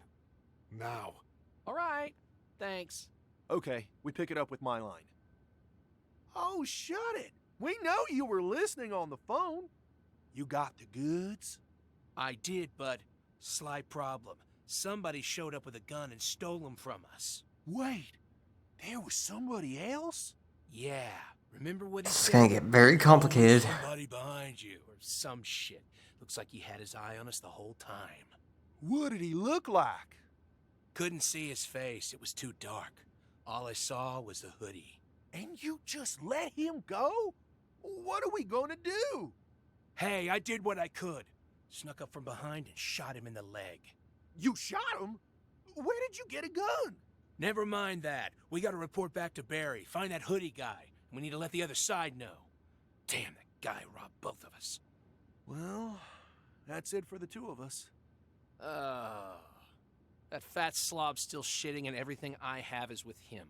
Now. All right. Thanks. Okay, we pick it up with my line. Oh, shut it! We know you were listening on the phone. You got the goods? I did, but slight problem. Somebody showed up with a gun and stole them from us. Wait, there was somebody else? Yeah. Remember what he It's said? gonna get very complicated. Somebody behind you, or some shit. Looks like he had his eye on us the whole time. What did he look like? Couldn't see his face. It was too dark. All I saw was the hoodie. And you just let him go? What are we gonna do? Hey, I did what I could. Snuck up from behind and shot him in the leg. You shot him? Where did you get a gun? Never mind that. We gotta report back to Barry. Find that hoodie guy. We need to let the other side know. Damn, that guy robbed both of us. Well, that's it for the two of us. That fat slob's still shitting and everything I have is with him.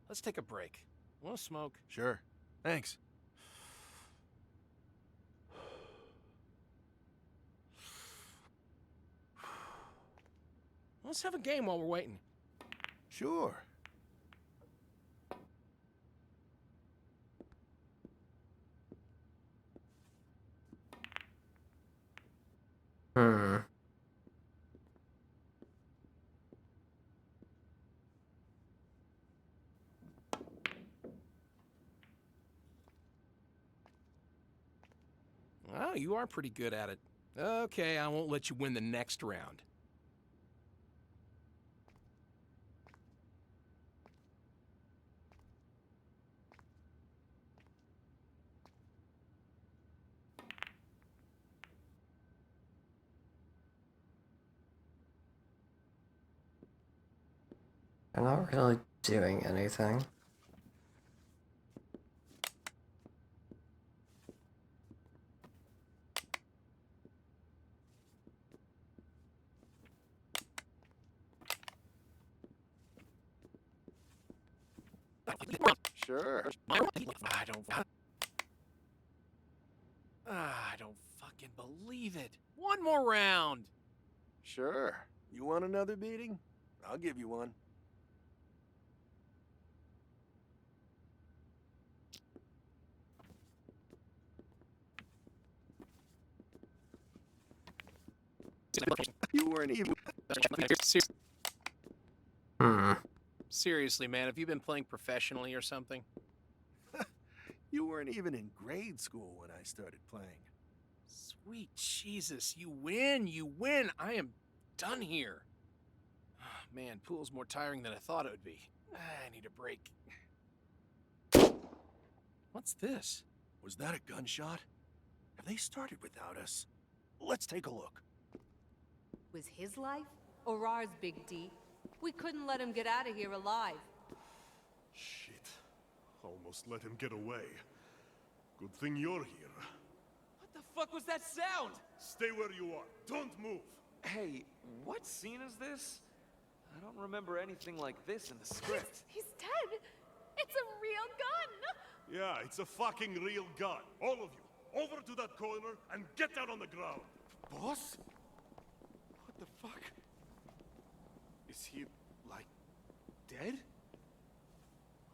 Let's take a break. Want to smoke? Sure. Thanks. Let's have a game while we're waiting. Sure. Well, you are pretty good at it. Okay, I won't let you win the next round. I'm not really doing anything. Sure. I don't fucking believe it. One more round. Sure. You want another beating? I'll give you one. You weren't even... Seriously, man, have you been playing professionally or something? You weren't even in grade school when I started playing. Sweet Jesus, you win, you win. I am done here. Man, pool's more tiring than I thought it would be. I need a break. What's this? Was that a gunshot? Have they started without us? Let's take a look. Was his life or ours, Big D? We couldn't let him get out of here alive. Shit. Almost let him get away. Good thing you're here. What the fuck was that sound? Stay where you are. Don't move. Hey, what scene is this? I don't remember anything like this in the script. He's dead. It's a real gun. Yeah, it's a fucking real gun. All of you, over to that corner and get down on the ground. Boss? What the fuck? Is he, like, dead?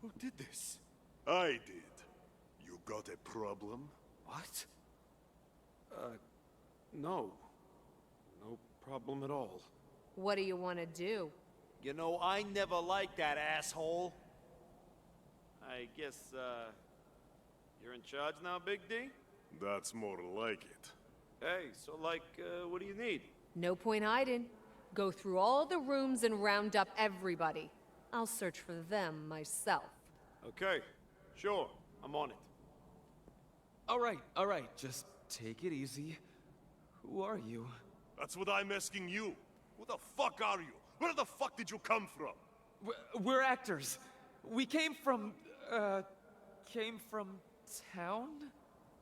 Who did this? I did. You got a problem? What? No. No problem at all. What do you want to do? You know, I never liked that asshole. I guess, you're in charge now, Big D? That's more like it. Hey, so, like, what do you need? No point hiding. Go through all the rooms and round up everybody. I'll search for them myself. Okay, sure, I'm on it. All right, just take it easy. Who are you? That's what I'm asking you. Who the fuck are you? Where the fuck did you come from? We're actors. We came from town?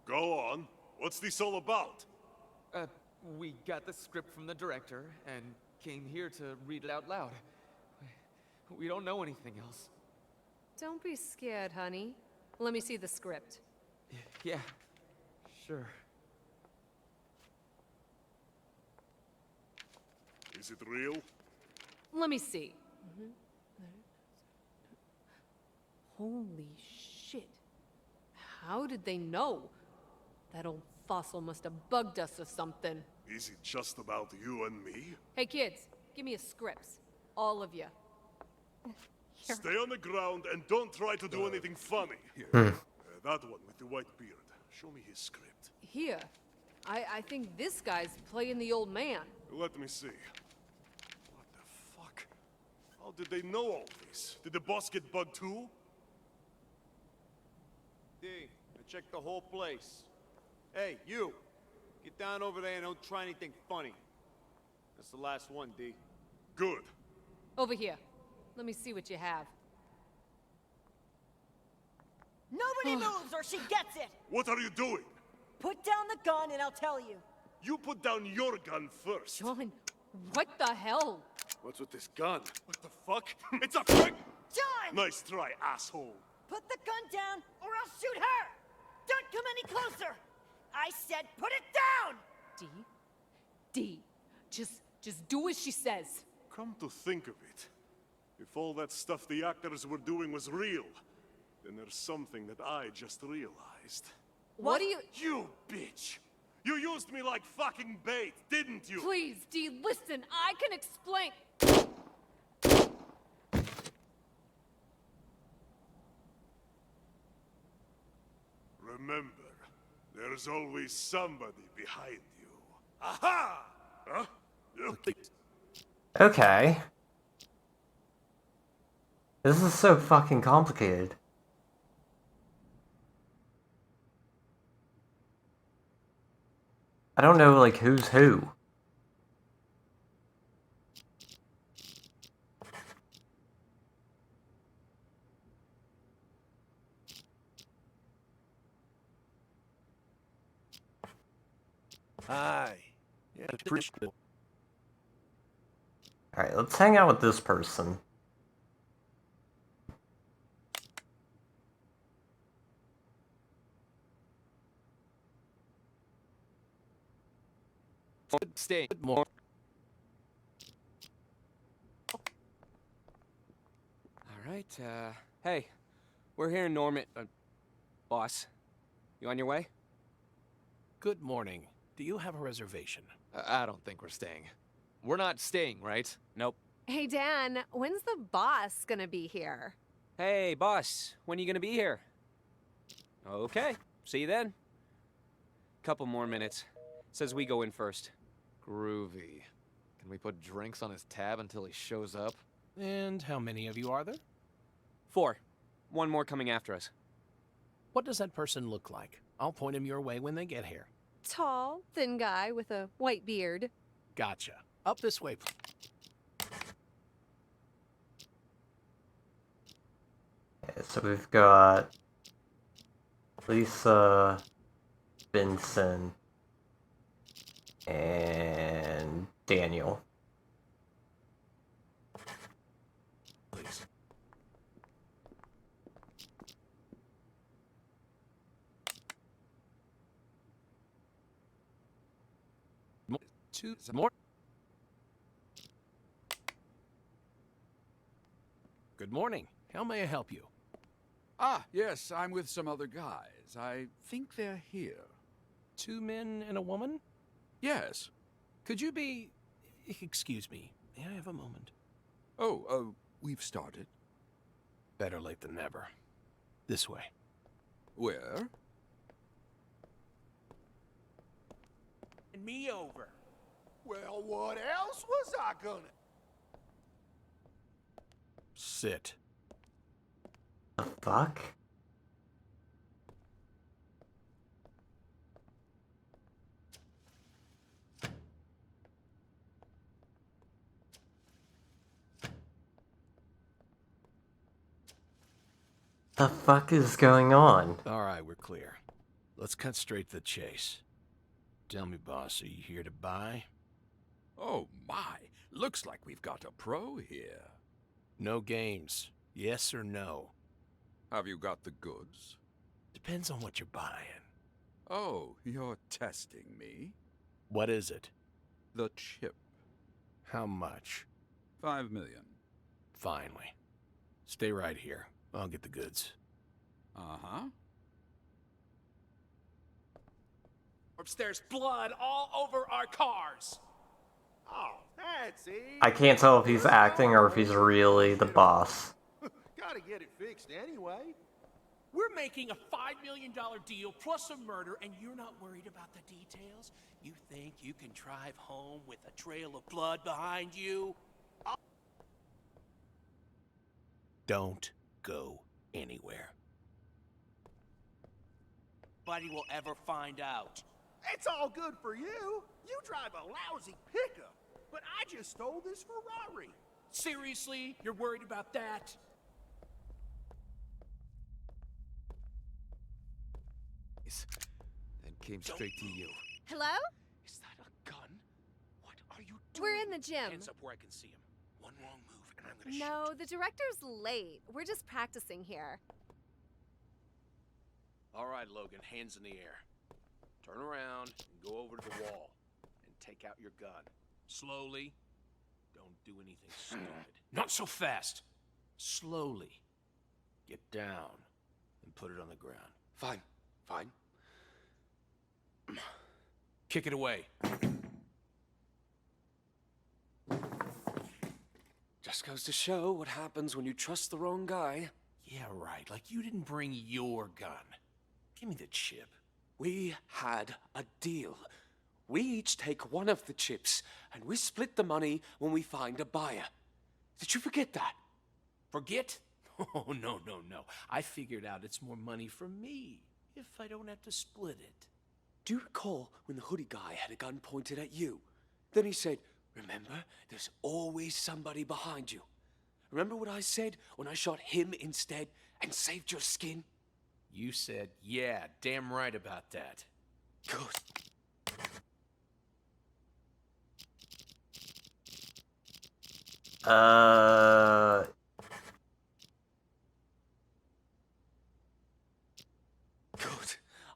Go on. What's this all about? We got the script from the director and came here to read it out loud. We don't know anything else. Don't be scared, honey. Let me see the script. Yeah, sure. Is it real? Let me see. Holy shit. How did they know? That old fossil must have bugged us or something. Is it just about you and me? Hey kids, give me a scripts. All of you. Stay on the ground and don't try to do anything funny. That one with the white beard. Show me his script. Here. I think this guy's playing the old man. Let me see. What the fuck? How did they know all this? Did the boss get bugged too? D, I checked the whole place. Hey, you! Get down over there and don't try anything funny. That's the last one, D. Good. Over here. Let me see what you have. Nobody moves or she gets it! What are you doing? Put down the gun and I'll tell you. You put down your gun first. John, what the hell? What's with this gun? What the fuck? It's a frick! John! Nice try, asshole. Put the gun down or I'll shoot her! Don't come any closer! I said put it down! D, just do as she says. Come to think of it, if all that stuff the actors were doing was real, then there's something that I just realized. What do you— You bitch! You used me like fucking bait, didn't you? Please, D, listen, I can explain. Remember, there's always somebody behind you. Aha! Huh? Okay. This is so fucking complicated. I don't know, like, who's who. Hi. Yeah, pretty cool. Alright, let's hang out with this person. Stay more. Alright, hey. We're here in Norman. Boss. You on your way? Good morning. Do you have a reservation? I don't think we're staying. We're not staying, right? Nope. Hey, Dan, when's the boss gonna be here? Hey, boss. When are you gonna be here? Okay. See you then. Couple more minutes. Says we go in first. Groovy. Can we put drinks on his tab until he shows up? And how many of you are there? 4. One more coming after us. What does that person look like? I'll point him your way when they get here. Tall, thin guy with a white beard. Gotcha. Up this way. Okay, so we've got Lisa, Vincent, and Daniel. Please. Two more. Good morning. How may I help you? Ah, yes, I'm with some other guys. I think they're here. 2 men and a woman? Yes. Could you be... Excuse me. May I have a moment? Oh, we've started. Better late than never. This way. Where? And me over. Well, what else was I gonna? Sit. The fuck? The fuck is going on? All right, we're clear. Let's cut straight to the chase. Tell me, boss, are you here to buy? Oh, my. Looks like we've got a pro here. No games. Yes or no? Have you got the goods? Depends on what you're buying. Oh, you're testing me? What is it? The chip. How much? 5 million. Finally. Stay right here. I'll get the goods. Uh-huh. There's blood all over our cars. Oh, that's it. I can't tell if he's acting or if he's really the boss. Gotta get it fixed anyway. We're making a $5 million deal plus a murder, and you're not worried about the details? You think you can drive home with a trail of blood behind you? Don't go anywhere. Nobody will ever find out. It's all good for you. You drive a lousy pickup, but I just stole this Ferrari. Seriously? You're worried about that? And came straight to you. Hello? Is that a gun? What are you doing? We're in the gym. Hands up where I can see him. One wrong move and I'm gonna shoot. No, the director's late. We're just practicing here. All right, Logan, hands in the air. Turn around and go over to the wall and take out your gun. Slowly. Don't do anything stupid. Not so fast. Slowly. Get down and put it on the ground. Fine. Fine. Kick it away. Just goes to show what happens when you trust the wrong guy. Yeah, right. Like you didn't bring your gun. Give me the chip. We had a deal. We each take one of the chips, and we split the money when we find a buyer. Did you forget that? Forget? Oh, no. I figured out it's more money for me if I don't have to split it. Do you recall when the hoodie guy had a gun pointed at you? Then he said, "Remember, there's always somebody behind you." Remember what I said when I shot him instead and saved your skin? You said, yeah, damn right about that. Good. Good.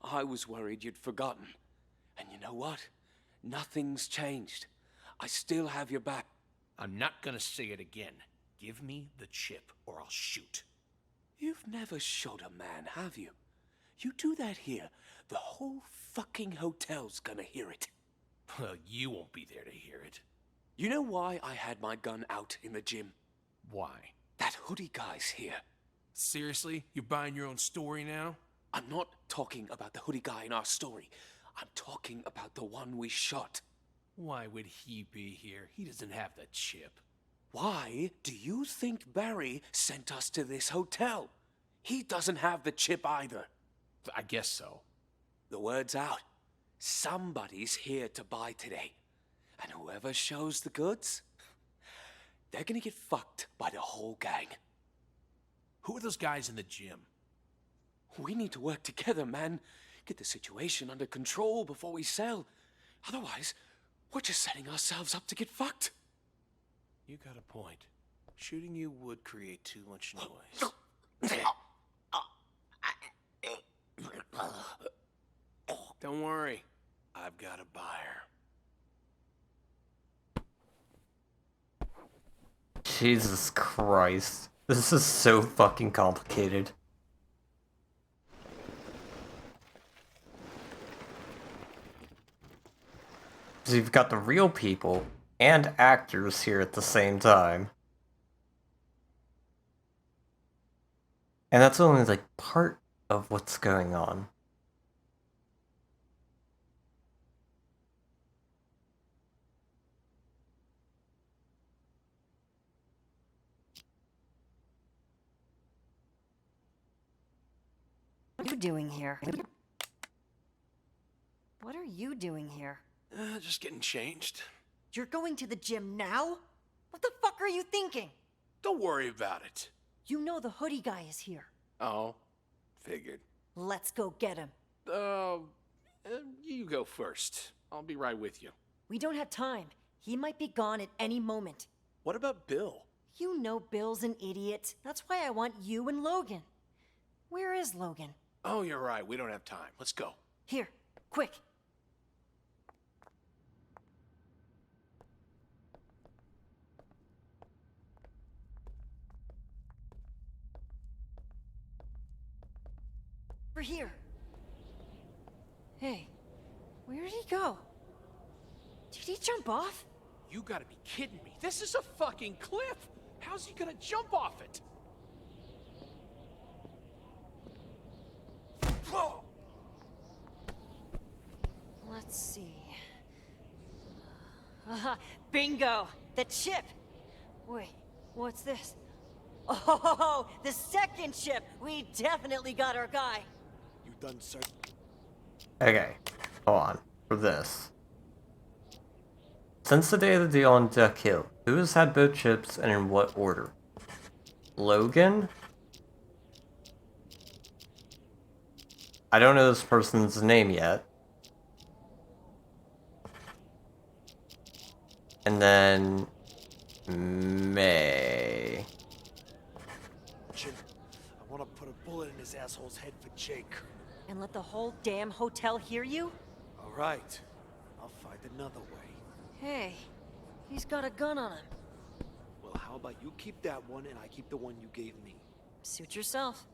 I was worried you'd forgotten. And you know what? Nothing's changed. I still have your back. I'm not gonna say it again. Give me the chip or I'll shoot. You've never shot a man, have you? You do that here, the whole fucking hotel's gonna hear it. Well, you won't be there to hear it. You know why I had my gun out in the gym? Why? That hoodie guy's here. Seriously? You're buying your own story now? I'm not talking about the hoodie guy in our story. I'm talking about the one we shot. Why would he be here? He doesn't have the chip. Why do you think Barry sent us to this hotel? He doesn't have the chip either. I guess so. The word's out. Somebody's here to buy today. And whoever shows the goods, they're gonna get fucked by the whole gang. Who are those guys in the gym? We need to work together, man. Get the situation under control before we sell. Otherwise, we're just setting ourselves up to get fucked. You got a point. Shooting you would create too much noise. Don't worry. I've got a buyer. Jesus Christ. This is so fucking complicated. So you've got the real people and actors here at the same time. And that's only like part of what's going on. What are you doing here? What are you doing here? Just getting changed. You're going to the gym now? What the fuck are you thinking? Don't worry about it. You know the hoodie guy is here. Oh, figured. Let's go get him. You go first. I'll be right with you. We don't have time. He might be gone at any moment. What about Bill? You know Bill's an idiot. That's why I want you and Logan. Where is Logan? Oh, you're right. We don't have time. Let's go. Here, quick. We're here. Hey, where did he go? Did he jump off? You gotta be kidding me. This is a fucking cliff. How's he gonna jump off it? Whoa! Let's see. Bingo! The chip! Wait, what's this? Oh, the second chip! We definitely got our guy! You done, sir? Okay, hold on. For this. Since the day of the deal on Duck Hill, who has had both chips and in what order? Logan? I don't know this person's name yet. And then... May. Chin, I want to put a bullet in his asshole's head for Jake. And let the whole damn hotel hear you? All right. I'll find another way. Hey, he's got a gun on him. Well, how about you keep that one and I keep the one you gave me? Suit yourself.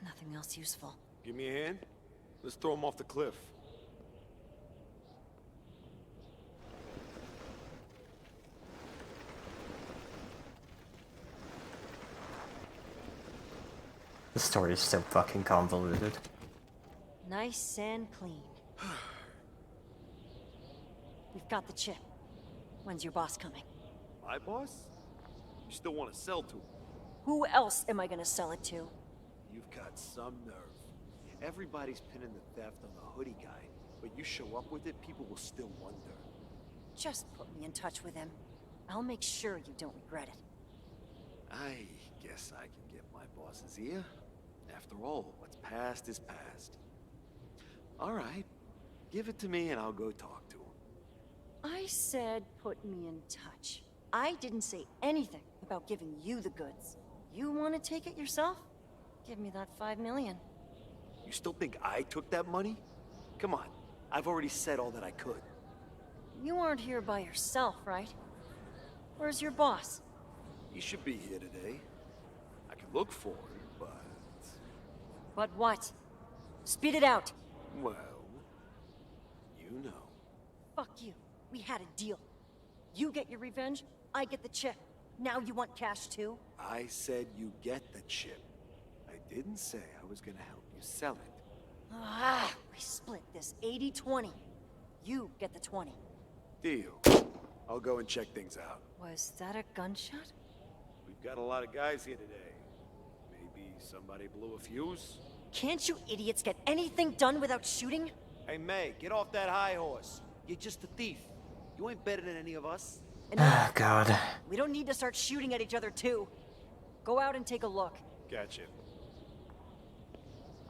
Nothing else useful. Give me a hand. Let's throw him off the cliff. The story is so fucking convoluted. Nice and clean. We've got the chip. When's your boss coming? My boss? You still want to sell to him? Who else am I gonna sell it to? You've got some nerve. Everybody's pinning the theft on the hoodie guy, but you show up with it, people will still wonder. Just put me in touch with him. I'll make sure you don't regret it. I guess I can get my boss's ear. After all, what's past is past. All right, give it to me and I'll go talk to him. I said put me in touch. I didn't say anything about giving you the goods. You want to take it yourself? Give me that $5 million. You still think I took that money? Come on, I've already said all that I could. You aren't here by yourself, right? Where's your boss? He should be here today. I can look for him, but... But what? Spit it out! Well... you know. Fuck you. We had a deal. You get your revenge, I get the chip. Now you want cash too? I said you get the chip. I didn't say I was gonna help you sell it. We split this 80-20. You get the 20. Deal. I'll go and check things out. Was that a gunshot? We've got a lot of guys here today. Maybe somebody blew a fuse? Can't you idiots get anything done without shooting? Hey, May, get off that high horse. You're just a thief. You ain't better than any of us. Ah, God. We don't need to start shooting at each other, too. Go out and take a look. Gotcha.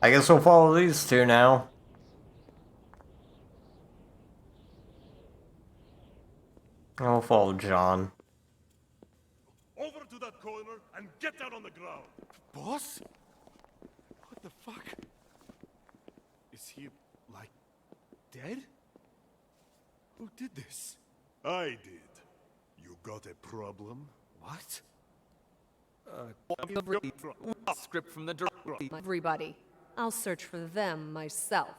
I guess we'll follow these two now. And we'll follow John. Over to that corner and get down on the ground. Boss? What the fuck? Is he, like, dead? Who did this? I did. You got a problem? What? Script from the director. Everybody. I'll search for them myself.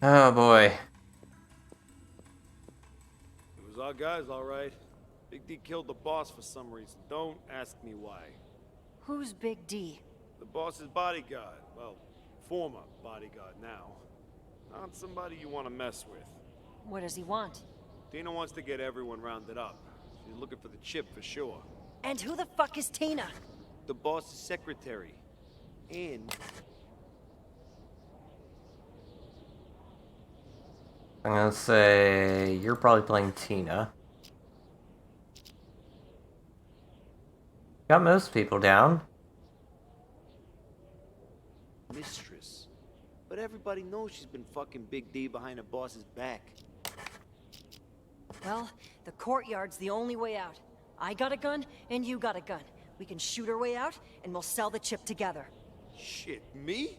Oh boy. It was our guys, all right. Big D killed the boss for some reason. Don't ask me why. Who's Big D? The boss's bodyguard. Well, former bodyguard now. Not somebody you want to mess with. What does he want? Tina wants to get everyone rounded up. She's looking for the chip for sure. And who the fuck is Tina? The boss's secretary. And... I'm gonna say you're probably playing Tina. Got most people down. Mistress. But But everybody knows she's been fucking Big D behind her boss's back. Well, the courtyard's the only way out. I got a gun, and you got a gun. We can shoot our way out, and we'll sell the chip together. Shit, me?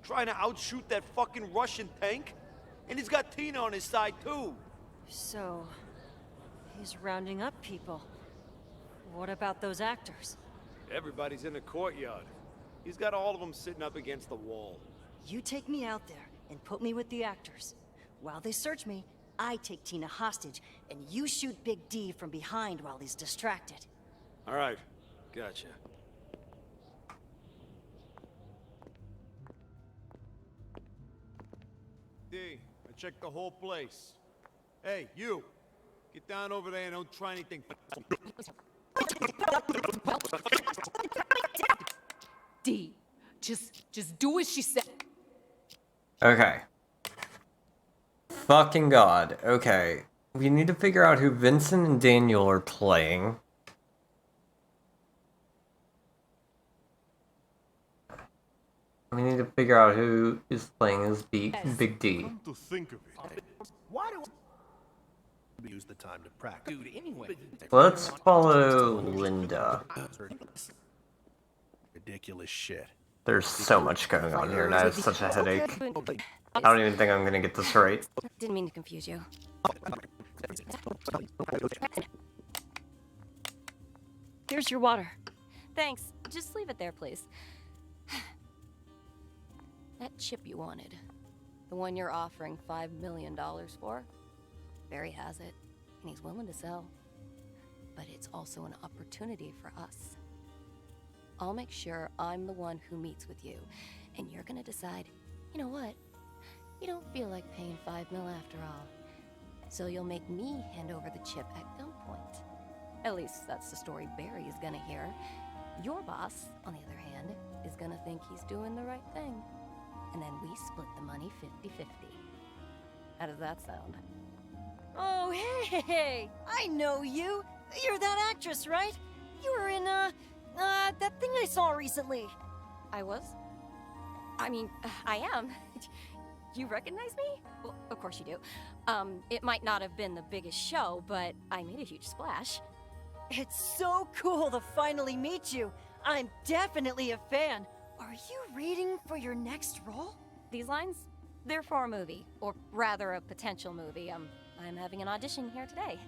Trying to outshoot that fucking Russian tank? And he's got Tina on his side, too. So, he's rounding up people. What about those actors? Everybody's in the courtyard. He's got all of them sitting up against the wall. You take me out there and put me with the actors. While they search me, I take Tina hostage, and you shoot Big D from behind while he's distracted. All right, gotcha. D, I checked the whole place. Hey, you! Get down over there and don't try anything. D, just do as she said. Okay. Fucking God. Okay. We need to figure out who Vincent and Daniel are playing. We need to figure out who is playing as Big D. Come to think of it. Why do we use the time to practice? Dude, anyway. Let's follow Linda. Ridiculous shit. There's so much going on here and I have such a headache. I don't even think I'm gonna get this right. Didn't mean to confuse you. Here's your water. Thanks. Just leave it there, please. That chip you wanted, the one you're offering $5 million for, Barry has it, and he's willing to sell. But it's also an opportunity for us. I'll make sure I'm the one who meets with you, and you're gonna decide, you know what? You don't feel like paying $5 million after all. So you'll make me hand over the chip at gunpoint. At least that's the story Barry is gonna hear. Your boss, on the other hand, is gonna think he's doing the right thing. And then we split the money 50-50. How does that sound? Oh, hey! I know you! You're that actress, right? You were in, that thing I saw recently. I was? I mean, I am. You recognize me? Well, of course you do. It might not have been the biggest show, but I made a huge splash. It's so cool to finally meet you. I'm definitely a fan. Are you reading for your next role? These lines? They're for a movie, or rather a potential movie. I'm having an audition here today.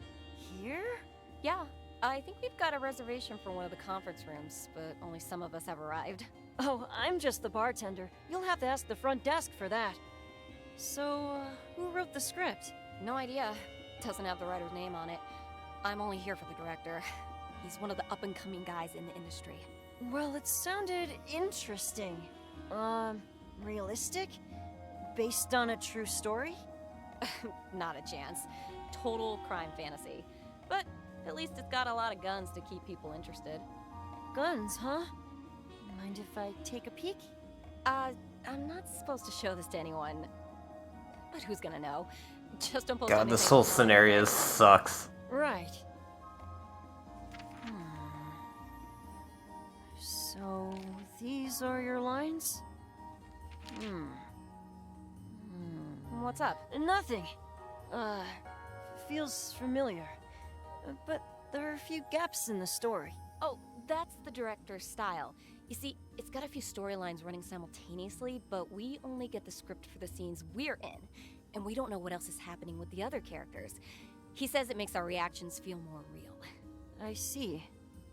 Here? Yeah, I think we've got a reservation for one of the conference rooms, but only some of us have arrived. Oh, I'm just the bartender. You'll have to ask the front desk for that. So, who wrote the script? No idea. Doesn't have the writer's name on it. I'm only here for the director. He's one of the up-and-coming guys in the industry. Well, it sounded interesting. Realistic? Based on a true story? Not a chance. Total crime fantasy. But at least it's got a lot of guns to keep people interested. Guns, huh? Mind if I take a peek? I'm not supposed to show this to anyone. But who's gonna know? Just don't post God, this whole scenario sucks. Right. So, these are your lines? What's up? Nothing. Feels familiar. But there are a few gaps in the story. Oh, that's the director's style. You see, it's got a few storylines running simultaneously, but we only get the script for the scenes we're in, and we don't know what else is happening with the other characters. He says it makes our reactions feel more real. I see.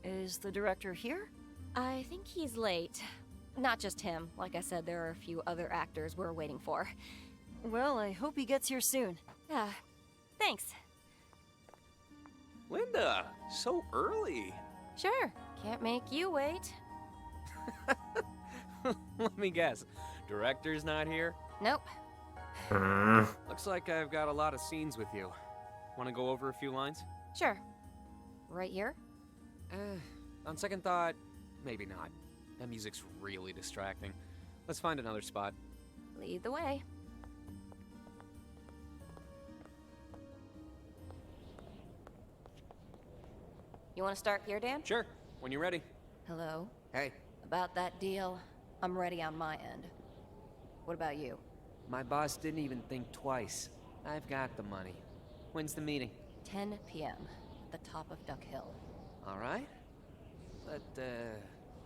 Is the director here? I think he's late. Not just him. Like I said, there are a few other actors we're waiting for. Well, I hope he gets here soon. Thanks. Linda, so early. Sure, can't make you wait. Let me guess. Director's not here? Nope. Looks like I've got a lot of scenes with you. Want to go over a few lines? Sure. Right here? On second thought, maybe not. That music's really distracting. Let's find another spot. Lead the way. You want to start here, Dan? Sure, when you're ready. Hello? Hey. About that deal, I'm ready on my end. What about you? My boss didn't even think twice. I've got the money. When's the meeting? 10 p.m. at the top of Duck Hill. All right. But,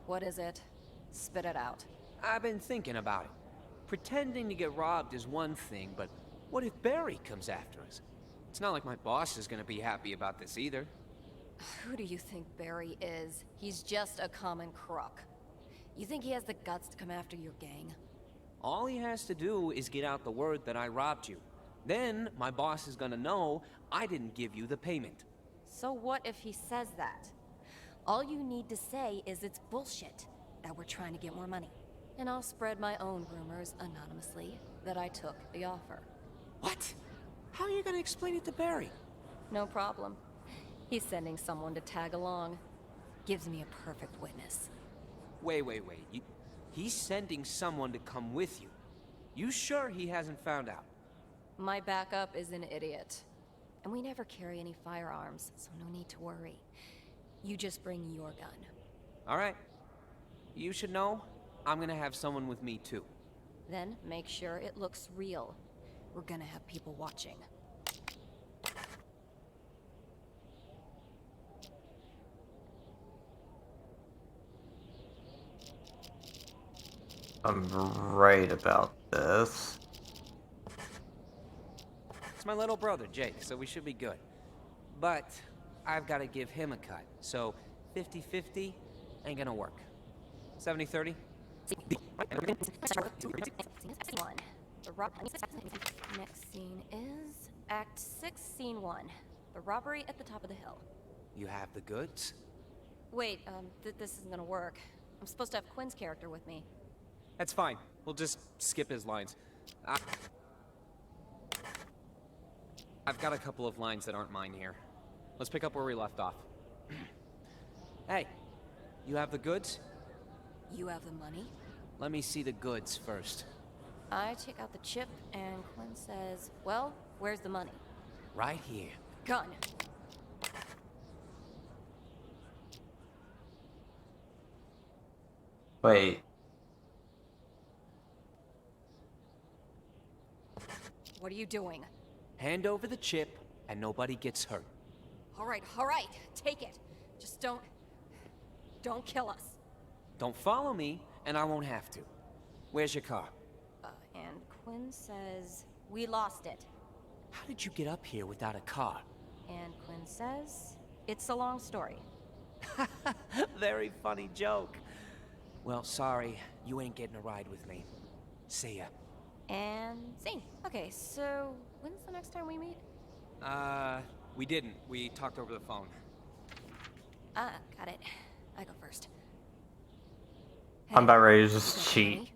What is it? Spit it out. I've been thinking about it. Pretending to get robbed is one thing, but what if Barry comes after us? It's not like my boss is gonna be happy about this either. Who do you think Barry is? He's just a common crook. You think he has the guts to come after your gang? All he has to do is get out the word that I robbed you. Then my boss is gonna know I didn't give you the payment. So what if he says that? All you need to say is it's bullshit, that we're trying to get more money. And I'll spread my own rumors anonymously that I took the offer. What? How are you gonna explain it to Barry? No problem. He's sending someone to tag along. Gives me a perfect witness. Wait. He's sending someone to come with you. You sure he hasn't found out? My backup is an idiot. And we never carry any firearms, so no need to worry. You just bring your gun. All right. You should know, I'm gonna have someone with me too. Then make sure it looks real. We're gonna have people watching. I'm right about this. It's my little brother, Jake, so we should be good. But I've got to give him a cut, so 50-50 ain't gonna work. 70-30? Next scene is Act 6, Scene 1. The robbery at the top of the hill. You have the goods? Wait, this isn't gonna work. I'm supposed to have Quinn's character with me. That's fine. We'll just skip his lines. I've got a couple of lines that aren't mine here. Let's pick up where we left off. Hey, you have the goods? You have the money? Let me see the goods first. I take out the chip, and Quinn says, well, where's the money? Right here. Gun. Wait. What are you doing? Hand over the chip, and nobody gets hurt. All right, take it. Just don't kill us. Don't follow me, and I won't have to. Where's your car? And Quinn says, we lost it. How did you get up here without a car? And Quinn says, it's a long story. Very funny joke. Well, sorry, you ain't getting a ride with me. See ya. And scene. Okay, so when's the next time we meet? We didn't. We talked over the phone. Got it. I go first. I'm about ready to just cheat. Money?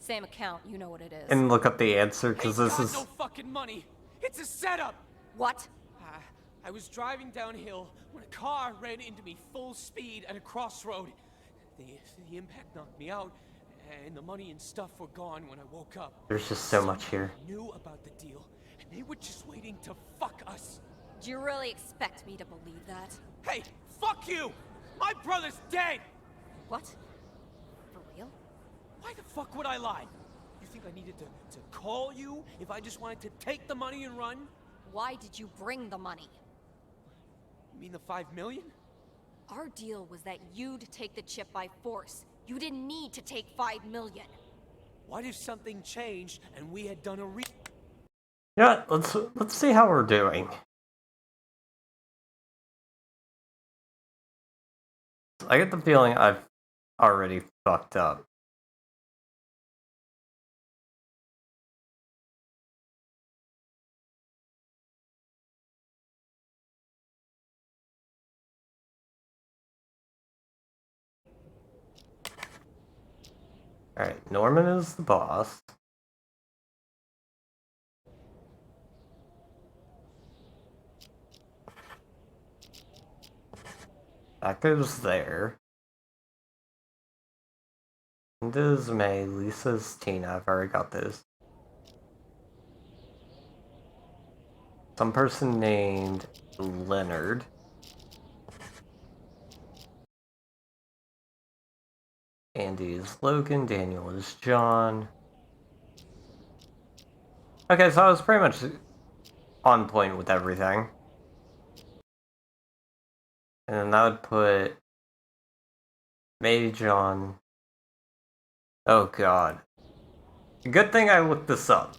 Same account, you know what it is. And look up the answer, because this is... no fucking money. It's a setup. What? I was driving downhill when a car ran into me full speed at a crossroad. The impact knocked me out, and the money and stuff were gone when I woke up. There's just so much here. Knew about the deal, and they were just waiting to fuck us. Do you really expect me to believe that? Hey, fuck you! My brother's dead! What? For real? Why the fuck would I lie? You think I needed to call you if I just wanted to take the money and run? Why did you bring the money? You mean the 5 million? Our deal was that you'd take the chip by force. You didn't need to take 5 million. What if something changed and we had done a Yeah, let's see how we're doing. I get the feeling I've already fucked up. Alright, Norman is the boss. That goes there. This is May, Lisa's Tina, I've already got this. Some person named Leonard. Andy is Logan, Daniel is John. Okay, so I was pretty much on point with everything. And then that would put Mage on. Oh god. Good thing I looked this up.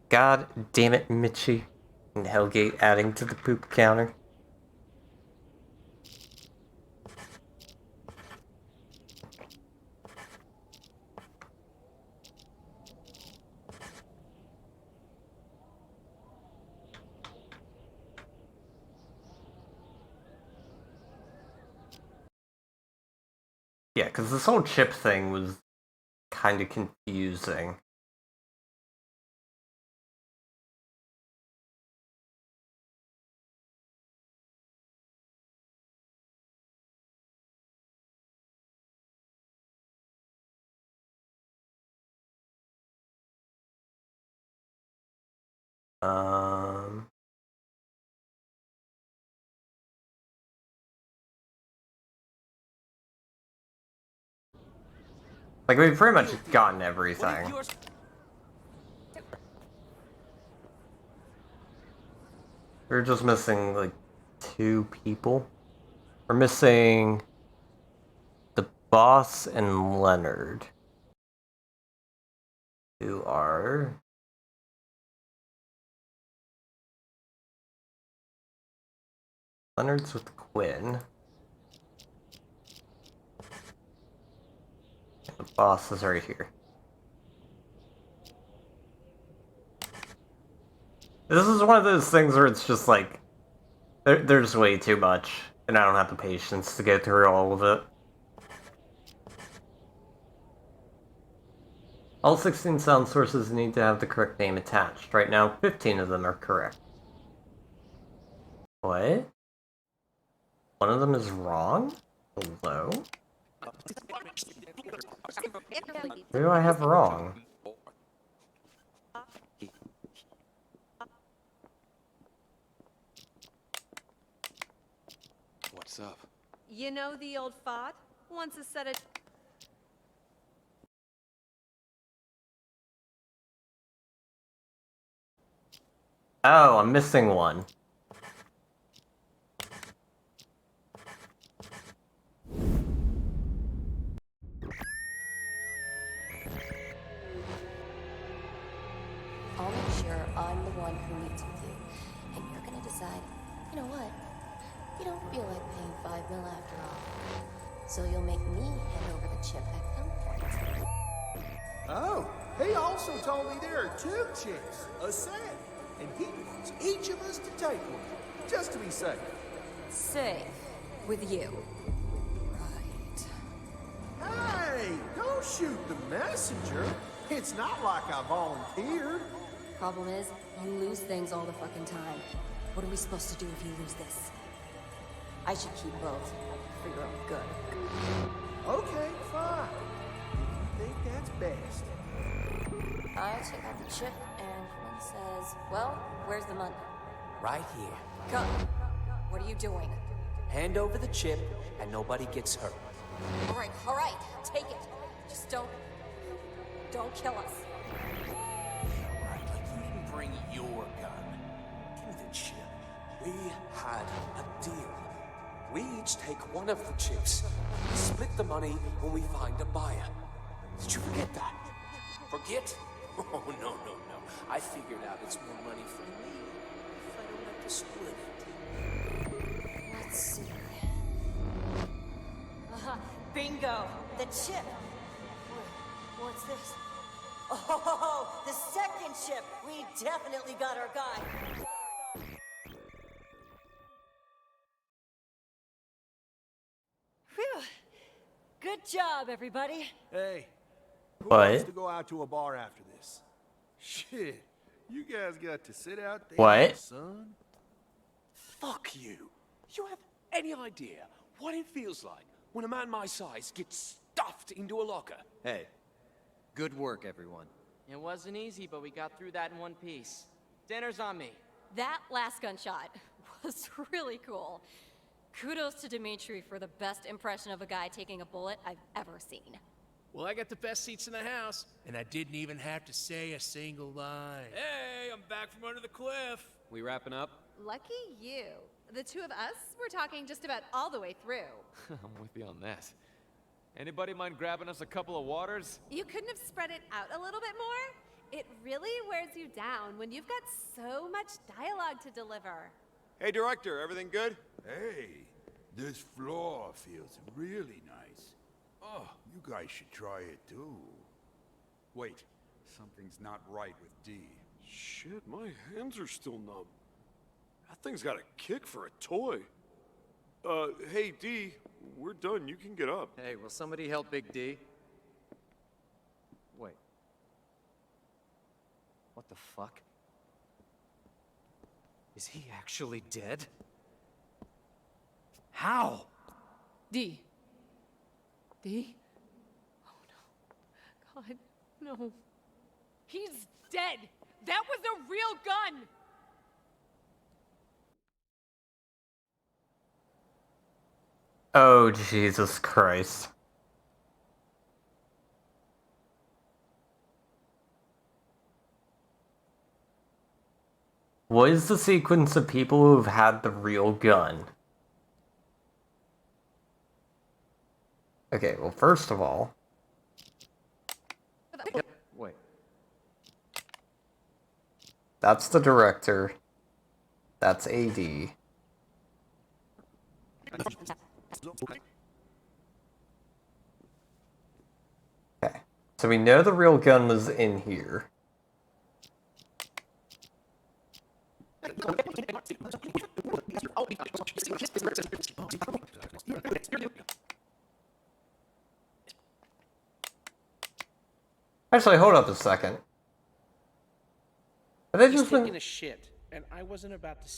God damn it, Mitchie. And Hellgate adding to the poop counter. Yeah, because this whole chip thing was kind of confusing. Like, we've pretty much gotten everything. We're just missing, like, 2 people. We're missing the boss and Leonard. Who are... Leonard's with Quinn. The boss is right here. This is one of those things where it's just like, there's way too much, and I don't have the patience to go through all of it. All 16 sound sources need to have the correct name attached. Right now, 15 of them are correct. What? One of them is wrong? Hello? Who do I have wrong? What's up? You know the old Vod? Once a set of... Oh, I'm missing one. I'll make sure I'm the one who meets with you. And you're gonna decide, you know what? You don't feel like paying $5 mil after all. So you'll make me hand over the chip at gunpoint. Oh, he also told me there are 2 chips, a set. And he wants each of us to take one, just to be safe. Safe. With you. Hey, don't shoot the messenger. It's not like I volunteered. Problem is, you lose things all the fucking time. What are we supposed to do if you lose this? I should keep both, for your own good. Okay, fine. If you think that's best. I check out the chip, and Quinn says, well, where's the money? Right here. Go. What are you doing? Hand over the chip, and nobody gets hurt. All right, take it. Just don't kill us. Right, like you didn't bring your gun. Give me the chip. We had a deal. We each take one of the chips. We split the money when we find a buyer. Did you forget that? Forget? Oh, no. I figured out it's more money for me if I don't have to split it. Let's see. Bingo! The chip! What's this? Oh, the second chip! We definitely got our guy! Phew! Good job, everybody! Hey, who What? wants to go out to a bar after this? Shit, you guys got to sit out there What? in the sun? Fuck you. You have any idea what it feels like when a man my size gets stuffed into a locker? Hey, good work, everyone. It wasn't easy, but we got through that in one piece. Dinner's on me. That last gunshot was really cool. Kudos to Dimitri for the best impression of a guy taking a bullet I've ever seen. Well, I got the best seats in the house, and I didn't even have to say a single line. Hey, I'm back from under the cliff. We wrapping up? Lucky you. The two of us were talking just about all the way through. I'm with you on that. Anybody mind grabbing us a couple of waters? You couldn't have spread it out a little bit more? It really wears you down when you've got so much dialogue to deliver. Hey, director, everything good? Hey, this floor feels really nice. Oh, you guys should try it too. Wait, something's not right with D. Shit, my hands are still numb. That thing's got a kick for a toy. Hey, D, we're done. You can get up. Hey, will somebody help Big D? Wait. What the fuck? Is he actually dead? How? D. D? Oh no. God, no. He's dead! That was a real gun! Oh, Jesus Christ. What is the sequence of people who have had the real gun? Okay, well, first of all... Wait. That's the director. That's AD. Okay, so we know the real gun was in here. Actually, hold up a second. Have they He's just taking been... a shit, and I wasn't about to...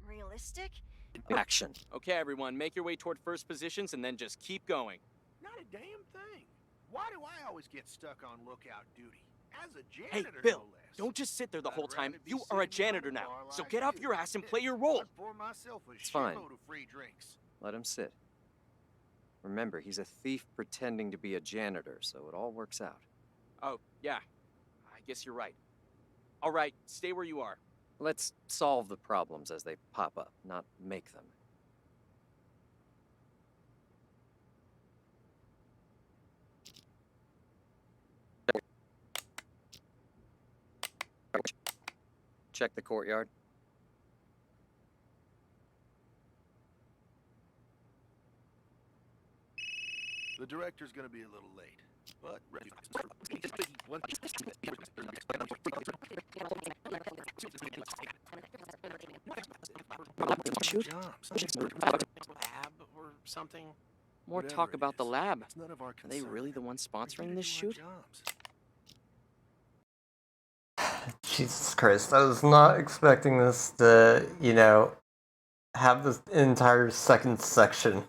Realistic? Action. Okay, everyone, make your way toward first positions and then just keep going. Not a damn thing. Why do I always get stuck on lookout duty? As a Hey, janitor, Bill, no less. don't just sit there the whole I'd time. rather be You are a sitting janitor behind a now, bar so like get off you. your ass and play your role. I'd pour myself a It's fine. shitload of free drinks. Let him sit. Remember, he's a thief pretending to be a janitor, so it all works out. Oh, yeah. I guess you're right. All right, stay where you are. Let's solve the problems as they pop up, not make them. Check the courtyard. The director's gonna be a little late, but Shoot? Lab or something? More Whatever talk it about the is, lab. it's none of our Are they concern. really the ones We're here sponsoring to this do our shoot? jobs. Jesus Christ, I was not expecting this to, you know, have this entire second section.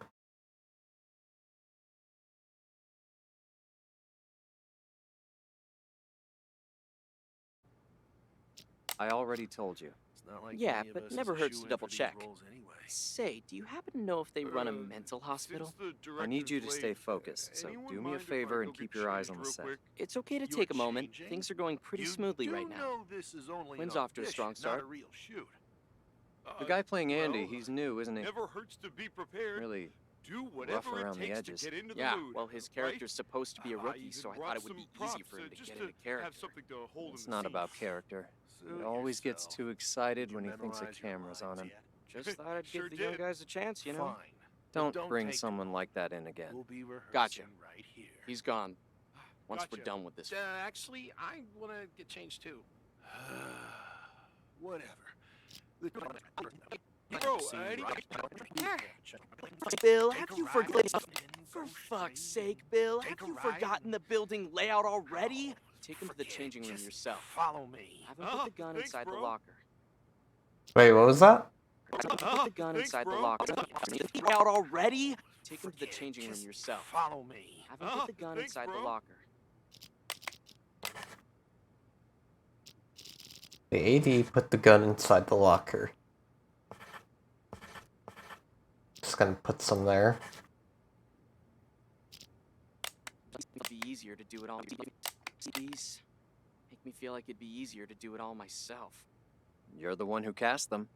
I already told you. It's not like Yeah, any of but us never is a hurts to shoo-in double for these check. roles anyway. Say, do you happen to know if they run a mental hospital? I need you to stay focused, so do me a favor and keep your eyes on the set. It's okay to You're take a moment. changing? Things are going pretty You smoothly do right now. know this is only Wind's an off to a audition, strong not start. a real shoot. The guy playing Andy, he's new, isn't he? Never hurts to be prepared. Really Do rough whatever around it the takes edges. to get into Yeah, the mood. well, his right? character's supposed to be a rookie, even so I brought thought it would some be easy props, for him to just get into have character. something to hold It's him not safe. about character. He Suit always gets yourself. too excited Did when you he thinks a memorize your camera's on him. lines Just thought I'd Sure give the young did. guys a chance, you know? Fine. But Don't bring take someone like that in again. We'll be rehearsing Gotcha. right here. He's gone. Once we're Gotcha. done with this. Actually, I want to get changed too. Whatever. Bro, Bill, have you forgotten? For fuck's sake, Bill, have you forgotten the building layout already? Take him to the changing room yourself. Follow me. Have him put the gun thanks, inside the bro. locker. Wait, what was that? Put the gun thanks, inside the bro. locker. Layout already? Take him to the changing room yourself. Follow me. Have him put the gun thanks, inside the bro. locker. The AD put the gun inside the locker. just gonna put some there. It'd be easier to do it all. Please make me feel like it'd be easier to do it all myself. You're the one who cast them.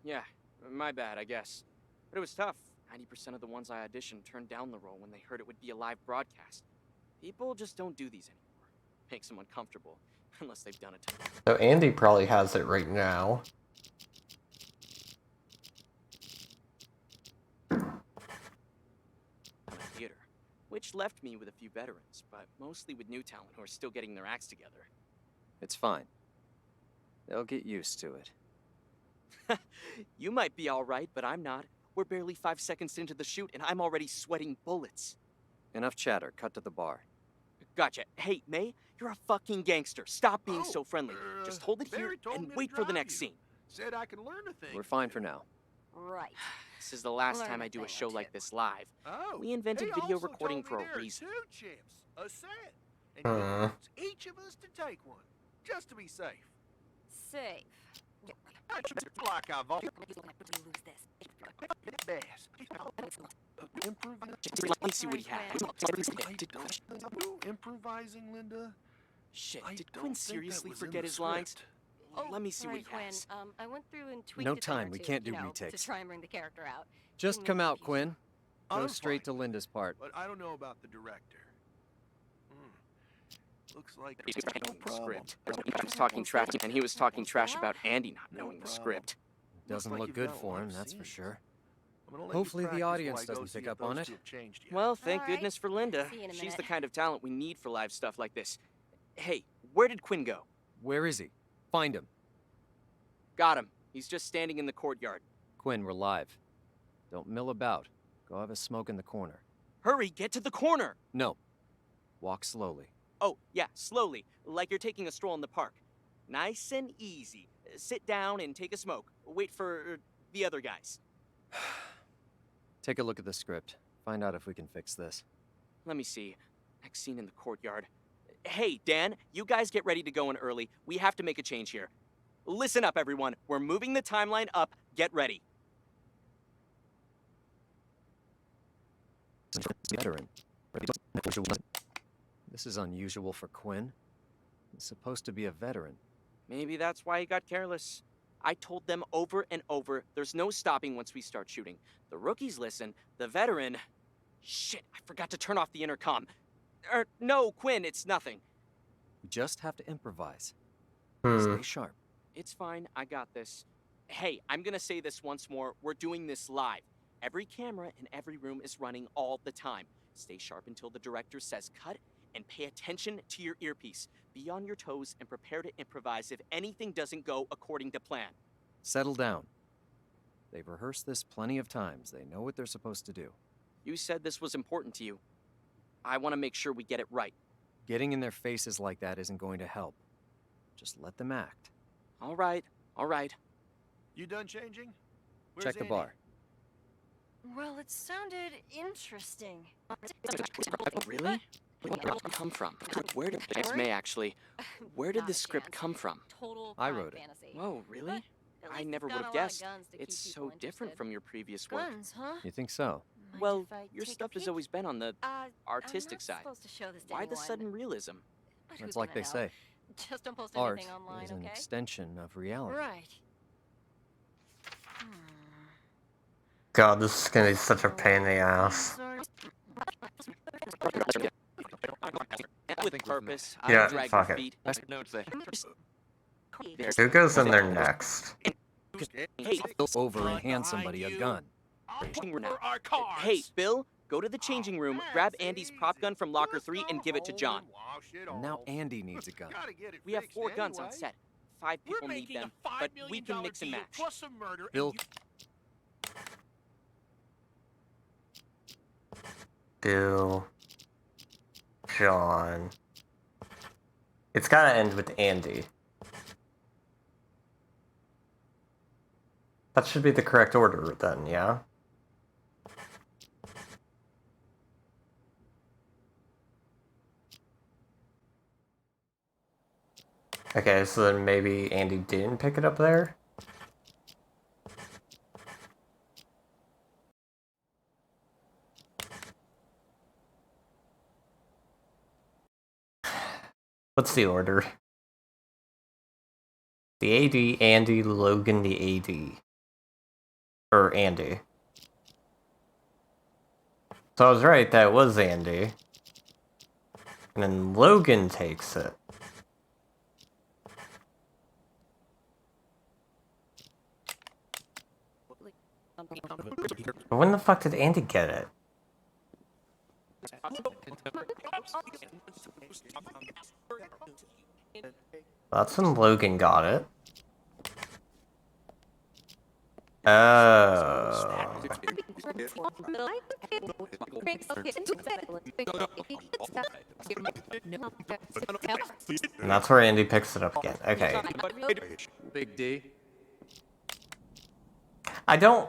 Yeah, my bad, I guess. But it was tough. 90% of the ones I auditioned turned down the role when they heard it would be a live broadcast. People just don't do these anymore. Makes them uncomfortable, unless they've done it. So Andy probably has it right now. Theater, which left me with a few veterans, but mostly with new talent who are still getting their acts together. It's fine. They'll get used to it. You might be alright, but I'm not. We're barely 5 seconds into the shoot, and I'm already sweating bullets. Enough chatter. Cut to the bar. Gotcha. Hey, May, you're a fucking gangster. Stop being so friendly. Just hold it here and wait for the next scene. Said I can learn a thing. We're fine for now. Right. This is the last time I do a show like this live. Oh, We invented he video also recording told me for a there are reason. 2 chips, a set, and he wants each of us to take one, just to be safe. Safe. Like I've always You lose this. best. Let me see what he has. Improvising, Linda. Shit, I did don't Quinn think that seriously was in forget the his lines? script. Let me see what Sorry, he Quinn. has. I went through and tweaked No it there time, we to, can't do you know, retakes. to try and bring the character out. Just come out, Quinn. Go I'm straight to Linda's part. But I don't know about the director. Looks like He's talking the script. I was talking trash, and he was talking trash about Andy not knowing the script. Doesn't like look you've good done a for lot him, of that's for scenes. sure. I'm gonna let Hopefully you the practice while audience I go doesn't see pick if up on those it. two have changed yet. Well, thank All right. goodness for Linda. See you in a She's minute. the kind of talent we need for live stuff like this. Hey, where did Quinn go? Where is he? Find him. Got him. He's just standing in the courtyard. Quinn, we're live. Don't mill about. Go have a smoke in the corner. Hurry, get to the corner! No. Walk slowly. Oh, yeah, slowly, like you're taking a stroll in the park. Nice and easy. Sit down and take a smoke. Wait for the other guys. Take a look at the script. Find out if we can fix this. Let me see. Next scene in the courtyard. Hey, Dan, you guys get ready to go in early. We have to make a change here. Listen up, everyone. We're moving the timeline up. Get ready. Veteran. This is unusual for Quinn. He's supposed to be a veteran. Maybe that's why he got careless. I told them over and over, there's no stopping once we start shooting. The rookies listen, the veteran... Shit, I forgot to turn off the intercom. No, Quinn, it's nothing. We just have to improvise. Hmm. Stay sharp. It's fine, I got this. Hey, I'm gonna say this once more, we're doing this live. Every camera in every room is running all the time. Stay sharp until the director says cut, and pay attention to your earpiece. Be on your toes and prepare to improvise if anything doesn't go according to plan. Settle down. They've rehearsed this plenty of times. They know what they're supposed to do. You said this was important to you. I want to make sure we get it right. Getting in their faces like that isn't going to help. Just let them act. All right, all right. You done changing? Where's Check the Andy? bar. Well, it sounded interesting. Really? Where did it come from? Where did it's May actually? Where did the script come from? Total I wrote it. fantasy. Whoa, really? At I least never it's would got have a lot of guessed. guns to keep It's people so different interested. from your previous work. Guns, huh? You think so? Mind Well, if I your take a stuff has peek? always been on the artistic I'm not side. supposed to show this to Why the anyone, sudden realism? but who's That's like gonna they know? say. Just don't post Art anything online, is an okay? extension of reality. Right. God, this is gonna be such a pain in the ass. With purpose, Yeah, I drag fuck your it. feet. Who goes in there next? Hey, Go over and hand somebody a gun. Hey, Bill, go to the changing room, grab Andy's prop gun from locker 3 and give it to John. And now Andy needs a gun. We have 4 guns on anyway. set. 5 people need them, but we can mix and match. Plus a murder. Bill, Bill. John. It's gotta end with Andy. That should be the correct order then, yeah? Okay, so then maybe Andy didn't pick it up there? What's the order? The AD, Andy, Logan, the AD. Or Andy. So I was right, that was Andy. And then Logan takes it. But when the fuck did Andy get it? That's when Logan got it. Oh. And that's where Andy picks it up again. Okay. Big D. I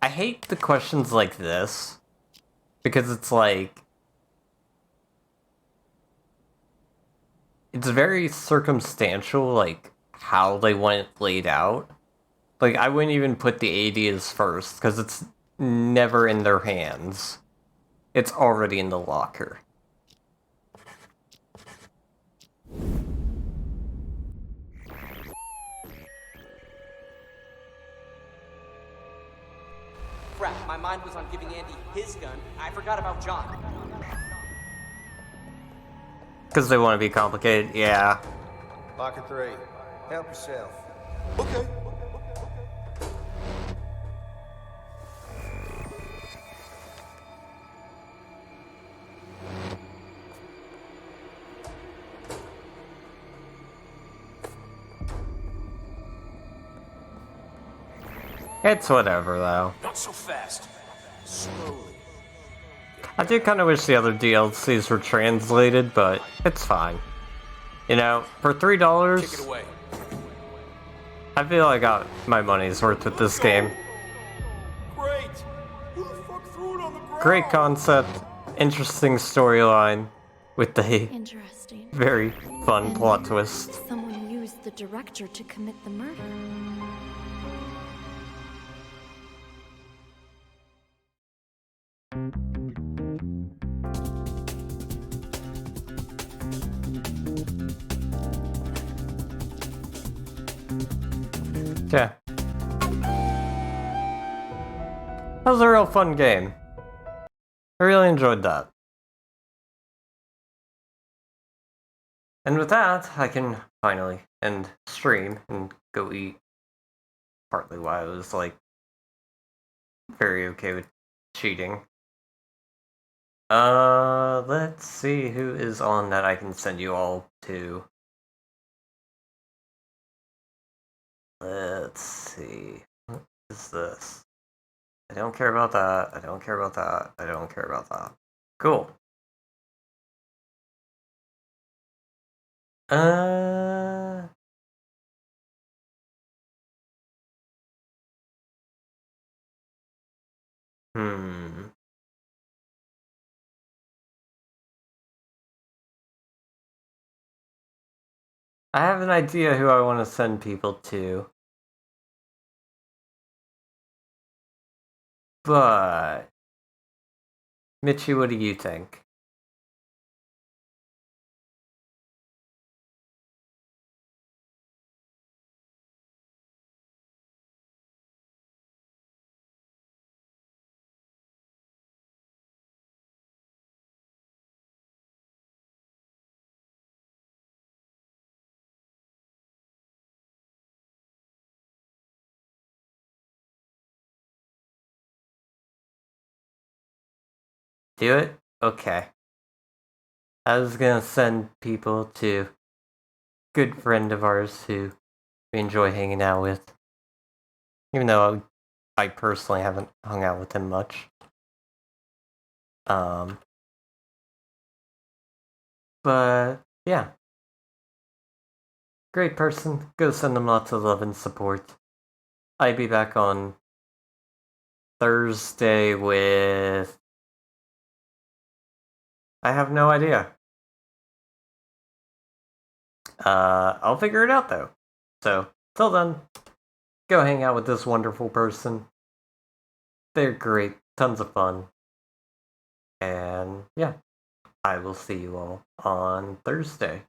hate the questions like this. Because it's like... It's very circumstantial, like, how they want it laid out. Like, I wouldn't even put the AD as first, because it's never in their hands. It's already in the locker. Crap, my mind was on giving Andy his gun. I forgot about John. Because they want to be complicated, yeah. Locker 3. Help yourself. Okay. It's whatever, though. Not so fast. Slowly. I do kind of wish the other DLCs were translated, but it's fine. You know, for $3, Kick it away. I feel I got my money's worth with this game. Great. Who the fuck threw it on the ground? Great concept, interesting storyline, with the Interesting. very fun plot twist. Someone used the director to commit the murder. Yeah. That was a real fun game. I really enjoyed that. And with that, I can finally end stream and go eat. Partly why I was, like, very okay with cheating. Let's see who is on that I can send you all to. Let's see. What is this? I don't care about that. I don't care about that. I don't care about that. Cool. I have an idea who I want to send people to. But... Mitchie, what do you think? Do it? Okay. I was gonna send people to a good friend of ours who we enjoy hanging out with. Even though I personally haven't hung out with him much. But, yeah. Great person. Go send them lots of love and support. I'll be back on Thursday with... I have no idea. I'll figure it out, though. So, till then, go hang out with this wonderful person. They're great. Tons of fun. And, yeah. I will see you all on Thursday.